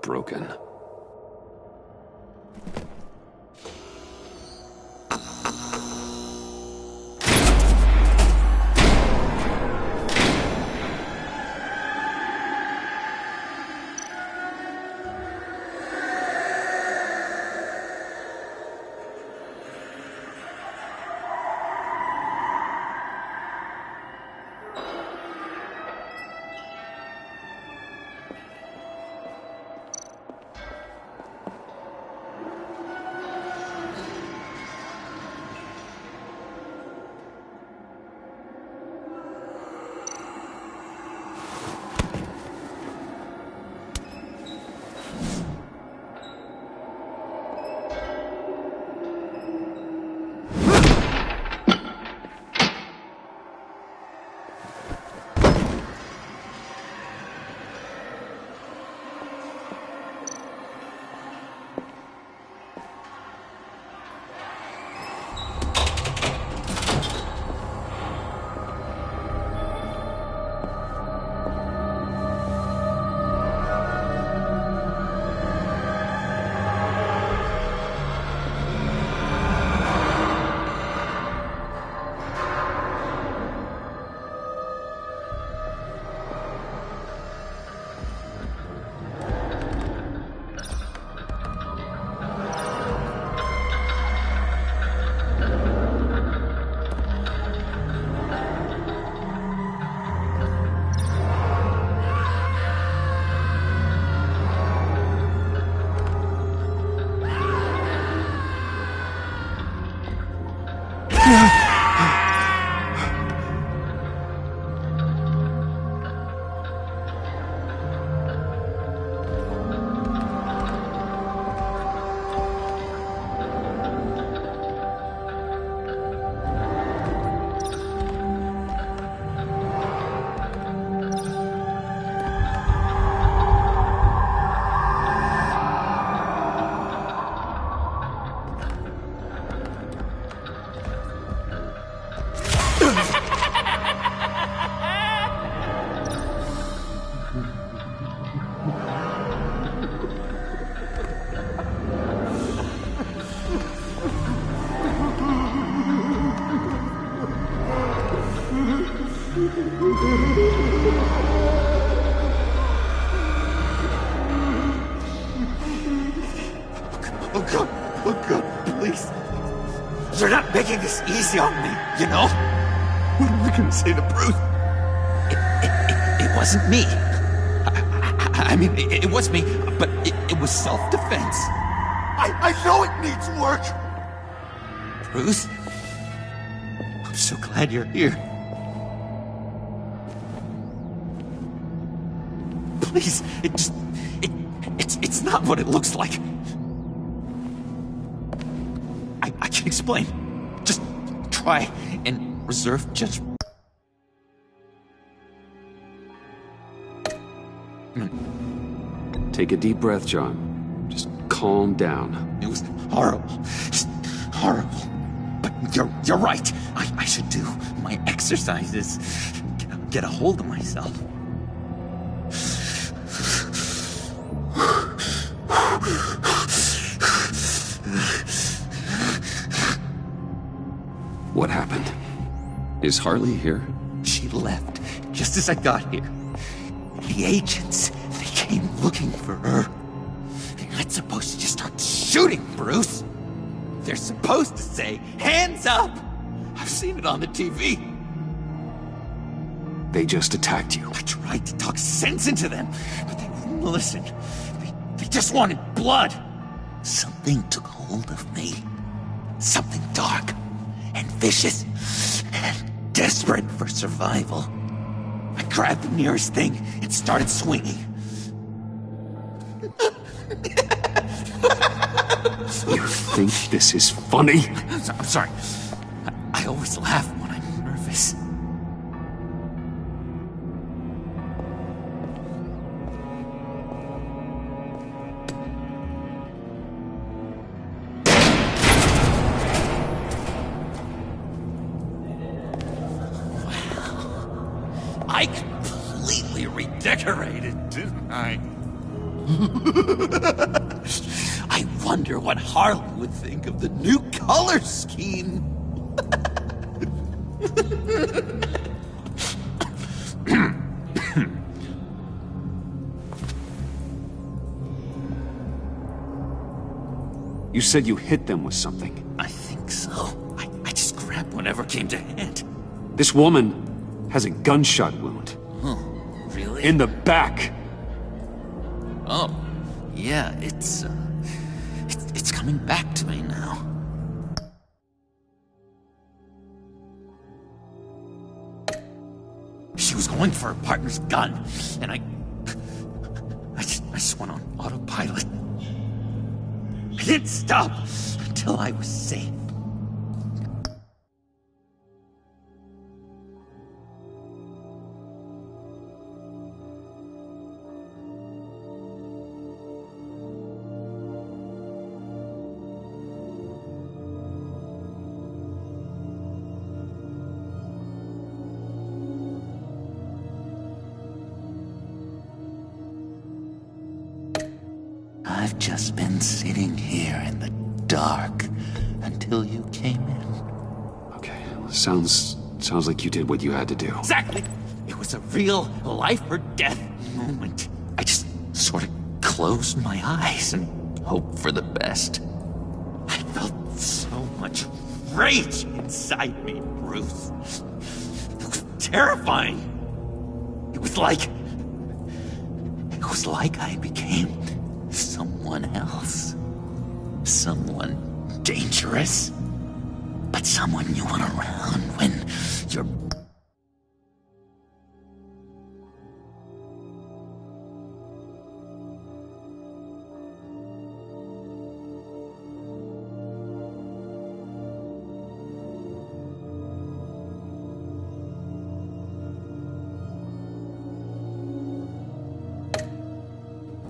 Broken. Oh God, please. You're not making this easy on me, you know? What am I gonna say to Bruce? It wasn't me. I mean, it was me, but it was self-defense. I know it needs work! Bruce, I'm so glad you're here. Please, it's not what it looks like. I can explain. Just try and reserve judgment. Take a deep breath, John. Just calm down. It was horrible. Just horrible. But you're right. I should do my exercises. Get a hold of myself. What happened? Is Harley here? She left just as I got here. The agents, they came looking for her. They're not supposed to just start shooting, Bruce. They're supposed to say, hands up! I've seen it on the TV. They just attacked you. I tried to talk sense into them, but they wouldn't listen. They just wanted blood. Something took hold of me. Something dark and vicious and desperate for survival. I grabbed the nearest thing and started swinging. You think this is funny? I'm sorry. I always laugh when I'm nervous. I completely redecorated, didn't I? I wonder what Harley would think of the new color scheme. You said you hit them with something. I think so. I just grabbed whatever came to hand. This woman has a gunshot wound. Oh, really? In the back. Oh, yeah, it's coming back to me now. She was going for her partner's gun, and I just went on autopilot. I didn't stop until I was safe. I've just been sitting here in the dark until you came in. Okay, sounds like you did what you had to do. Exactly! It was a real life or death moment. I just sort of closed my eyes and hoped for the best. I felt so much rage inside me, Bruce. It was terrifying. It was like I became someone else. Someone dangerous. But someone you want around when you're...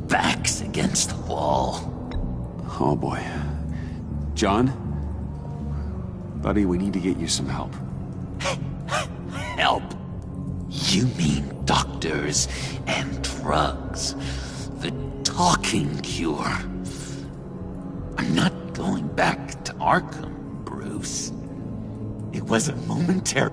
backs against the wall. Oh boy. John? Buddy, we need to get you some help. Help? You mean doctors and drugs? The talking cure? I'm not going back to Arkham, Bruce. It was a momentary...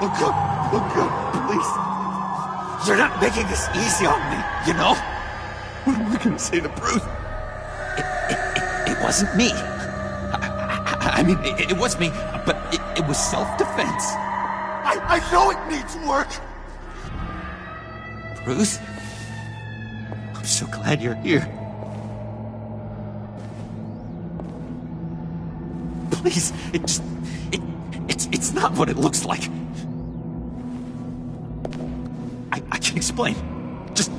Look good, please. You're not making this easy on me, you know? What am I gonna say to Bruce? It wasn't me. I mean, it was me, but it was self-defense. I know it needs work. Bruce? I'm so glad you're here. Please, it's not what it looks like. I can explain. Just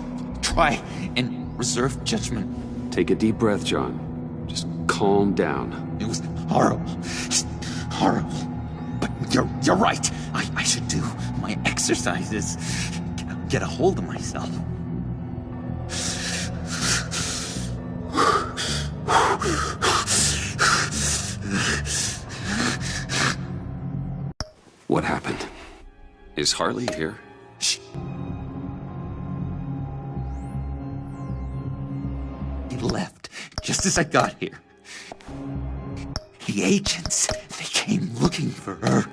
try and reserve judgment. Take a deep breath, John. Just calm down. It was horrible. Just horrible. But you're right. I should do my exercises. Get a hold of myself. What happened? Is Harley here? Shh. He left just as I got here. The agents, they came looking for her.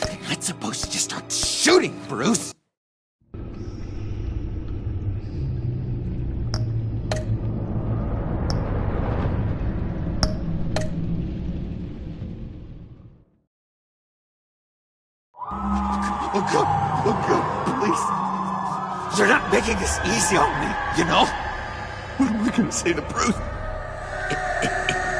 They're not supposed to just start shooting, Bruce. Look good, please. You're not making this easy on me, you know? What am I gonna say to Bruce?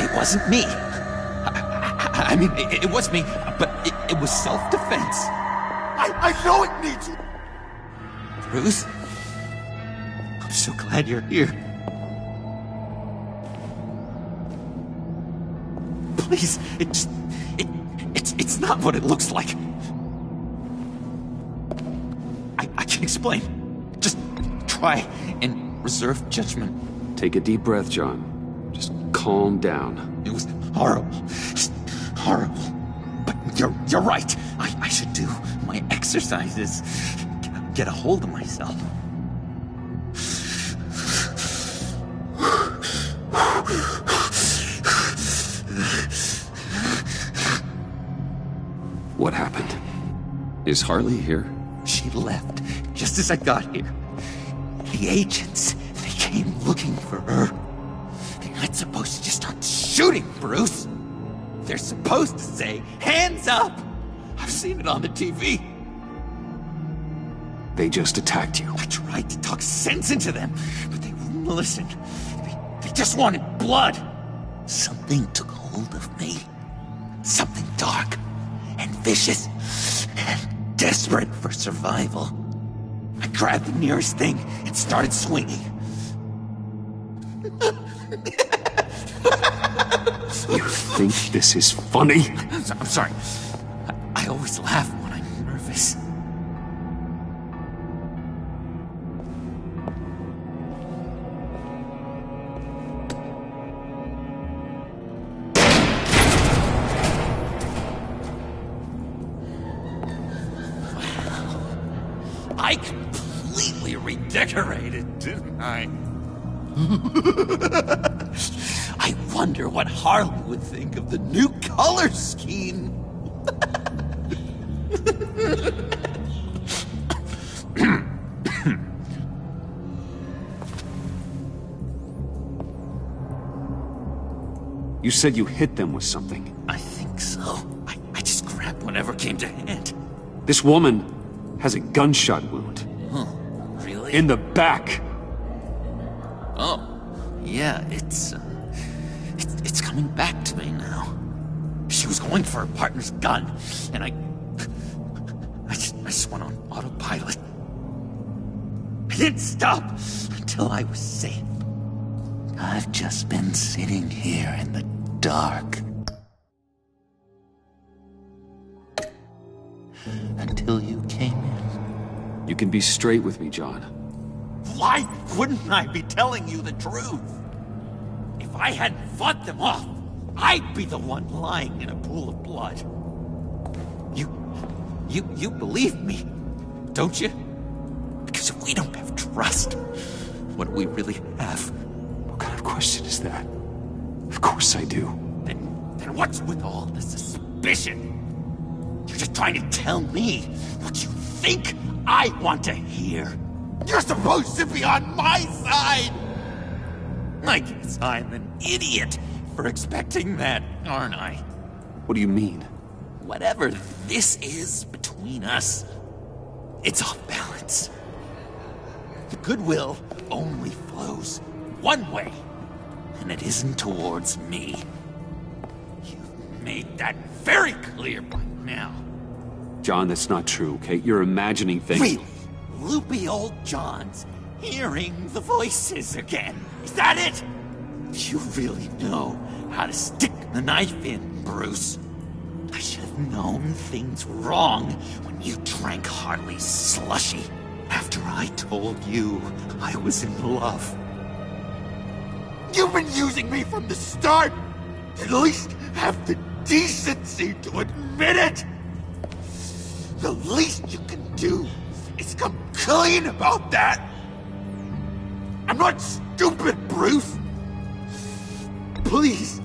It wasn't me. I mean, it was me, but it was self-defense. I know it needs... Bruce? I'm so glad you're here. Please, it's not what it looks like. I can explain. Just try and reserve judgment. Take a deep breath, John. Just calm down. It was horrible. Just horrible. But you're right. I should do my exercises. Get a hold of myself. What happened? Is Harley here? She left just as I got here. The agents, they came looking for her. They're not supposed to just start shooting, Bruce. They're supposed to say, hands up! I've seen it on the TV. They just attacked you. I tried to talk sense into them, but they wouldn't listen. They just wanted blood. Something took hold of me. Something dark and vicious and desperate for survival. I grabbed the nearest thing and started swinging. You think this is funny? I'm sorry. I always laugh when I'm nervous. I completely redecorated, didn't I? I wonder what Harley would think of the new color scheme. You said you hit them with something. I think so. I just grabbed whatever came to hand. This woman has a gunshot wound. Huh, really? In the back. Oh, yeah, it's coming back to me now. She was going for her partner's gun, and I just went on autopilot. I didn't stop until I was safe. I've just been sitting here in the dark. Until you came in. You can be straight with me, John. Why wouldn't I be telling you the truth? If I hadn't fought them off, I'd be the one lying in a pool of blood. You believe me, don't you? Because if we don't have trust, what do we really have? What kind of question is that? Of course I do. Then what's with all the suspicion? You're just trying to tell me what you think I want to hear. You're supposed to be on my side! I guess I'm an idiot for expecting that, aren't I? What do you mean? Whatever this is between us, it's off balance. The goodwill only flows one way, and it isn't towards me. You've made that very clear by now. John, that's not true, okay? You're imagining things. Really? Loopy old John's hearing the voices again. Is that it? You really know how to stick the knife in, Bruce. I should have known things were wrong when you drank Harley's slushy after I told you I was in love. You've been using me from the start! At least have the decency to admit it! The least you can do is come clean about that! I'm not stupid, Bruce! Please,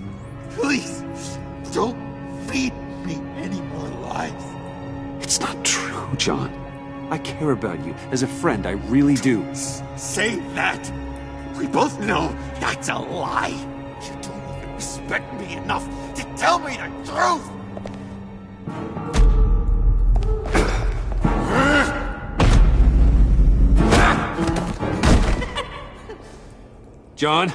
please, don't feed me any more lies. It's not true, John. I care about you. As a friend, I really do. Say that! We both know that's a lie! You don't even respect me enough to tell me the truth! John?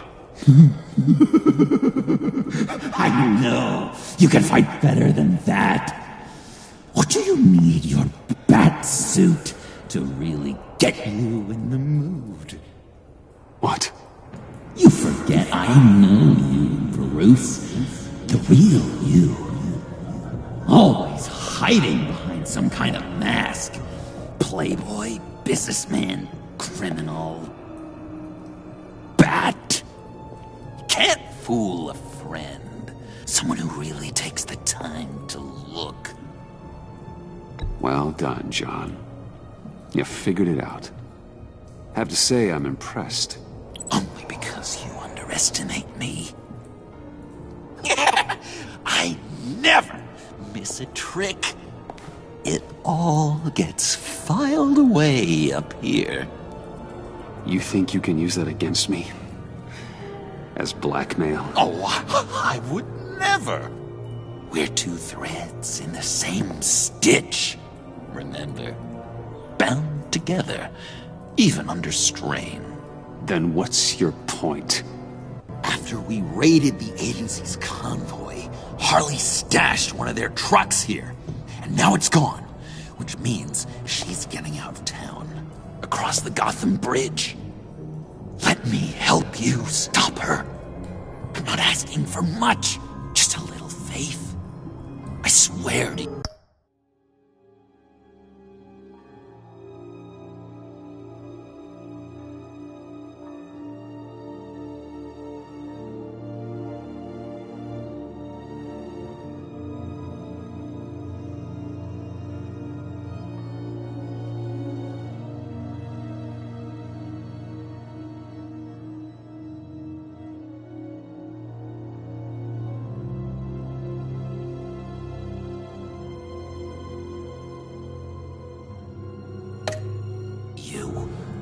I know you can fight better than that. Or do you need your bat suit to really get you in the mood? What? You forget I know you, Bruce. The real you. Always hiding behind some kind of mask. Playboy, businessman, criminal. Bat. You can't fool a friend. Someone who really takes the time to look. Well done, John. You figured it out. Have to say, I'm impressed. Only because you underestimate me. I never miss a trick. It all gets filed away up here. You think you can use that against me? As blackmail? Oh, I would never. We're two threads in the same stitch. Remember? Bound together, even under strain. Then what's your point? After we raided the agency's convoy, Harley stashed one of their trucks here. And now it's gone, which means she's getting out of town, across the Gotham Bridge. Let me help you stop her. I'm not asking for much, just a little faith. I swear to you.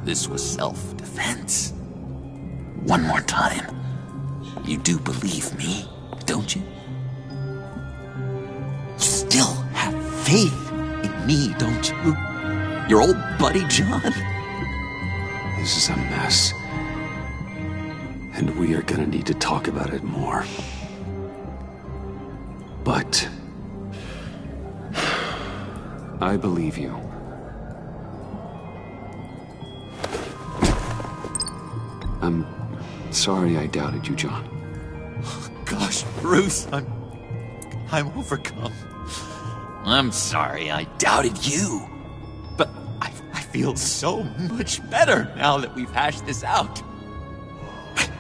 This was self-defense. One more time. You do believe me, don't you? You still have faith in me, don't you? Your old buddy, John? This is a mess. And we are gonna need to talk about it more. But I believe you. I'm sorry I doubted you, John. Gosh, Bruce, I'm overcome. I'm sorry I doubted you. But I feel so much better now that we've hashed this out.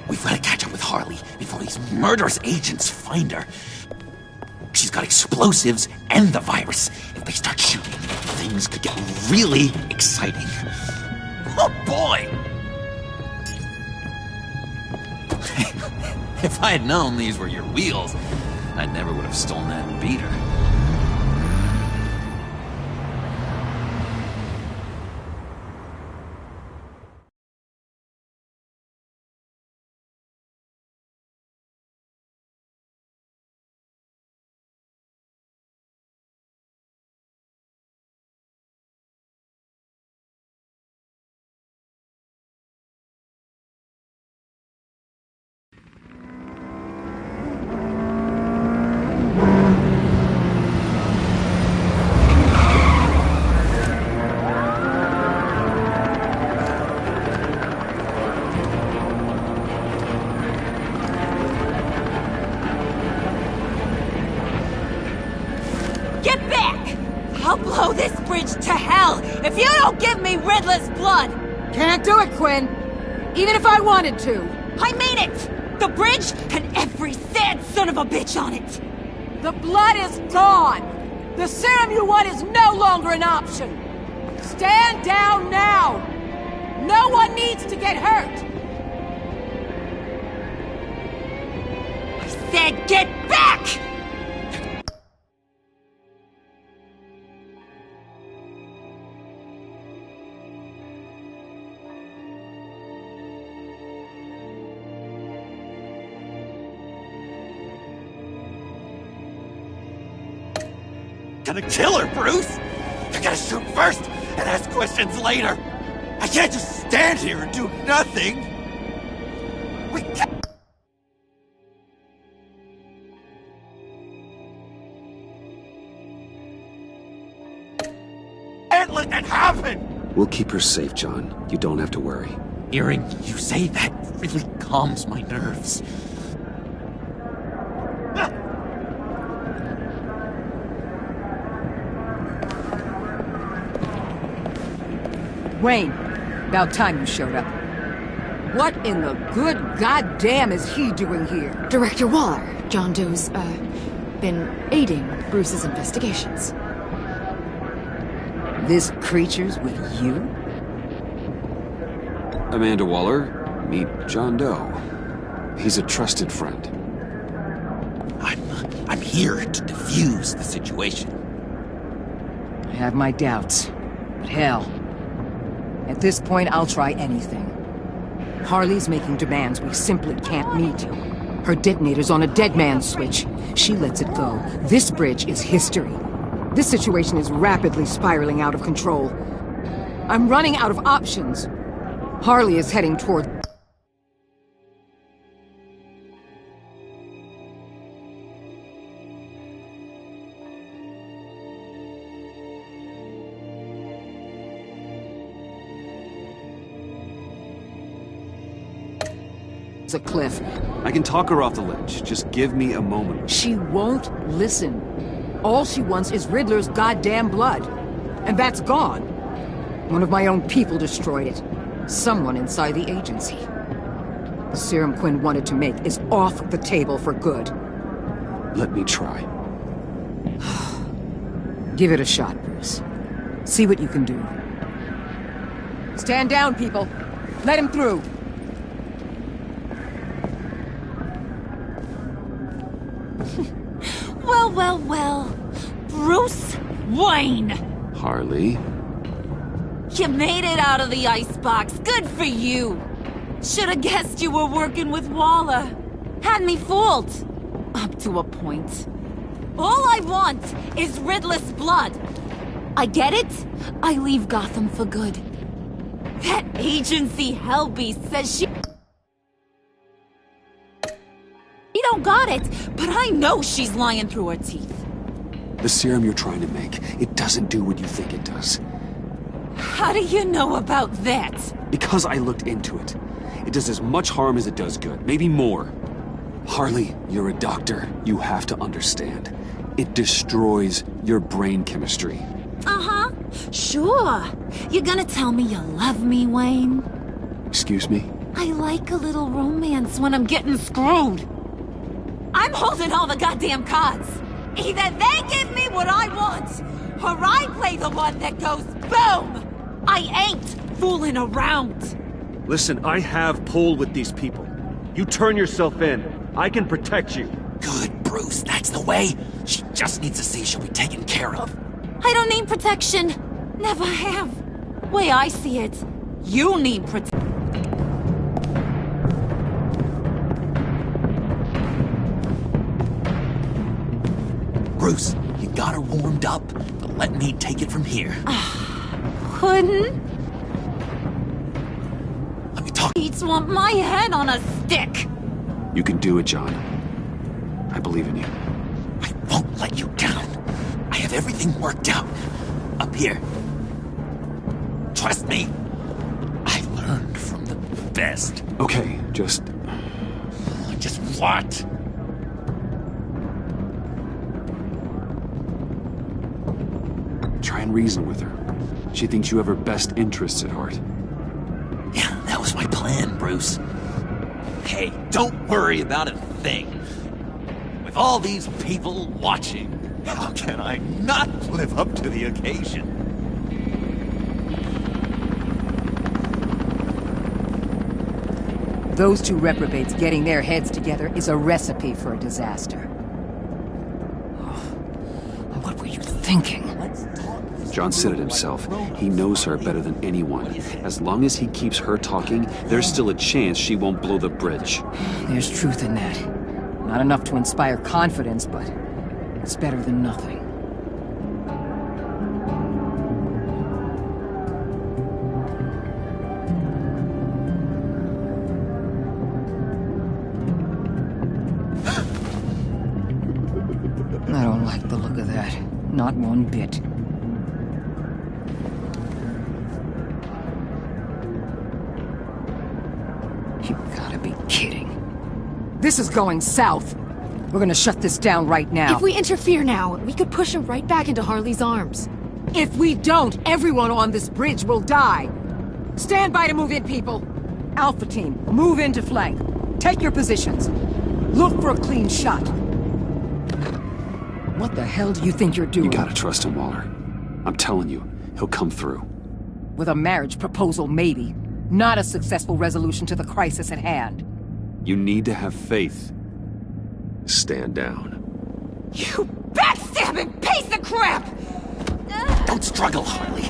We've got to catch up with Harley before these murderous agents find her. She's got explosives and the virus. If they start shooting, things could get really exciting. Oh boy! If I had known these were your wheels, I never would have stolen that beater. hell if you don't give me Riddler's blood! Can't do it, Quinn. Even if I wanted to. I mean it! The bridge and every sad son of a bitch on it! The blood is gone! The serum you want is no longer an option! Stand down now! No one needs to get hurt! I said get back! Gonna kill her, Bruce! You gotta shoot first and ask questions later! I can't just stand here and do nothing! We can't let that happen! We'll keep her safe, John. You don't have to worry. Hearing you say that really calms my nerves. Wayne, about time you showed up. What in the good goddamn is he doing here? Director Waller, John Doe's, been aiding Bruce's investigations. This creature's with you? Amanda Waller, meet John Doe. He's a trusted friend. I'm here to defuse the situation. I have my doubts, but hell. At this point, I'll try anything. Harley's making demands we simply can't meet. Her detonator's on a dead man's switch. She lets it go. This bridge is history. This situation is rapidly spiraling out of control. I'm running out of options. Harley is heading toward... a cliff. I can talk her off the ledge. Just give me a moment. She won't listen. All she wants is Riddler's goddamn blood. And that's gone. One of my own people destroyed it. Someone inside the agency. The serum Quinn wanted to make is off the table for good. Let me try. Give it a shot, Bruce. See what you can do. Stand down, people. Let him through. Well, well, well. Bruce Wayne! Harley? You made it out of the icebox. Good for you. Should have guessed you were working with Waller. Had me fooled. Up to a point. All I want is Riddler's blood. I get it. I leave Gotham for good. That agency hellbeast says she don't got it, but I know she's lying through her teeth. The serum you're trying to make, it doesn't do what you think it does. How do you know about that? Because I looked into it. It does as much harm as it does good, maybe more. Harley, you're a doctor. You have to understand. It destroys your brain chemistry. Uh-huh. Sure. You're gonna tell me you love me, Wayne? Excuse me? I like a little romance when I'm getting screwed. I'm holding all the goddamn cards. Either they give me what I want, or I play the one that goes boom! I ain't fooling around. Listen, I have pull with these people. You turn yourself in. I can protect you. Good, Bruce, that's the way. She just needs to see she'll be taken care of. I don't need protection. Never have. Way I see it, you need protection. Bruce, you got her warmed up, but let me take it from here. Couldn't? Let me talk. Eats want my head on a stick. You can do it, John. I believe in you. I won't let you down. I have everything worked out. Up here. Trust me. I learned from the best. Okay, just what? Try and reason with her. She thinks you have her best interests at heart. Yeah, that was my plan, Bruce. Hey, don't worry about a thing. With all these people watching, how can I not live up to the occasion? Those two reprobates getting their heads together is a recipe for a disaster. What were you thinking? John said it himself. He knows her better than anyone. As long as he keeps her talking, there's still a chance she won't blow the bridge. There's truth in that. Not enough to inspire confidence, but it's better than nothing. I don't like the look of that. Not one bit. You gotta be kidding. This is going south. We're gonna shut this down right now. If we interfere now, we could push him right back into Harley's arms. If we don't, everyone on this bridge will die. Stand by to move in, people. Alpha team, move in to flank. Take your positions. Look for a clean shot. What the hell do you think you're doing? You gotta trust him, Waller. I'm telling you, he'll come through. With a marriage proposal, maybe. Not a successful resolution to the crisis at hand. You need to have faith. Stand down. You backstabbing piece of crap! Don't struggle, Harley.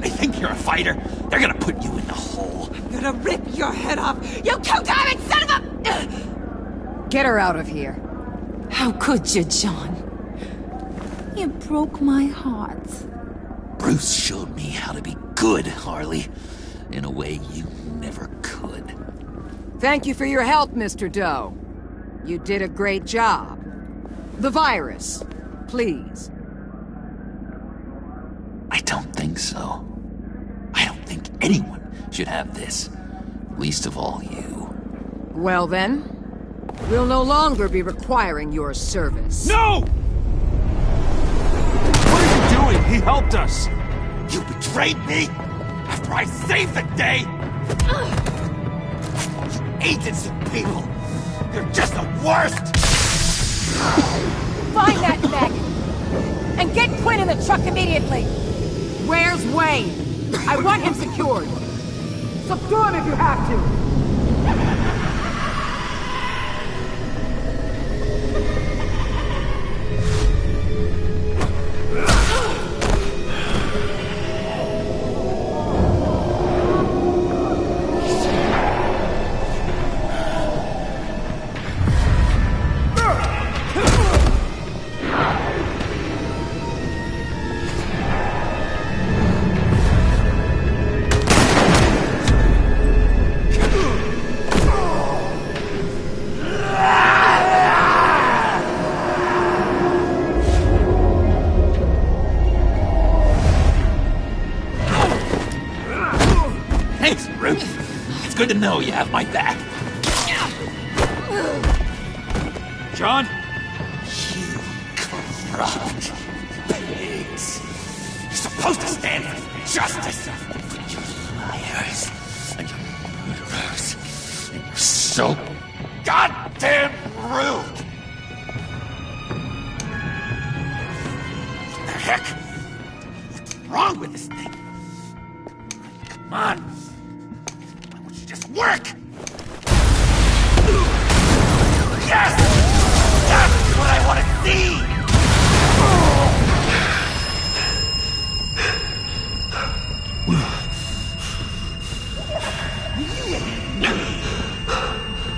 They think you're a fighter. They're gonna put you in the hole. I'm gonna rip your head off, you two-diamond son of a... Get her out of here. How could you, John? You broke my heart. Bruce showed me how to be good, Harley. In a way you never could. Thank you for your help, Mr. Doe. You did a great job. The virus, please. I don't think so. I don't think anyone should have this. Least of all you. Well then, we'll no longer be requiring your service. No! What are you doing? He helped us. You betrayed me after I saved the day. You agents of people. You're just the worst. Find that maggot and get Quinn in the truck immediately. Where's Wayne? I want him secured. Subdue him if you have to. Good to know you have my back. John? You corrupt pigs. You're supposed to stand for justice. But you're liars. And you're murderers. And you're so goddamn rude. What the heck? What's wrong with this thing? Come on. Work! Yes! That's what I want to see!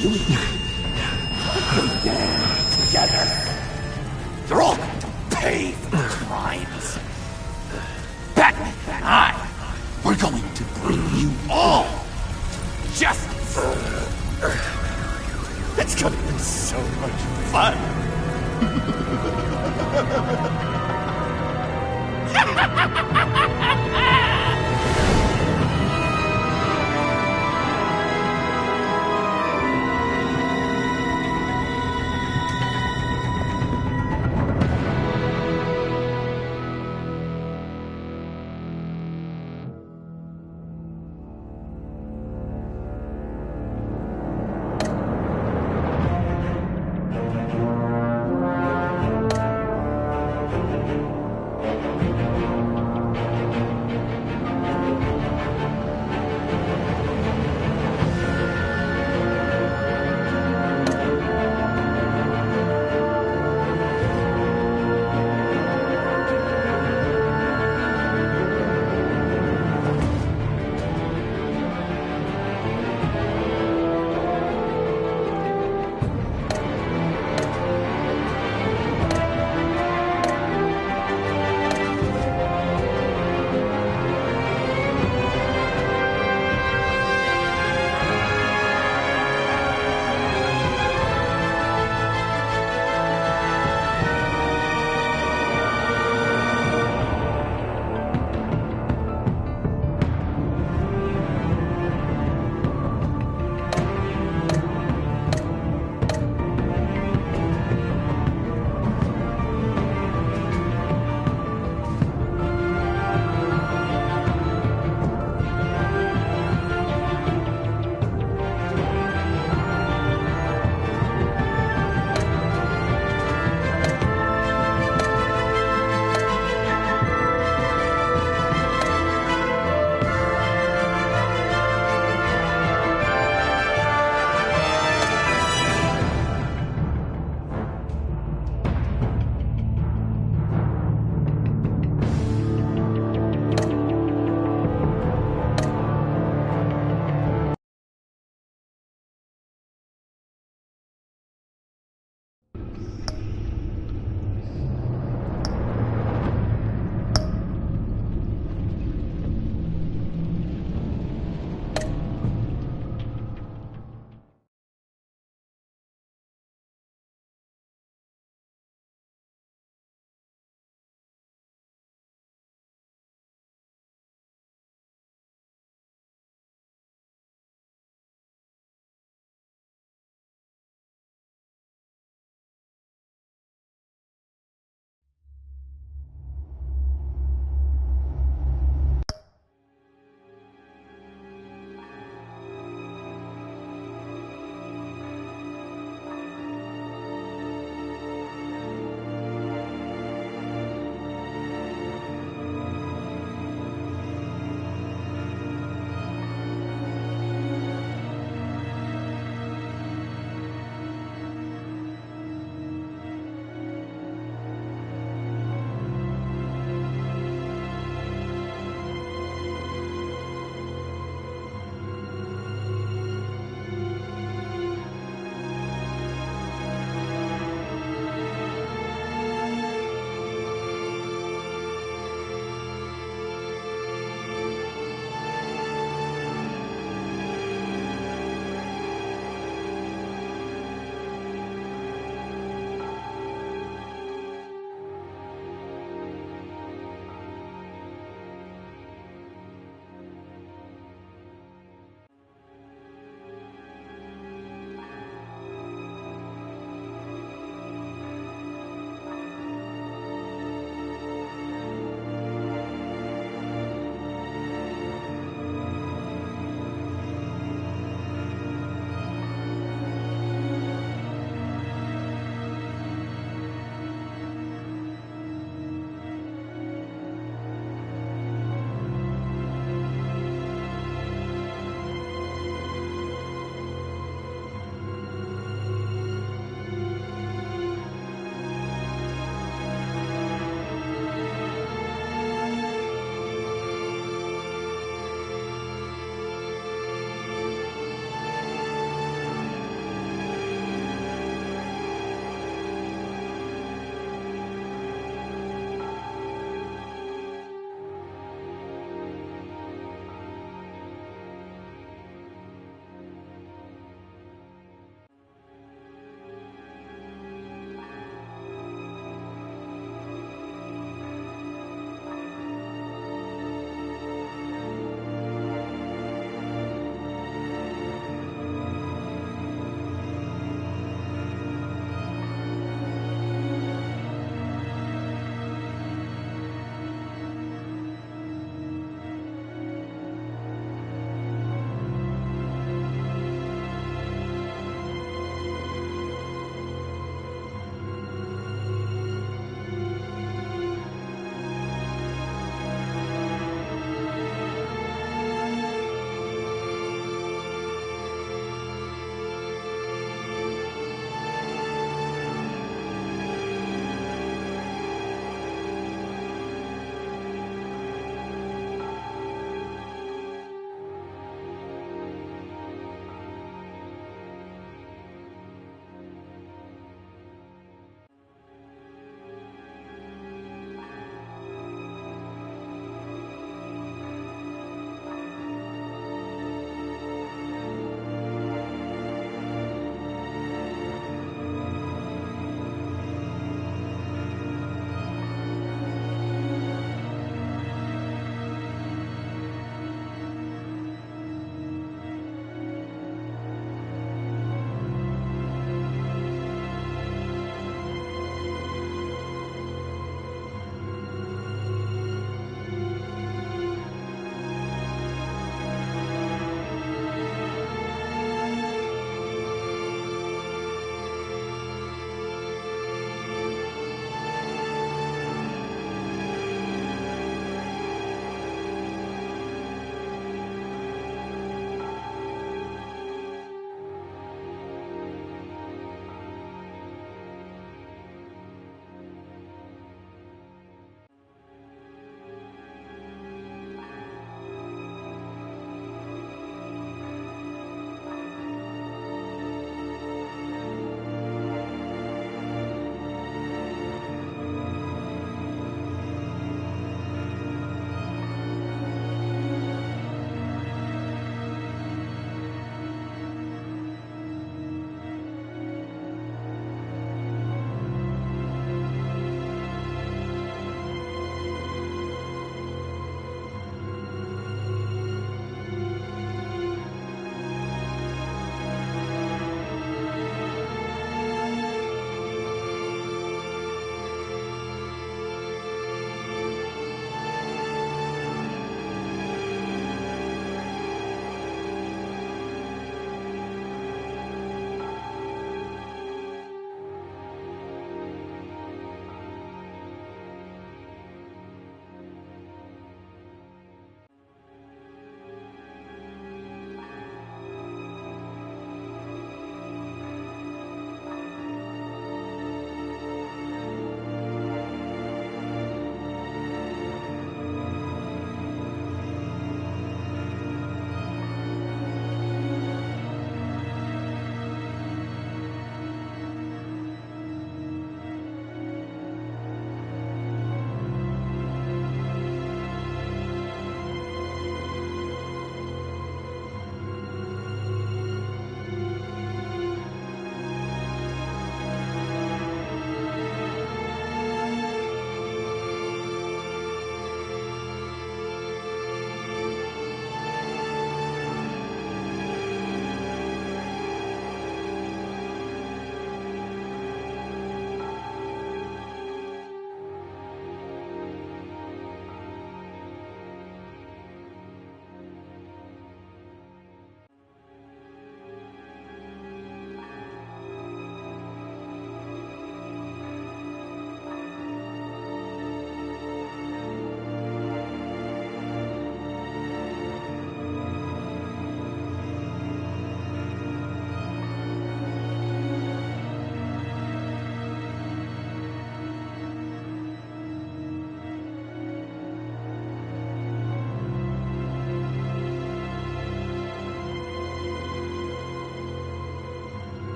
You and me, put your hands together. You're all going to pay for your crimes. Batman and I, we're going to bring you all justice! It's gonna be so much fun! Ha ha ha ha ha!